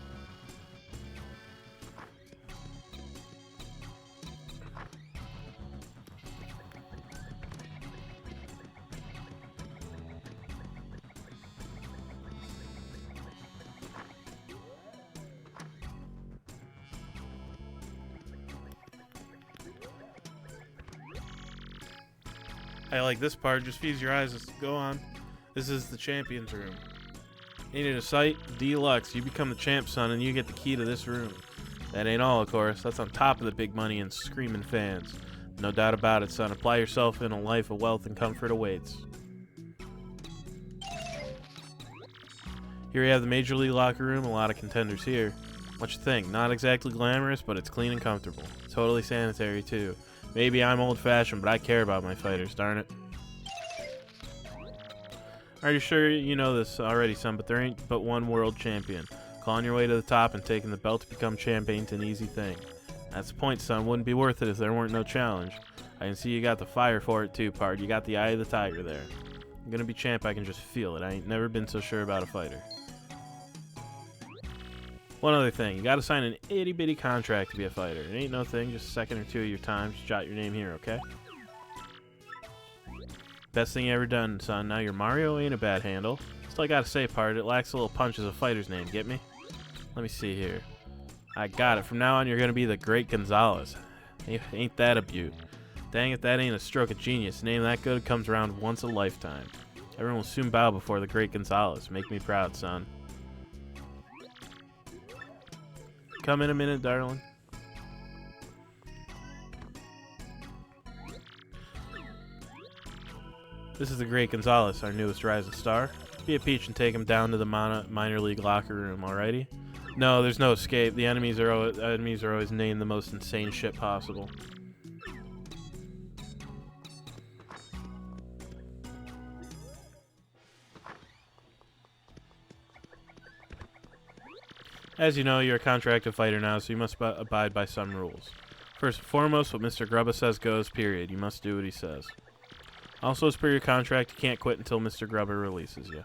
I like this part. Just feeds your eyes. Let's go on. This is the champion's room. Needed a sight? Deluxe. You become the champ, son, and you get the key to this room. That ain't all, of course. That's on top of the big money and screaming fans. No doubt about it, son. Apply yourself and a life of wealth and comfort awaits. Here we have the Major League locker room. A lot of contenders here. What you think? Not exactly glamorous, but it's clean and comfortable. Totally sanitary, too. Maybe I'm old-fashioned, but I care about my fighters, darn it. Are you sure you know this already, son? But there ain't but one world champion. Clawing your way to the top and taking the belt to become champ ain't an easy thing. That's the point, son. Wouldn't be worth it if there weren't no challenge. I can see you got the fire for it, too, pard. You got the eye of the tiger there. I'm gonna be champ, I can just feel it. I ain't never been so sure about a fighter. One other thing, you gotta sign an itty-bitty contract to be a fighter. It ain't no thing, just a second or two of your time. Just jot your name here, okay? Best thing you ever done, son. Now your Mario ain't a bad handle. Still, I gotta say, part, it lacks a little punch as a fighter's name, get me? Let me see here. I got it. From now on, you're gonna be the Great Gonzalez. Ain't that a beaut? Dang if that ain't a stroke of genius. A name that good comes around once a lifetime. Everyone will soon bow before the Great Gonzalez. Make me proud, son. Come in a minute, darling. This is the Great Gonzalez, our newest rising star. Be a peach and take him down to the minor league locker room, alrighty? No, there's no escape. The enemies are always named the most insane shit possible. As you know, you're a contracted fighter now, so you must abide by some rules. First and foremost, what Mr. Grubba says goes, period. You must do what he says. Also, as per your contract, you can't quit until Mr. Grubba releases you.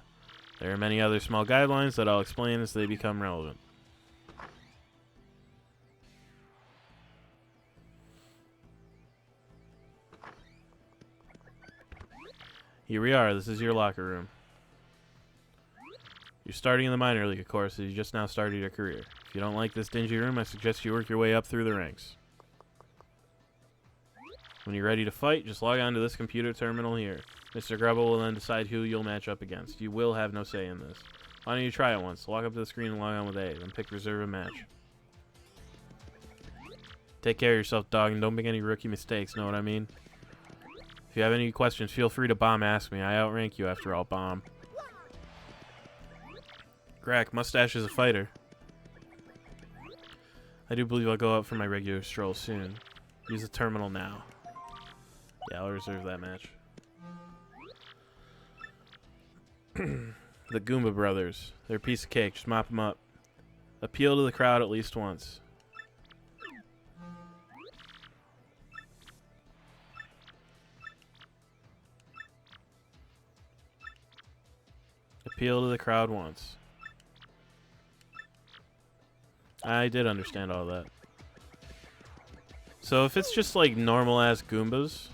There are many other small guidelines that I'll explain as they become relevant. Here we are. This is your locker room. You're starting in the minor league, of course, as you just now started your career. If you don't like this dingy room, I suggest you work your way up through the ranks. When you're ready to fight, just log on to this computer terminal here. Mr. Grubba will then decide who you'll match up against. You will have no say in this. Why don't you try it once? Walk up to the screen and log on with A, then pick reserve a match. Take care of yourself, dog, and don't make any rookie mistakes, know what I mean? If you have any questions, feel free to bomb ask me. I outrank you after all, bomb. Grack, mustache is a fighter. I do believe I'll go out for my regular stroll soon. Use the terminal now. Yeah, I'll reserve that match. The Goomba Brothers. They're a piece of cake. Just mop them up. Appeal to the crowd at least once. Appeal to the crowd once. I did understand all that. So if it's just like normal ass Goombas,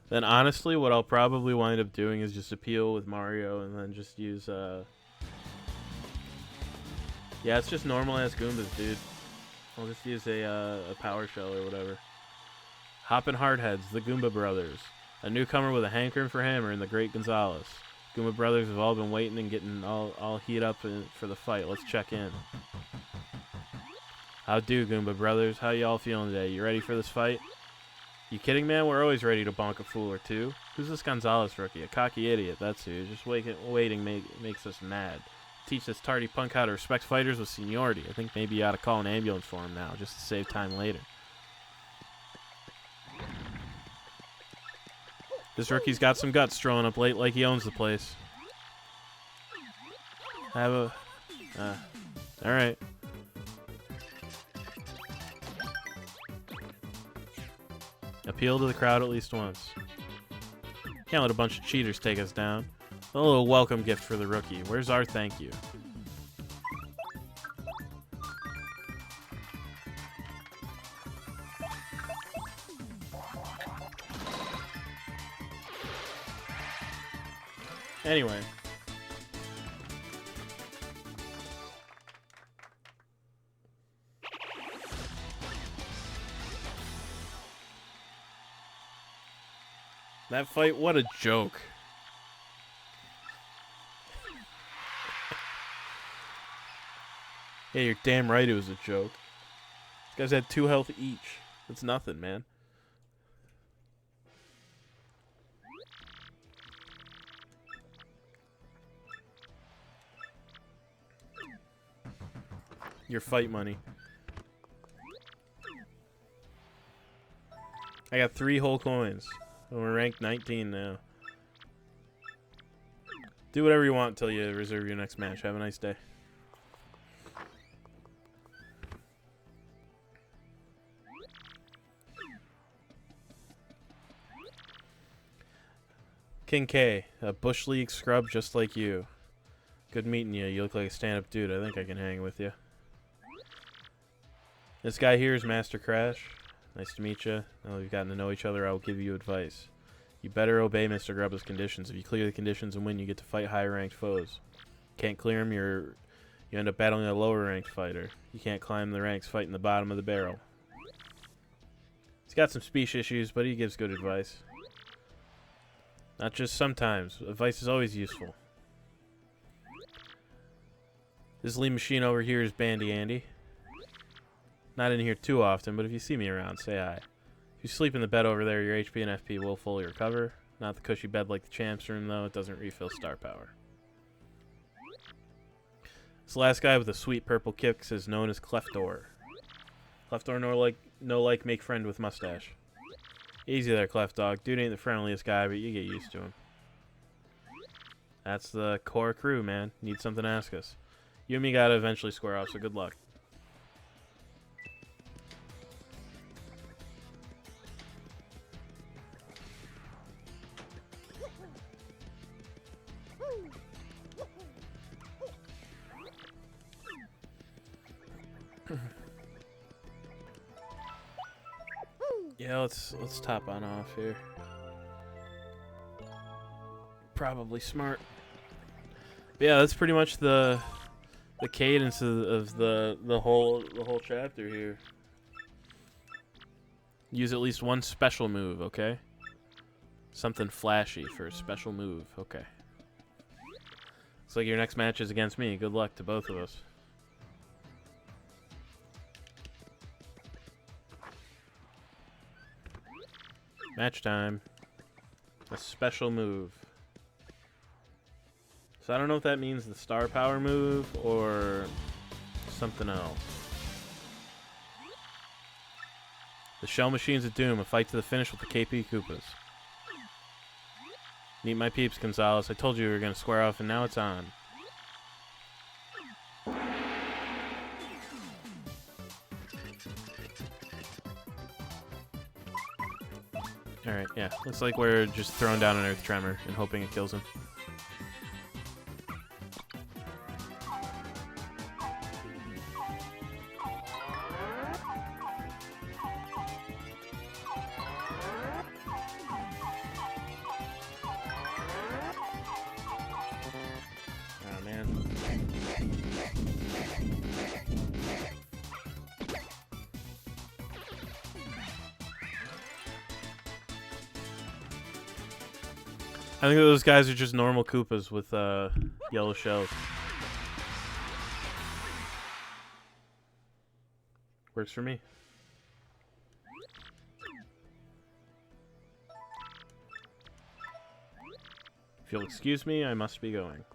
then honestly what I'll probably wind up doing is just appeal with Mario and then just use yeah, it's just normal ass Goombas, dude. I'll just use a power shell or whatever. Hoppin' Hardheads, the Goomba Brothers. A newcomer with a hankering for hammer in the Great Gonzalez. Goomba Brothers have all been waiting and getting all heat up for the fight. Let's check in. How do, Goomba Brothers? How y'all feeling today? You ready for this fight? You kidding, man? We're always ready to bonk a fool or two. Who's this Gonzalez rookie? A cocky idiot, that's who. Just waiting makes us mad. Teach this tardy punk how to respect fighters with seniority. I think maybe you ought to call an ambulance for him now, just to save time later. This rookie's got some guts strolling up late like he owns the place. Have a... alright. Appeal to the crowd at least once. Can't let a bunch of cheaters take us down. A little welcome gift for the rookie. Where's our thank you? Anyway. That fight, what a joke. Yeah, you're damn right it was a joke. These guys had 2 health each. That's nothing, man. Your fight money. I got 3 whole coins. We're ranked 19 now. Do whatever you want until you reserve your next match. Have a nice day. King K, a Bush League scrub just like you. Good meeting you. You look like a stand-up dude. I think I can hang with you. This guy here is Master Crash. Nice to meet you. Now we've gotten to know each other, I will give you advice. You better obey Mr. Grubba's conditions. If you clear the conditions and win, you get to fight higher-ranked foes. Can't clear them, you end up battling a lower-ranked fighter. You can't climb the ranks fighting the bottom of the barrel. He's got some speech issues, but he gives good advice. Not just sometimes. Advice is always useful. This lean machine over here is Bandy Andy. Not in here too often, but if you see me around, say hi. If you sleep in the bed over there, your HP and FP will fully recover. Not the cushy bed like the champ's room, though. It doesn't refill star power. This last guy with the sweet purple kicks is known as Cleftor. Cleftor no like make friend with mustache. Easy there, Clef Dog. Dude ain't the friendliest guy, but you get used to him. That's the core crew, man. Need something to ask us. You and me gotta eventually square off, so good luck. Yeah, let's top on off here. Probably smart. But yeah, that's pretty much the cadence of the whole chapter here. Use at least one special move, okay? Something flashy for a special move, okay. Looks like your next match is against me. Good luck to both of us. Match time. A special move. So I don't know if that means the star power move or something else. The Shell Machines of Doom, a fight to the finish with the KP Koopas. Meet my peeps, Gonzalez. I told you we were going to square off, and now it's on. Alright, yeah. Looks like we're just throwing down an Earth Tremor and hoping it kills him. Oh, man. I think those guys are just normal Koopas with yellow shells. Works for me. If you'll excuse me, I must be going.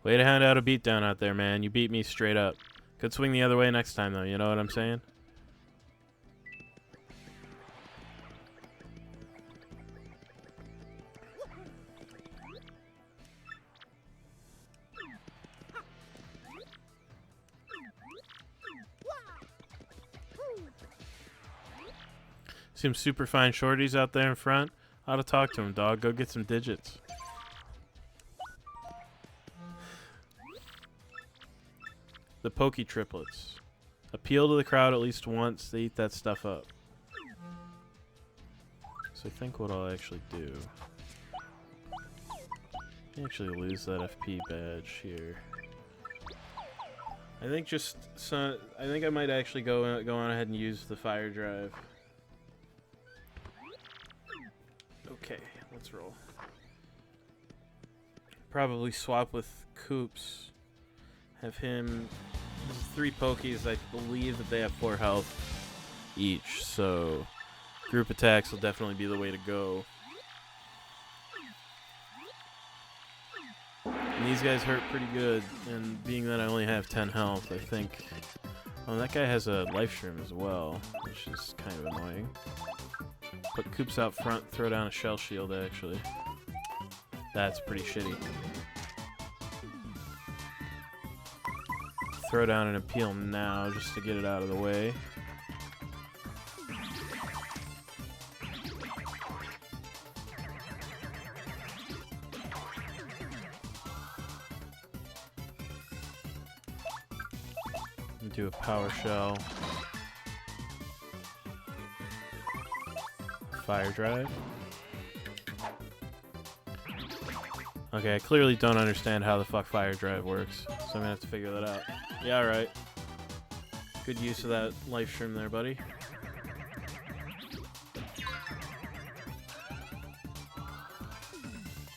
Way to hand out a beatdown out there, man. You beat me straight up. Could swing the other way next time, though. You know what I'm saying? See them super fine shorties out there in front? Ought to talk to them, dog. Go get some digits. The Pokey triplets. Appeal to the crowd at least once. They eat that stuff up. So I think what I'll actually do... actually lose that FP badge here. I think just... I think I might actually go on ahead and use the fire drive. Okay, let's roll. Probably swap with Coops. Have him... There's 3 Pokies. I believe that they have 4 health each, so group attacks will definitely be the way to go. And these guys hurt pretty good, and being that I only have 10 health, I think... Oh, that guy has a life stream as well, which is kind of annoying. Put Coops out front, throw down a shell shield, actually. That's pretty shitty. Throw down an appeal now, just to get it out of the way. Do a power shell. Fire drive. Okay, I clearly don't understand how the fuck fire drive works, so I'm gonna have to figure that out. Yeah, alright. Good use of that life stream there, buddy.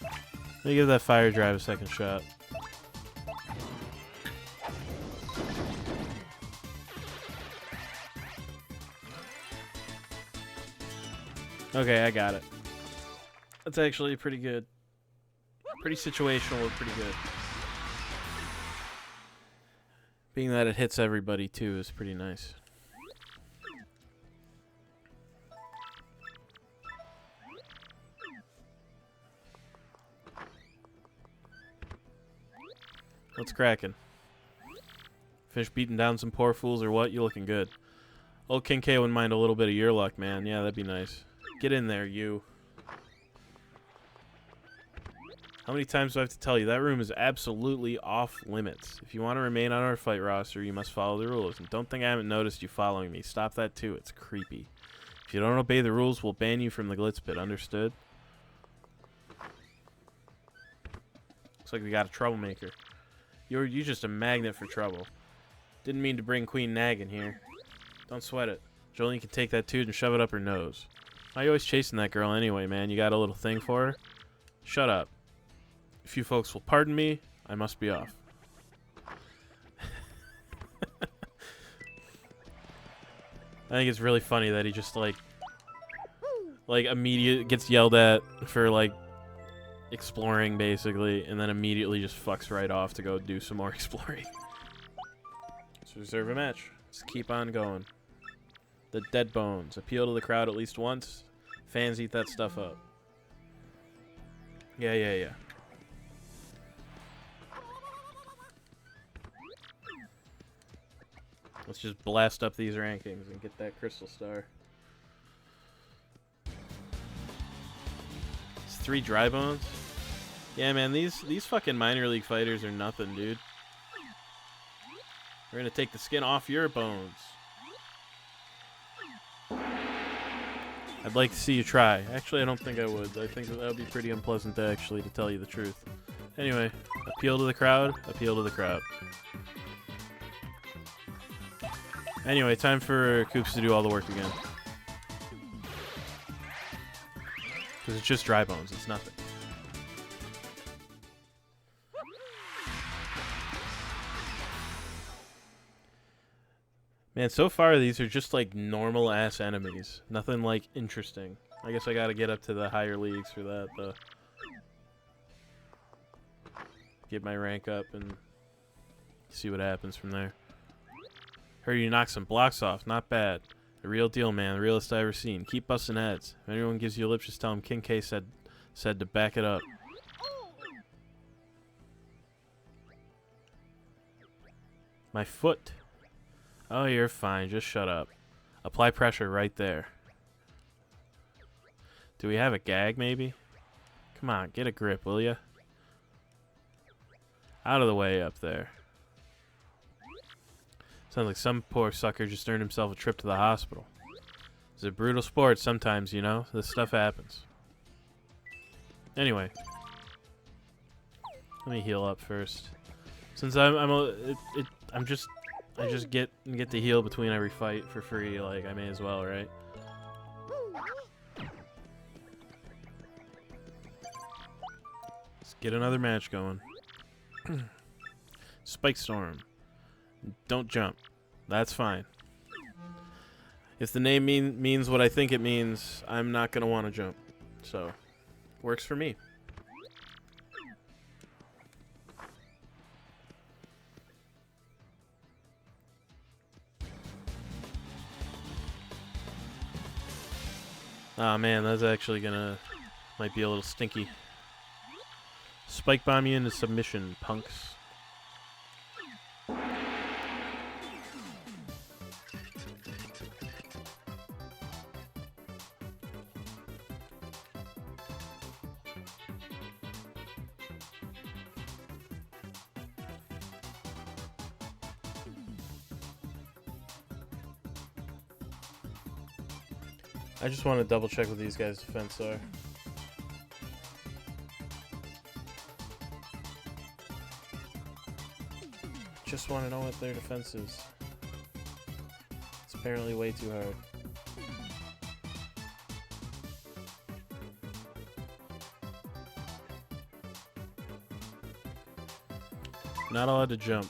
Let me give that fire drive a second shot. Okay, I got it. That's actually pretty good. Pretty situational, but pretty good. Being that it hits everybody too is pretty nice. What's cracking? Fish beating down some poor fools or what? You looking good. Old King K wouldn't mind a little bit of your luck, man. Yeah, that'd be nice. Get in there, you. How many times do I have to tell you? That room is absolutely off limits. If you want to remain on our fight roster, you must follow the rules. And don't think I haven't noticed you following me. Stop that too. It's creepy. If you don't obey the rules, we'll ban you from the Glitz Pit. Understood? Looks like we got a troublemaker. You're just a magnet for trouble. Didn't mean to bring Queen Nag in here. Don't sweat it. Jolene can take that tooth and shove it up her nose. Why are you always chasing that girl anyway, man? You got a little thing for her? Shut up. If you folks will pardon me, I must be off. I think it's really funny that he just like immediate gets yelled at for like exploring basically, and then immediately just fucks right off to go do some more exploring. Let's reserve a match. Let's keep on going. The Dead Bones. Appeal to the crowd at least once. Fans eat that stuff up. Yeah. Let's just blast up these rankings and get that crystal star. It's 3 dry bones. Yeah, man, these fucking minor league fighters are nothing, dude. We're gonna take the skin off your bones. I'd like to see you try. Actually, I don't think I would. I think that would be pretty unpleasant, actually, to tell you the truth. Anyway, appeal to the crowd. Appeal to the crowd. Anyway, time for Coops to do all the work again. Because it's just dry bones. It's nothing. Man, so far these are just like normal ass enemies. Nothing like interesting. I guess I gotta get up to the higher leagues for that though. Get my rank up and see what happens from there. Heard you knock some blocks off. Not bad. The real deal, man. The realest I ever seen. Keep busting heads. If anyone gives you a lip, just tell him King K said to back it up. My foot. Oh, you're fine. Just shut up. Apply pressure right there. Do we have a gag, maybe? Come on, get a grip, will ya? Out of the way up there. Sounds like some poor sucker just earned himself a trip to the hospital. It's a brutal sport sometimes, you know? This stuff happens. Anyway. Let me heal up first. Since I just get to heal between every fight for free, like I may as well, right? Let's get another match going. Spike Storm. Don't jump. That's fine. If the name means what I think it means, I'm not gonna want to jump. So, works for me. Ah, man, that's actually might be a little stinky. Spike bomb you into submission, punks. I just want to double check what these guys' defense are. Just want to know what their defense is. It's apparently way too hard. Not allowed to jump.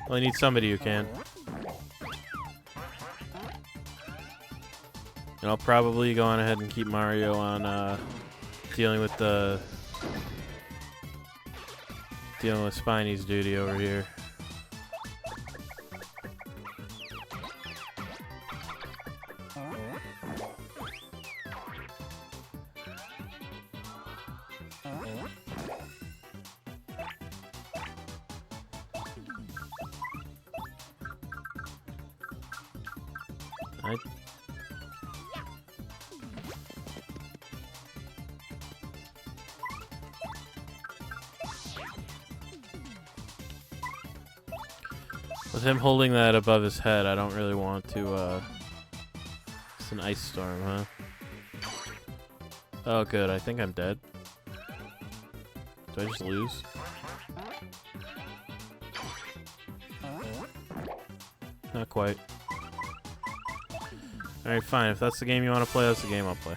Well, I need somebody who can. And I'll probably go on ahead and keep Mario on dealing with Spiney's duty over here. With him holding that above his head, I don't really want to, it's an ice storm, huh? Oh, good. I think I'm dead. Do I just lose? Not quite. Alright, fine. If that's the game you want to play, that's the game I'll play.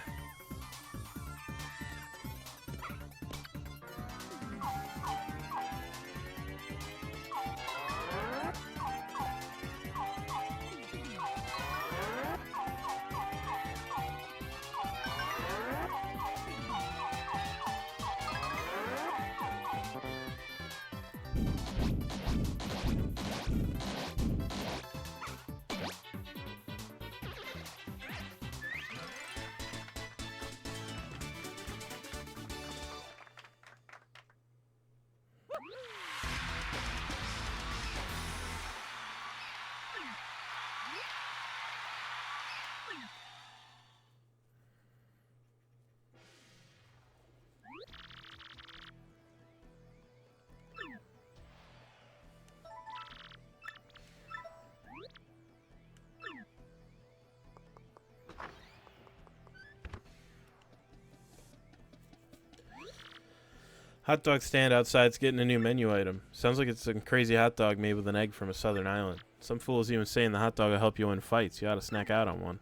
Hot dog stand outside's getting a new menu item. Sounds like it's a crazy hot dog made with an egg from a southern island. Some fool's even saying the hot dog will help you win fights. You ought to snack out on one.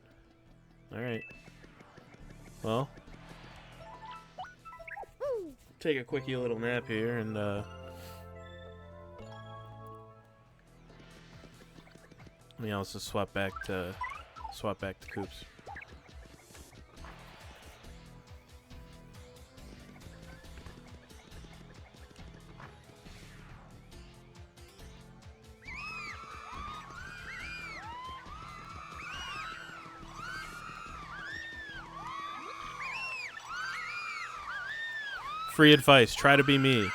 Alright. Well. Take a quickie little nap here and let me also swap back to Coops. Free advice, try to be me.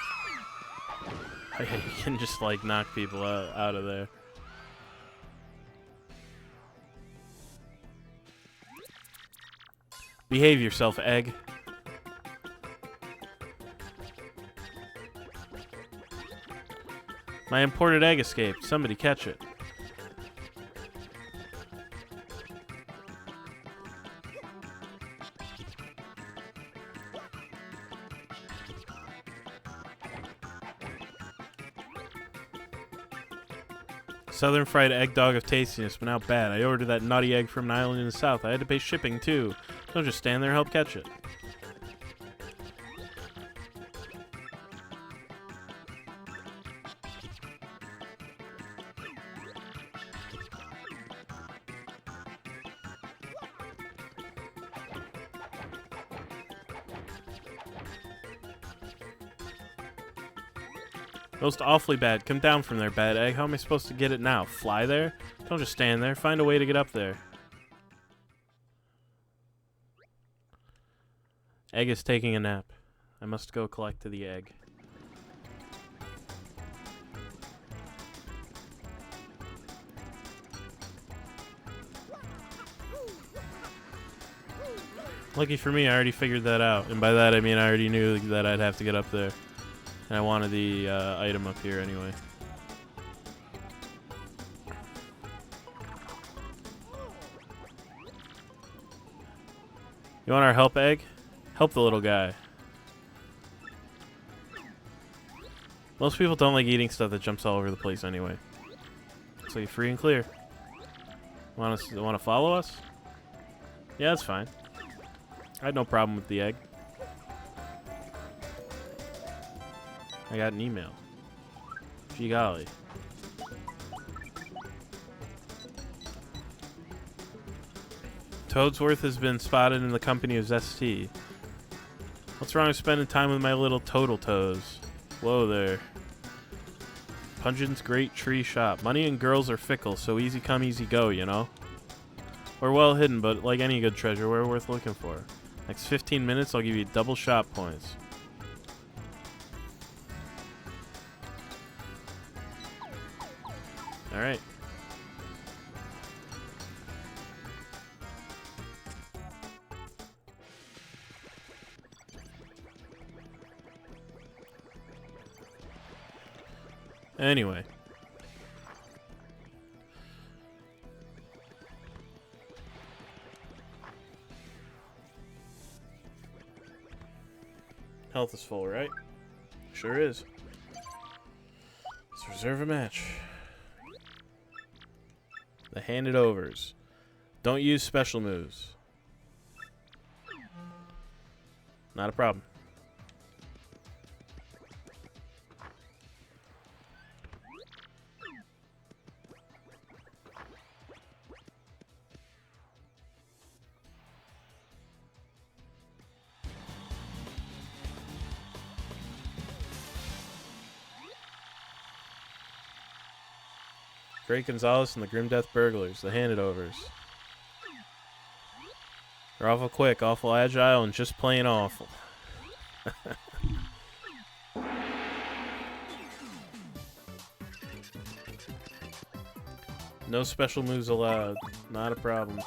You can just like knock people out of there. Behave yourself, egg. My imported egg escaped. Somebody catch it. Southern fried egg dog of tastiness, but now bad. I ordered that naughty egg from an island in the south. I had to pay shipping, too. Don't just stand there, help catch it. Most awfully bad. Come down from there, bad egg. How am I supposed to get it now? Fly there? Don't just stand there. Find a way to get up there. Egg is taking a nap. I must go collect the egg. Lucky for me, I already figured that out. And by that, I mean I already knew that I'd have to get up there. And I wanted the item up here anyway. You want our help, egg? Help the little guy. Most people don't like eating stuff that jumps all over the place anyway. So you're free and clear. Want to follow us? Yeah, that's fine. I had no problem with the egg. I got an email. Gee golly. Toadsworth has been spotted in the company of Zesty. What's wrong with spending time with my little total toes? Whoa there. Pungen's Great Tree Shop. Money and girls are fickle, so easy come, easy go, you know? We're well hidden, but like any good treasure, we're worth looking for. Next 15 minutes, I'll give you double shop points. Alright. Anyway. Health is full, right? Sure is. Let's reserve a match. The handed overs. Don't use special moves. Not a problem. Great Gonzalez and the Grim Death Burglars, the handed overs. They're awful quick, awful agile, and just plain awful. No special moves allowed. Not a problem.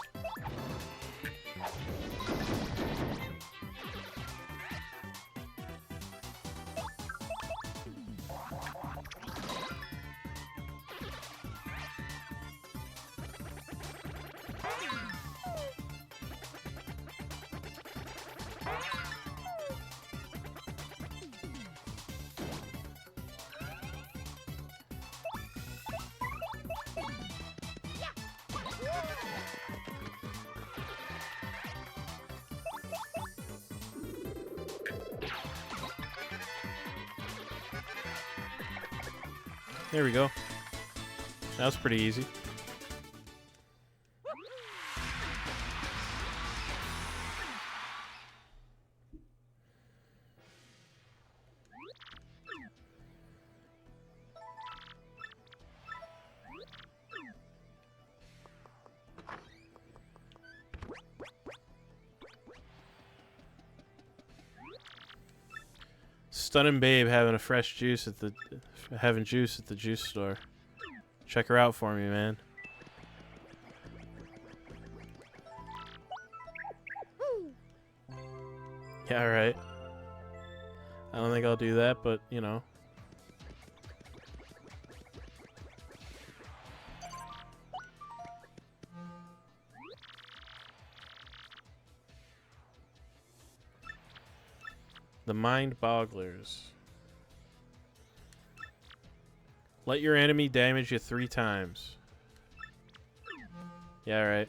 There we go. That was pretty easy. Stunning Babe having juice at the juice store. Check her out for me, man. Yeah, right. I don't think I'll do that, but you know. The Mind Bogglers. Let your enemy damage you 3 times. Yeah, right.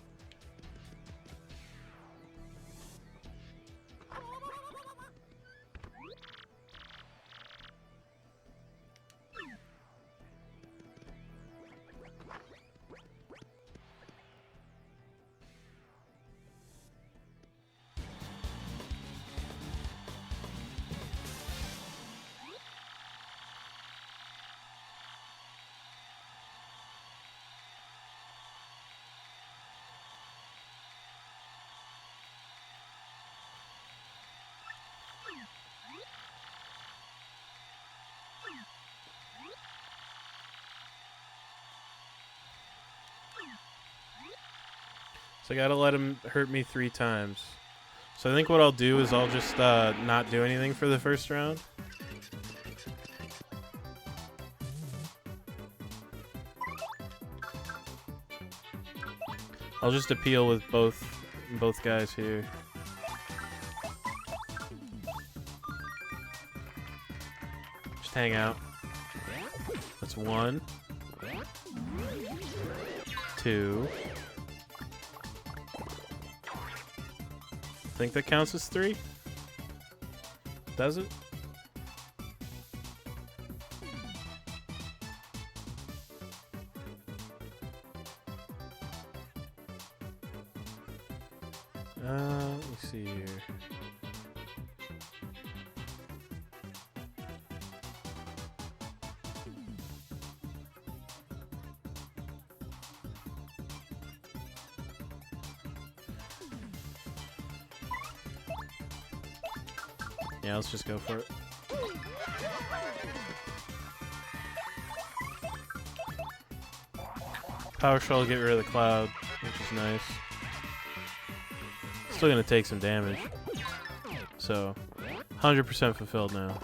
So I gotta let him hurt me 3 times. So I think what I'll do is I'll just not do anything for the first round. I'll just appeal with both guys here. Just hang out. That's 1, 2. Think that counts as 3? Does it? Let me see here. Yeah, let's just go for it. Power Shell, get rid of the cloud, which is nice. Still gonna take some damage. So, 100% fulfilled now.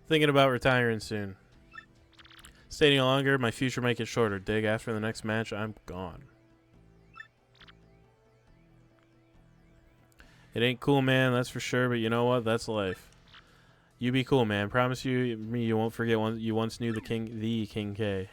Thinking about retiring soon. Staying longer, my future might get shorter. Dig, after the next match, I'm gone. It ain't cool, man, that's for sure, but you know what? That's life. You be cool, man. Promise you won't forget you once knew the King K.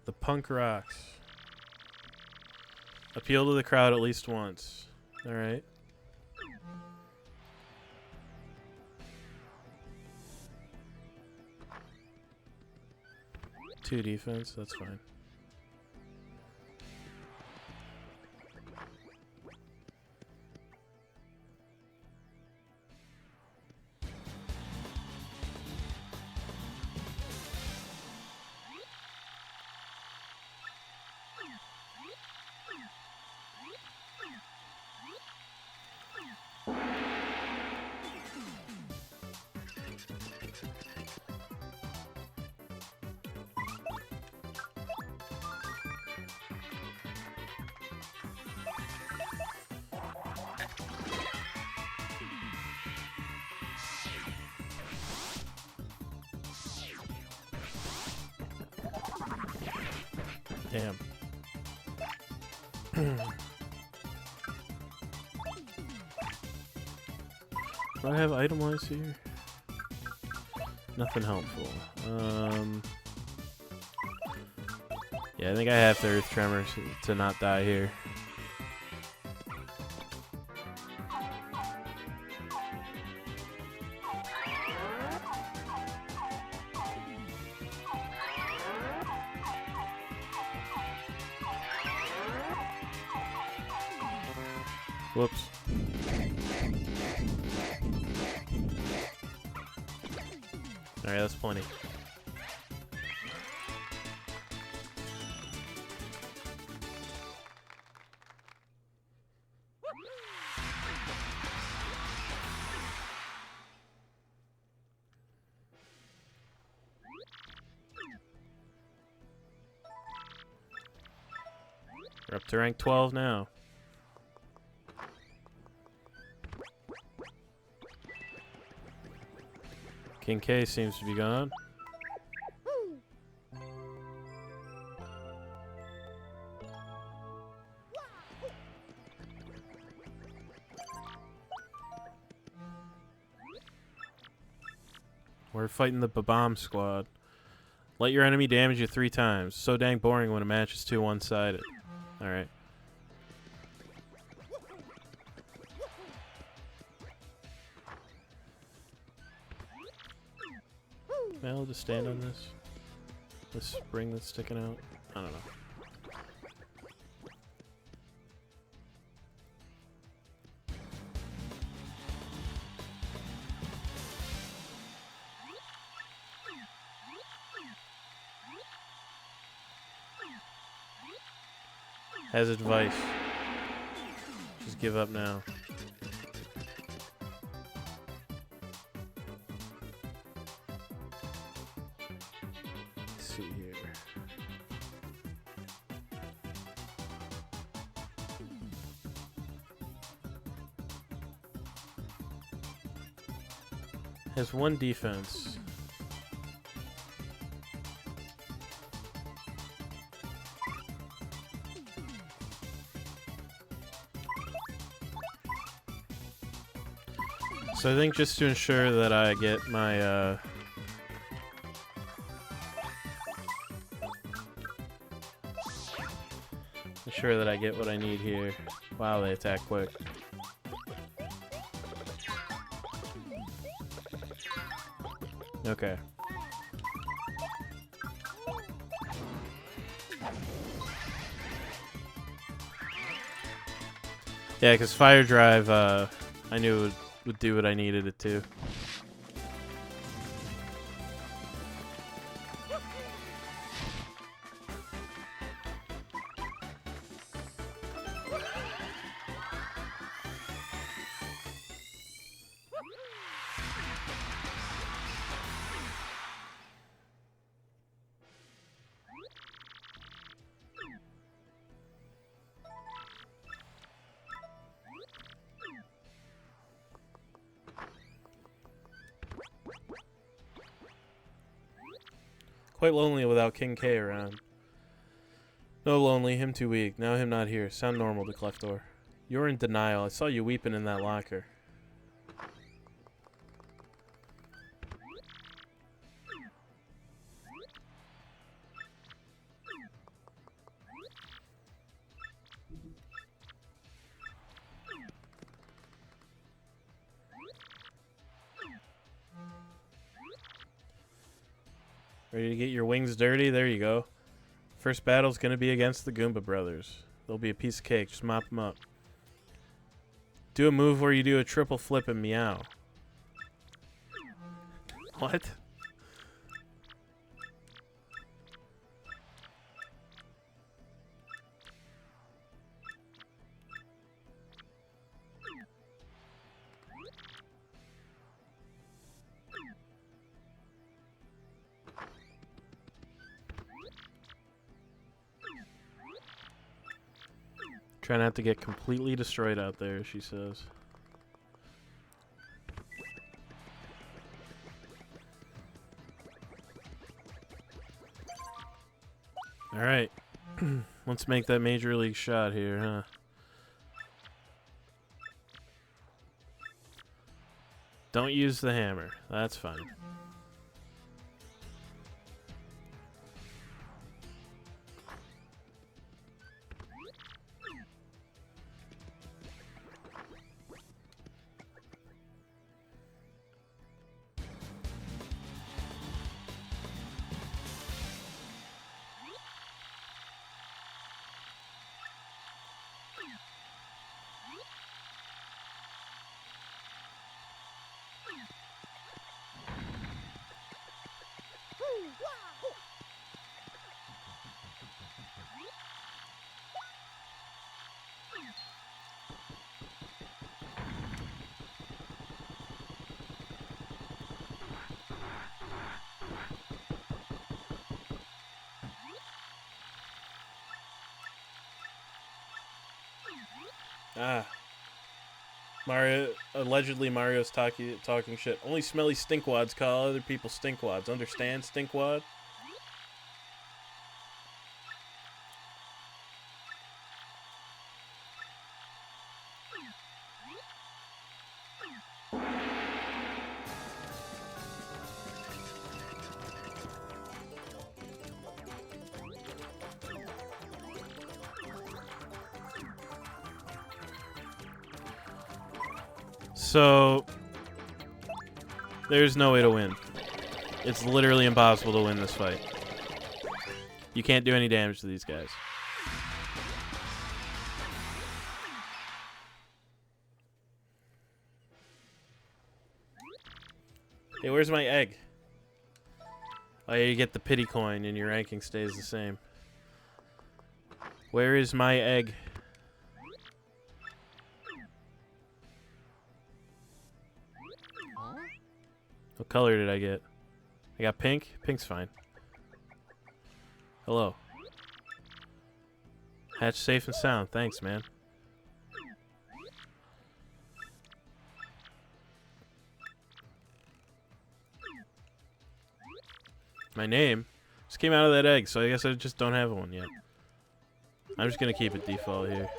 The Punk Rocks. Appeal to the crowd at least once. Alright. Two defense, that's fine. Damn. Do I have item-wise here? Nothing helpful. Yeah, I think I have the Earth Tremors to not die here. Whoops. Alright, that's plenty. We're up to rank 12 now. King K seems to be gone. We're fighting the Babam squad. Let your enemy damage you 3 times. So dang boring when a match is too one-sided. Alright. Maybe I'll just stand on this. This spring that's sticking out. I don't know. Has advice. Just give up now. Let's see here. Has 1 defense. So I think just to ensure that I get my ensure that I get what I need here. Wow, they attack quick. Okay. Yeah, because Fire Drive, I knew it would do what I needed it to. Quite lonely without King K around. No lonely, him too weak. Now him not here. Sound normal to Cleftor. You're in denial. I saw you weeping in that locker. Ready to get your wings dirty? There you go. First battle's gonna be against the Goomba brothers. They'll be a piece of cake. Just mop them up. Do a move where you do a triple flip and meow. What? Try not to get completely destroyed out there, she says. Alright. Let's make that major league shot here, huh? Don't use the hammer. That's fine. Ah. Mario, allegedly Mario's talking shit. Only smelly stinkwads call other people stinkwads. Understand, stinkwad? So, there's no way to win. It's literally impossible to win this fight. You can't do any damage to these guys. Hey, where's my egg? Oh, yeah, you get the pity coin and your ranking stays the same. Where is my egg? What color did I get? I got pink. Pink's fine. Hello. Hatch safe and sound. Thanks, man. My name just came out of that egg, so I guess I just don't have one yet. I'm just gonna keep it default here.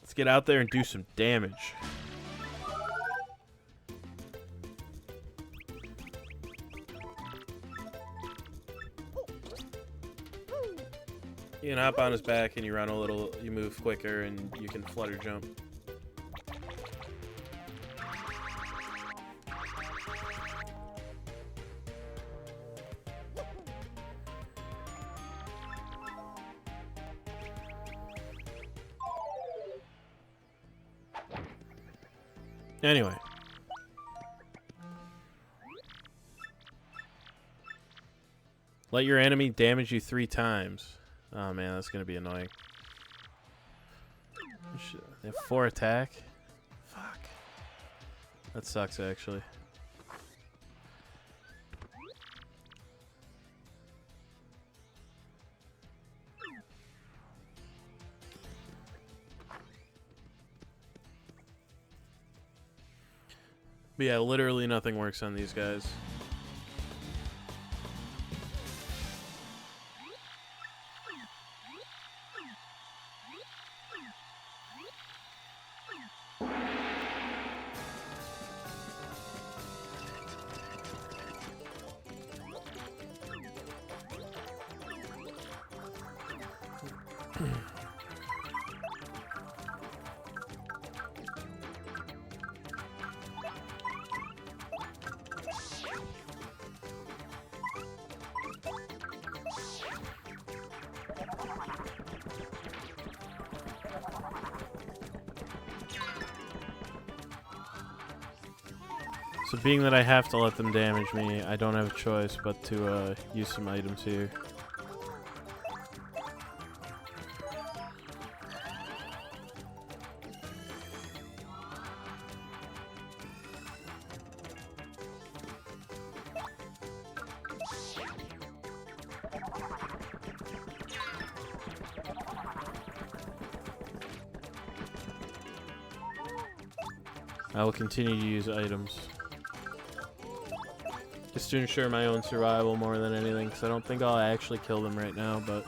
Let's get out there and do some damage. You can hop on his back and you run a little, you move quicker and you can flutter jump. Anyway. Let your enemy damage you 3 times. Oh man, that's gonna be annoying. They have 4 attack? Fuck. That sucks actually. But yeah, literally nothing works on these guys. So being that I have to let them damage me, I don't have a choice but to use some items here. I will continue to use items. Just to ensure my own survival more than anything, because I don't think I'll actually kill them right now, but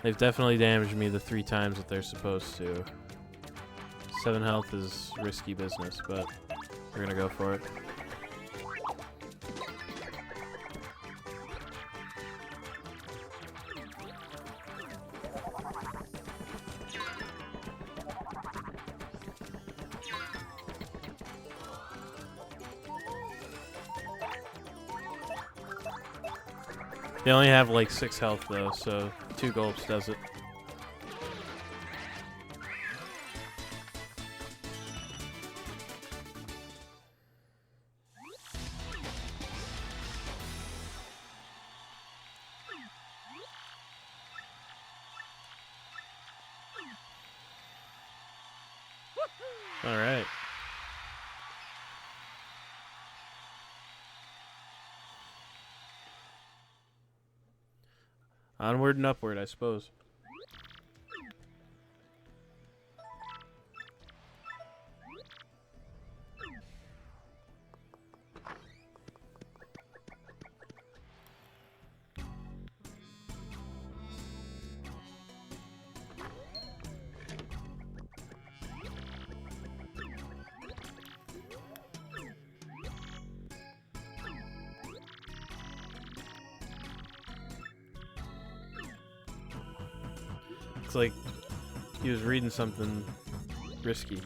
they've definitely damaged me the 3 times that they're supposed to. 7 health is risky business, but we're gonna go for it. They only have like 6 health though, so 2 gulps does it. All right. Onward and upward, I suppose. Like he was reading something risky.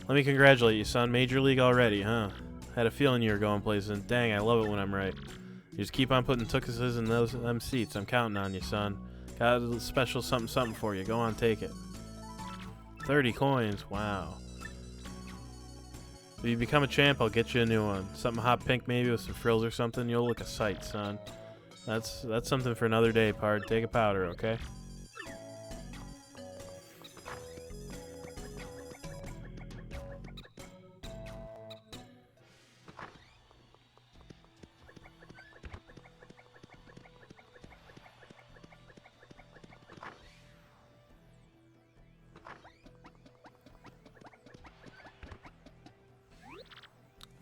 Let me congratulate you, son. Major League already, huh? Had a feeling you were going places, and dang, I love it when I'm right. You just keep on putting tookuses in them seats. I'm counting on you, son. Got a special something for you. Go on, take it. 30 coins. Wow. If you become a champ, I'll get you a new one. Something hot pink maybe with some frills or something. You'll look a sight, son. That's something for another day, pard. Take a powder, okay?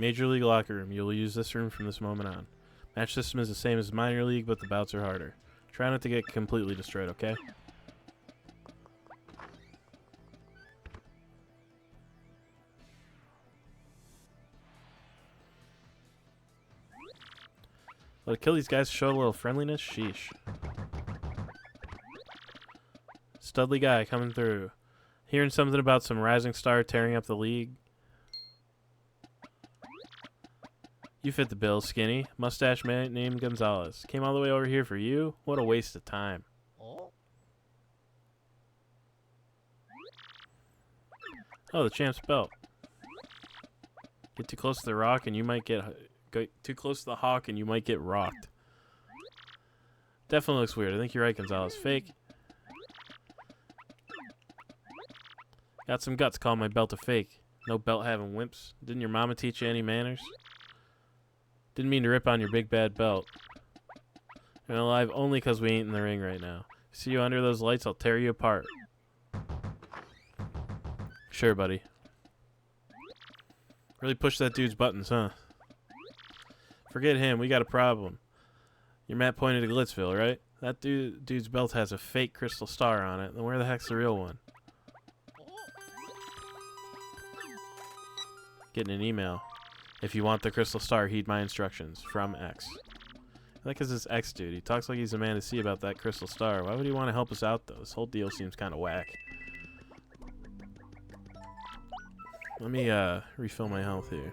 Major League locker room. You'll use this room from this moment on. Match system is the same as minor league, but the bouts are harder. Try not to get completely destroyed, okay? Let it kill these guys to show a little friendliness? Sheesh. Studly guy coming through. Hearing something about some rising star tearing up the league. You fit the bill, skinny. Mustache man named Gonzalez. Came all the way over here for you? What a waste of time. Oh, the champ's belt. Get too close to the rock and you might get too close to the hawk and you might get rocked. Definitely looks weird. I think you're right, Gonzalez. Fake. Got some guts calling my belt a fake. No belt having wimps. Didn't your mama teach you any manners? Didn't mean to rip on your big bad belt. You're alive only because we ain't in the ring right now. See you under those lights, I'll tear you apart. Sure, buddy. Really push that dude's buttons, huh? Forget him, we got a problem. Your map pointed to Glitzville, right? That dude's belt has a fake crystal star on it. Then where the heck's the real one? Getting an email. If you want the crystal star, heed my instructions. From X. I think it's this X dude. He talks like he's a man to see about that crystal star. Why would he want to help us out, though? This whole deal seems kind of whack. Let me refill my health here.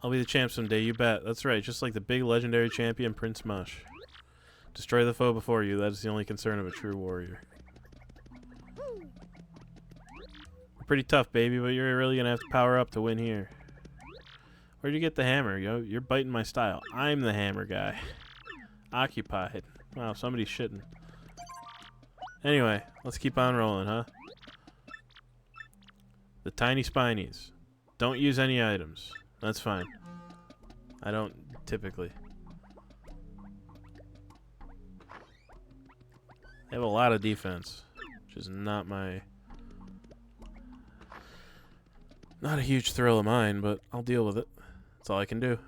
I'll be the champ someday, you bet. That's right, just like the big legendary champion Prince Mush. Destroy the foe before you. That is the only concern of a true warrior. Pretty tough, baby, but you're really gonna have to power up to win here. Where'd you get the hammer? You're biting my style. I'm the hammer guy. Occupied. Wow, somebody's shitting. Anyway, let's keep on rolling, huh? The tiny spinies. Don't use any items. That's fine. I don't typically. They have a lot of defense, which is not my Not a huge thrill of mine, but I'll deal with it. That's all I can do.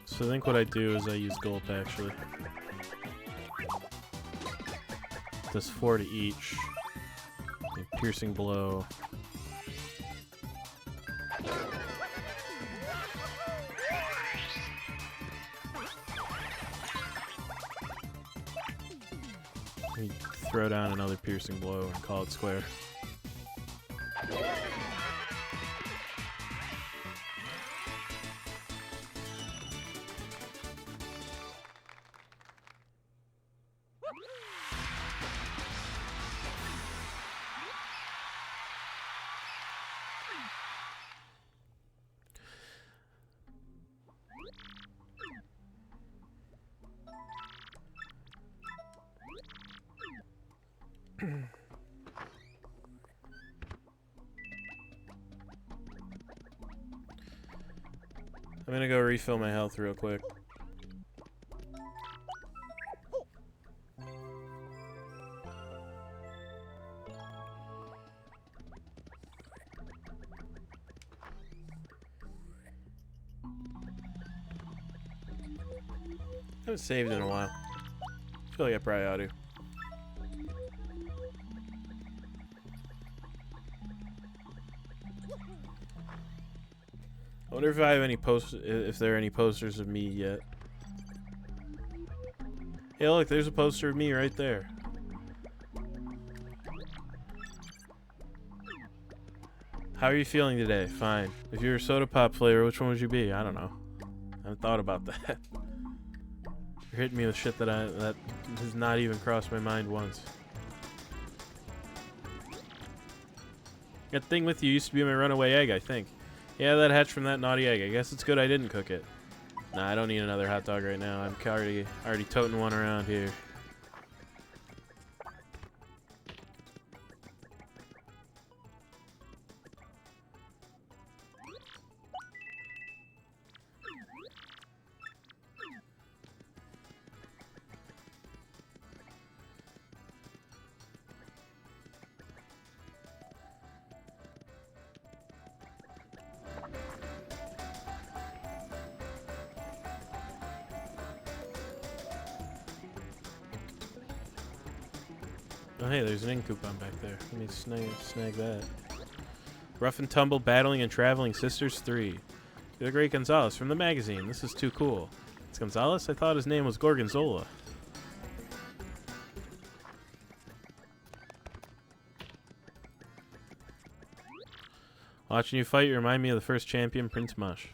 So I think what I do is I use gulp actually. Does 4 to each. A piercing blow. You throw down another piercing blow and call it square. I'm gonna go refill my health real quick. I haven't saved in a while. I feel like I probably ought to. I wonder if I have any if there are any posters of me yet. Hey, look, there's a poster of me right there. How are you feeling today? Fine. If you were soda pop flavor, which one would you be? I don't know. I haven't thought about that. You're hitting me with shit that has not even crossed my mind once. That thing with you used to be my runaway egg, I think. Yeah, that hatched from that naughty egg. I guess it's good I didn't cook it. Nah, I don't need another hot dog right now. I'm already toting one around here. Oh, hey, there's an ink coupon back there. Let me snag that. Rough and Tumble Battling and Traveling Sisters 3. You're the Great Gonzalez from the magazine. This is too cool. It's Gonzalez? I thought his name was Gorgonzola. Watching you fight, you remind me of the first champion, Prince Mush.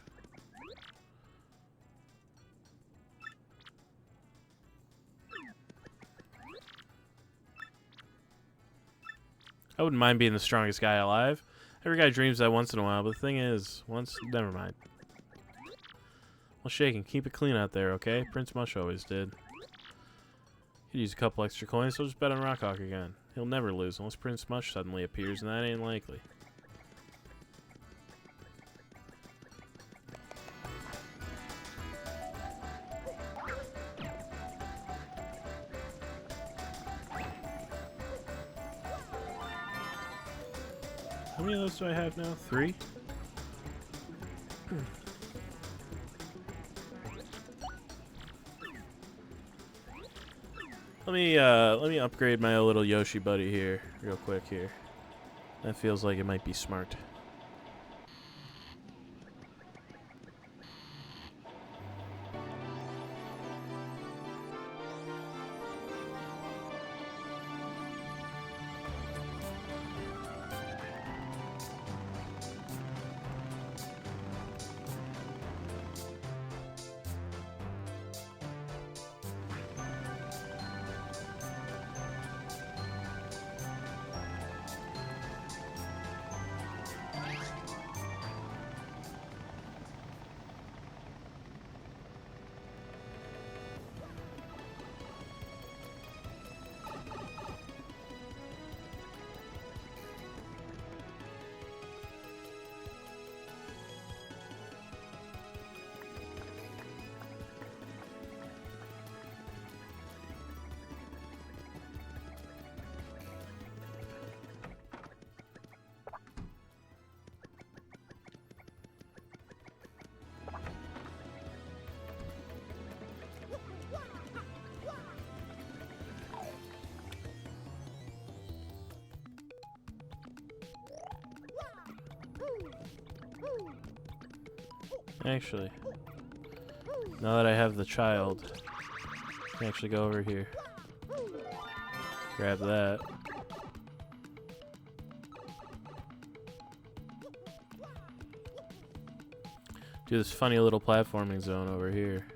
I wouldn't mind being the strongest guy alive. Every guy dreams that once in a while, but the thing is, never mind. Well, Shaken, keep it clean out there, okay? Prince Mush always did. Could use a couple extra coins, so just bet on Rockhawk again. He'll never lose unless Prince Mush suddenly appears, and that ain't likely. How many of those do I have now? 3? Let me upgrade my little Yoshi buddy here real quick here. That feels like it might be smart. Actually, now that I have the child, I can actually go over here. Grab that. Do this funny little platforming zone over here.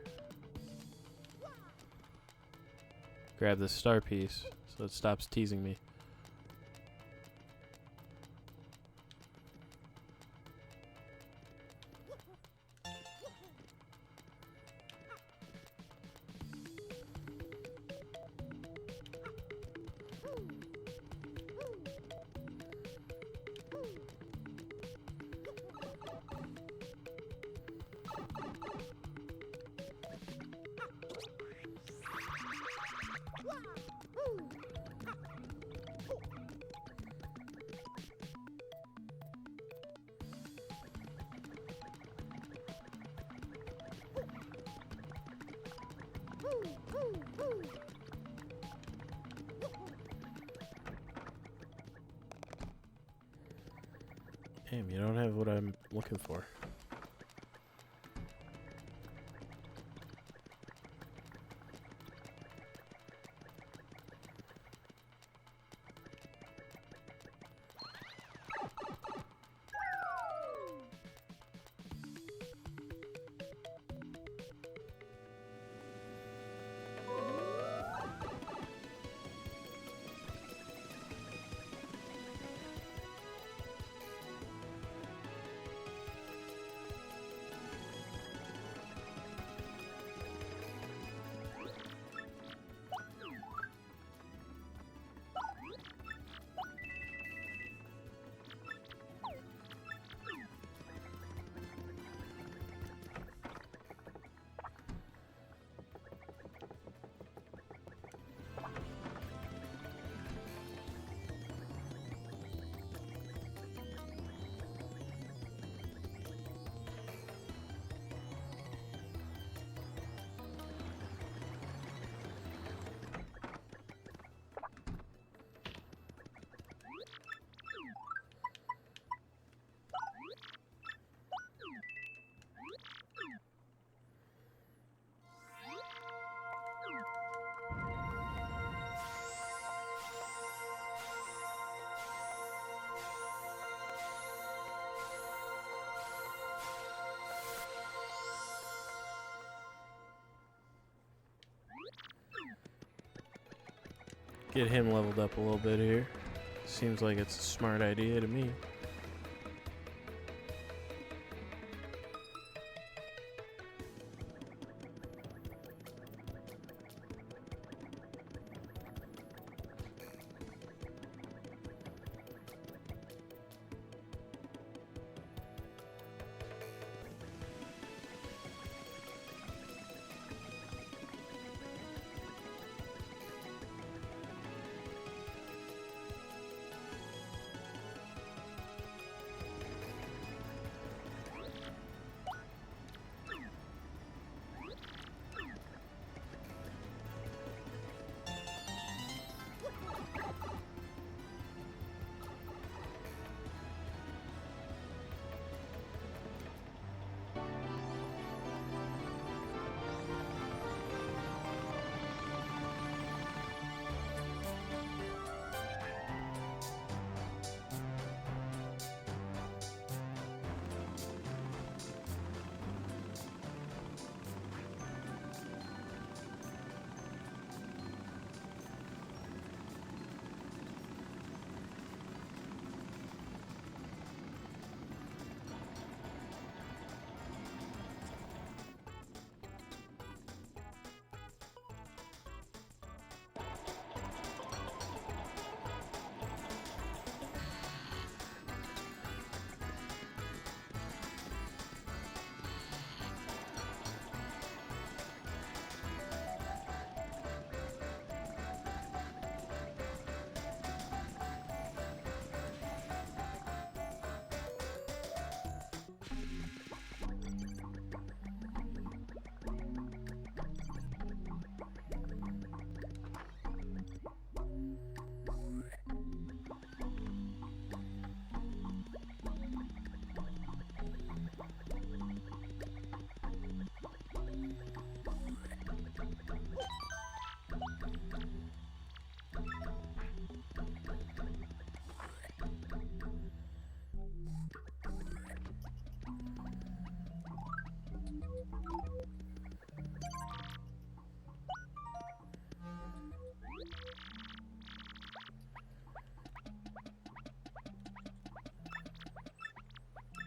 Grab this star piece so it stops teasing me. Damn, you don't have what I'm looking for. Get him leveled up a little bit here. Seems like it's a smart idea to me.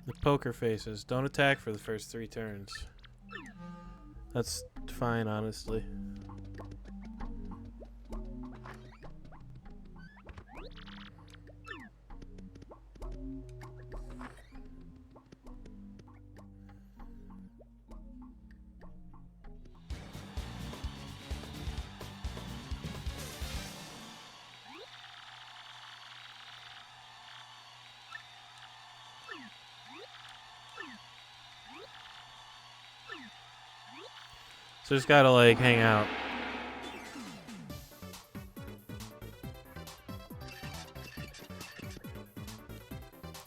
The poker faces. Don't attack for the first 3 turns. That's fine, honestly. So just gotta like hang out.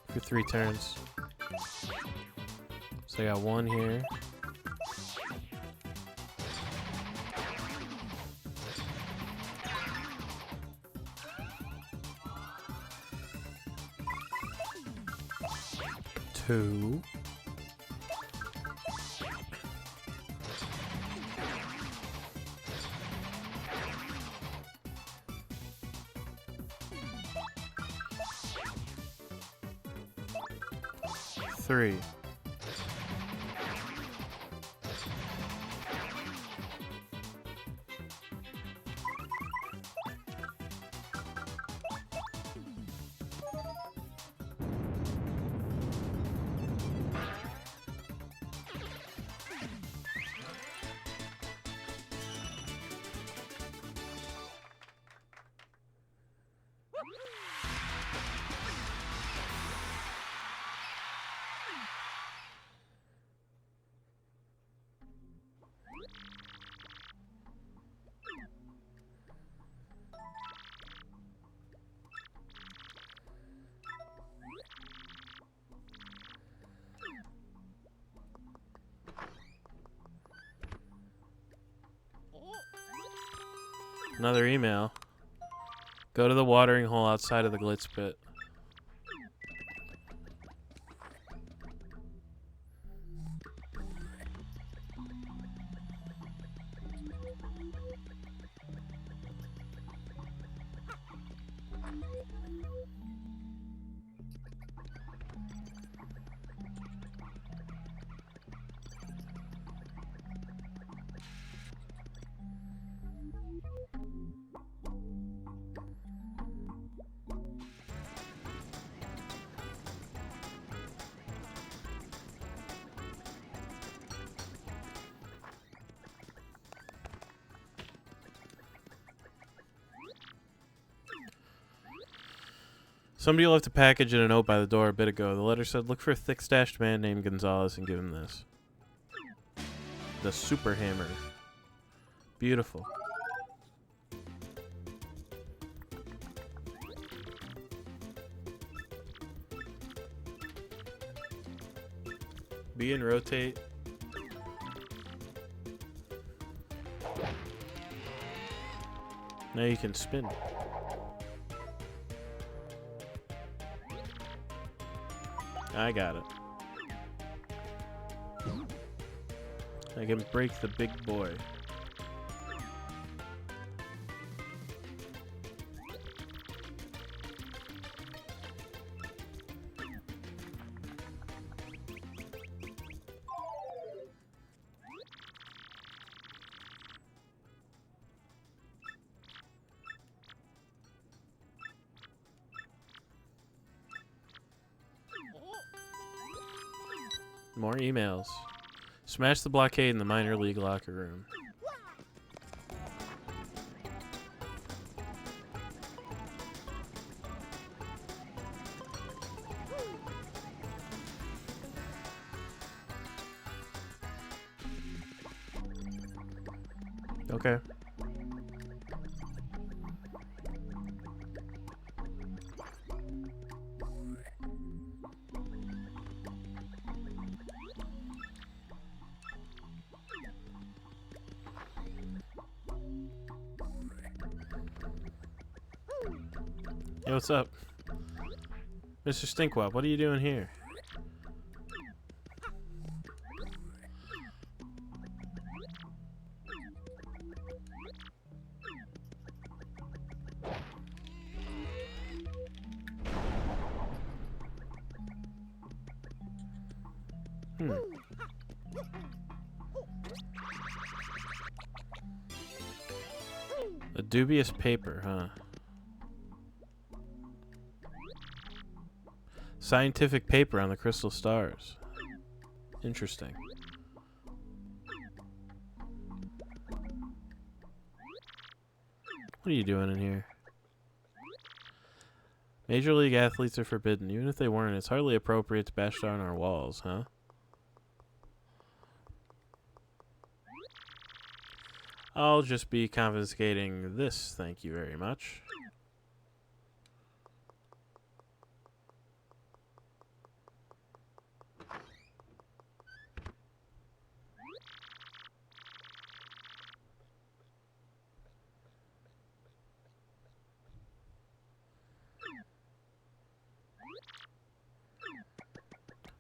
For 3 turns. So I got 1 here. Two. Three. Another email. Go to the watering hole outside of the glitz pit. Somebody left a package and a note by the door a bit ago. The letter said, look for a thick-stashed man named Gonzalez and give him this. The super hammer. Beautiful. B and rotate. Now you can spin. I got it. I can break the big boy. More emails. Smash the blockade in the minor league locker room. Okay. Hey, what's up? Mr. Stinkwop, what are you doing here? A dubious paper, huh? Scientific paper on the crystal stars. Interesting. What are you doing in here? Major League athletes are forbidden. Even if they weren't, it's hardly appropriate to bash down our walls, huh? I'll just be confiscating this, thank you very much.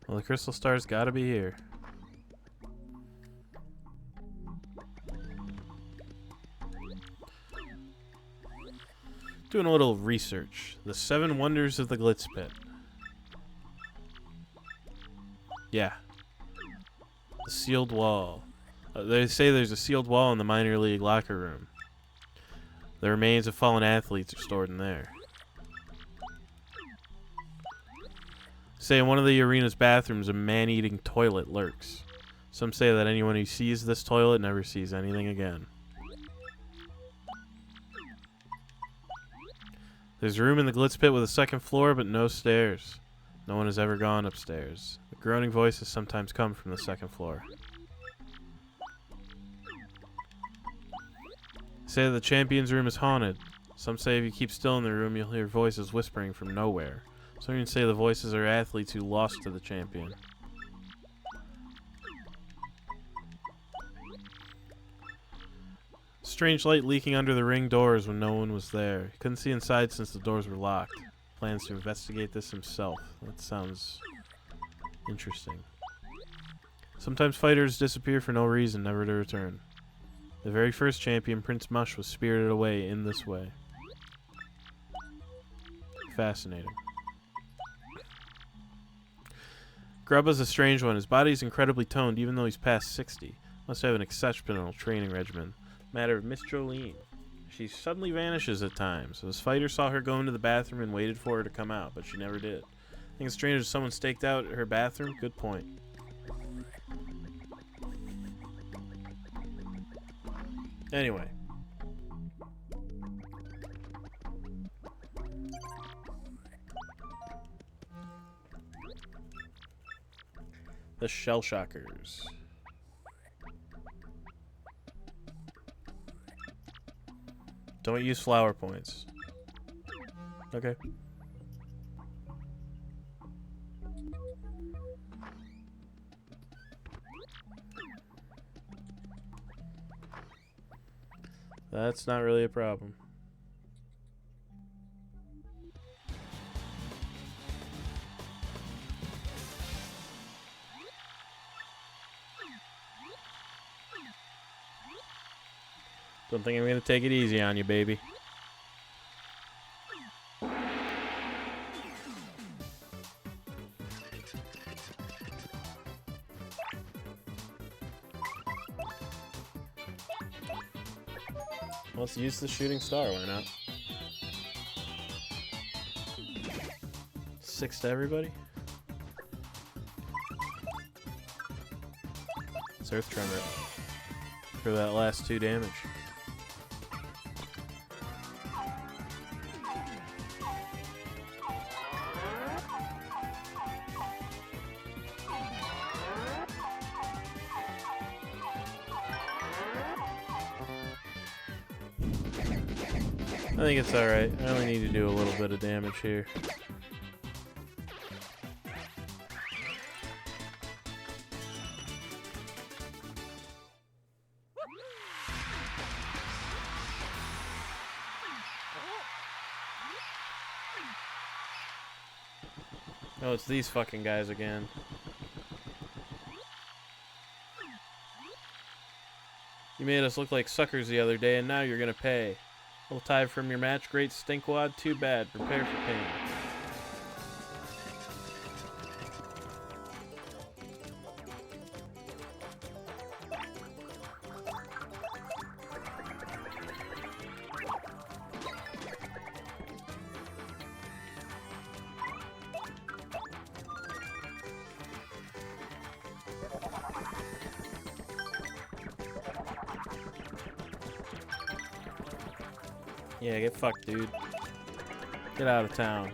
Well, the crystal star's gotta be here. Doing a little research. The 7 wonders of the Glitz Pit. Yeah. The sealed wall. They say there's a sealed wall in the minor league locker room. The remains of fallen athletes are stored in there. Say in one of the arena's bathrooms, a man-eating toilet lurks. Some say that anyone who sees this toilet never sees anything again. There's a room in the Glitz Pit with a second floor, but no stairs. No one has ever gone upstairs. The groaning voices sometimes come from the second floor. Say that the champion's room is haunted. Some say if you keep still in the room, you'll hear voices whispering from nowhere. Some even say the voices are athletes who lost to the champion. Strange light leaking under the ring doors when no one was there. He couldn't see inside since the doors were locked. Plans to investigate this himself. That sounds interesting. Sometimes fighters disappear for no reason, never to return. The very first champion, Prince Mush, was spirited away in this way. Fascinating. Grubba's a strange one. His body's incredibly toned, even though he's past 60. Must have an exceptional training regimen. Matter of Miss Jolene. She suddenly vanishes at times. This fighter saw her go into the bathroom and waited for her to come out, but she never did. I think it's strange if someone staked out her bathroom. Good point. Anyway. The Shell Shockers. Don't use flower points. Okay. That's not really a problem. Don't think I'm gonna take it easy on you, baby. Let's use the shooting star, why not? 6 to everybody. It's Earth Tremor for that last 2 damage. I think it's alright. I only need to do a little bit of damage here. Oh, it's these fucking guys again. You made us look like suckers the other day, and now you're gonna pay. Little tie from your match, great stinkwad, too bad. Prepare for pain. Yeah, get fucked, dude. Get out of town.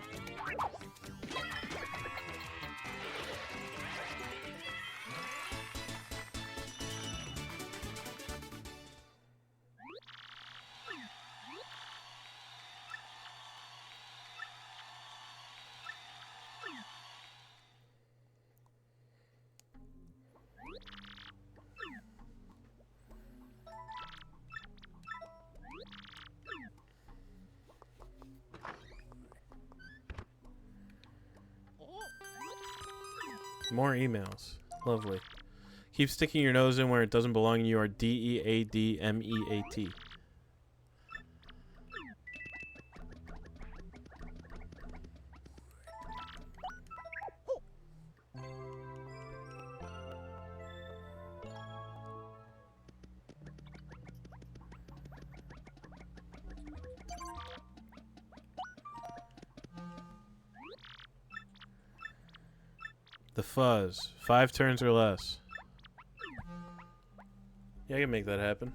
More emails. Lovely. Keep sticking your nose in where it doesn't belong. You are DEADMEAT. The fuzz. 5 turns or less. Yeah, I can make that happen.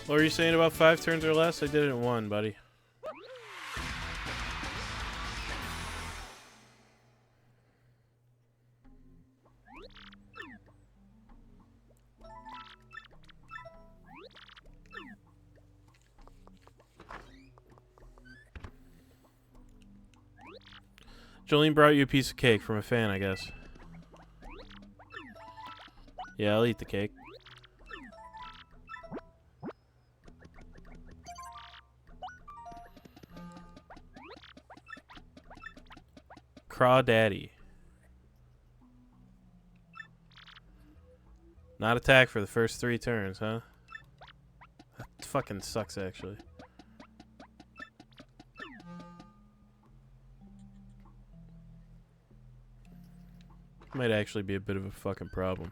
What were you saying about 5 turns or less? I did it in 1, buddy. Jolene brought you a piece of cake from a fan, I guess. Yeah, I'll eat the cake. Crawdaddy. Not attack for the first 3 turns, huh? That fucking sucks, actually. Might actually be a bit of a fucking problem.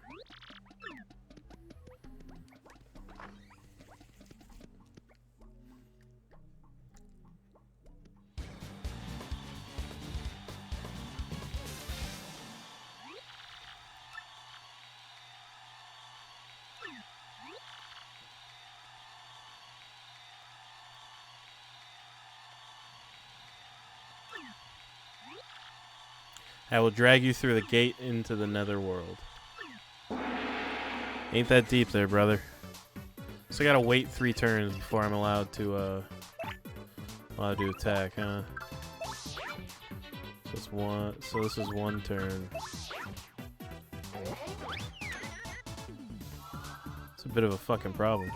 I will drag you through the gate into the netherworld. Ain't that deep there, brother. So I gotta wait 3 turns before I'm allowed to attack, huh? So it's one. So this is 1 turn. It's a bit of a fucking problem.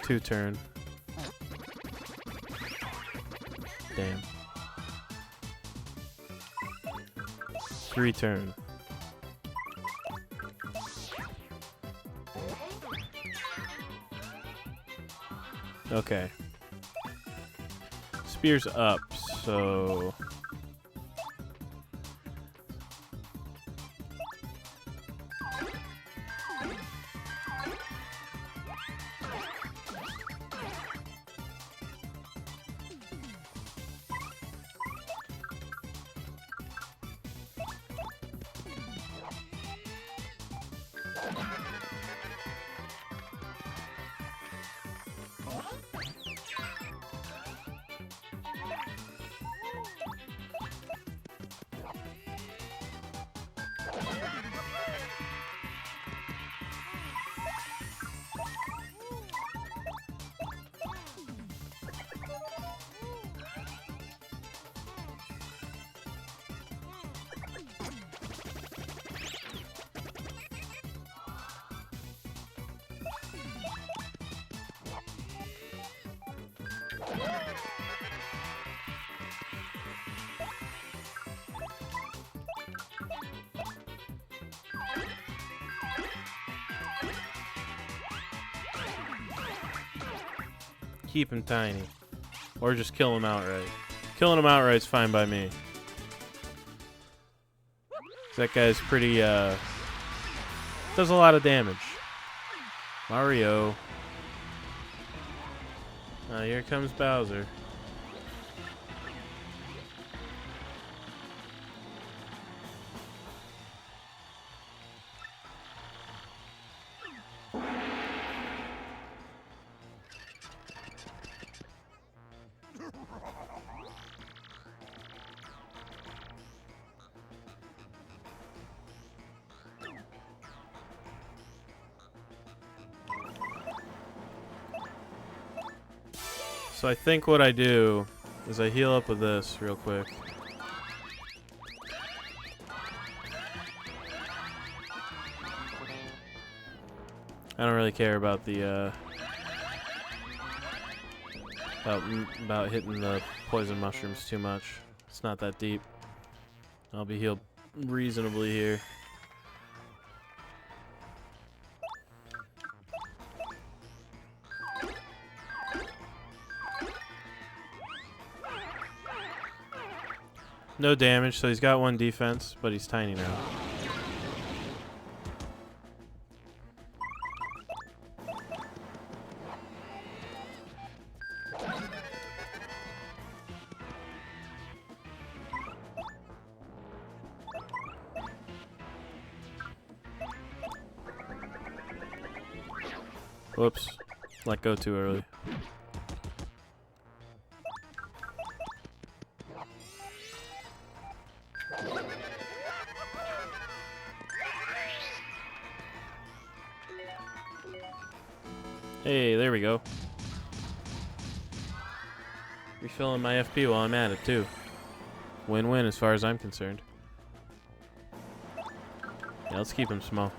Two turn. Damn. 3 turn. Okay. Spear's up, so... keep him tiny. Or just kill him outright. Killing him outright's fine by me. That guy's pretty, does a lot of damage. Mario. Here comes Bowser. So I think what I do is I heal up with this real quick. I don't really care about the about hitting the poison mushrooms too much. It's not that deep. I'll be healed reasonably here. No damage, so he's got 1 defense, but he's tiny now. Whoops. Let go too early. Hey, there we go. Refilling my FP while I'm at it, too. Win-win as far as I'm concerned. Yeah, let's keep him small.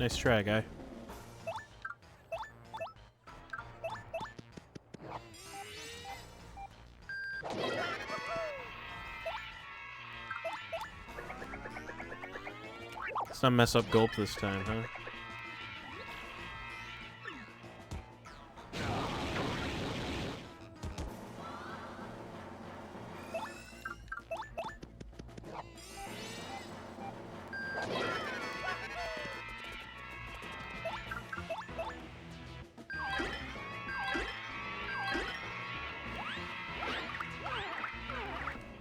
Nice try, guy. Let's not mess up Gulp this time, huh?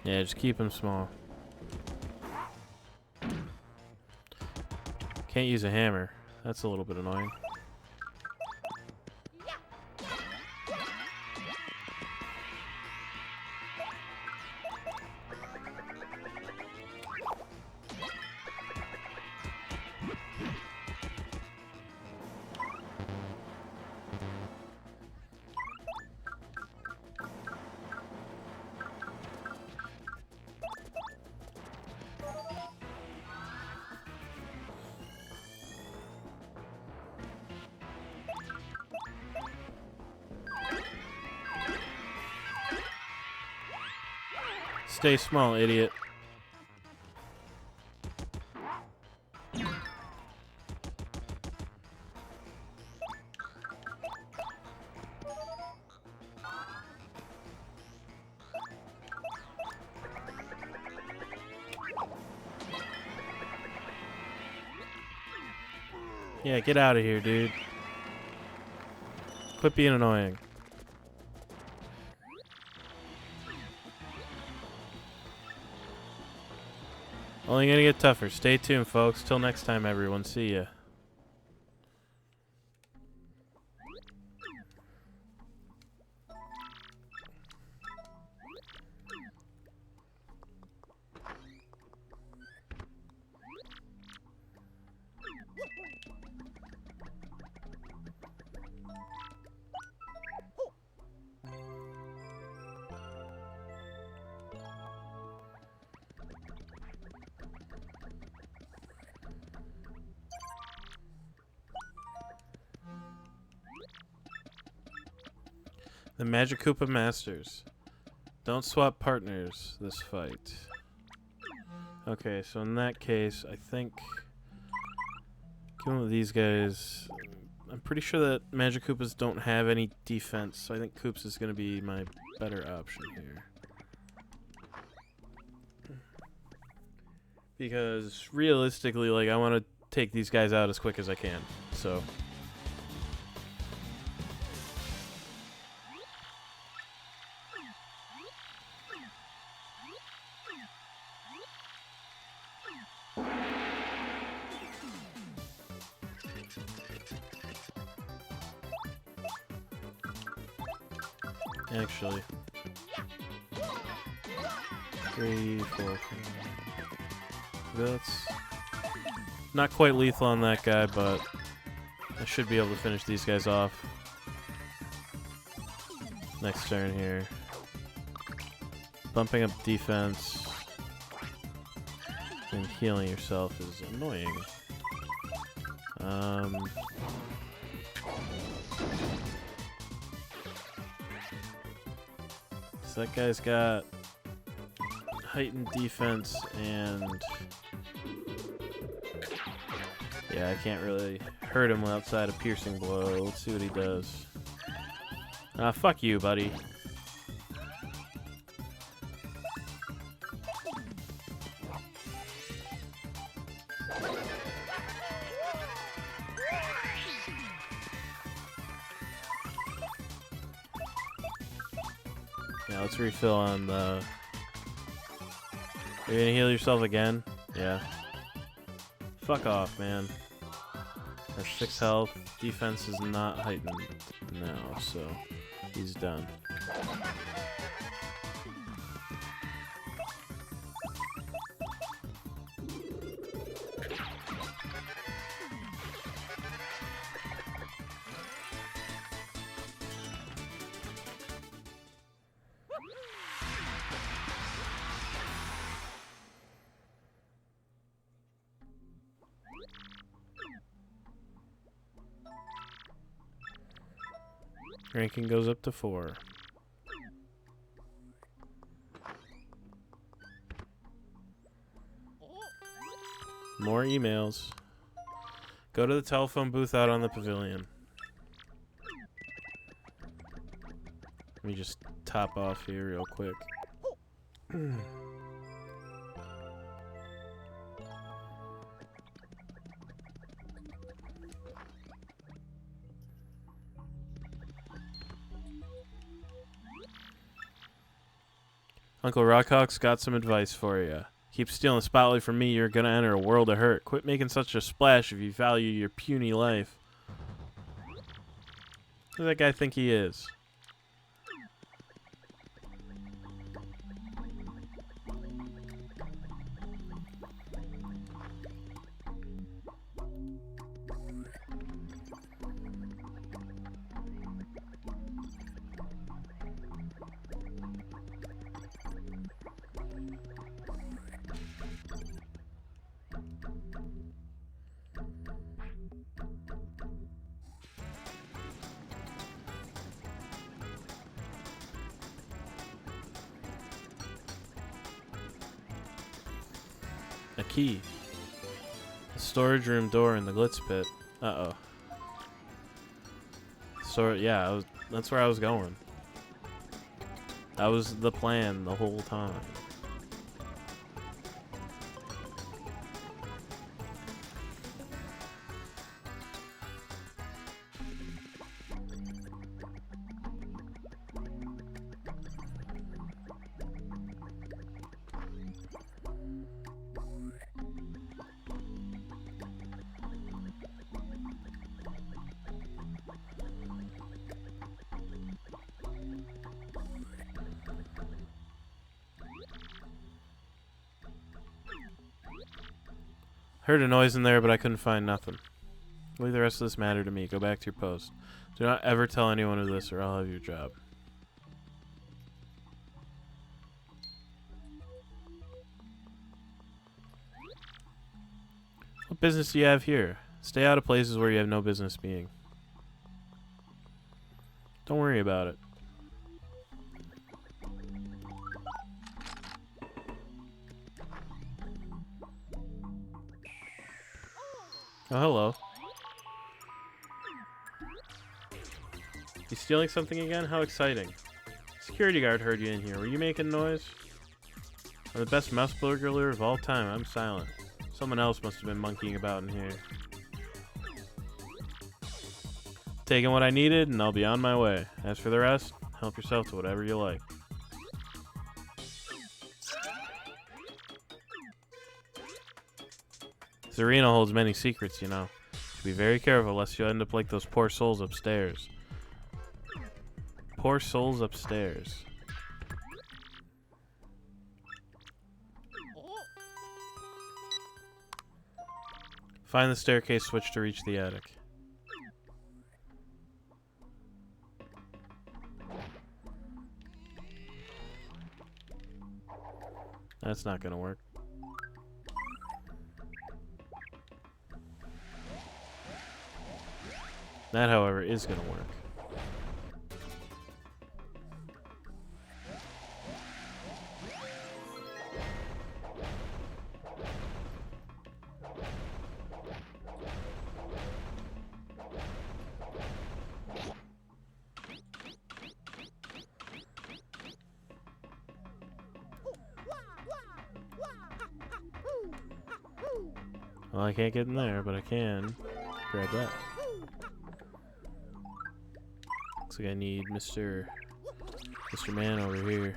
Yeah, just keep him small. Can't use a hammer. That's a little bit annoying. Stay small, idiot. Yeah, get out of here, dude. Quit being annoying. Only gonna get tougher. Stay tuned, folks. Till next time, everyone. See ya. The Magic Koopa Masters. Don't swap partners this fight. Okay, so in that case, I think going with these guys, I'm pretty sure that Magic Koopas don't have any defense, so I think Koops is going to be my better option here. Because realistically, like, I want to take these guys out as quick as I can, so... Actually, 3, 4, 5. That's not quite lethal on that guy, but I should be able to finish these guys off next turn here. Bumping up defense and healing yourself is annoying. So that guy's got heightened defense and yeah, I can't really hurt him outside a piercing blow. Let's see what he does. Fuck you, buddy. Yeah, let's refill on the... You're gonna heal yourself again? Yeah. Fuck off, man. Our 6 health. Defense is not heightened now, so he's done. Ranking goes up to 4. More emails. Go to the telephone booth out on the pavilion. Let me just top off here real quick. Uncle Rockhawk's got some advice for you. Keep stealing the spotlight from me, you're gonna enter a world of hurt. Quit making such a splash if you value your puny life. Who does that guy think he is? A key. The storage room door in the glitz pit. Uh-oh. So, yeah, that's where I was going. That was the plan the whole time. Heard a noise in there, but I couldn't find nothing. Leave the rest of this matter to me. Go back to your post. Do not ever tell anyone of this, or I'll have your job. What business do you have here? Stay out of places where you have no business being. Don't worry about it. Oh, hello. You stealing something again? How exciting. Security guard heard you in here. Were you making noise? I'm the best mouse burglar of all time. I'm silent. Someone else must have been monkeying about in here. Taking what I needed, and I'll be on my way. As for the rest, help yourself to whatever you like. This arena holds many secrets, you know. Be very careful, lest you end up like those poor souls upstairs. Poor souls upstairs. Find the staircase switch to reach the attic. That's not gonna work. That, however, is gonna work. Well, I can't get in there, but I can grab that. Looks like I need Mr. Man over here.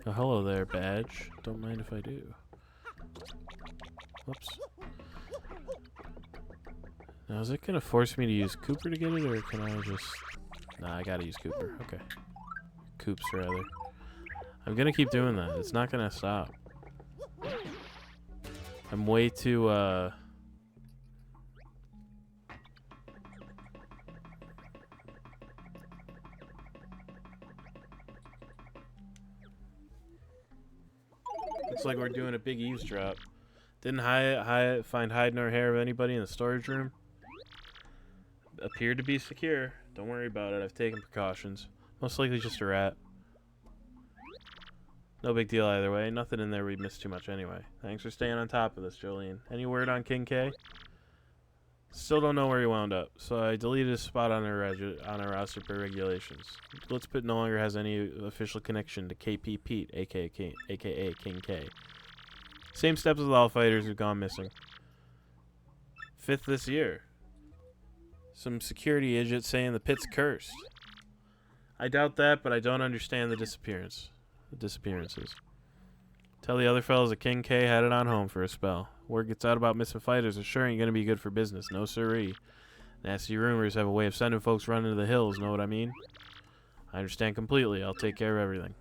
Oh, hello there, badge. Don't mind if I do. Whoops. Now, is it gonna force me to use Cooper to get it, or can I just... Nah, I gotta use Cooper. Okay. Coops, rather. I'm gonna keep doing that. It's not gonna stop. I'm way too, Looks like we're doing a big eavesdrop. Didn't find hide nor hair of anybody in the storage room. Appeared to be secure. Don't worry about it. I've taken precautions. Most likely just a rat. No big deal either way. Nothing in there we'd miss too much anyway. Thanks for staying on top of this, Jolene. Any word on King K? Still don't know where he wound up, so I deleted his spot on our roster per regulations. Blitzpit no longer has any official connection to KP Pete, aka King K. Same steps with all fighters who've gone missing. 5th this year. Some security idiot saying the pit's cursed. I doubt that, but I don't understand the disappearances. Tell the other fellas that King K had it on home for a spell. Word gets out about missing fighters, it sure ain't gonna be good for business, no siree. Nasty rumors have a way of sending folks running to the hills, know what I mean? I understand completely, I'll take care of everything.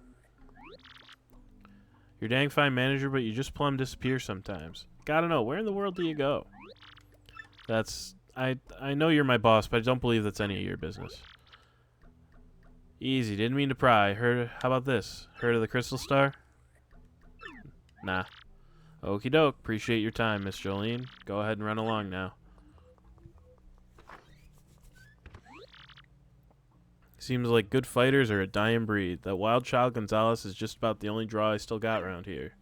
You're a dang fine manager, but you just plumb disappear sometimes. Gotta know, where in the world do you go? I know you're my boss, but I don't believe that's any of your business. Easy, didn't mean to pry. How about this? Heard of the Crystal Star? Nah. Okie doke, appreciate your time, Miss Jolene. Go ahead and run along now. Seems like good fighters are a dying breed. That wild child Gonzalez is just about the only draw I still got around here.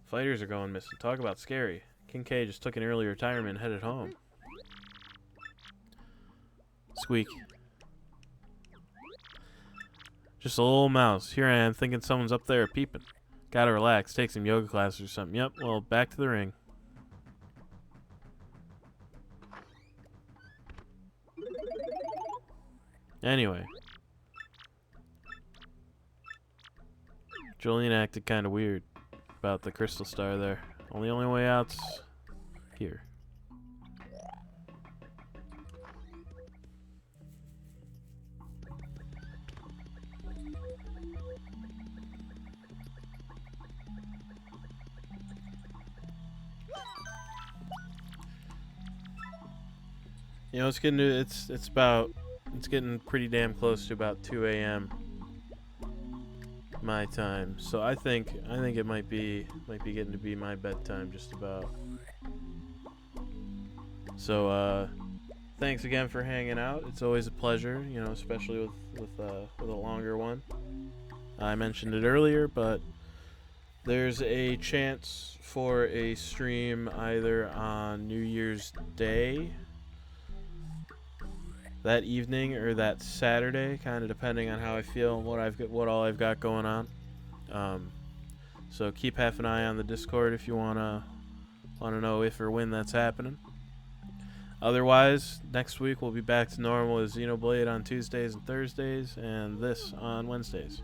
Fighters are going missing. Talk about scary. King K just took an early retirement and headed home. Squeak. Just a little mouse. Here I am thinking someone's up there peeping. Gotta relax. Take some yoga classes or something. Yep, well, back to the ring. Anyway. Jolene acted kind of weird about the Crystal Star there. Only way out's here. You know, it's getting pretty damn close to about 2 a.m. my time. So I think it might be getting to be my bedtime just about. So thanks again for hanging out. It's always a pleasure, you know, especially with a longer one. I mentioned it earlier, but there's a chance for a stream either on New Year's Day, that evening, or that Saturday, kind of depending on how I feel and what all I've got going on. So keep half an eye on the Discord if you wanna know if or when that's happening. Otherwise, next week we'll be back to normal as Xenoblade on Tuesdays and Thursdays, and this on Wednesdays.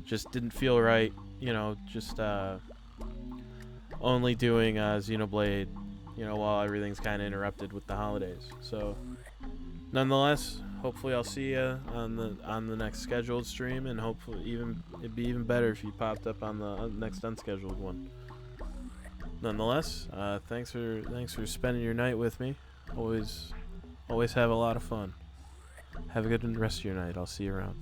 Just didn't feel right, just only doing Xenoblade, while everything's kind of interrupted with the holidays. So, nonetheless, hopefully I'll see you on the next scheduled stream, and hopefully it'd be even better if you popped up on the next unscheduled one. Nonetheless, thanks for spending your night with me. Always have a lot of fun. Have a good rest of your night. I'll see you around.